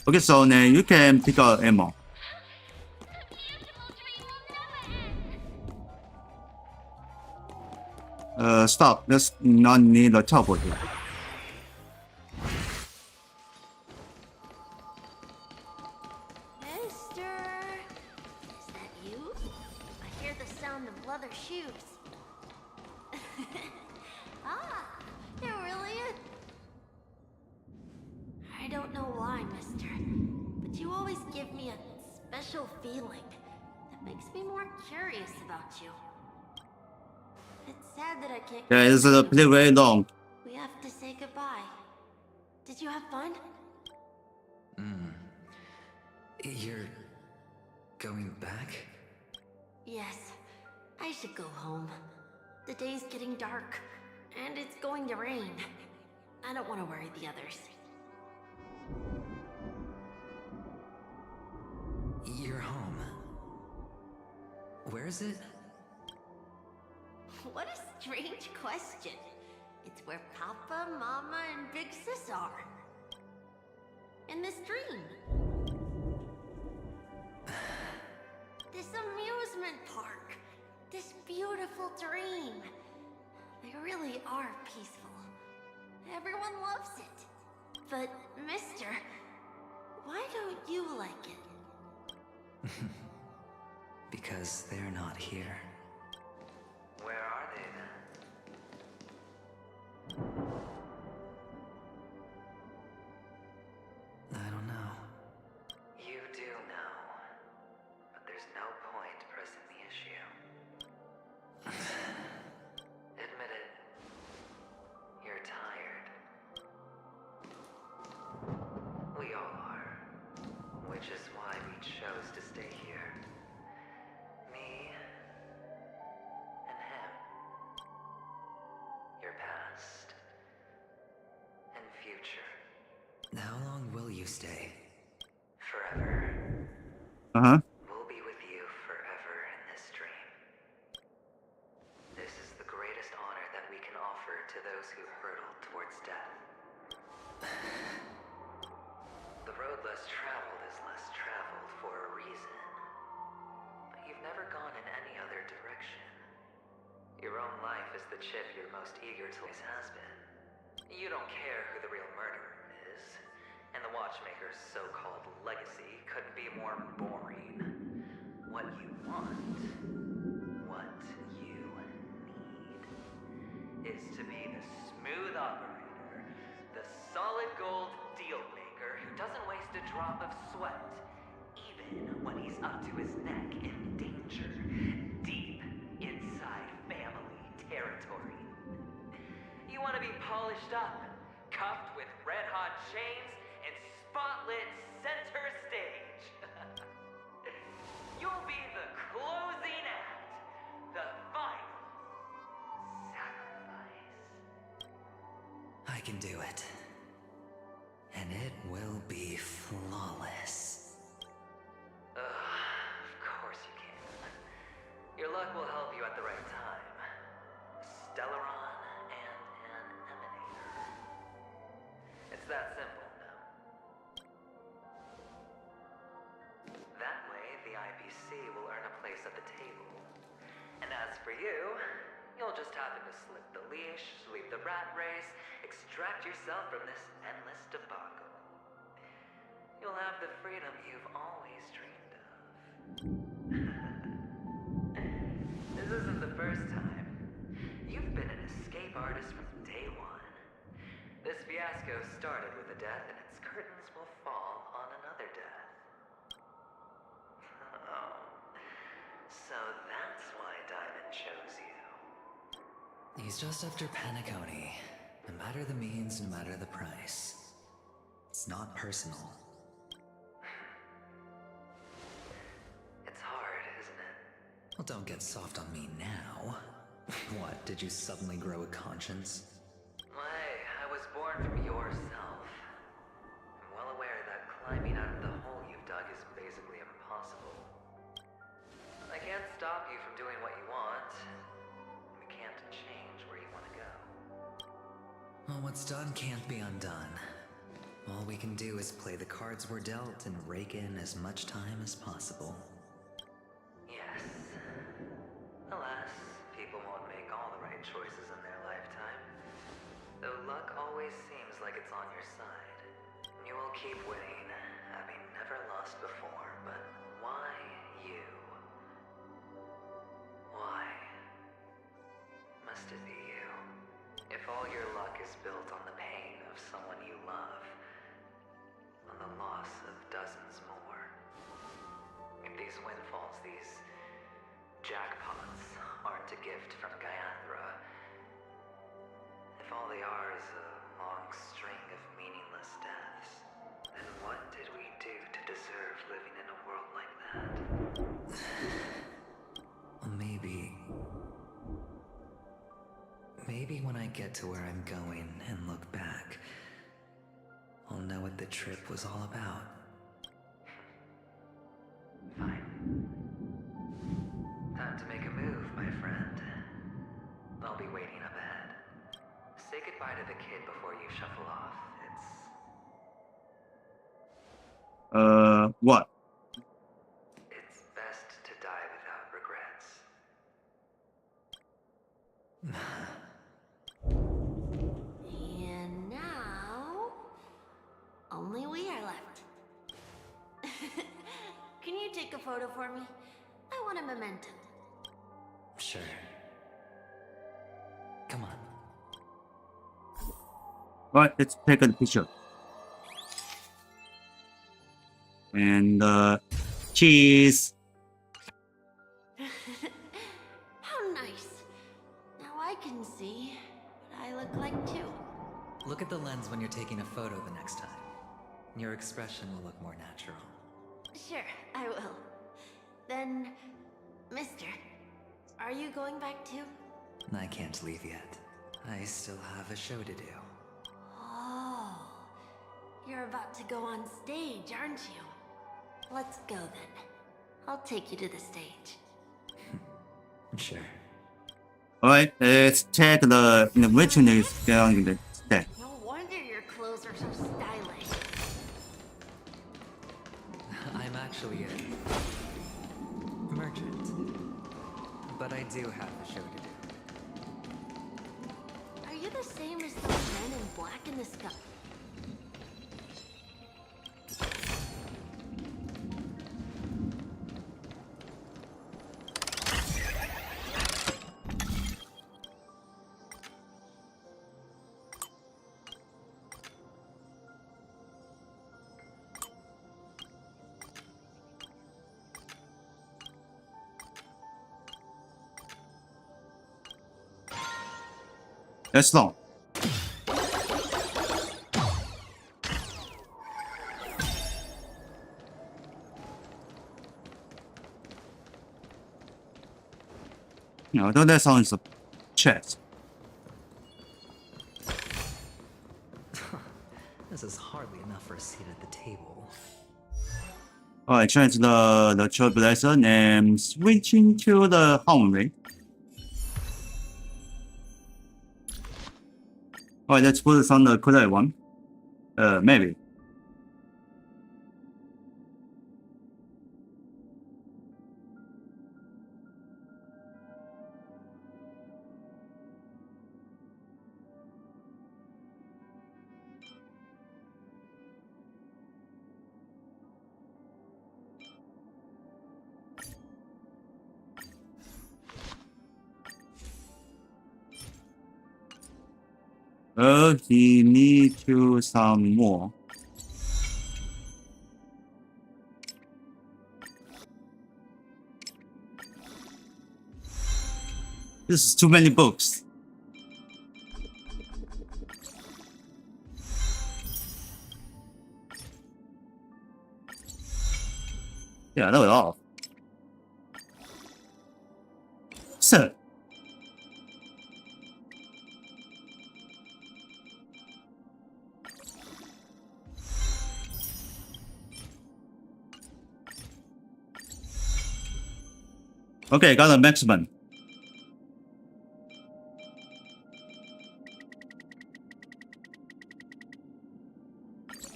[SPEAKER 1] Okay, so then you can pick up ammo. Stop. Let's not need the teleport here.
[SPEAKER 3] Mister, is that you? I hear the sound of leather shoes. Ah, it really is. I don't know why, mister, but you always give me a special feeling that makes me more curious about you. It's sad that I can't.
[SPEAKER 1] Yeah, it's pretty very long.
[SPEAKER 3] We have to say goodbye. Did you have fun?
[SPEAKER 2] You're going back?
[SPEAKER 3] Yes. I should go home. The day's getting dark, and it's going to rain. I don't want to worry the others.
[SPEAKER 2] You're home. Where is it?
[SPEAKER 3] What a strange question. It's where Papa, Mama, and Big Sis are. In this dream. This amusement park. This beautiful dream. They really are peaceful. Everyone loves it. But, mister, why don't you like it?
[SPEAKER 2] Because they're not here.
[SPEAKER 18] Where are they then?
[SPEAKER 2] I don't know.
[SPEAKER 18] You do know. But there's no point pressing the issue. Admit it. You're tired. We all are. Which is why we chose to stay here. Me and him. Your past and future.
[SPEAKER 2] How long will you stay?
[SPEAKER 18] Forever.
[SPEAKER 1] Uh-huh.
[SPEAKER 18] We'll be with you forever in this dream. This is the greatest honor that we can offer to those who hurtle towards death. The road less traveled is less traveled for a reason. But you've never gone in any other direction. Your own life is the chip you're most eager to always has been. You don't care who the real murderer is, and the watchmaker's so-called legacy couldn't be more boring. What you want, what you need, is to be the smooth operator, the solid gold deal maker who doesn't waste a drop of sweat, even when he's up to his neck in danger, deep inside family territory. You want to be polished up, cuffed with red-hot chains, and spotlit center stage. You'll be the closing act, the final sacrifice. I can do it. And it will be flawless. Of course you can. Your luck will help you at the right time. Stellaron and an emanator. It's that simple now. That way, the IPC will earn a place at the table. And as for you, you'll just happen to slip the leash, sweep the rat race, extract yourself from this endless debacle. You'll have the freedom you've always dreamed of. This isn't the first time. You've been an escape artist from day one. This fiasco started with a death, and its curtains will fall on another death. Oh. So that's why Diamond chose you. He's just after Penacony. No matter the means, no matter the price. It's not personal. It's hard, isn't it? Well, don't get soft on me now. What, did you suddenly grow a conscience? Why, I was born from yourself. I'm well aware that climbing out of the hole you've dug is basically impossible. I can't stop you from doing what you want. We can't change where you want to go. Well, what's done can't be undone. All we can do is play the cards we're dealt and rake in as much time as possible. Yes. Alas, people won't make all the right choices in their lifetime. Though luck always seems like it's on your side. You will keep winning, having never lost before, but why you? Why must it be you? If all your luck is built on the pain of someone you love, on the loss of dozens more, if these windfalls, these jackpots, aren't a gift from Gaiathra, if all they are is a long string of meaningless deaths, then what did we do to deserve living in a world like that? Maybe when I get to where I'm going and look back, I'll know what the trip was all about. Fine. Time to make a move, my friend. I'll be waiting up ahead. Say goodbye to the kid before you shuffle off.
[SPEAKER 1] What?
[SPEAKER 18] It's best to die without regrets.
[SPEAKER 3] And now, only we are left. Can you take a photo for me? I want a memento.
[SPEAKER 18] Sure. Come on.
[SPEAKER 1] Right, let's take a picture. And cheese.
[SPEAKER 3] How nice. Now I can see what I look like too.
[SPEAKER 18] Look at the lens when you're taking a photo the next time. Your expression will look more natural.
[SPEAKER 3] Sure, I will. Then, mister, are you going back too?
[SPEAKER 18] I can't leave yet. I still have a show to do.
[SPEAKER 3] Oh, you're about to go on stage, aren't you? Let's go then. I'll take you to the stage.
[SPEAKER 18] Sure.
[SPEAKER 1] Alright, let's take the inventories down in the stack.
[SPEAKER 3] No wonder your clothes are so stylish.
[SPEAKER 18] I'm actually a merchant. But I do have a show to do.
[SPEAKER 3] the same as those men in black in the sky?
[SPEAKER 1] That's long. No, though that sounds a chest.
[SPEAKER 2] This is hardly enough for a seat at the table.
[SPEAKER 1] Alright, change the Trailblazer and switching to the Honkai. Alright, let's put this on the correct one. Maybe. He need to some more. This is too many books. Yeah, that was off. Sir. Okay, got a maximum.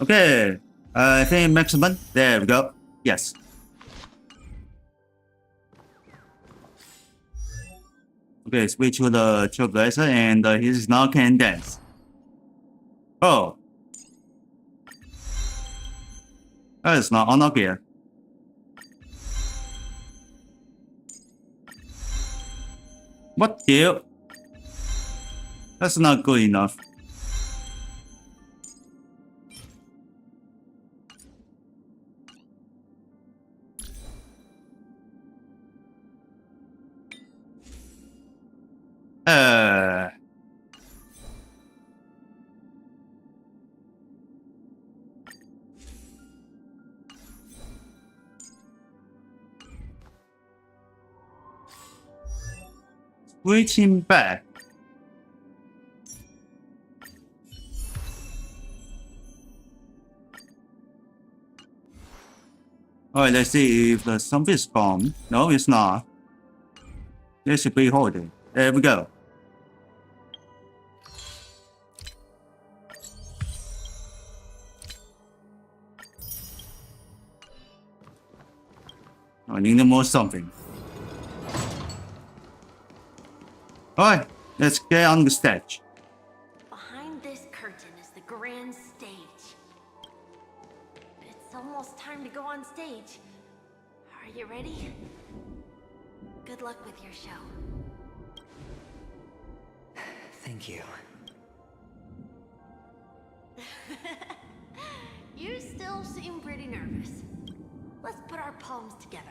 [SPEAKER 1] Okay, I think maximum. There we go. Yes. Okay, switch to the Trailblazer and he's now can dance. Oh. That is not on gear. What the? That's not good enough. Switching back. Alright, let's see if the zombie is gone. No, it's not. There should be holding. There we go. I need more something. Alright, let's get on the stage.
[SPEAKER 3] Behind this curtain is the grand stage. It's almost time to go on stage. Are you ready? Good luck with your show.
[SPEAKER 2] Thank you.
[SPEAKER 3] You still seem pretty nervous. Let's put our palms together.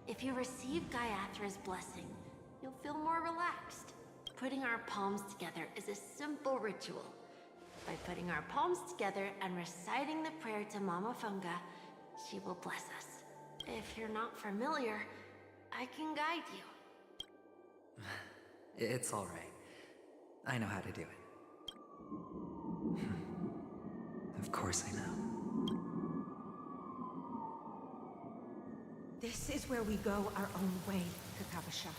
[SPEAKER 3] If you receive Gaiathra's blessing, you'll feel more relaxed. Putting our palms together is a simple ritual. By putting our palms together and reciting the prayer to Mama Funga, she will bless us. If you're not familiar, I can guide you.
[SPEAKER 2] It's all right. I know how to do it. Of course I know.
[SPEAKER 10] This is where we go our own way, Kakavasha.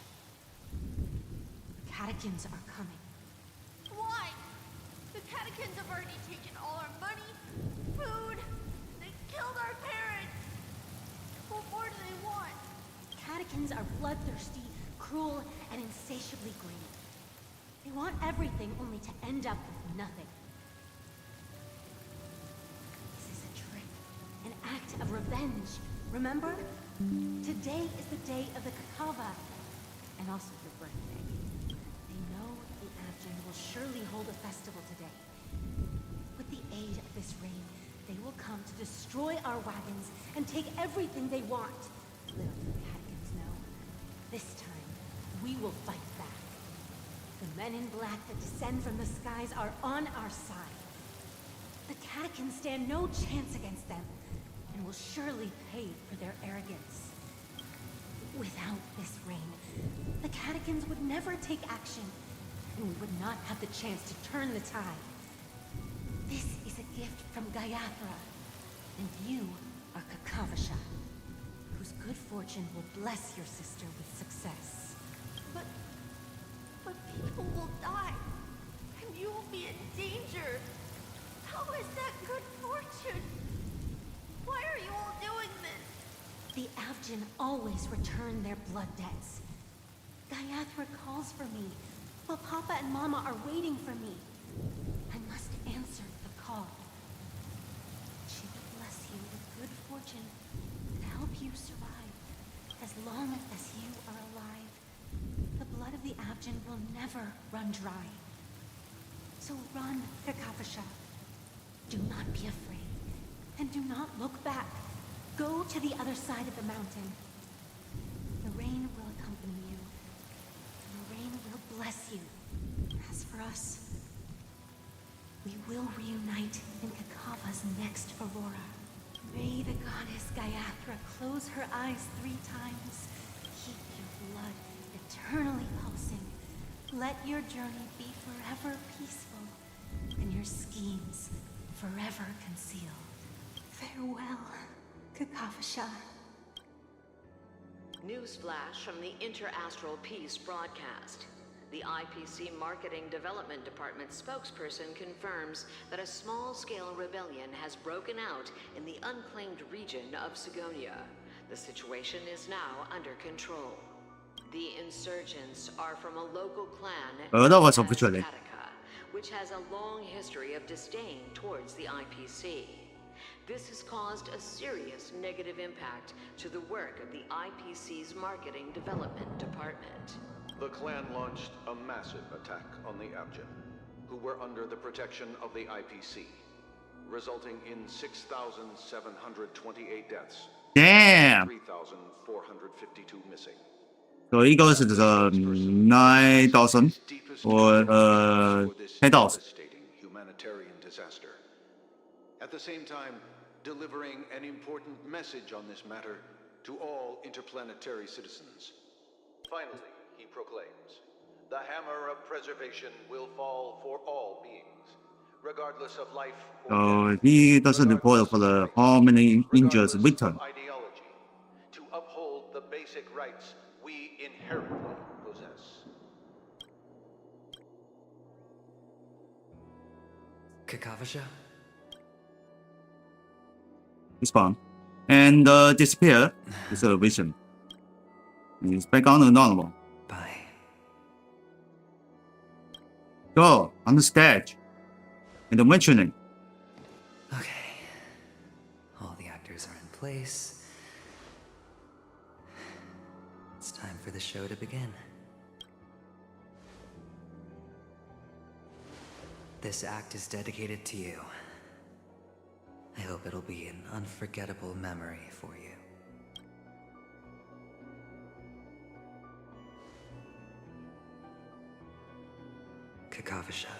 [SPEAKER 10] The catechins are coming.
[SPEAKER 3] Why? The catechins have already taken all our money, food, they killed our parents. What more do they want?
[SPEAKER 10] Catechins are bloodthirsty, cruel, and insatiably greedy. They You want everything only to end up with nothing. This is a trick, an act of revenge. Remember? Today is the day of the Kakava, and also your birthday. They know the Abjin will surely hold a festival today. With the aid of this rain, they will come to destroy our wagons and take everything they want. Little do the Catkins know, this time we will fight back. The men in black that descend from the skies are on our side. The Catkins stand no chance against them, and will surely pay for their arrogance. Without this rain, the Catkins would never take action, and we would not have the chance to turn the tide. This is a gift from Gayathra, and you are Kakavasha, whose good fortune will bless your sister with success.
[SPEAKER 3] But people will die, and you will be in danger. How is that good fortune? Why are you all doing this?
[SPEAKER 10] The Abjin always return their blood debts. Gayathra calls for me, while Papa and Mama are waiting for me. I must answer the call. She will bless you with good fortune and help you survive. As long as you are alive, the blood of the Abjin will never run dry. So run, Kakavasha. Do not be afraid, and do not look back. Go to the other side of the mountain. The rain will accompany you, and the rain will bless you. As for us, we will reunite in Kakava's next aurora. May the goddess Gayathra close her eyes 3 times. Keep your blood eternally pulsing. Let your journey be forever peaceful, and your schemes forever concealed. Farewell, Kakavasha.
[SPEAKER 22] Newsflash from the Inter-Astral Peace broadcast. The IPC Marketing Development Department spokesperson confirms that a small-scale rebellion has broken out in the unclaimed region of Sigonia. The situation is now under control. The insurgents are from a local clan known as Kataka, which has a long history of disdain towards the IPC. This has caused a serious negative impact to the work of the IPC's Marketing Development Department.
[SPEAKER 21] The clan launched a massive attack on the Abjin, who were under the protection of the IPC, resulting in 6,728 deaths.
[SPEAKER 1] Damn!
[SPEAKER 21] 3,452 missing.
[SPEAKER 1] So 一个是9,000 or 10,000.
[SPEAKER 21] Humanitarian disaster. At the same time, delivering an important message on this matter to all interplanetary citizens. Finally, he proclaims, the hammer of preservation will fall for all beings, regardless of life or
[SPEAKER 1] So he doesn't report for the how many injured victims.
[SPEAKER 21] ideology, to uphold the basic rights we inherently possess.
[SPEAKER 2] Kakavasha?
[SPEAKER 1] Respawn. And disappear is a vision. He's back on the normal.
[SPEAKER 2] Bye.
[SPEAKER 1] Go on the stage. And mentioning.
[SPEAKER 2] Okay. All the actors are in place. It's time for the show to begin. This act is dedicated to you. I hope it'll be an unforgettable memory for you. Kakavasha.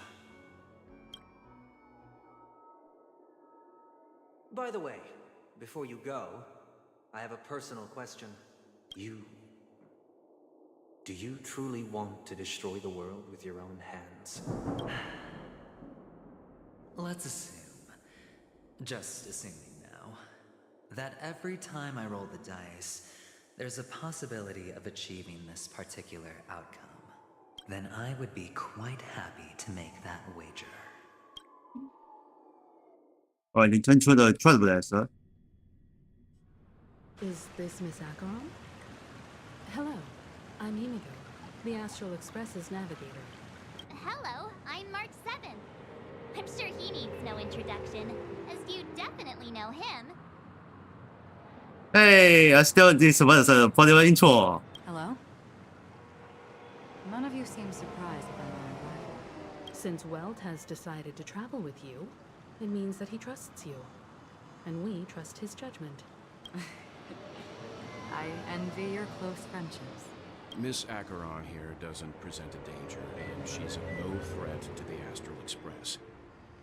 [SPEAKER 18] By the way, before you go, I have a personal question. Do you truly want to destroy the world with your own hands?
[SPEAKER 2] Let's assume, just assuming now, that every time I roll the dice, there's a possibility of achieving this particular outcome. Then I would be quite happy to make that wager.
[SPEAKER 1] 哦，你推出的 Trailblazer.
[SPEAKER 8] Is this Miss Acheron? Hello, I'm Inigo, the Astral Express's navigator.
[SPEAKER 7] hello, I'm March 7th. I'm sure he needs no introduction, as you definitely know him.
[SPEAKER 1] Hey, I still this was a for intro.
[SPEAKER 6] Hello? None of you seem surprised by my arrival.
[SPEAKER 8] Since Welt has decided to travel with you, it means that he trusts you. And we trust his judgment.
[SPEAKER 6] I envy your close friendships.
[SPEAKER 9] Miss Acheron here doesn't present a danger, and she's no threat to the Astral Express.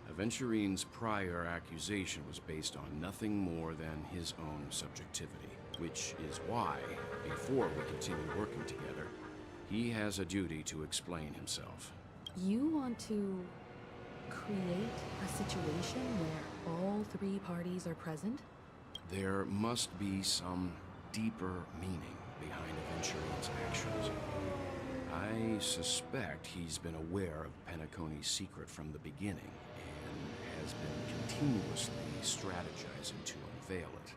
[SPEAKER 9] Aventurine's prior accusation was based on nothing more than his own subjectivity, which is why, before we continue working together, he has a duty to explain himself.
[SPEAKER 8] You want to create a situation where all three parties are present?
[SPEAKER 9] There must be some deeper meaning behind Aventurine's actions. I suspect he's been aware of Penacony's secret from the beginning, and has been continuously strategizing to unveil it.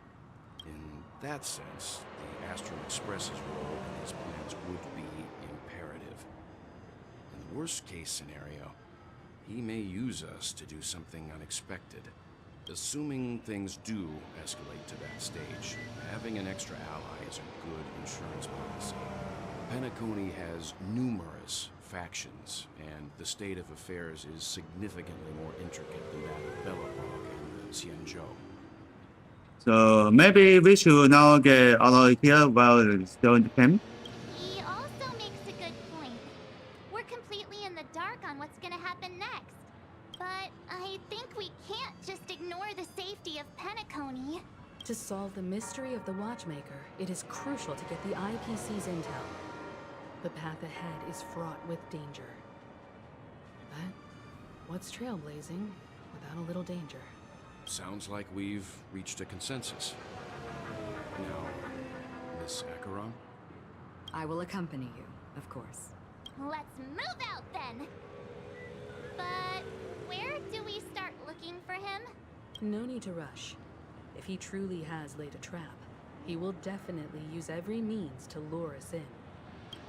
[SPEAKER 9] In that sense, the Astral Express's role in his plans would be imperative. In the worst-case scenario, he may use us to do something unexpected. Assuming things do escalate to that stage, having an extra ally is a good insurance policy. Penacony has numerous factions, and the state of affairs is significantly more intricate than that of Belobog and the Xianzhou.
[SPEAKER 1] So maybe we should now get out of here while it's still in the camp.
[SPEAKER 7] He also makes a good point. We're completely in the dark on what's gonna happen next. But I think we can't just ignore the safety of Penacony.
[SPEAKER 8] To solve the mystery of the Watchmaker, it is crucial to get the IPC's intel. The path ahead is fraught with danger. But what's trailblazing without a little danger?
[SPEAKER 9] Sounds like we've reached a consensus. Now, Miss Acheron?
[SPEAKER 6] I will accompany you, of course.
[SPEAKER 7] Let's move out then. But where do we start looking for him?
[SPEAKER 8] No need to rush. If he truly has laid a trap, he will definitely use every means to lure us in.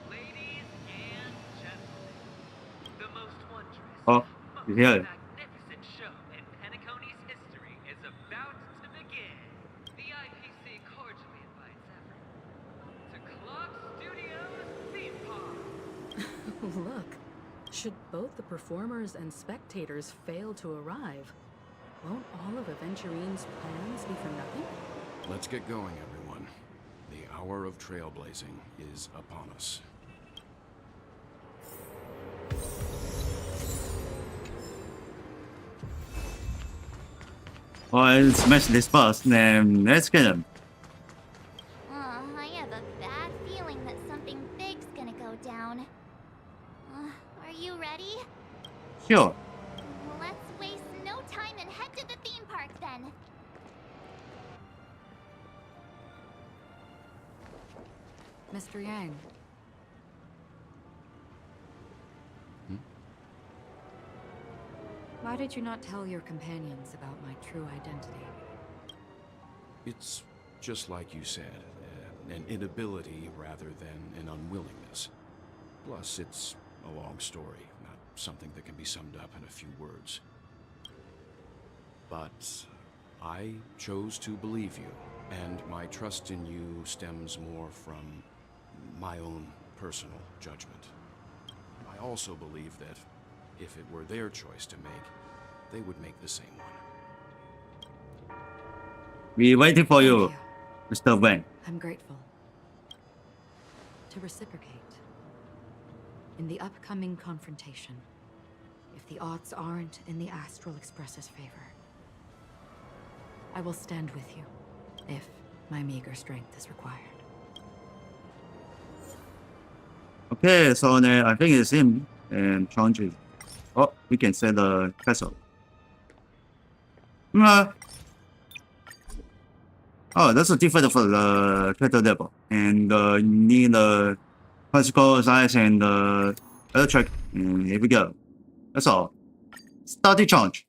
[SPEAKER 13] Ladies and gentlemen, the most wondrous,
[SPEAKER 1] Oh, you hear it.
[SPEAKER 13] magnificent show in Penacony's history is about to begin. The IPC cordially invites everyone to Clock Studios Theme Park.
[SPEAKER 8] Look, should both the performers and spectators fail to arrive, won't all of Aventurine's plans be for nothing?
[SPEAKER 9] Let's get going, everyone. The hour of trailblazing is upon us.
[SPEAKER 1] Well, let's smash this boss, then let's get him.
[SPEAKER 7] I have a bad feeling that something big's gonna go down. Are you ready?
[SPEAKER 1] Sure.
[SPEAKER 7] Let's waste no time and head to the theme park then.
[SPEAKER 6] Mr. Yang. Why did you not tell your companions about my true identity?
[SPEAKER 9] It's just like you said, an inability rather than an unwillingness. Plus, it's a long story, not something that can be summed up in a few words. But I chose to believe you, and my trust in you stems more from my own personal judgment. I also believe that if it were their choice to make, they would make the same one.
[SPEAKER 1] We waiting for you, Mr. Wang.
[SPEAKER 6] I'm grateful. To reciprocate. In the upcoming confrontation, if the odds aren't in the Astral Express's favor, I will stand with you, if my meager strength is required.
[SPEAKER 1] Okay, so I think it's him and Prodigy. Oh, we can send the castle. Oh, that's a different for the character level. And you need the classical size and the electric. And here we go. That's all. Start the charge.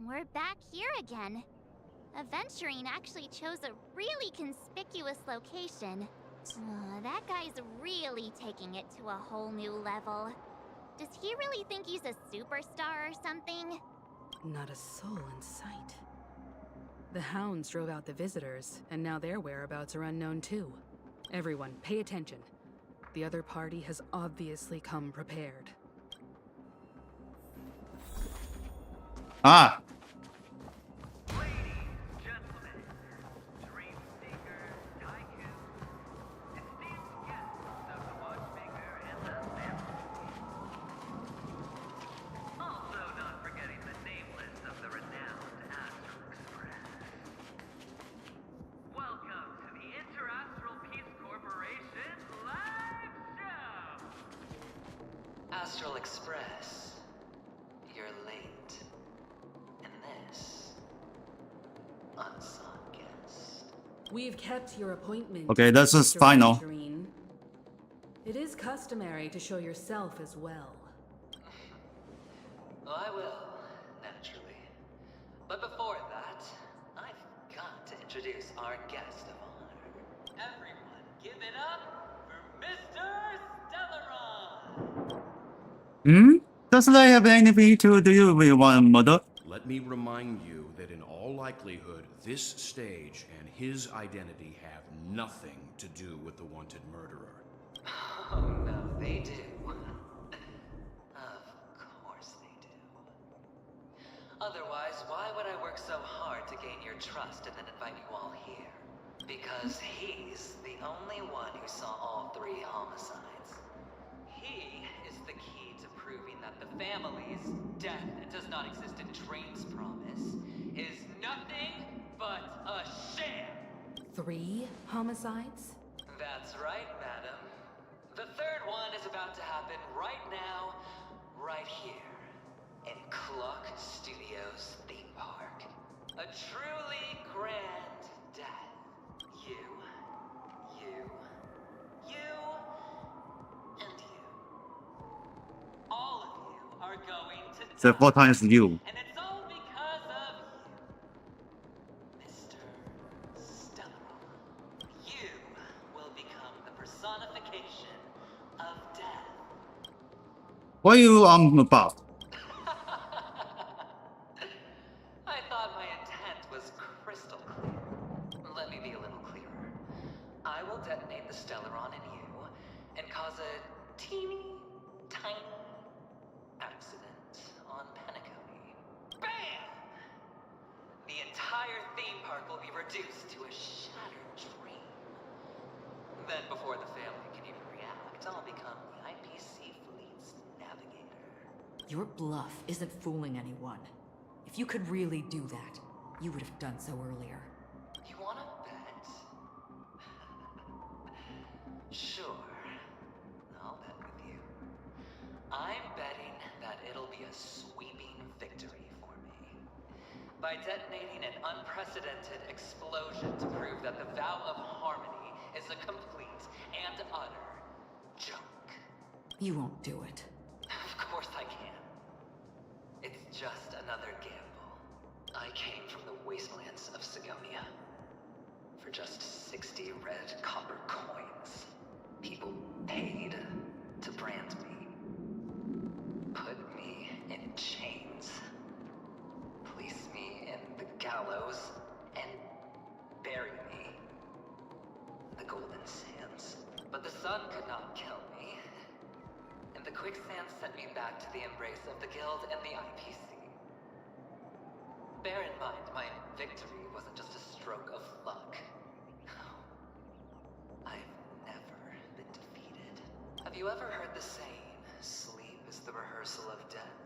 [SPEAKER 7] We're back here again. Aventurine actually chose a really conspicuous location. That guy's really taking it to a whole new level. Does he really think he's a superstar or something?
[SPEAKER 8] Not a soul in sight. The hounds drove out the visitors, and now their whereabouts are unknown too. Everyone, pay attention. The other party has obviously come prepared.
[SPEAKER 1] Ah!
[SPEAKER 2] Astral Express, you're late. And this, unsought guest.
[SPEAKER 8] We've kept your appointment.
[SPEAKER 1] Okay, this is
[SPEAKER 8] Mr.
[SPEAKER 1] final.
[SPEAKER 8] Tangerine. It is customary to show yourself as well.
[SPEAKER 2] I will, naturally. But before that, I've got to introduce our guest of honor. Everyone, give it up for Mr. Stellaron!
[SPEAKER 1] Does that have anything to do with one mother?
[SPEAKER 9] Let me remind you that in all likelihood, this stage and his identity have nothing to do with the wanted murderer.
[SPEAKER 2] Oh no, they do. Of course they do. Otherwise, why would I work so hard to gain your trust and then invite you all here? Because he's the only one who saw all 3 homicides. He is the key to proving that the family's death does not exist in Dream's promise is nothing but a sham.
[SPEAKER 8] 3 homicides?
[SPEAKER 2] That's right, madam. The 3rd one is about to happen right now, right here, in Clock Studios theme park. A truly grand death. You, and you. All of you are going to die.
[SPEAKER 1] So 4 times you.
[SPEAKER 2] And it's all because of you, Mr. Stellaron. You will become the personification of death.
[SPEAKER 1] What are you about?
[SPEAKER 2] I thought my intent was crystal clear. Let me be a little clearer. I will detonate the Stellaron in you and cause a teeny, tiny accident on Penacony. Bam! The entire theme park will be reduced to a shattered dream. Then before the family can even react, I'll become the IPC fleet's navigator.
[SPEAKER 6] Your bluff isn't fooling anyone. If you could really do that, you would have done so earlier.
[SPEAKER 2] You wanna bet? Sure. I'll bet with you. I'm betting that it'll be a sweeping victory for me. By detonating an unprecedented explosion to prove that the vow of harmony is a complete and utter joke.
[SPEAKER 6] You won't do it.
[SPEAKER 2] Of course I can. It's just another gamble. I came from the wastelands of Sigonia. For just 60 red copper coins, people paid to brand me. Put me in chains. Place me in the gallows and bury me in the golden sands. But the sun could not kill me. And the quicksand sent me back to the embrace of the Guild and the IPC. Bear in mind, my victory wasn't just a stroke of luck. I've never been defeated. Have you ever heard the saying, sleep is the rehearsal of death?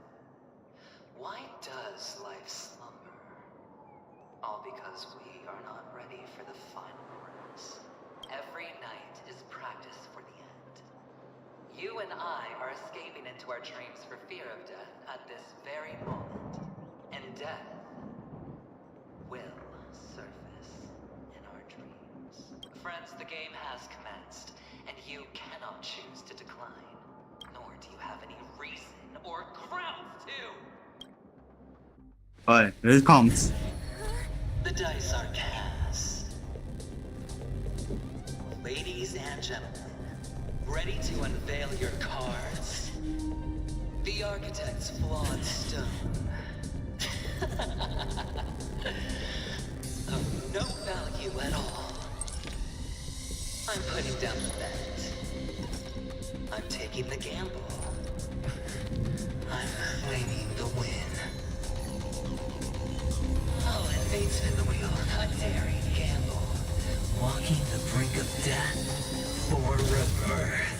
[SPEAKER 2] Why does life slumber? All because we are not ready for the final race. Every night is practice for the end. You and I are escaping into our dreams for fear of death at this very moment. And death will surface in our dreams. Friends, the game has commenced, and you cannot choose to decline. Nor do you have any reason or grounds to.
[SPEAKER 1] Alright, here it comes.
[SPEAKER 2] The dice are cast. Ladies and ready to unveil your cards? The architect's flawed stone. Of no value at all. I'm putting down the bet. I'm taking the gamble. I'm claiming the win. I'll invade spin the wheel, a daring gamble. Walking the brink of death for rebirth.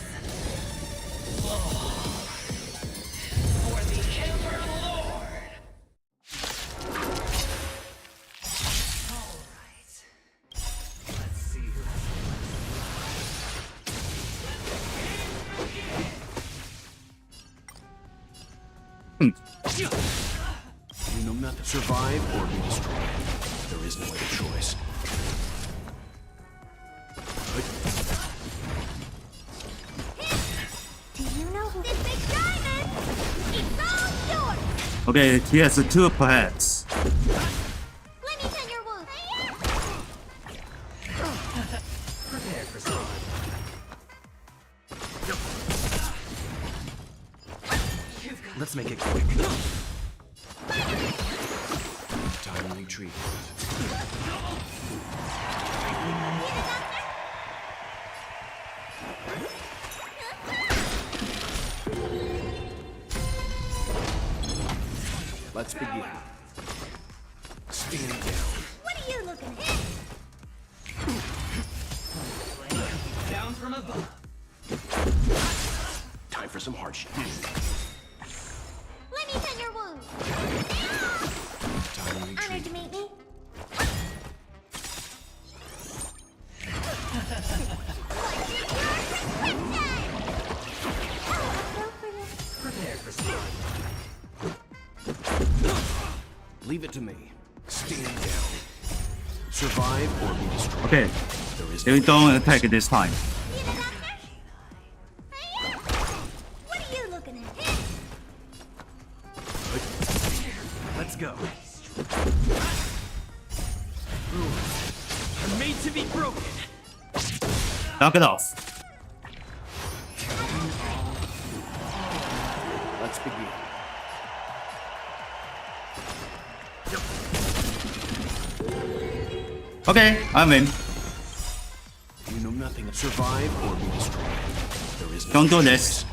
[SPEAKER 2] Oh, for the Emperor Lord! Alright. Let's see who
[SPEAKER 9] You know not to survive or be destroyed. There is no other choice.
[SPEAKER 3] Do you know who this big diamond? It's all yours!
[SPEAKER 1] Okay, he has 2 perhaps.
[SPEAKER 3] Let me tend your wound.
[SPEAKER 2] prepare for some.
[SPEAKER 17] Let's make it quick.
[SPEAKER 9] Timely treatment. Let's begin. Stand down.
[SPEAKER 3] What are you looking at?
[SPEAKER 2] Down from above.
[SPEAKER 9] Time for some hardship.
[SPEAKER 3] Let me tend your wound.
[SPEAKER 9] Timely
[SPEAKER 3] Honored to
[SPEAKER 9] treatment.
[SPEAKER 3] meet me.
[SPEAKER 2] Prepare for some.
[SPEAKER 9] Leave it to me. Stand down. Survive or be destroyed.
[SPEAKER 1] Okay,
[SPEAKER 9] There is
[SPEAKER 1] they
[SPEAKER 9] no
[SPEAKER 1] don't attack this time.
[SPEAKER 3] What are you looking at?
[SPEAKER 17] Let's go. I'm made to be broken.
[SPEAKER 1] Knock it off.
[SPEAKER 9] Let's begin.
[SPEAKER 1] Okay, I'm in.
[SPEAKER 9] You know nothing. Survive or be destroyed. There is no
[SPEAKER 1] Don't do
[SPEAKER 9] choice.
[SPEAKER 1] this.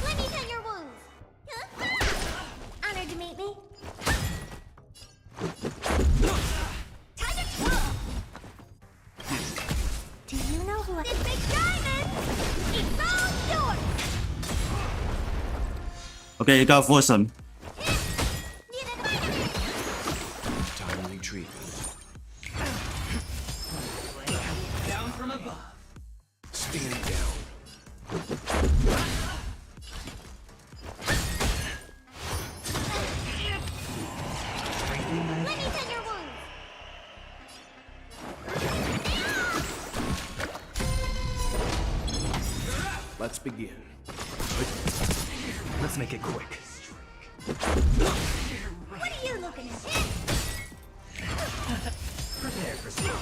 [SPEAKER 3] Let me tend your wounds. Honored to meet me. Time to twirl. Do you know who this big diamond? It's all yours.
[SPEAKER 1] Okay, you gotta force him.
[SPEAKER 9] Timely treatment.
[SPEAKER 2] Down from above.
[SPEAKER 9] Stand down.
[SPEAKER 3] Let me tend your wounds.
[SPEAKER 9] Let's begin.
[SPEAKER 17] Let's make it quick.
[SPEAKER 3] What are you looking at?
[SPEAKER 2] Prepare for some.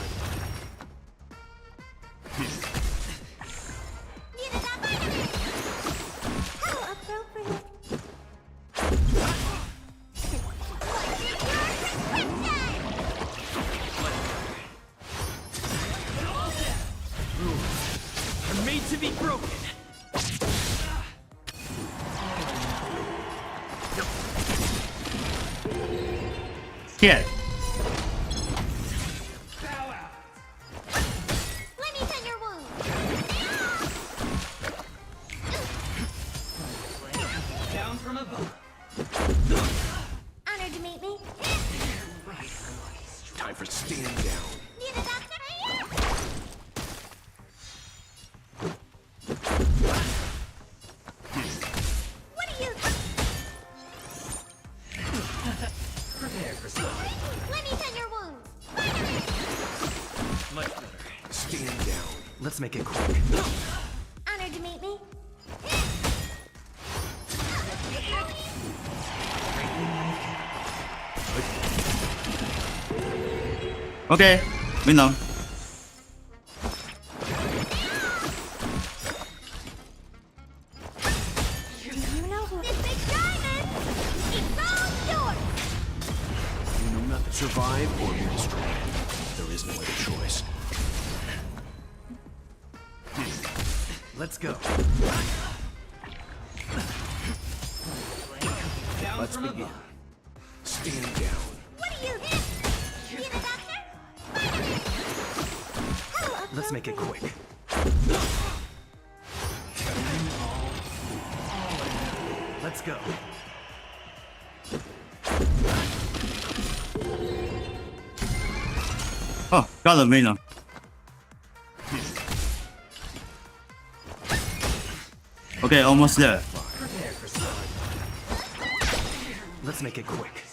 [SPEAKER 3] How appropriate.
[SPEAKER 17] I'm made to be broken.
[SPEAKER 1] Yeah.
[SPEAKER 3] Let me tend your wounds.
[SPEAKER 2] Down from above.
[SPEAKER 3] Honored to meet me.
[SPEAKER 9] Time for stand down.
[SPEAKER 3] Need a doctor? What are you?
[SPEAKER 2] Prepare for some.
[SPEAKER 3] Let me tend your wounds.
[SPEAKER 17] Much better.
[SPEAKER 9] Stand down.
[SPEAKER 17] Let's make it quick.
[SPEAKER 3] Honored to meet me.
[SPEAKER 1] Okay, we know.
[SPEAKER 9] Survive or be destroyed. There is no other choice.
[SPEAKER 17] Let's go. Let's begin.
[SPEAKER 9] Stand down.
[SPEAKER 3] What are you? You the doctor?
[SPEAKER 17] Let's make it quick. Let's go.
[SPEAKER 1] Oh, got a winner. Okay, almost there.
[SPEAKER 17] Let's make it quick.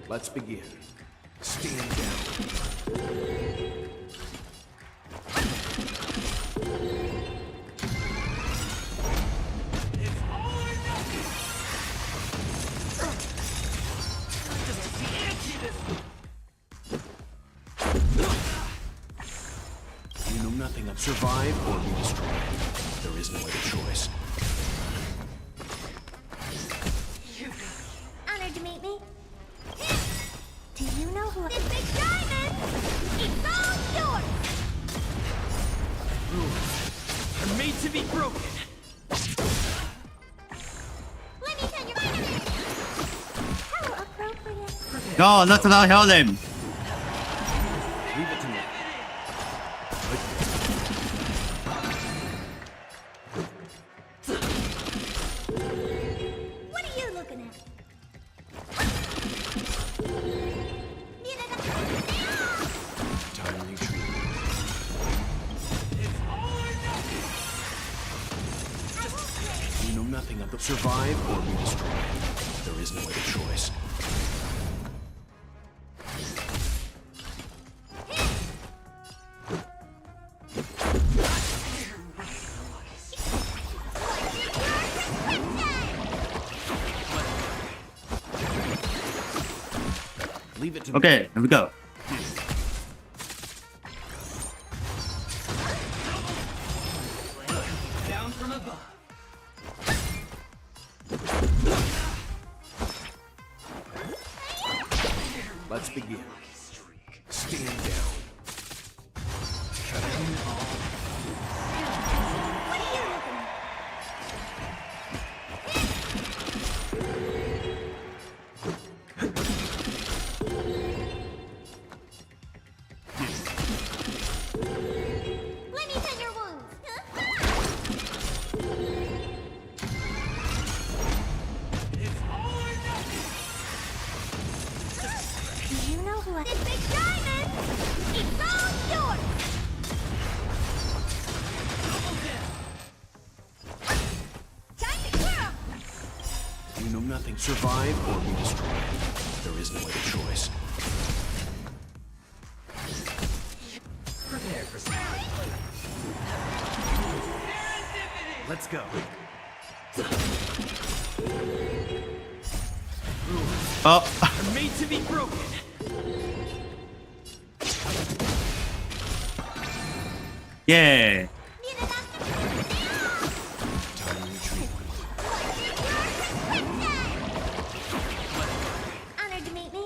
[SPEAKER 9] Let's begin. Stand down. You know nothing of survive or be destroyed. There is no other choice.
[SPEAKER 3] Honored to meet me. Do you know who this big diamond? It's all yours!
[SPEAKER 17] Rules are made to be broken.
[SPEAKER 3] Let me tell you how appropriate.
[SPEAKER 1] No, not allow hell him.
[SPEAKER 17] Leave it to me.
[SPEAKER 3] What are you looking at?
[SPEAKER 9] Timely treatment. You know nothing of the survive or be destroyed. There is no other choice. Leave it to me.
[SPEAKER 1] Okay, here we go.
[SPEAKER 17] Down from above.
[SPEAKER 9] Let's begin. Stand down.
[SPEAKER 3] Let me tend your wounds. Do you know who this big diamond? It's all yours! Time to clear up!
[SPEAKER 9] You know nothing. Survive or be destroyed. There is no other choice.
[SPEAKER 17] Prepare for something. Let's go.
[SPEAKER 1] Oh.
[SPEAKER 17] Are made to be broken.
[SPEAKER 1] Yeah.
[SPEAKER 9] Timely treatment.
[SPEAKER 3] Honored to meet me.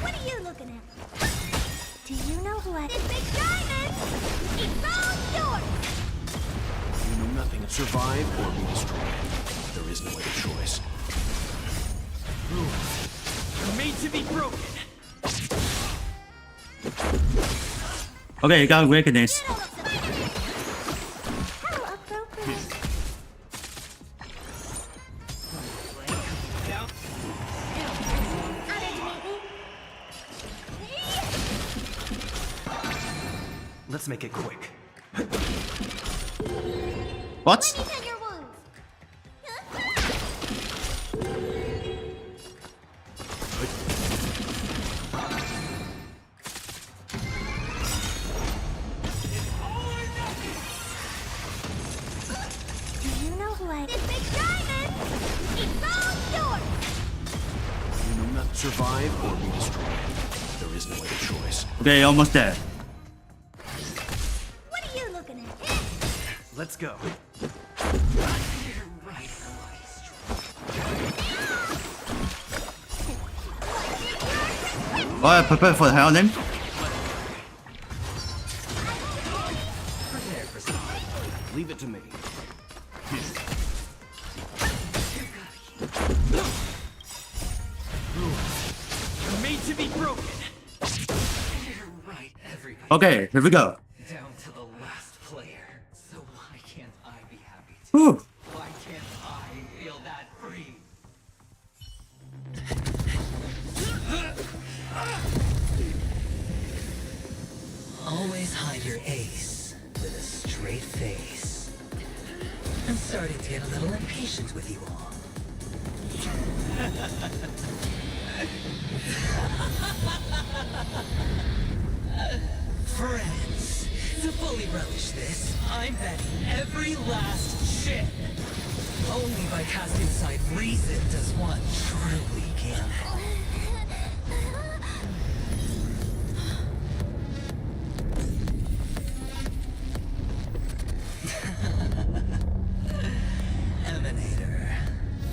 [SPEAKER 3] What are you looking at? Do you know who I... This big diamond! It's all yours!
[SPEAKER 9] You know nothing. Survive or be destroyed. There is no other choice.
[SPEAKER 17] Rules are made to be broken.
[SPEAKER 1] Okay, you got weakness.
[SPEAKER 3] How appropriate.
[SPEAKER 4] Let's make it quick.
[SPEAKER 1] What?
[SPEAKER 7] Do you know who I... This big diamond! It's all yours!
[SPEAKER 9] You know not to survive or be destroyed. There is no other choice.
[SPEAKER 1] Okay, almost there.
[SPEAKER 7] What are you looking at?
[SPEAKER 4] Let's go.
[SPEAKER 1] Alright, prepare for the hell then.
[SPEAKER 4] Leave it to me.
[SPEAKER 13] You're made to be broken.
[SPEAKER 1] Okay, here we go.
[SPEAKER 13] Down to the last player. So why can't I be happy too?
[SPEAKER 1] Whew.
[SPEAKER 13] Why can't I feel that free?
[SPEAKER 2] Always hide your ace with a straight face. I'm starting to get a little impatient with you all. Friends, to fully relish this, I'm betting every last chip. Only by casting aside reason does one truly gamble. Emanator,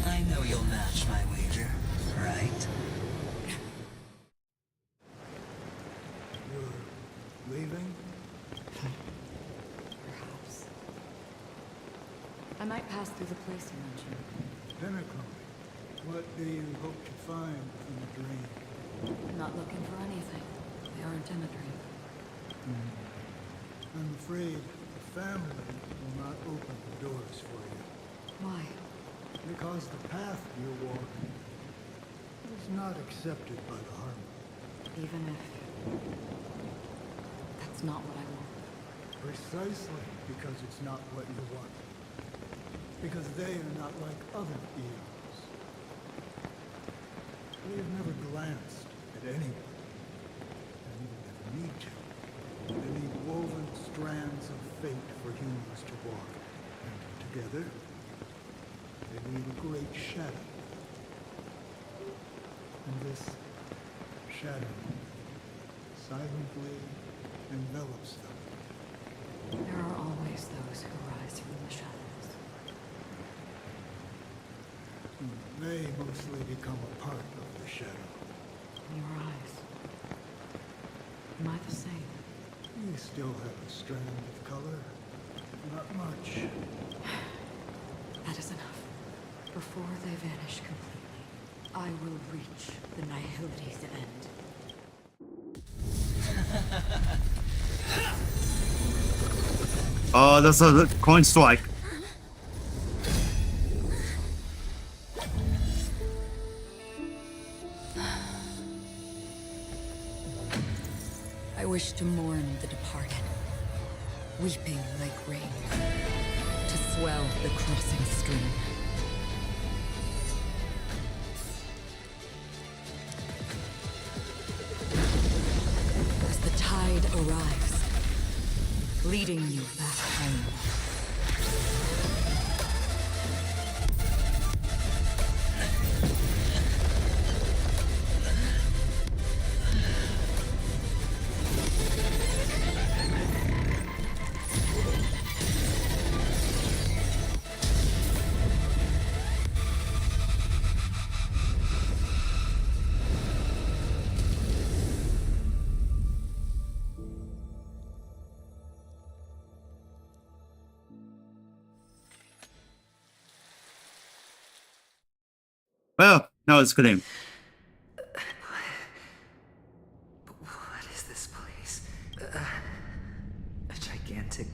[SPEAKER 2] I know you'll match my wager, right?
[SPEAKER 14] You're leaving?
[SPEAKER 6] Perhaps. I might pass through the place you mentioned.
[SPEAKER 14] Penacony. What do you hope to find in the dream?
[SPEAKER 6] I'm not looking for anything. They aren't in a dream.
[SPEAKER 14] I'm afraid the family will not open the doors for you.
[SPEAKER 6] Why?
[SPEAKER 14] Because the path you're walking is not accepted by the Harmony.
[SPEAKER 6] Even if... that's not what I want.
[SPEAKER 14] Precisely because it's not what you want. Because they are not like other eons. We have never glanced at anyone. And we will never need to. They leave woven strands of fate for humans to walk. And together, they leave a great shadow. And this shadow silently envelops them.
[SPEAKER 6] There are always those who rise from the shadows.
[SPEAKER 14] They mostly become a part of the shadow.
[SPEAKER 6] In your eyes. Am I the same?
[SPEAKER 14] You still have a strand of color. Not much.
[SPEAKER 6] That is enough. Before they vanish completely, I will reach the nihility's end.
[SPEAKER 1] Oh, that's a coin strike.
[SPEAKER 6] I wish to mourn the departed, weeping like rain, to swell the crossing stream. As the tide arrives, leading you back home.
[SPEAKER 1] Well, now it's clean.
[SPEAKER 2] What is this place? A gigantic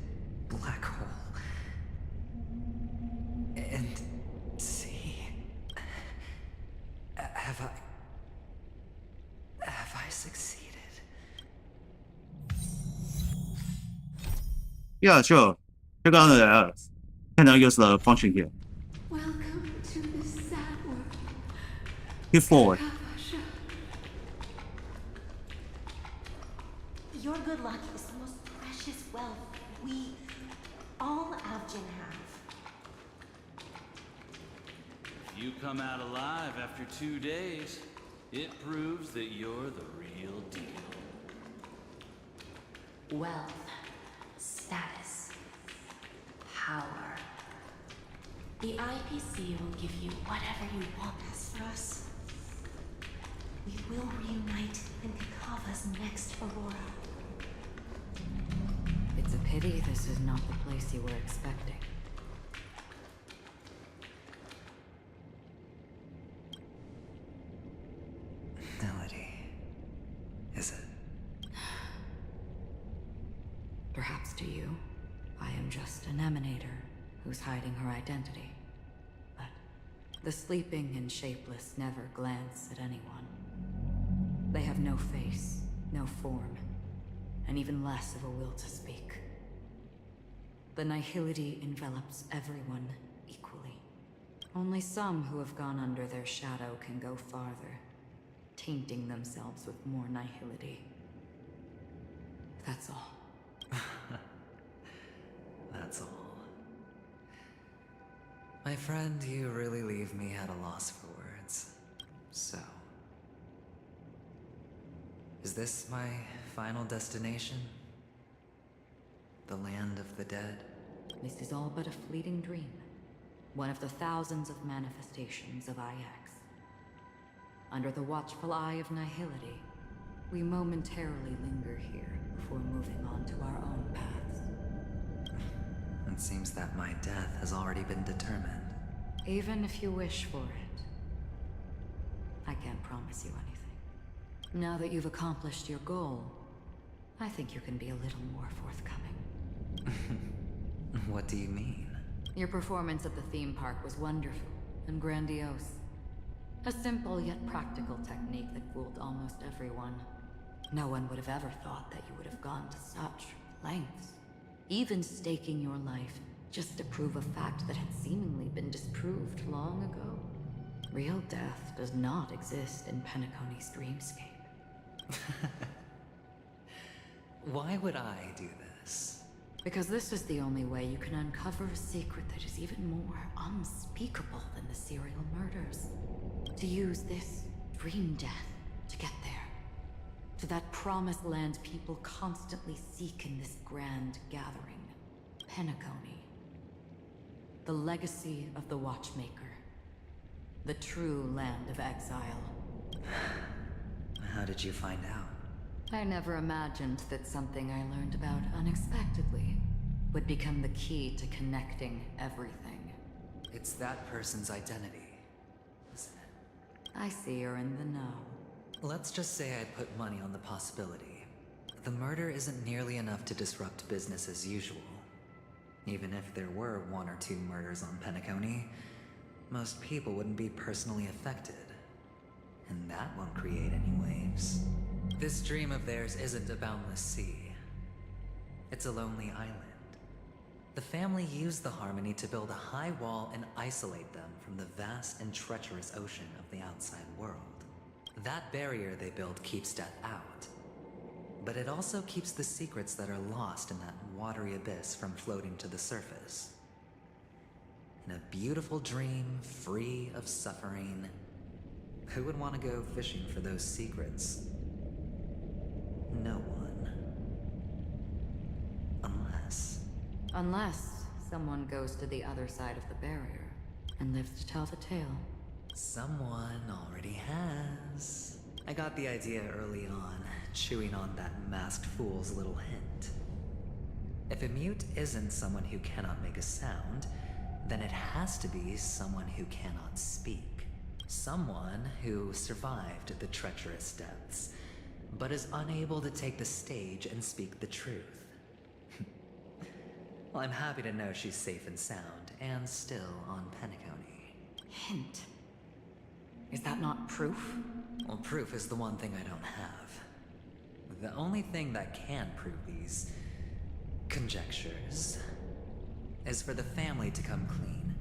[SPEAKER 2] black hole. And see, have I succeeded?
[SPEAKER 1] Yeah, sure. Check out the errors. Can I use the function here?
[SPEAKER 11] Welcome to this sad world.
[SPEAKER 1] Hit forward.
[SPEAKER 10] Your good luck is the most precious wealth we, all Avgin have.
[SPEAKER 5] If you come out alive after 2 days, it proves that you're the real deal.
[SPEAKER 8] Wealth, status, power. The IPC will give you whatever you want.
[SPEAKER 10] As for us, we will reunite in Kakava's next Aurora.
[SPEAKER 6] It's a pity this is not the place you were expecting.
[SPEAKER 2] Melody. Is it?
[SPEAKER 6] Perhaps to you, I am just an emanator who's hiding her identity. But the sleeping and shapeless never glance at anyone. They have no face, no form, and even less of a will to speak. The nihility envelops everyone equally. Only some who have gone under their shadow can go farther, tainting themselves with more nihility. That's all.
[SPEAKER 2] That's all. My friend, you really leave me at a loss for words. So, is this my final destination? The land of the dead?
[SPEAKER 6] This is all but a fleeting dream. One of the thousands of manifestations of IX. Under the watchful eye of nihility, we momentarily linger here before moving on to our own paths.
[SPEAKER 2] It seems that my death has already been determined.
[SPEAKER 6] Even if you wish for it, I can't promise you anything. Now that you've accomplished your goal, I think you can be a little more forthcoming.
[SPEAKER 2] What do you mean?
[SPEAKER 6] Your performance at the theme park was wonderful and grandiose. A simple yet practical technique that fooled almost everyone. No one would have ever thought that you would have gone to such lengths. Even staking your life just to prove a fact that had seemingly been disproved long ago. Real death does not exist in Penacony's dreamscape.
[SPEAKER 2] Why would I do this?
[SPEAKER 6] Because this is the only way you can uncover a secret that is even more unspeakable than the serial murders. To use this dream death to get there. To that promised land people constantly seek in this grand gathering. Penacony. The legacy of the Watchmaker. The true land of exile.
[SPEAKER 2] How did you find out?
[SPEAKER 6] I never imagined that something I learned about unexpectedly would become the key to connecting everything.
[SPEAKER 2] It's that person's identity, isn't it?
[SPEAKER 6] I see you're in the know.
[SPEAKER 2] Let's just say I put money on the possibility. The murder isn't nearly enough to disrupt business as usual. Even if there were 1 or 2 murders on Penacony, most people wouldn't be personally affected. And that won't create any waves. This dream of theirs isn't a boundless sea. It's a lonely island. The family used the Harmony to build a high wall and isolate them from the vast and treacherous ocean of the outside world. That barrier they built keeps death out. But it also keeps the secrets that are lost in that watery abyss from floating to the surface. In a beautiful dream, free of suffering, who would want to go fishing for those secrets? No one.
[SPEAKER 6] Unless someone goes to the other side of the barrier and lives to tell the tale.
[SPEAKER 2] Someone already has. I got the idea early on, chewing on that masked fool's little hint. If a mute isn't someone who cannot make a sound, then it has to be someone who cannot speak. Someone who survived the treacherous depths, but is unable to take the stage and speak the truth. Well, I'm happy to know she's safe and sound, and still on Penacony.
[SPEAKER 6] Hint. Is that not proof?
[SPEAKER 2] Well, proof is the one thing I don't have. The only thing that can prove these conjectures is for the family to come clean.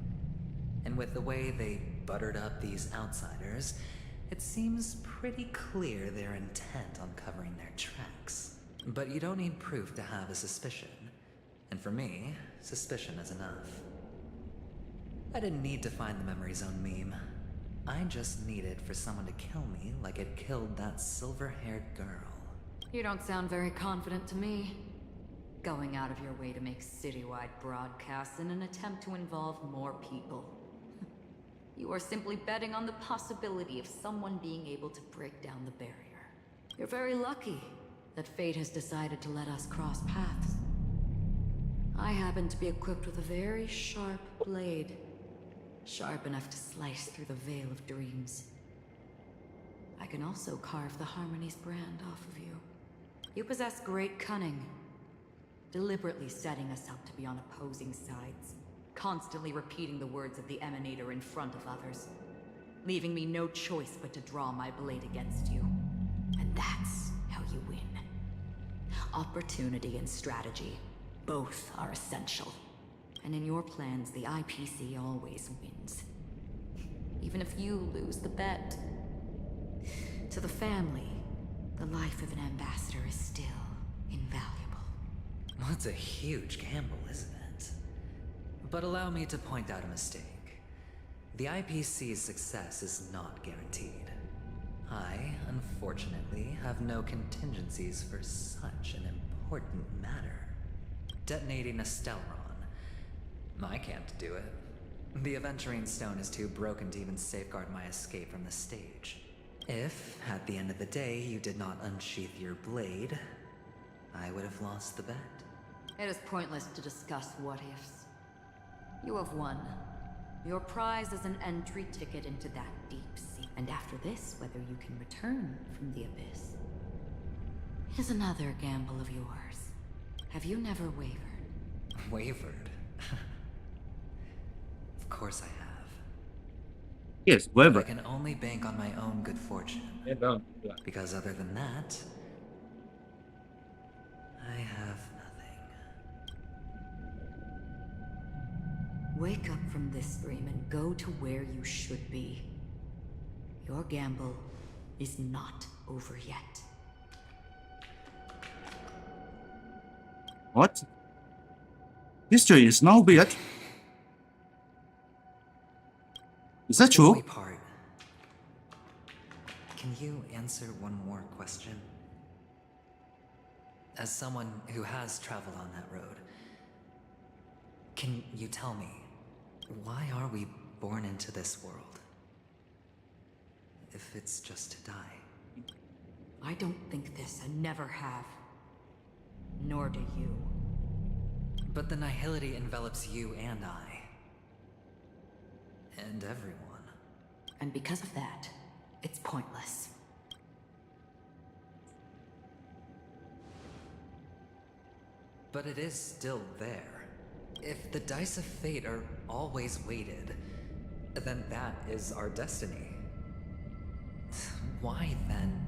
[SPEAKER 2] And with the way they buttered up these outsiders, it seems pretty clear their intent on covering their tracks. But you don't need proof to have a suspicion. And for me, suspicion is enough. I didn't need to find the memory zone meme. I just needed for someone to kill me like it killed that silver-haired girl.
[SPEAKER 6] You don't sound very confident to me. Going out of your way to make citywide broadcasts in an attempt to involve more people. You are simply betting on the possibility of someone being able to break down the barrier. You're very lucky that fate has decided to let us cross paths. I happen to be equipped with a very sharp blade. Sharp enough to slice through the veil of dreams. I can also carve the Harmony's brand off of you. You possess great cunning, deliberately setting us up to be on opposing sides, constantly repeating the words of the Emanator in front of others, leaving me no choice but to draw my blade against you. And that's how you win. Opportunity and strategy, both are essential. And in your plans, the IPC always wins. Even if you lose the bet. To the family, the life of an ambassador is still invaluable.
[SPEAKER 2] Well, it's a huge gamble, isn't it? But allow me to point out a mistake. The IPC's success is not guaranteed. I, unfortunately, have no contingencies for such an important matter. Detonating a Stellron. I can't do it. The Aventurine Stone is too broken to even safeguard my escape from the stage. If, at the end of the day, you did not unsheath your blade, I would have lost the bet.
[SPEAKER 6] It is pointless to discuss what-ifs. You have won. Your prize is an entry ticket into that deep sea. And after this, whether you can return from the abyss is another gamble of yours. Have you never wavered?
[SPEAKER 2] Wavered? Of course I have.
[SPEAKER 1] Yes,
[SPEAKER 2] But
[SPEAKER 1] whatever.
[SPEAKER 2] I can only bank on my own good fortune. Because other than that, I have nothing.
[SPEAKER 6] Wake up from this dream and go to where you should be. Your gamble is not over yet.
[SPEAKER 1] What? History is no weird. Is that
[SPEAKER 2] Before
[SPEAKER 1] true?
[SPEAKER 2] we part, can you answer one more question? As someone who has traveled on that road, can you tell me, why are we born into this world? If it's just to die.
[SPEAKER 6] I don't think this and never have. Nor do you.
[SPEAKER 2] But the nihility envelops you and I. And everyone.
[SPEAKER 6] And because of that, it's pointless.
[SPEAKER 2] But it is still there. If the dice of fate are always weighted, then that is our destiny. Why then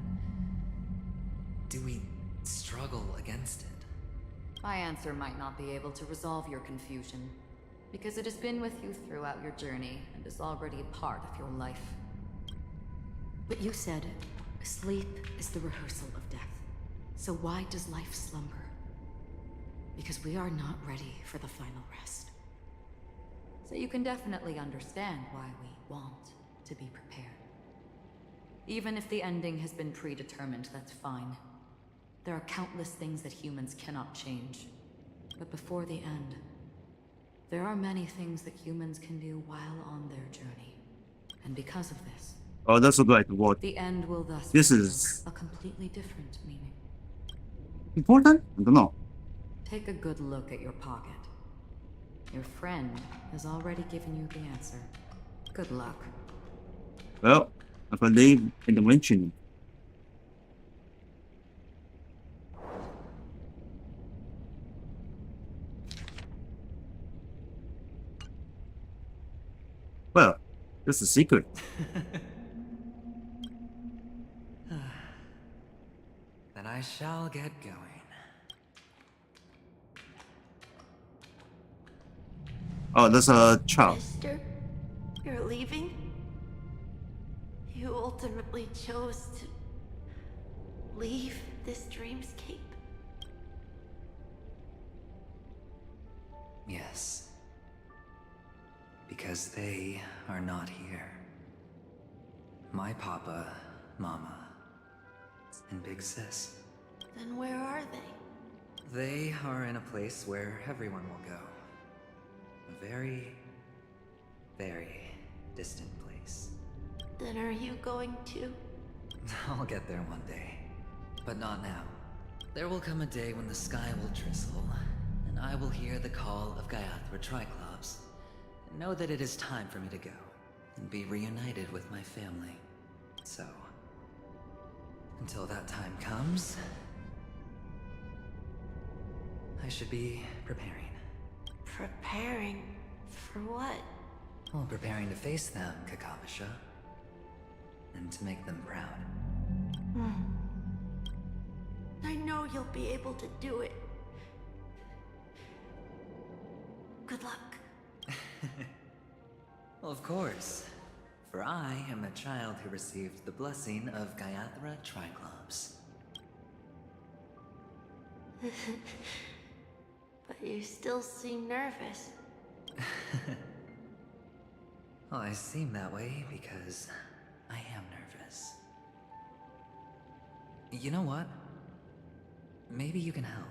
[SPEAKER 2] do we struggle against it?
[SPEAKER 6] My answer might not be able to resolve your confusion, because it has been with you throughout your journey and is already a part of your life. But you said, sleep is the rehearsal of death. So why does life slumber? Because we are not ready for the final rest. So you can definitely understand why we want to be prepared. Even if the ending has been predetermined, that's fine. There are countless things that humans cannot change. But before the end, there are many things that humans can do while on their journey. And because of this,
[SPEAKER 1] Oh, that's right. What?
[SPEAKER 6] the end will thus
[SPEAKER 1] This
[SPEAKER 6] become
[SPEAKER 1] is
[SPEAKER 6] a completely different meaning.
[SPEAKER 1] important? I don't know.
[SPEAKER 6] Take a good look at your pocket. Your friend has already given you the answer. Good luck.
[SPEAKER 1] Well, I believe in the mentioning. Well, that's a secret.
[SPEAKER 2] Then I shall get going.
[SPEAKER 1] Oh, there's a child.
[SPEAKER 3] Mister, you're leaving? You ultimately chose to leave this dreamscape?
[SPEAKER 2] Yes. Because they are not here. My papa, mama, and big sis.
[SPEAKER 3] Then where are they?
[SPEAKER 2] They are in a place where everyone will go. A very, very distant place.
[SPEAKER 3] Then are you going to?
[SPEAKER 2] I'll get there one day. But not now. There will come a day when the sky will drizzle, and I will hear the call of Gaiathra Triclops, and know that it is time for me to go, and be reunited with my family. So, until that time comes, I should be preparing.
[SPEAKER 3] Preparing for what?
[SPEAKER 2] Well, preparing to face them, Kakavasha. And to make them proud.
[SPEAKER 3] I know you'll be able to do it. Good luck.
[SPEAKER 2] Well, of course. For I am the child who received the blessing of Gaiathra Triclops.
[SPEAKER 3] But you still seem nervous.
[SPEAKER 2] Well, I seem that way because I am nervous. You know what? Maybe you can help.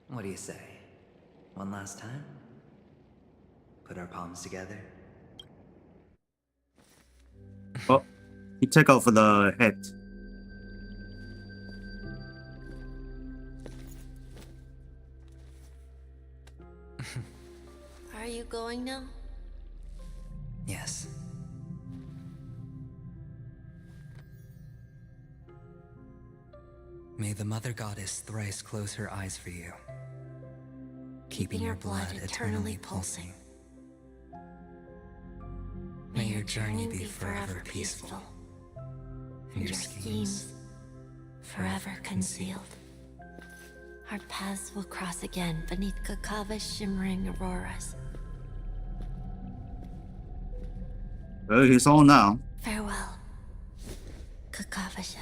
[SPEAKER 2] What do you say? One last time? Put our palms together?
[SPEAKER 1] Oh, he took off the head.
[SPEAKER 3] Are you going now?
[SPEAKER 2] Yes. May the Mother Goddess thrice close her eyes for you, keeping your blood eternally pulsing. May your journey be forever peaceful, and your schemes
[SPEAKER 3] forever concealed. Our paths will cross again beneath Kakava's shimmering auroras.
[SPEAKER 1] Oh, he's on now.
[SPEAKER 3] Farewell, Kakavasha.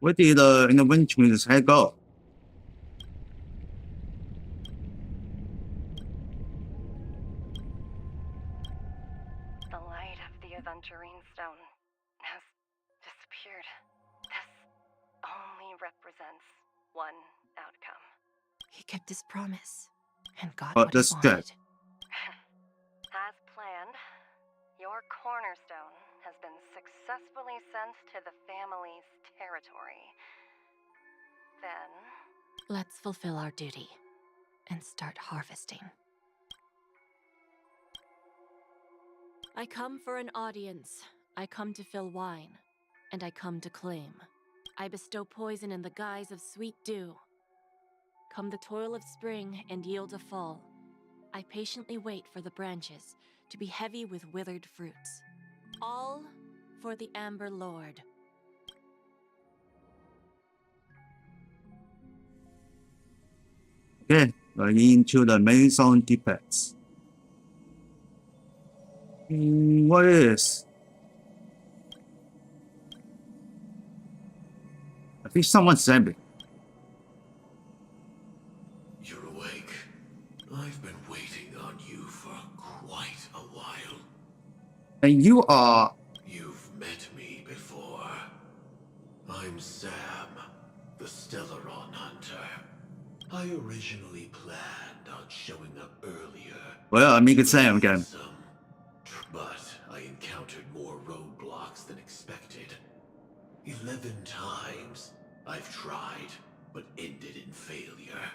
[SPEAKER 1] 我记得那温泉是才高。
[SPEAKER 15] The light of the Aventurine Stone has disappeared. This only represents one outcome.
[SPEAKER 8] He kept his promise and got
[SPEAKER 1] But
[SPEAKER 8] what he
[SPEAKER 1] that's
[SPEAKER 8] wanted.
[SPEAKER 1] dead.
[SPEAKER 15] As planned, your cornerstone has been successfully sent to the family's territory. Then...
[SPEAKER 8] Let's fulfill our duty and start harvesting.
[SPEAKER 16] I come for an audience. I come to fill wine. And I come to claim. I bestow poison in the guise of sweet dew. Come the toil of spring and yield a fall. I patiently wait for the branches to be heavy with withered fruits. All for the Amber Lord.
[SPEAKER 1] Okay, into the main sound defects. What is? I think someone's zombie.
[SPEAKER 19] You're awake. I've been waiting on you for quite a while.
[SPEAKER 1] And you are.
[SPEAKER 19] You've met me before. I'm Sam, the Stellaron Hunter. I originally planned on showing up earlier.
[SPEAKER 1] Well, I mean, it's Sam again.
[SPEAKER 19] But I encountered more roadblocks than expected. 11 times I've tried, but ended in failure.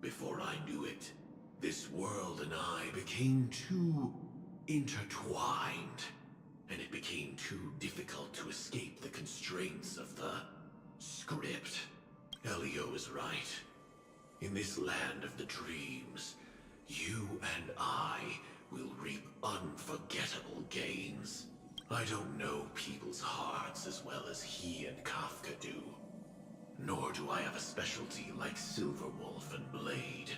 [SPEAKER 19] Before I knew it, this world and I became too intertwined, and it became too difficult to escape the constraints of the script. Elio is right. In this land of the dreams, you and I will reap unforgettable gains. I don't know people's hearts as well as he and Kafka do. Nor do I have a specialty like Silverwolf and Blade.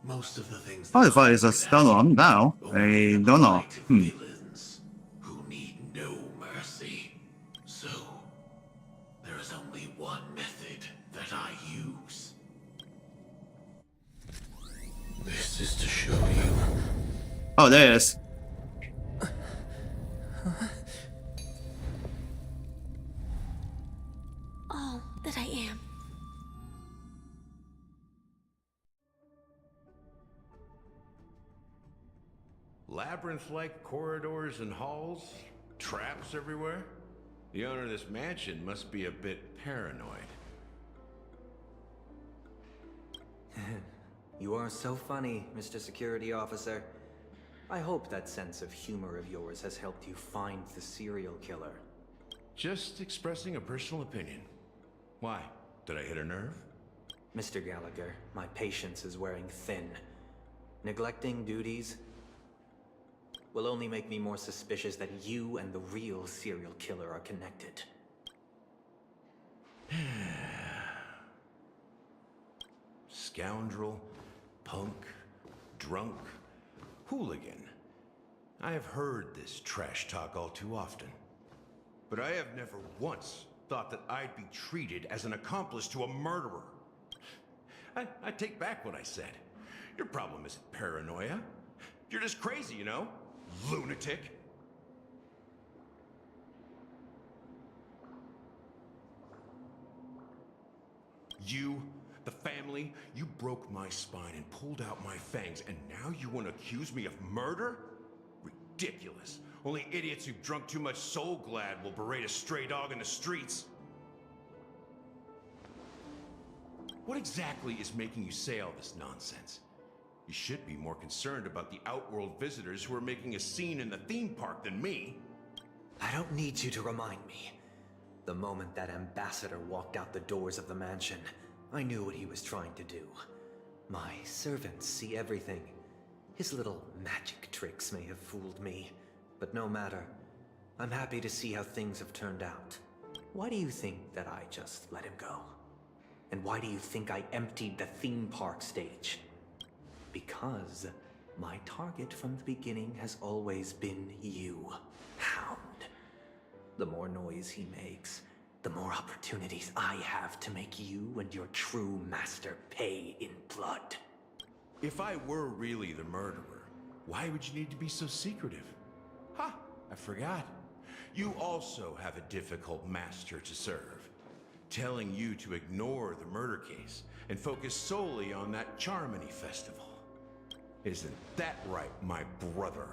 [SPEAKER 19] Most of the things
[SPEAKER 1] Oh, if I is a standalone now, I don't know.
[SPEAKER 19] villains who need no mercy. So, there is only one method that I use. This is to show you.
[SPEAKER 1] Oh, there it is.
[SPEAKER 10] All that I am.
[SPEAKER 12] Labyrinth-like corridors and halls, traps everywhere. The owner of this mansion must be a bit paranoid.
[SPEAKER 18] You are so funny, Mr. Security Officer. I hope that sense of humor of yours has helped you find the serial killer.
[SPEAKER 12] Just expressing a personal opinion. Why? Did I hit a nerve?
[SPEAKER 18] Mr. Gallagher, my patience is wearing thin. Neglecting duties will only make me more suspicious that you and the real serial killer are connected.
[SPEAKER 12] Scoundrel, punk, drunk, hooligan. I have heard this trash talk all too often. But I have never once thought that I'd be treated as an accomplice to a murderer. I take back what I said. Your problem isn't paranoia. You're just crazy, you know? Lunatic. You, the family, you broke my spine and pulled out my fangs, and now you want to accuse me of murder? Ridiculous. Only idiots who've drunk too much Soul Glad will berate a stray dog in the streets. What exactly is making you say all this nonsense? You should be more concerned about the Outworld visitors who are making a scene in the theme park than me.
[SPEAKER 18] I don't need you to remind me. The moment that ambassador walked out the doors of the mansion, I knew what he was trying to do. My servants see everything. His little magic tricks may have fooled me, but no matter. I'm happy to see how things have turned out. Why do you think that I just let him go? And why do you think I emptied the theme park stage? Because my target from the beginning has always been you, Hound. The more noise he makes, the more opportunities I have to make you and your true master pay in blood.
[SPEAKER 12] If I were really the murderer, why would you need to be so secretive? Ha! I forgot. You also have a difficult master to serve, telling you to ignore the murder case and focus solely on that Charmony festival. Isn't that right, my brother?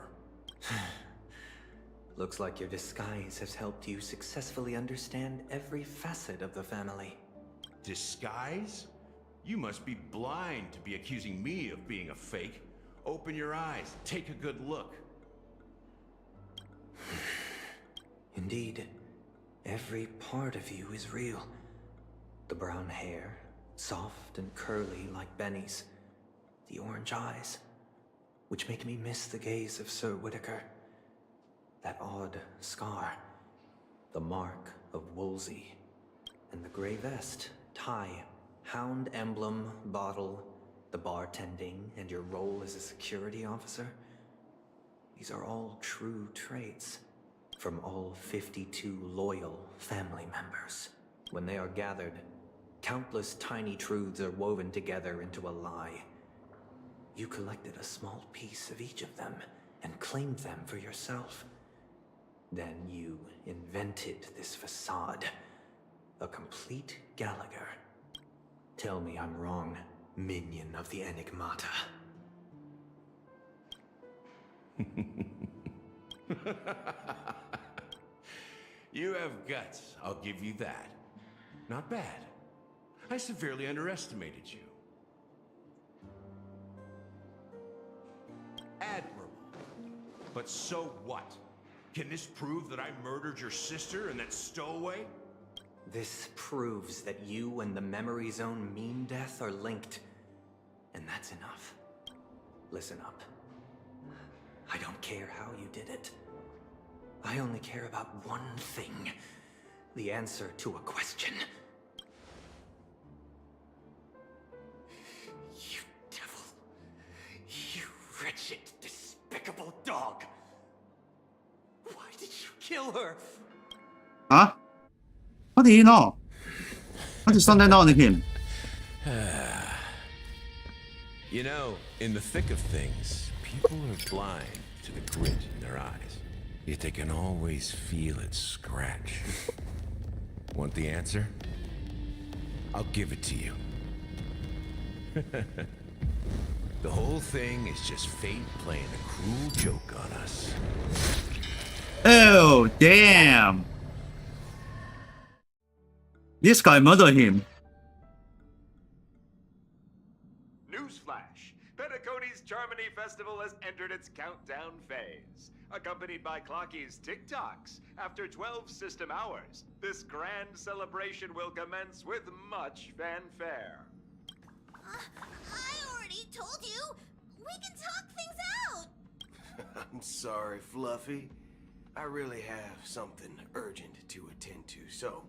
[SPEAKER 18] Looks like your disguise has helped you successfully understand every facet of the family.
[SPEAKER 12] Disguise? You must be blind to be accusing me of being a fake. Open your eyes, take a good look.
[SPEAKER 18] Indeed, every part of you is real. The brown hair, soft and curly like Benny's. The orange eyes, which make me miss the gaze of Sir Whitaker. That odd scar, the mark of Wolsey, and the gray vest, tie, hound emblem, bottle, the bartending, and your role as a security officer. These are all true traits from all 52 loyal family members. When they are gathered, countless tiny truths are woven together into a lie. You collected a small piece of each of them and claimed them for yourself. Then you invented this facade, a complete Gallagher. Tell me I'm wrong, minion of the Enigmata.
[SPEAKER 12] You have guts, I'll give you that. Not bad. I severely underestimated you. Admirable. But so what? Can this prove that I murdered your sister and that stowaway?
[SPEAKER 18] This proves that you and the Memory Zone Mean Death are linked. And that's enough. Listen up. I don't care how you did it. I only care about one thing. The answer to a question. You devil. You wretched, despicable dog. Why did you kill her?
[SPEAKER 1] Huh? How do you know? I just don't know him.
[SPEAKER 12] You know, in the thick of things, people are blind to the grit in their eyes. Yet they can always feel it scratch. Want the answer? I'll give it to you. The whole thing is just fate playing a cruel joke on us.
[SPEAKER 1] Oh, damn. This guy murdered him.
[SPEAKER 20] Newsflash! Penacony's Charmony Festival has entered its countdown phase. Accompanied by Clocky's TikToks, after 12 system hours, this grand celebration will commence with much fanfare.
[SPEAKER 3] I already told you! We can talk things out!
[SPEAKER 4] I'm sorry, Fluffy. I really have something urgent to attend to, so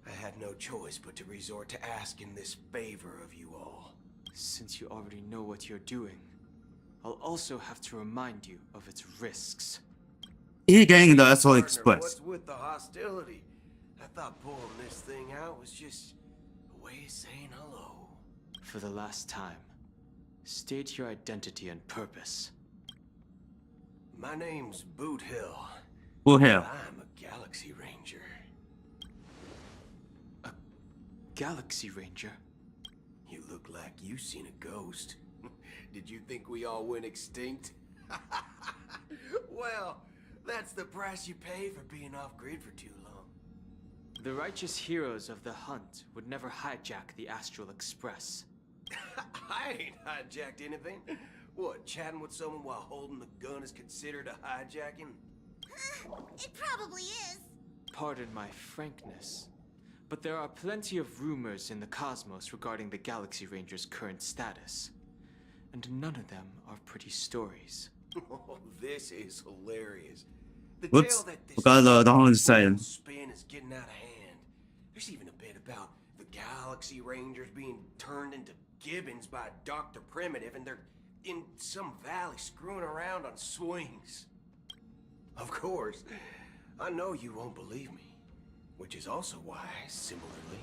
[SPEAKER 4] I had no choice but to resort to asking this favor of you all.
[SPEAKER 22] Since you already know what you're doing, I'll also have to remind you of its risks.
[SPEAKER 1] He getting the SO
[SPEAKER 4] Partner,
[SPEAKER 1] Express.
[SPEAKER 4] what's with the hostility? I thought pulling this thing out was just a way of saying hello.
[SPEAKER 22] For the last time, state your identity and purpose.
[SPEAKER 4] My name's Boot Hill.
[SPEAKER 1] Boot Hill.
[SPEAKER 4] I'm a Galaxy Ranger.
[SPEAKER 22] A Galaxy Ranger?
[SPEAKER 4] You look like you seen a ghost. Did you think we all went extinct? Well, that's the price you pay for being off-grid for too long.
[SPEAKER 22] The righteous heroes of the hunt would never hijack the Astral Express.
[SPEAKER 4] I ain't hijacked anything. What, chatting with someone while holding the gun is considered a hijacking?
[SPEAKER 3] It probably is.
[SPEAKER 22] Pardon my frankness, but there are plenty of rumors in the cosmos regarding the Galaxy Ranger's current status. And none of them are pretty stories.
[SPEAKER 4] Oh, this is hilarious. The
[SPEAKER 1] Whoops.
[SPEAKER 4] tale that this
[SPEAKER 1] Forgot the whole saying.
[SPEAKER 4] spin is getting out of hand. There's even a bit about the Galaxy Rangers being turned into gibbons by Dr. Primitive, and they're in some valley screwing around on swings. Of course, I know you won't believe me, which is also why, similarly,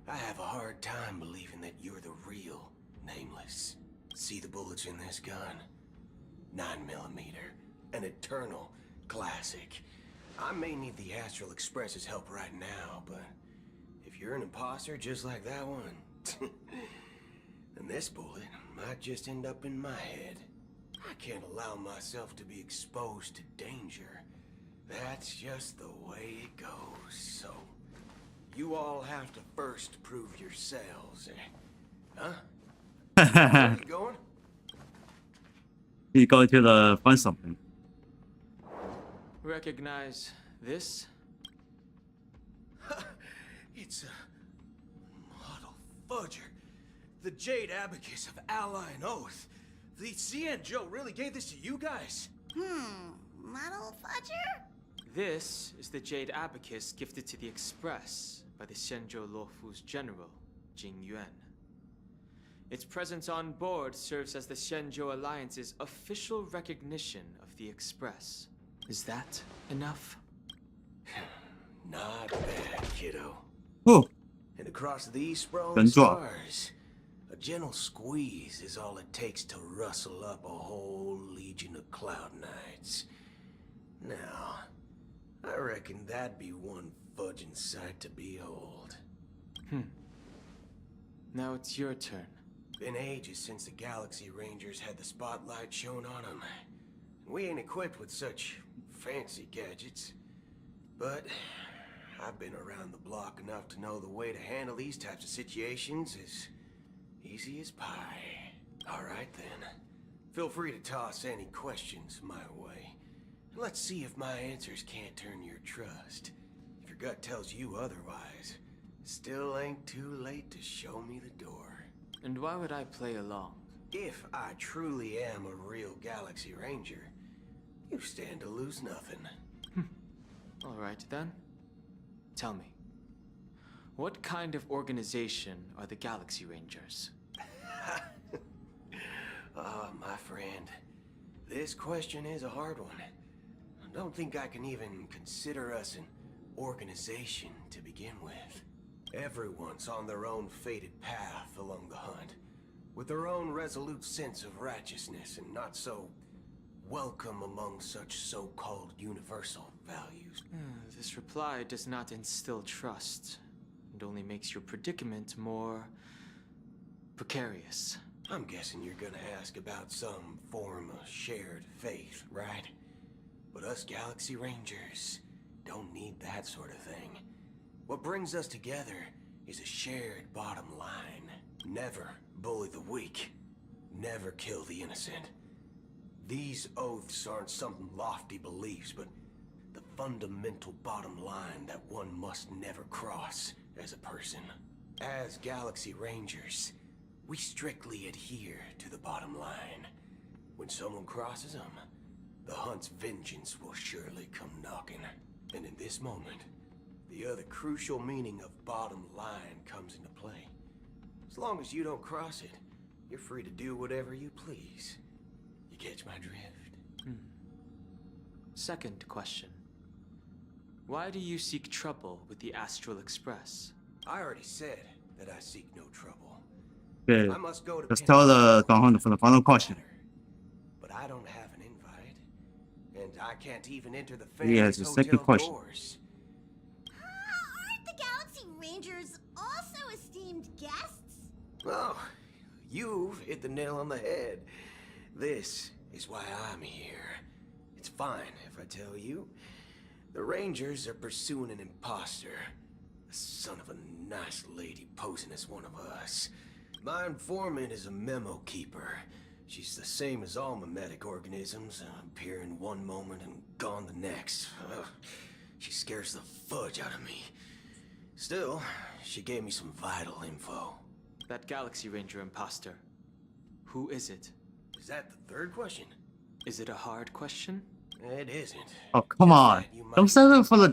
[SPEAKER 4] I have a hard time believing that you're the real Nameless. See the bullets in this gun? 9mm, an eternal classic. I may need the Astral Express's help right now, but if you're an imposter just like that one, then this bullet might just end up in my head. I can't allow myself to be exposed to danger. That's just the way it goes, so you all have to first prove yourselves. Huh? Where are you going?
[SPEAKER 1] He's going to find something.
[SPEAKER 22] Recognize this?
[SPEAKER 4] It's a model fudger. The Jade Abacus of Ally and Oath. The Xianzhou really gave this to you guys?
[SPEAKER 3] Model fudger?
[SPEAKER 22] This is the Jade Abacus gifted to the Express by the Xianzhou Luofu's general, Jing Yuan. Its presence on board serves as the Xianzhou Alliance's official recognition of the Express. Is that enough?
[SPEAKER 4] Not bad, kiddo.
[SPEAKER 1] Oh.
[SPEAKER 4] And across these sprawling stars, a gentle squeeze is all it takes to rustle up a whole legion of Cloud Knights. Now, I reckon that'd be one fudging sight to behold.
[SPEAKER 22] Now it's your turn.
[SPEAKER 4] Been ages since the Galaxy Rangers had the spotlight shown on them. We ain't equipped with such fancy gadgets. But I've been around the block enough to know the way to handle these types of situations is easy as pie. Alright then. Feel free to toss any questions my way. Let's see if my answers can't turn your trust. If your gut tells you otherwise, still ain't too late to show me the door.
[SPEAKER 22] And why would I play along?
[SPEAKER 4] If I truly am a real Galaxy Ranger, you stand to lose nothing.
[SPEAKER 22] Alright then. Tell me, what kind of organization are the Galaxy Rangers?
[SPEAKER 4] My friend, this question is a hard one. I don't think I can even consider us an organization to begin with. Everyone's on their own fated path along the hunt, with their own resolute sense of righteousness and not so welcome among such so-called universal values.
[SPEAKER 22] This reply does not instill trust. It only makes your predicament more precarious.
[SPEAKER 4] I'm guessing you're gonna ask about some form of shared faith, right? But us Galaxy Rangers don't need that sort of thing. What brings us together is a shared bottom line. Never bully the weak. Never kill the innocent. These oaths aren't some lofty beliefs, but the fundamental bottom line that one must never cross as a person. As Galaxy Rangers, we strictly adhere to the bottom line. When someone crosses them, the hunt's vengeance will surely come knocking. And in this moment, the other crucial meaning of bottom line comes into play. As long as you don't cross it, you're free to do whatever you please. You catch my drift?
[SPEAKER 22] Second question. Why do you seek trouble with the Astral Express?
[SPEAKER 4] I already said that I seek no trouble.
[SPEAKER 1] Okay,
[SPEAKER 4] I must go to
[SPEAKER 1] let's tell Donghun for the final question.
[SPEAKER 4] But I don't have an invite, and I can't even enter the
[SPEAKER 1] He has
[SPEAKER 4] family's
[SPEAKER 1] a second
[SPEAKER 4] hotel
[SPEAKER 1] question.
[SPEAKER 4] doors.
[SPEAKER 17] Aren't the Galaxy Rangers also esteemed guests?
[SPEAKER 4] Oh, you've hit the nail on the head. This is why I'm here. It's fine if I tell you. The Rangers are pursuing an imposter. The son of a nice lady posing as one of us. My informant is a memo keeper. She's the same as all mimetic organisms, appearing one moment and gone the next. Ugh, she scares the fudge out of me. Still, she gave me some vital info.
[SPEAKER 22] That Galaxy Ranger imposter. Who is it?
[SPEAKER 4] Is that the third question?
[SPEAKER 22] Is it a hard question?
[SPEAKER 4] It isn't.
[SPEAKER 1] Oh, come on. Don't settle for the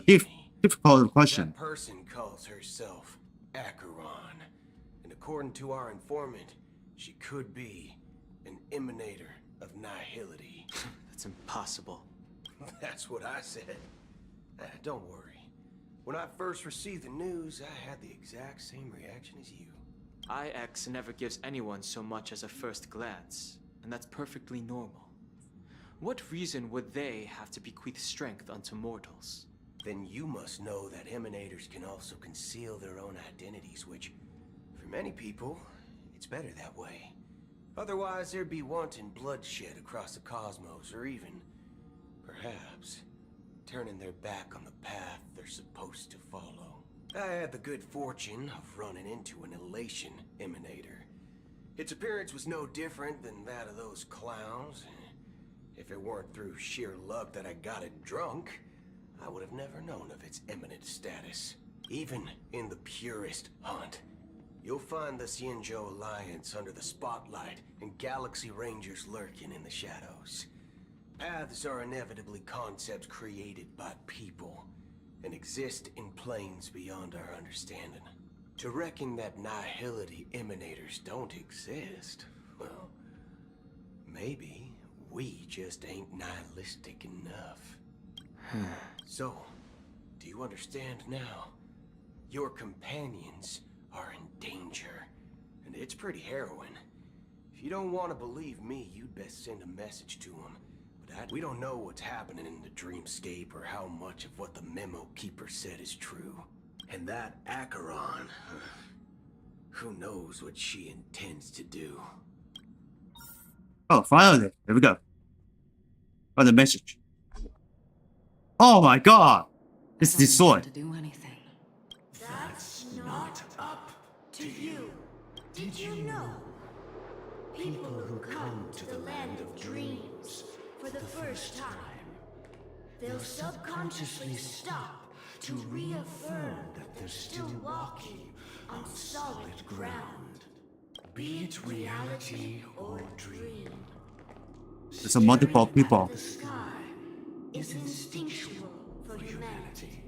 [SPEAKER 1] difficult question.
[SPEAKER 4] That person calls herself Acheron. And according to our informant, she could be an emanator of nihility.
[SPEAKER 22] That's impossible.
[SPEAKER 4] That's what I said. Don't worry. When I first received the news, I had the exact same reaction as you.
[SPEAKER 22] IX never gives anyone so much as a first glance, and that's perfectly normal. What reason would they have to bequeath strength unto mortals?
[SPEAKER 4] Then you must know that emanators can also conceal their own identities, which, for many people, it's better that way. Otherwise, there'd be wanton bloodshed across the cosmos, or even, perhaps, turning their back on the path they're supposed to follow. I had the good fortune of running into an elation emanator. Its appearance was no different than that of those clowns. If it weren't through sheer luck that I got it drunk, I would have never known of its eminent status. Even in the purest hunt, you'll find the Xianzhou Alliance under the spotlight and Galaxy Rangers lurking in the shadows. Paths are inevitably concepts created by people and exist in planes beyond our understanding. To reckon that nihility emanators don't exist, well, maybe we just ain't nihilistic enough. So, do you understand now? Your companions are in danger, and it's pretty harrowing. If you don't want to believe me, you'd best send a message to them. But we don't know what's happening in the dreamscape or how much of what the memo keeper said is true. And that Acheron, who knows what she intends to do.
[SPEAKER 1] Oh, finally. There we go. Oh, the message. Oh my god! It's the sword.
[SPEAKER 6] To do anything.
[SPEAKER 17] That's not up to you. Did you know? People who come to the land of dreams for the first time, they'll subconsciously stop to reaffirm that they're still walking on solid ground. Be it reality or dream.
[SPEAKER 1] There's a multiple people.
[SPEAKER 17] The sky is instinctual
[SPEAKER 3] for humanity.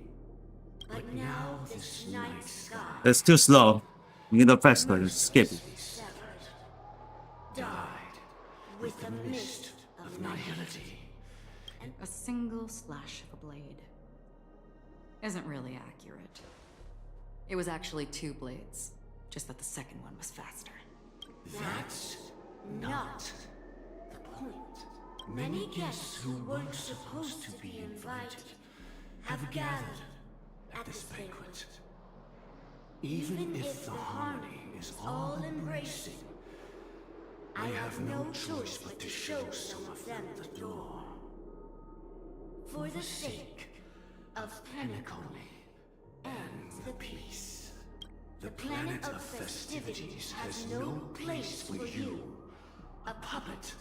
[SPEAKER 3] But now this night sky
[SPEAKER 1] It's too slow. You need the faster to skip it.
[SPEAKER 3] severed, died with the mist of nihility.
[SPEAKER 6] A single slash of a blade isn't really accurate. It was actually 2 blades, just that the second one was faster.
[SPEAKER 3] That's not the point. Many guests who weren't supposed to be invited have gathered at this banquet. Even if the harmony is all-embracing, I have no choice but to show some of them the door. For the sake of Penacony and the peace. The planet of festivities has no place for you, a puppet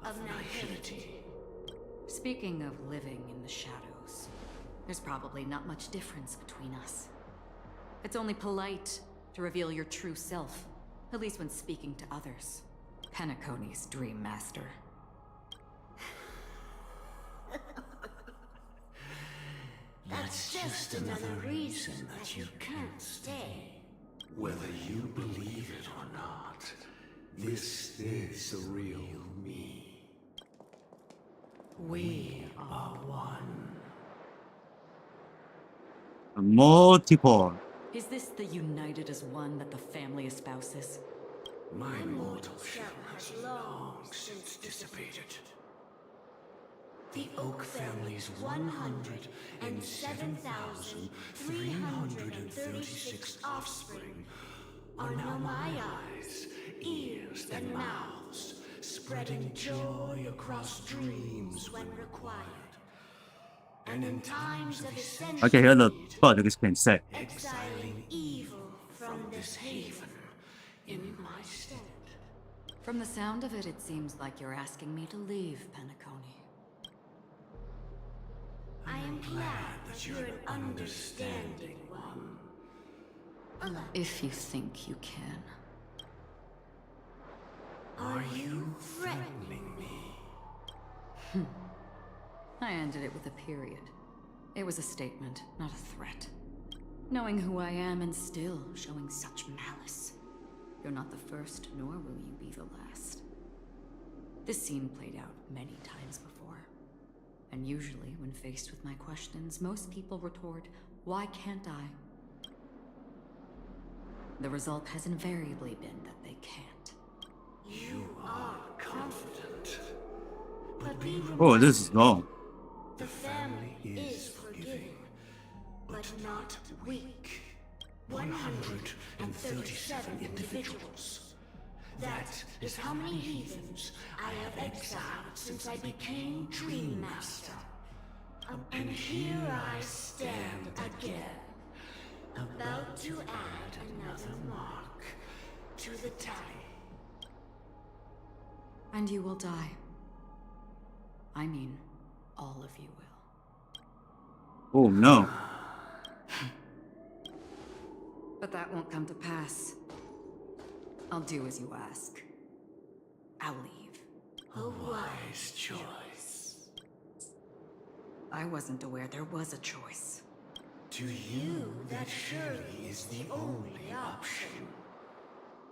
[SPEAKER 3] of nihility.
[SPEAKER 6] Speaking of living in the shadows, there's probably not much difference between us. It's only polite to reveal your true self, at least when speaking to others. Penacony's Dream Master.
[SPEAKER 3] That's just another reason that you can't stay.
[SPEAKER 17] Whether you believe it or not, this is the real me. We are one.
[SPEAKER 1] Multiple.
[SPEAKER 6] Is this the united as one that the family espouses?
[SPEAKER 17] My mortal shell has long since dissipated. The Oak family's 107,336 offspring are now my eyes, ears, and mouths, spreading joy across dreams when required. And in times of ascension,
[SPEAKER 1] I can hear the Prodigy being said.
[SPEAKER 3] exiling evil from this haven in my stead.
[SPEAKER 6] From the sound of it, it seems like you're asking me to leave Penacony.
[SPEAKER 3] I am glad that you're an understanding one.
[SPEAKER 6] If you think you can.
[SPEAKER 3] Are you threatening me?
[SPEAKER 6] I ended it with a period. It was a statement, not a threat. Knowing who I am and still showing such malice. You're not the first, nor will you be the last. This scene played out many times before. And usually, when faced with my questions, most people retort, "Why can't I?" The result has invariably been that they can't.
[SPEAKER 3] You are confident. But be
[SPEAKER 1] Oh, this is long.
[SPEAKER 3] the family is forgiving, but not weak. 137 individuals. That is how many heathens I have exiled since I became Dream Master. And here I stand again, about to add another mark to the tally.
[SPEAKER 6] And you will die. I mean, all of you will.
[SPEAKER 1] Oh no.
[SPEAKER 6] But that won't come to pass. I'll do as you ask. I'll leave.
[SPEAKER 3] A wise choice.
[SPEAKER 6] I wasn't aware there was a choice.
[SPEAKER 17] To you, that surely is the only option.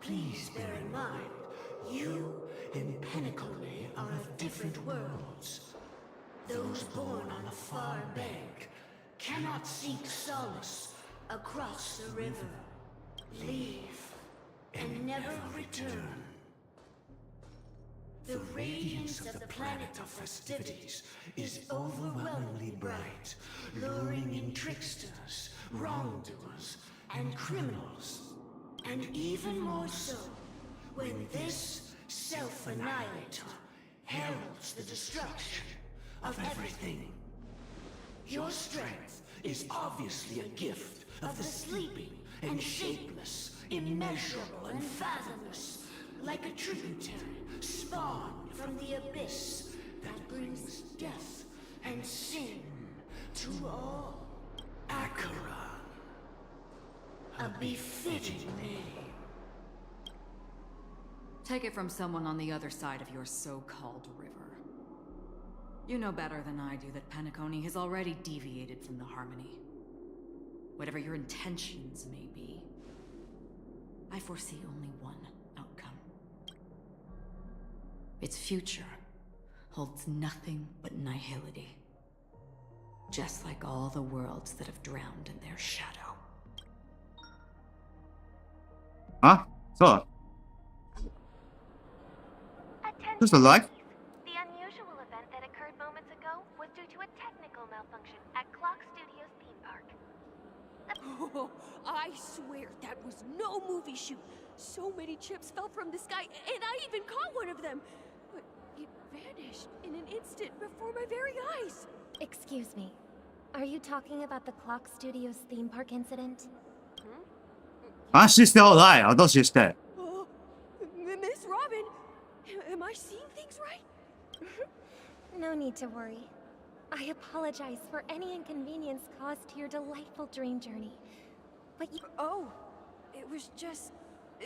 [SPEAKER 3] Please bear in mind, you and Penacony are of different worlds. Those born on the far bank cannot seek solace across the river. Leave and never return. The radiance of the planet of festivities is overwhelmingly bright, luring in tricksters, wrongdoers, and criminals. And even more so, when this self-annihilator heralds the destruction of everything. Your strength is obviously a gift of the sleeping and shapeless, immeasurable and fathomless, like a tributary spawned from the abyss that brings death and sin to all. Acheron, a befitting name.
[SPEAKER 6] Take it from someone on the other side of your so-called river. You know better than I do that Penacony has already deviated from the harmony. Whatever your intentions may be, I foresee only one outcome. Its future holds nothing but nihility. Just like all the worlds that have drowned in their shadow.
[SPEAKER 1] Huh? So. Just a like?
[SPEAKER 3] The unusual event that occurred moments ago was due to a technical malfunction at Clock Studios theme park.
[SPEAKER 9] Oh, I swear that was no movie shoot. So many chips fell from the sky, and I even caught one of them. But it vanished in an instant before my very eyes.
[SPEAKER 3] Excuse me. Are you talking about the Clock Studios theme park incident?
[SPEAKER 1] Ah, she's still alive. I thought she's dead.
[SPEAKER 9] Miss Robin, am I seeing things right?
[SPEAKER 3] No need to worry. I apologize for any inconvenience caused to your delightful dream journey. But you...
[SPEAKER 9] Oh, it was just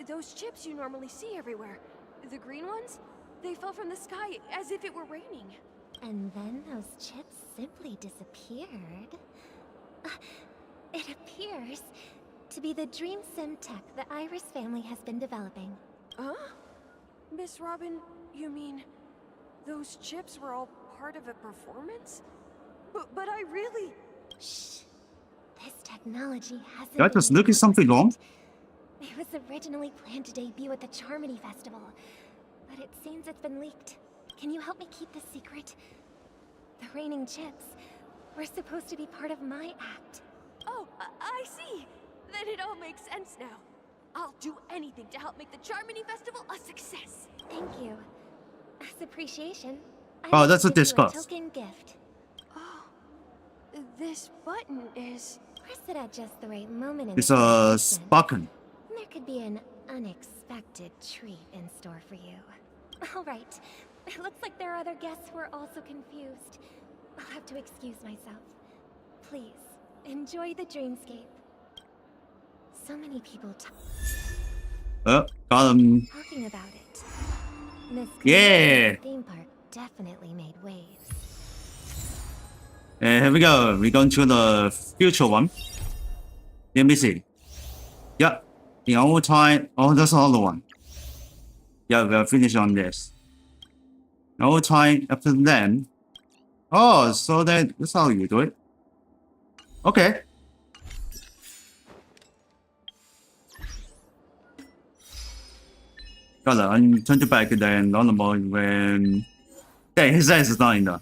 [SPEAKER 9] those chips you normally see everywhere. The green ones? They fell from the sky as if it were raining.
[SPEAKER 3] And then those chips simply disappeared. It appears to be the Dream Sim tech the Iris family has been developing.
[SPEAKER 9] Huh? Miss Robin, you mean those chips were all part of a performance? But I really...
[SPEAKER 3] Shh. This technology hasn't...
[SPEAKER 1] That was looking something wrong.
[SPEAKER 3] It was originally planned to debut at the Charmony Festival, but it seems it's been leaked. Can you help me keep this secret? The raining chips were supposed to be part of my act.
[SPEAKER 9] Oh, I see. Then it all makes sense now. I'll do anything to help make the Charmony Festival a success.
[SPEAKER 3] Thank you. As appreciation,
[SPEAKER 1] Oh, that's a
[SPEAKER 3] give you
[SPEAKER 1] disgust.
[SPEAKER 3] token gift.
[SPEAKER 9] Oh, this button is...
[SPEAKER 3] Press it at just the right moment in
[SPEAKER 1] It's
[SPEAKER 3] the
[SPEAKER 1] a
[SPEAKER 3] conversation.
[SPEAKER 1] Sparkin.
[SPEAKER 3] There could be an unexpected treat in store for you. All right. It looks like there are other guests who are also confused. I'll have to excuse myself. Please, enjoy the dreamscape. So many people
[SPEAKER 1] Got him.
[SPEAKER 3] talking about it. Miss
[SPEAKER 1] Yeah.
[SPEAKER 3] theme park definitely made waves.
[SPEAKER 1] And here we go. We're going to the future one. Let me see. Yeah. In our time. Oh, that's another one. Yeah, we'll finish on this. In our time after then. Oh, so that's how you do it. Okay. Got it. I'm turn it back then normal when. Yeah, his eyes is not in there.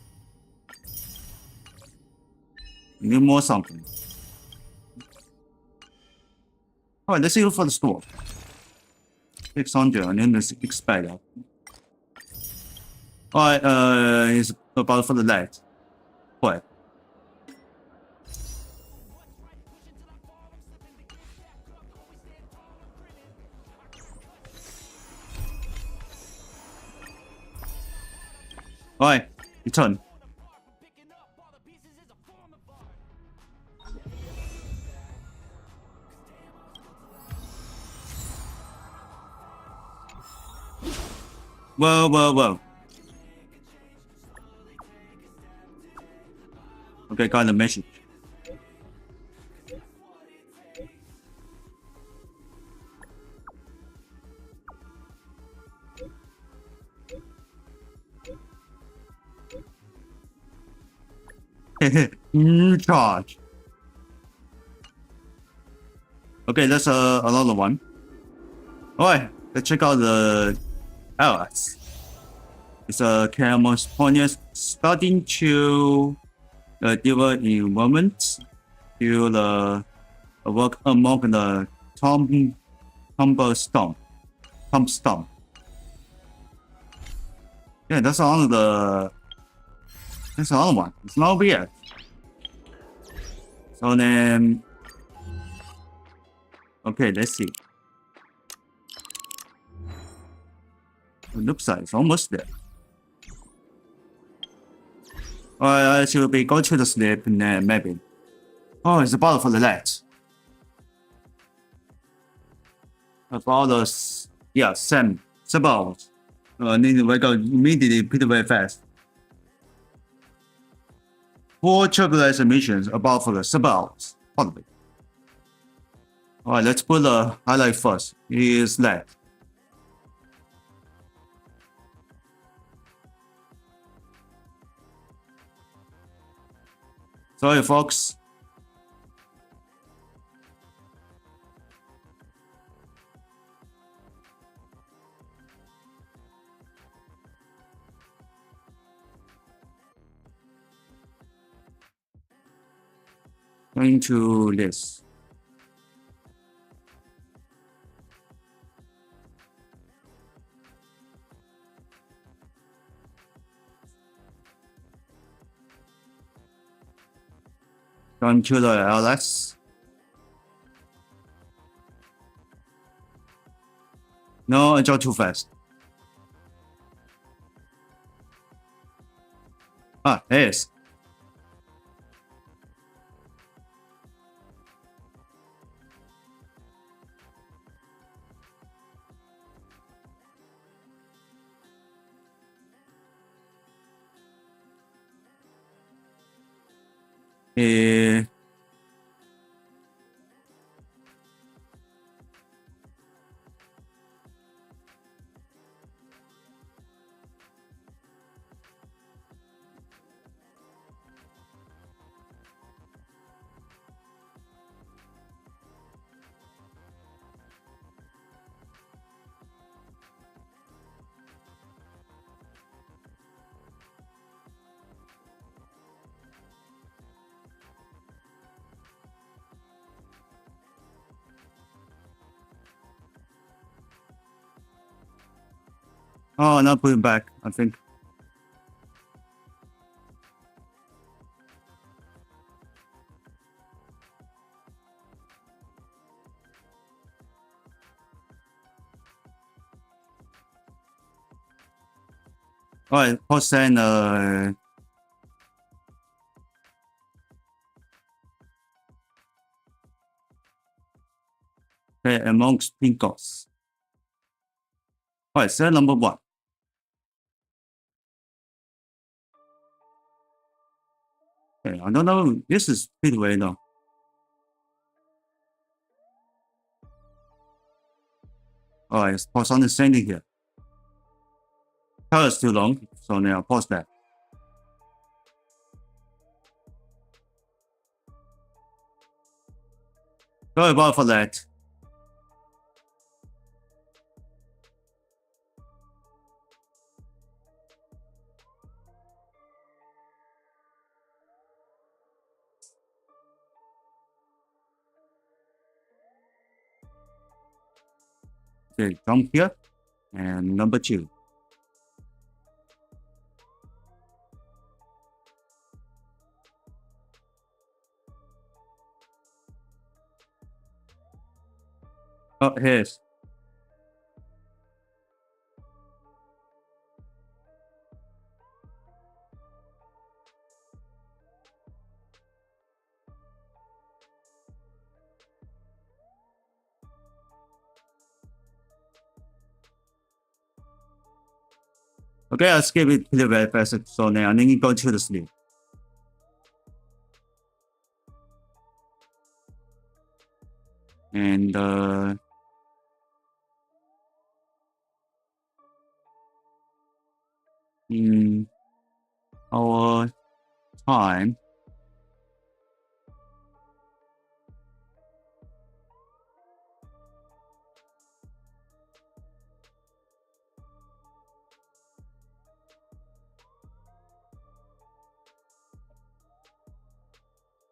[SPEAKER 1] Need more something. Alright, let's go for the store. 600 and then let's expect that. Alright, it's about for the light. What? Alright, return. Whoa. Okay, got the message. New charge. Okay, that's another one. Alright, let's check out the ASUS. It's a California starting to develop environment to the work among the tombstone. Yeah, that's on the. That's another one. It's not weird. So then, okay, let's see. It looks like it's almost there. I should be go to the sleep and then maybe. Oh, it's a bottle for the light. About the yeah, same about. Need to wake up immediately, pretty very fast. 4 Trailblazer missions about for the 7 hours. Probably. Alright, let's put the highlight first. Is that. Sorry, folks. Going to this. Going to the LS. No, I draw too fast. Ah, yes. Eh. Oh, not putting back, I think. Alright, post and okay, amongst pinkos. Alright, cell number 1. Okay, I don't know. This is Speedway though. Alright, pause understanding here. Color is too long, so now pause that. Sorry about for that. Okay, jump here. And number 2. Oh, here's. Okay, I'll skip it pretty very fast. So now I need to go to the sleep. And in our time,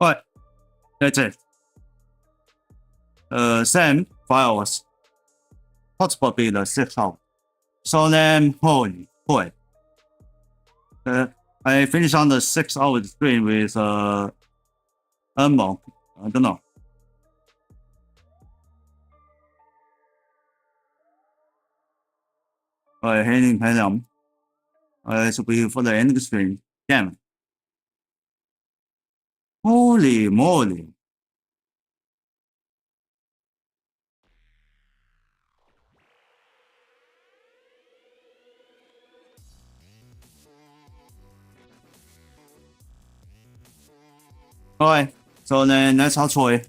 [SPEAKER 1] alright, that's it. Same 5 hours. Possibly the 6 hours. So then, holy boy. I finished on the 6 hour stream with Unmonk. I don't know. Alright, heading home. Should be here for the end of the stream. Damn. Holy moly. Alright, so then that's how Troy.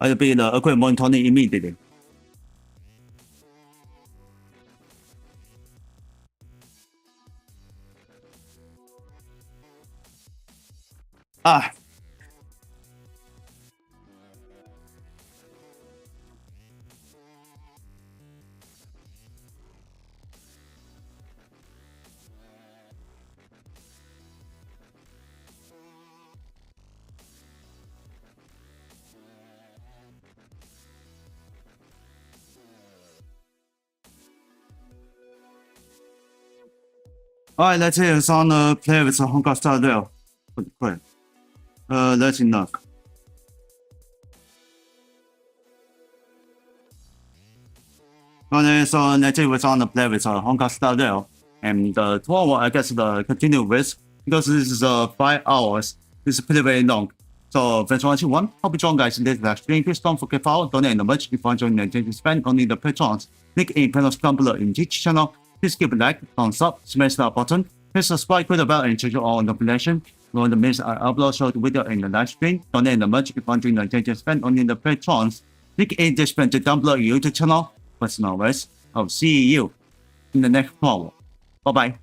[SPEAKER 1] I'll be the equipment on it immediately. Ah. Alright, let's hear some play with the Honkai style there. Quick. Let's look. Okay, so let's see what's on the play with the Honkai style there. And tomorrow, I guess the continue with, because this is 5 hours. This is pretty very long. So thanks for watching one. Hope you join guys in this live stream. Please don't forget to follow, donate much if you want to join the attention spend only the patrons. Link in panel down below in each channel. Please give a like, thumbs up, smash that button. Please subscribe, click the bell, and check all notifications. On the minutes I upload short video in the live stream. Donate much if you want to join the attention spend only the patrons. Link in the description down below in YouTube channel. But as always, I'll see you in the next one. Bye bye.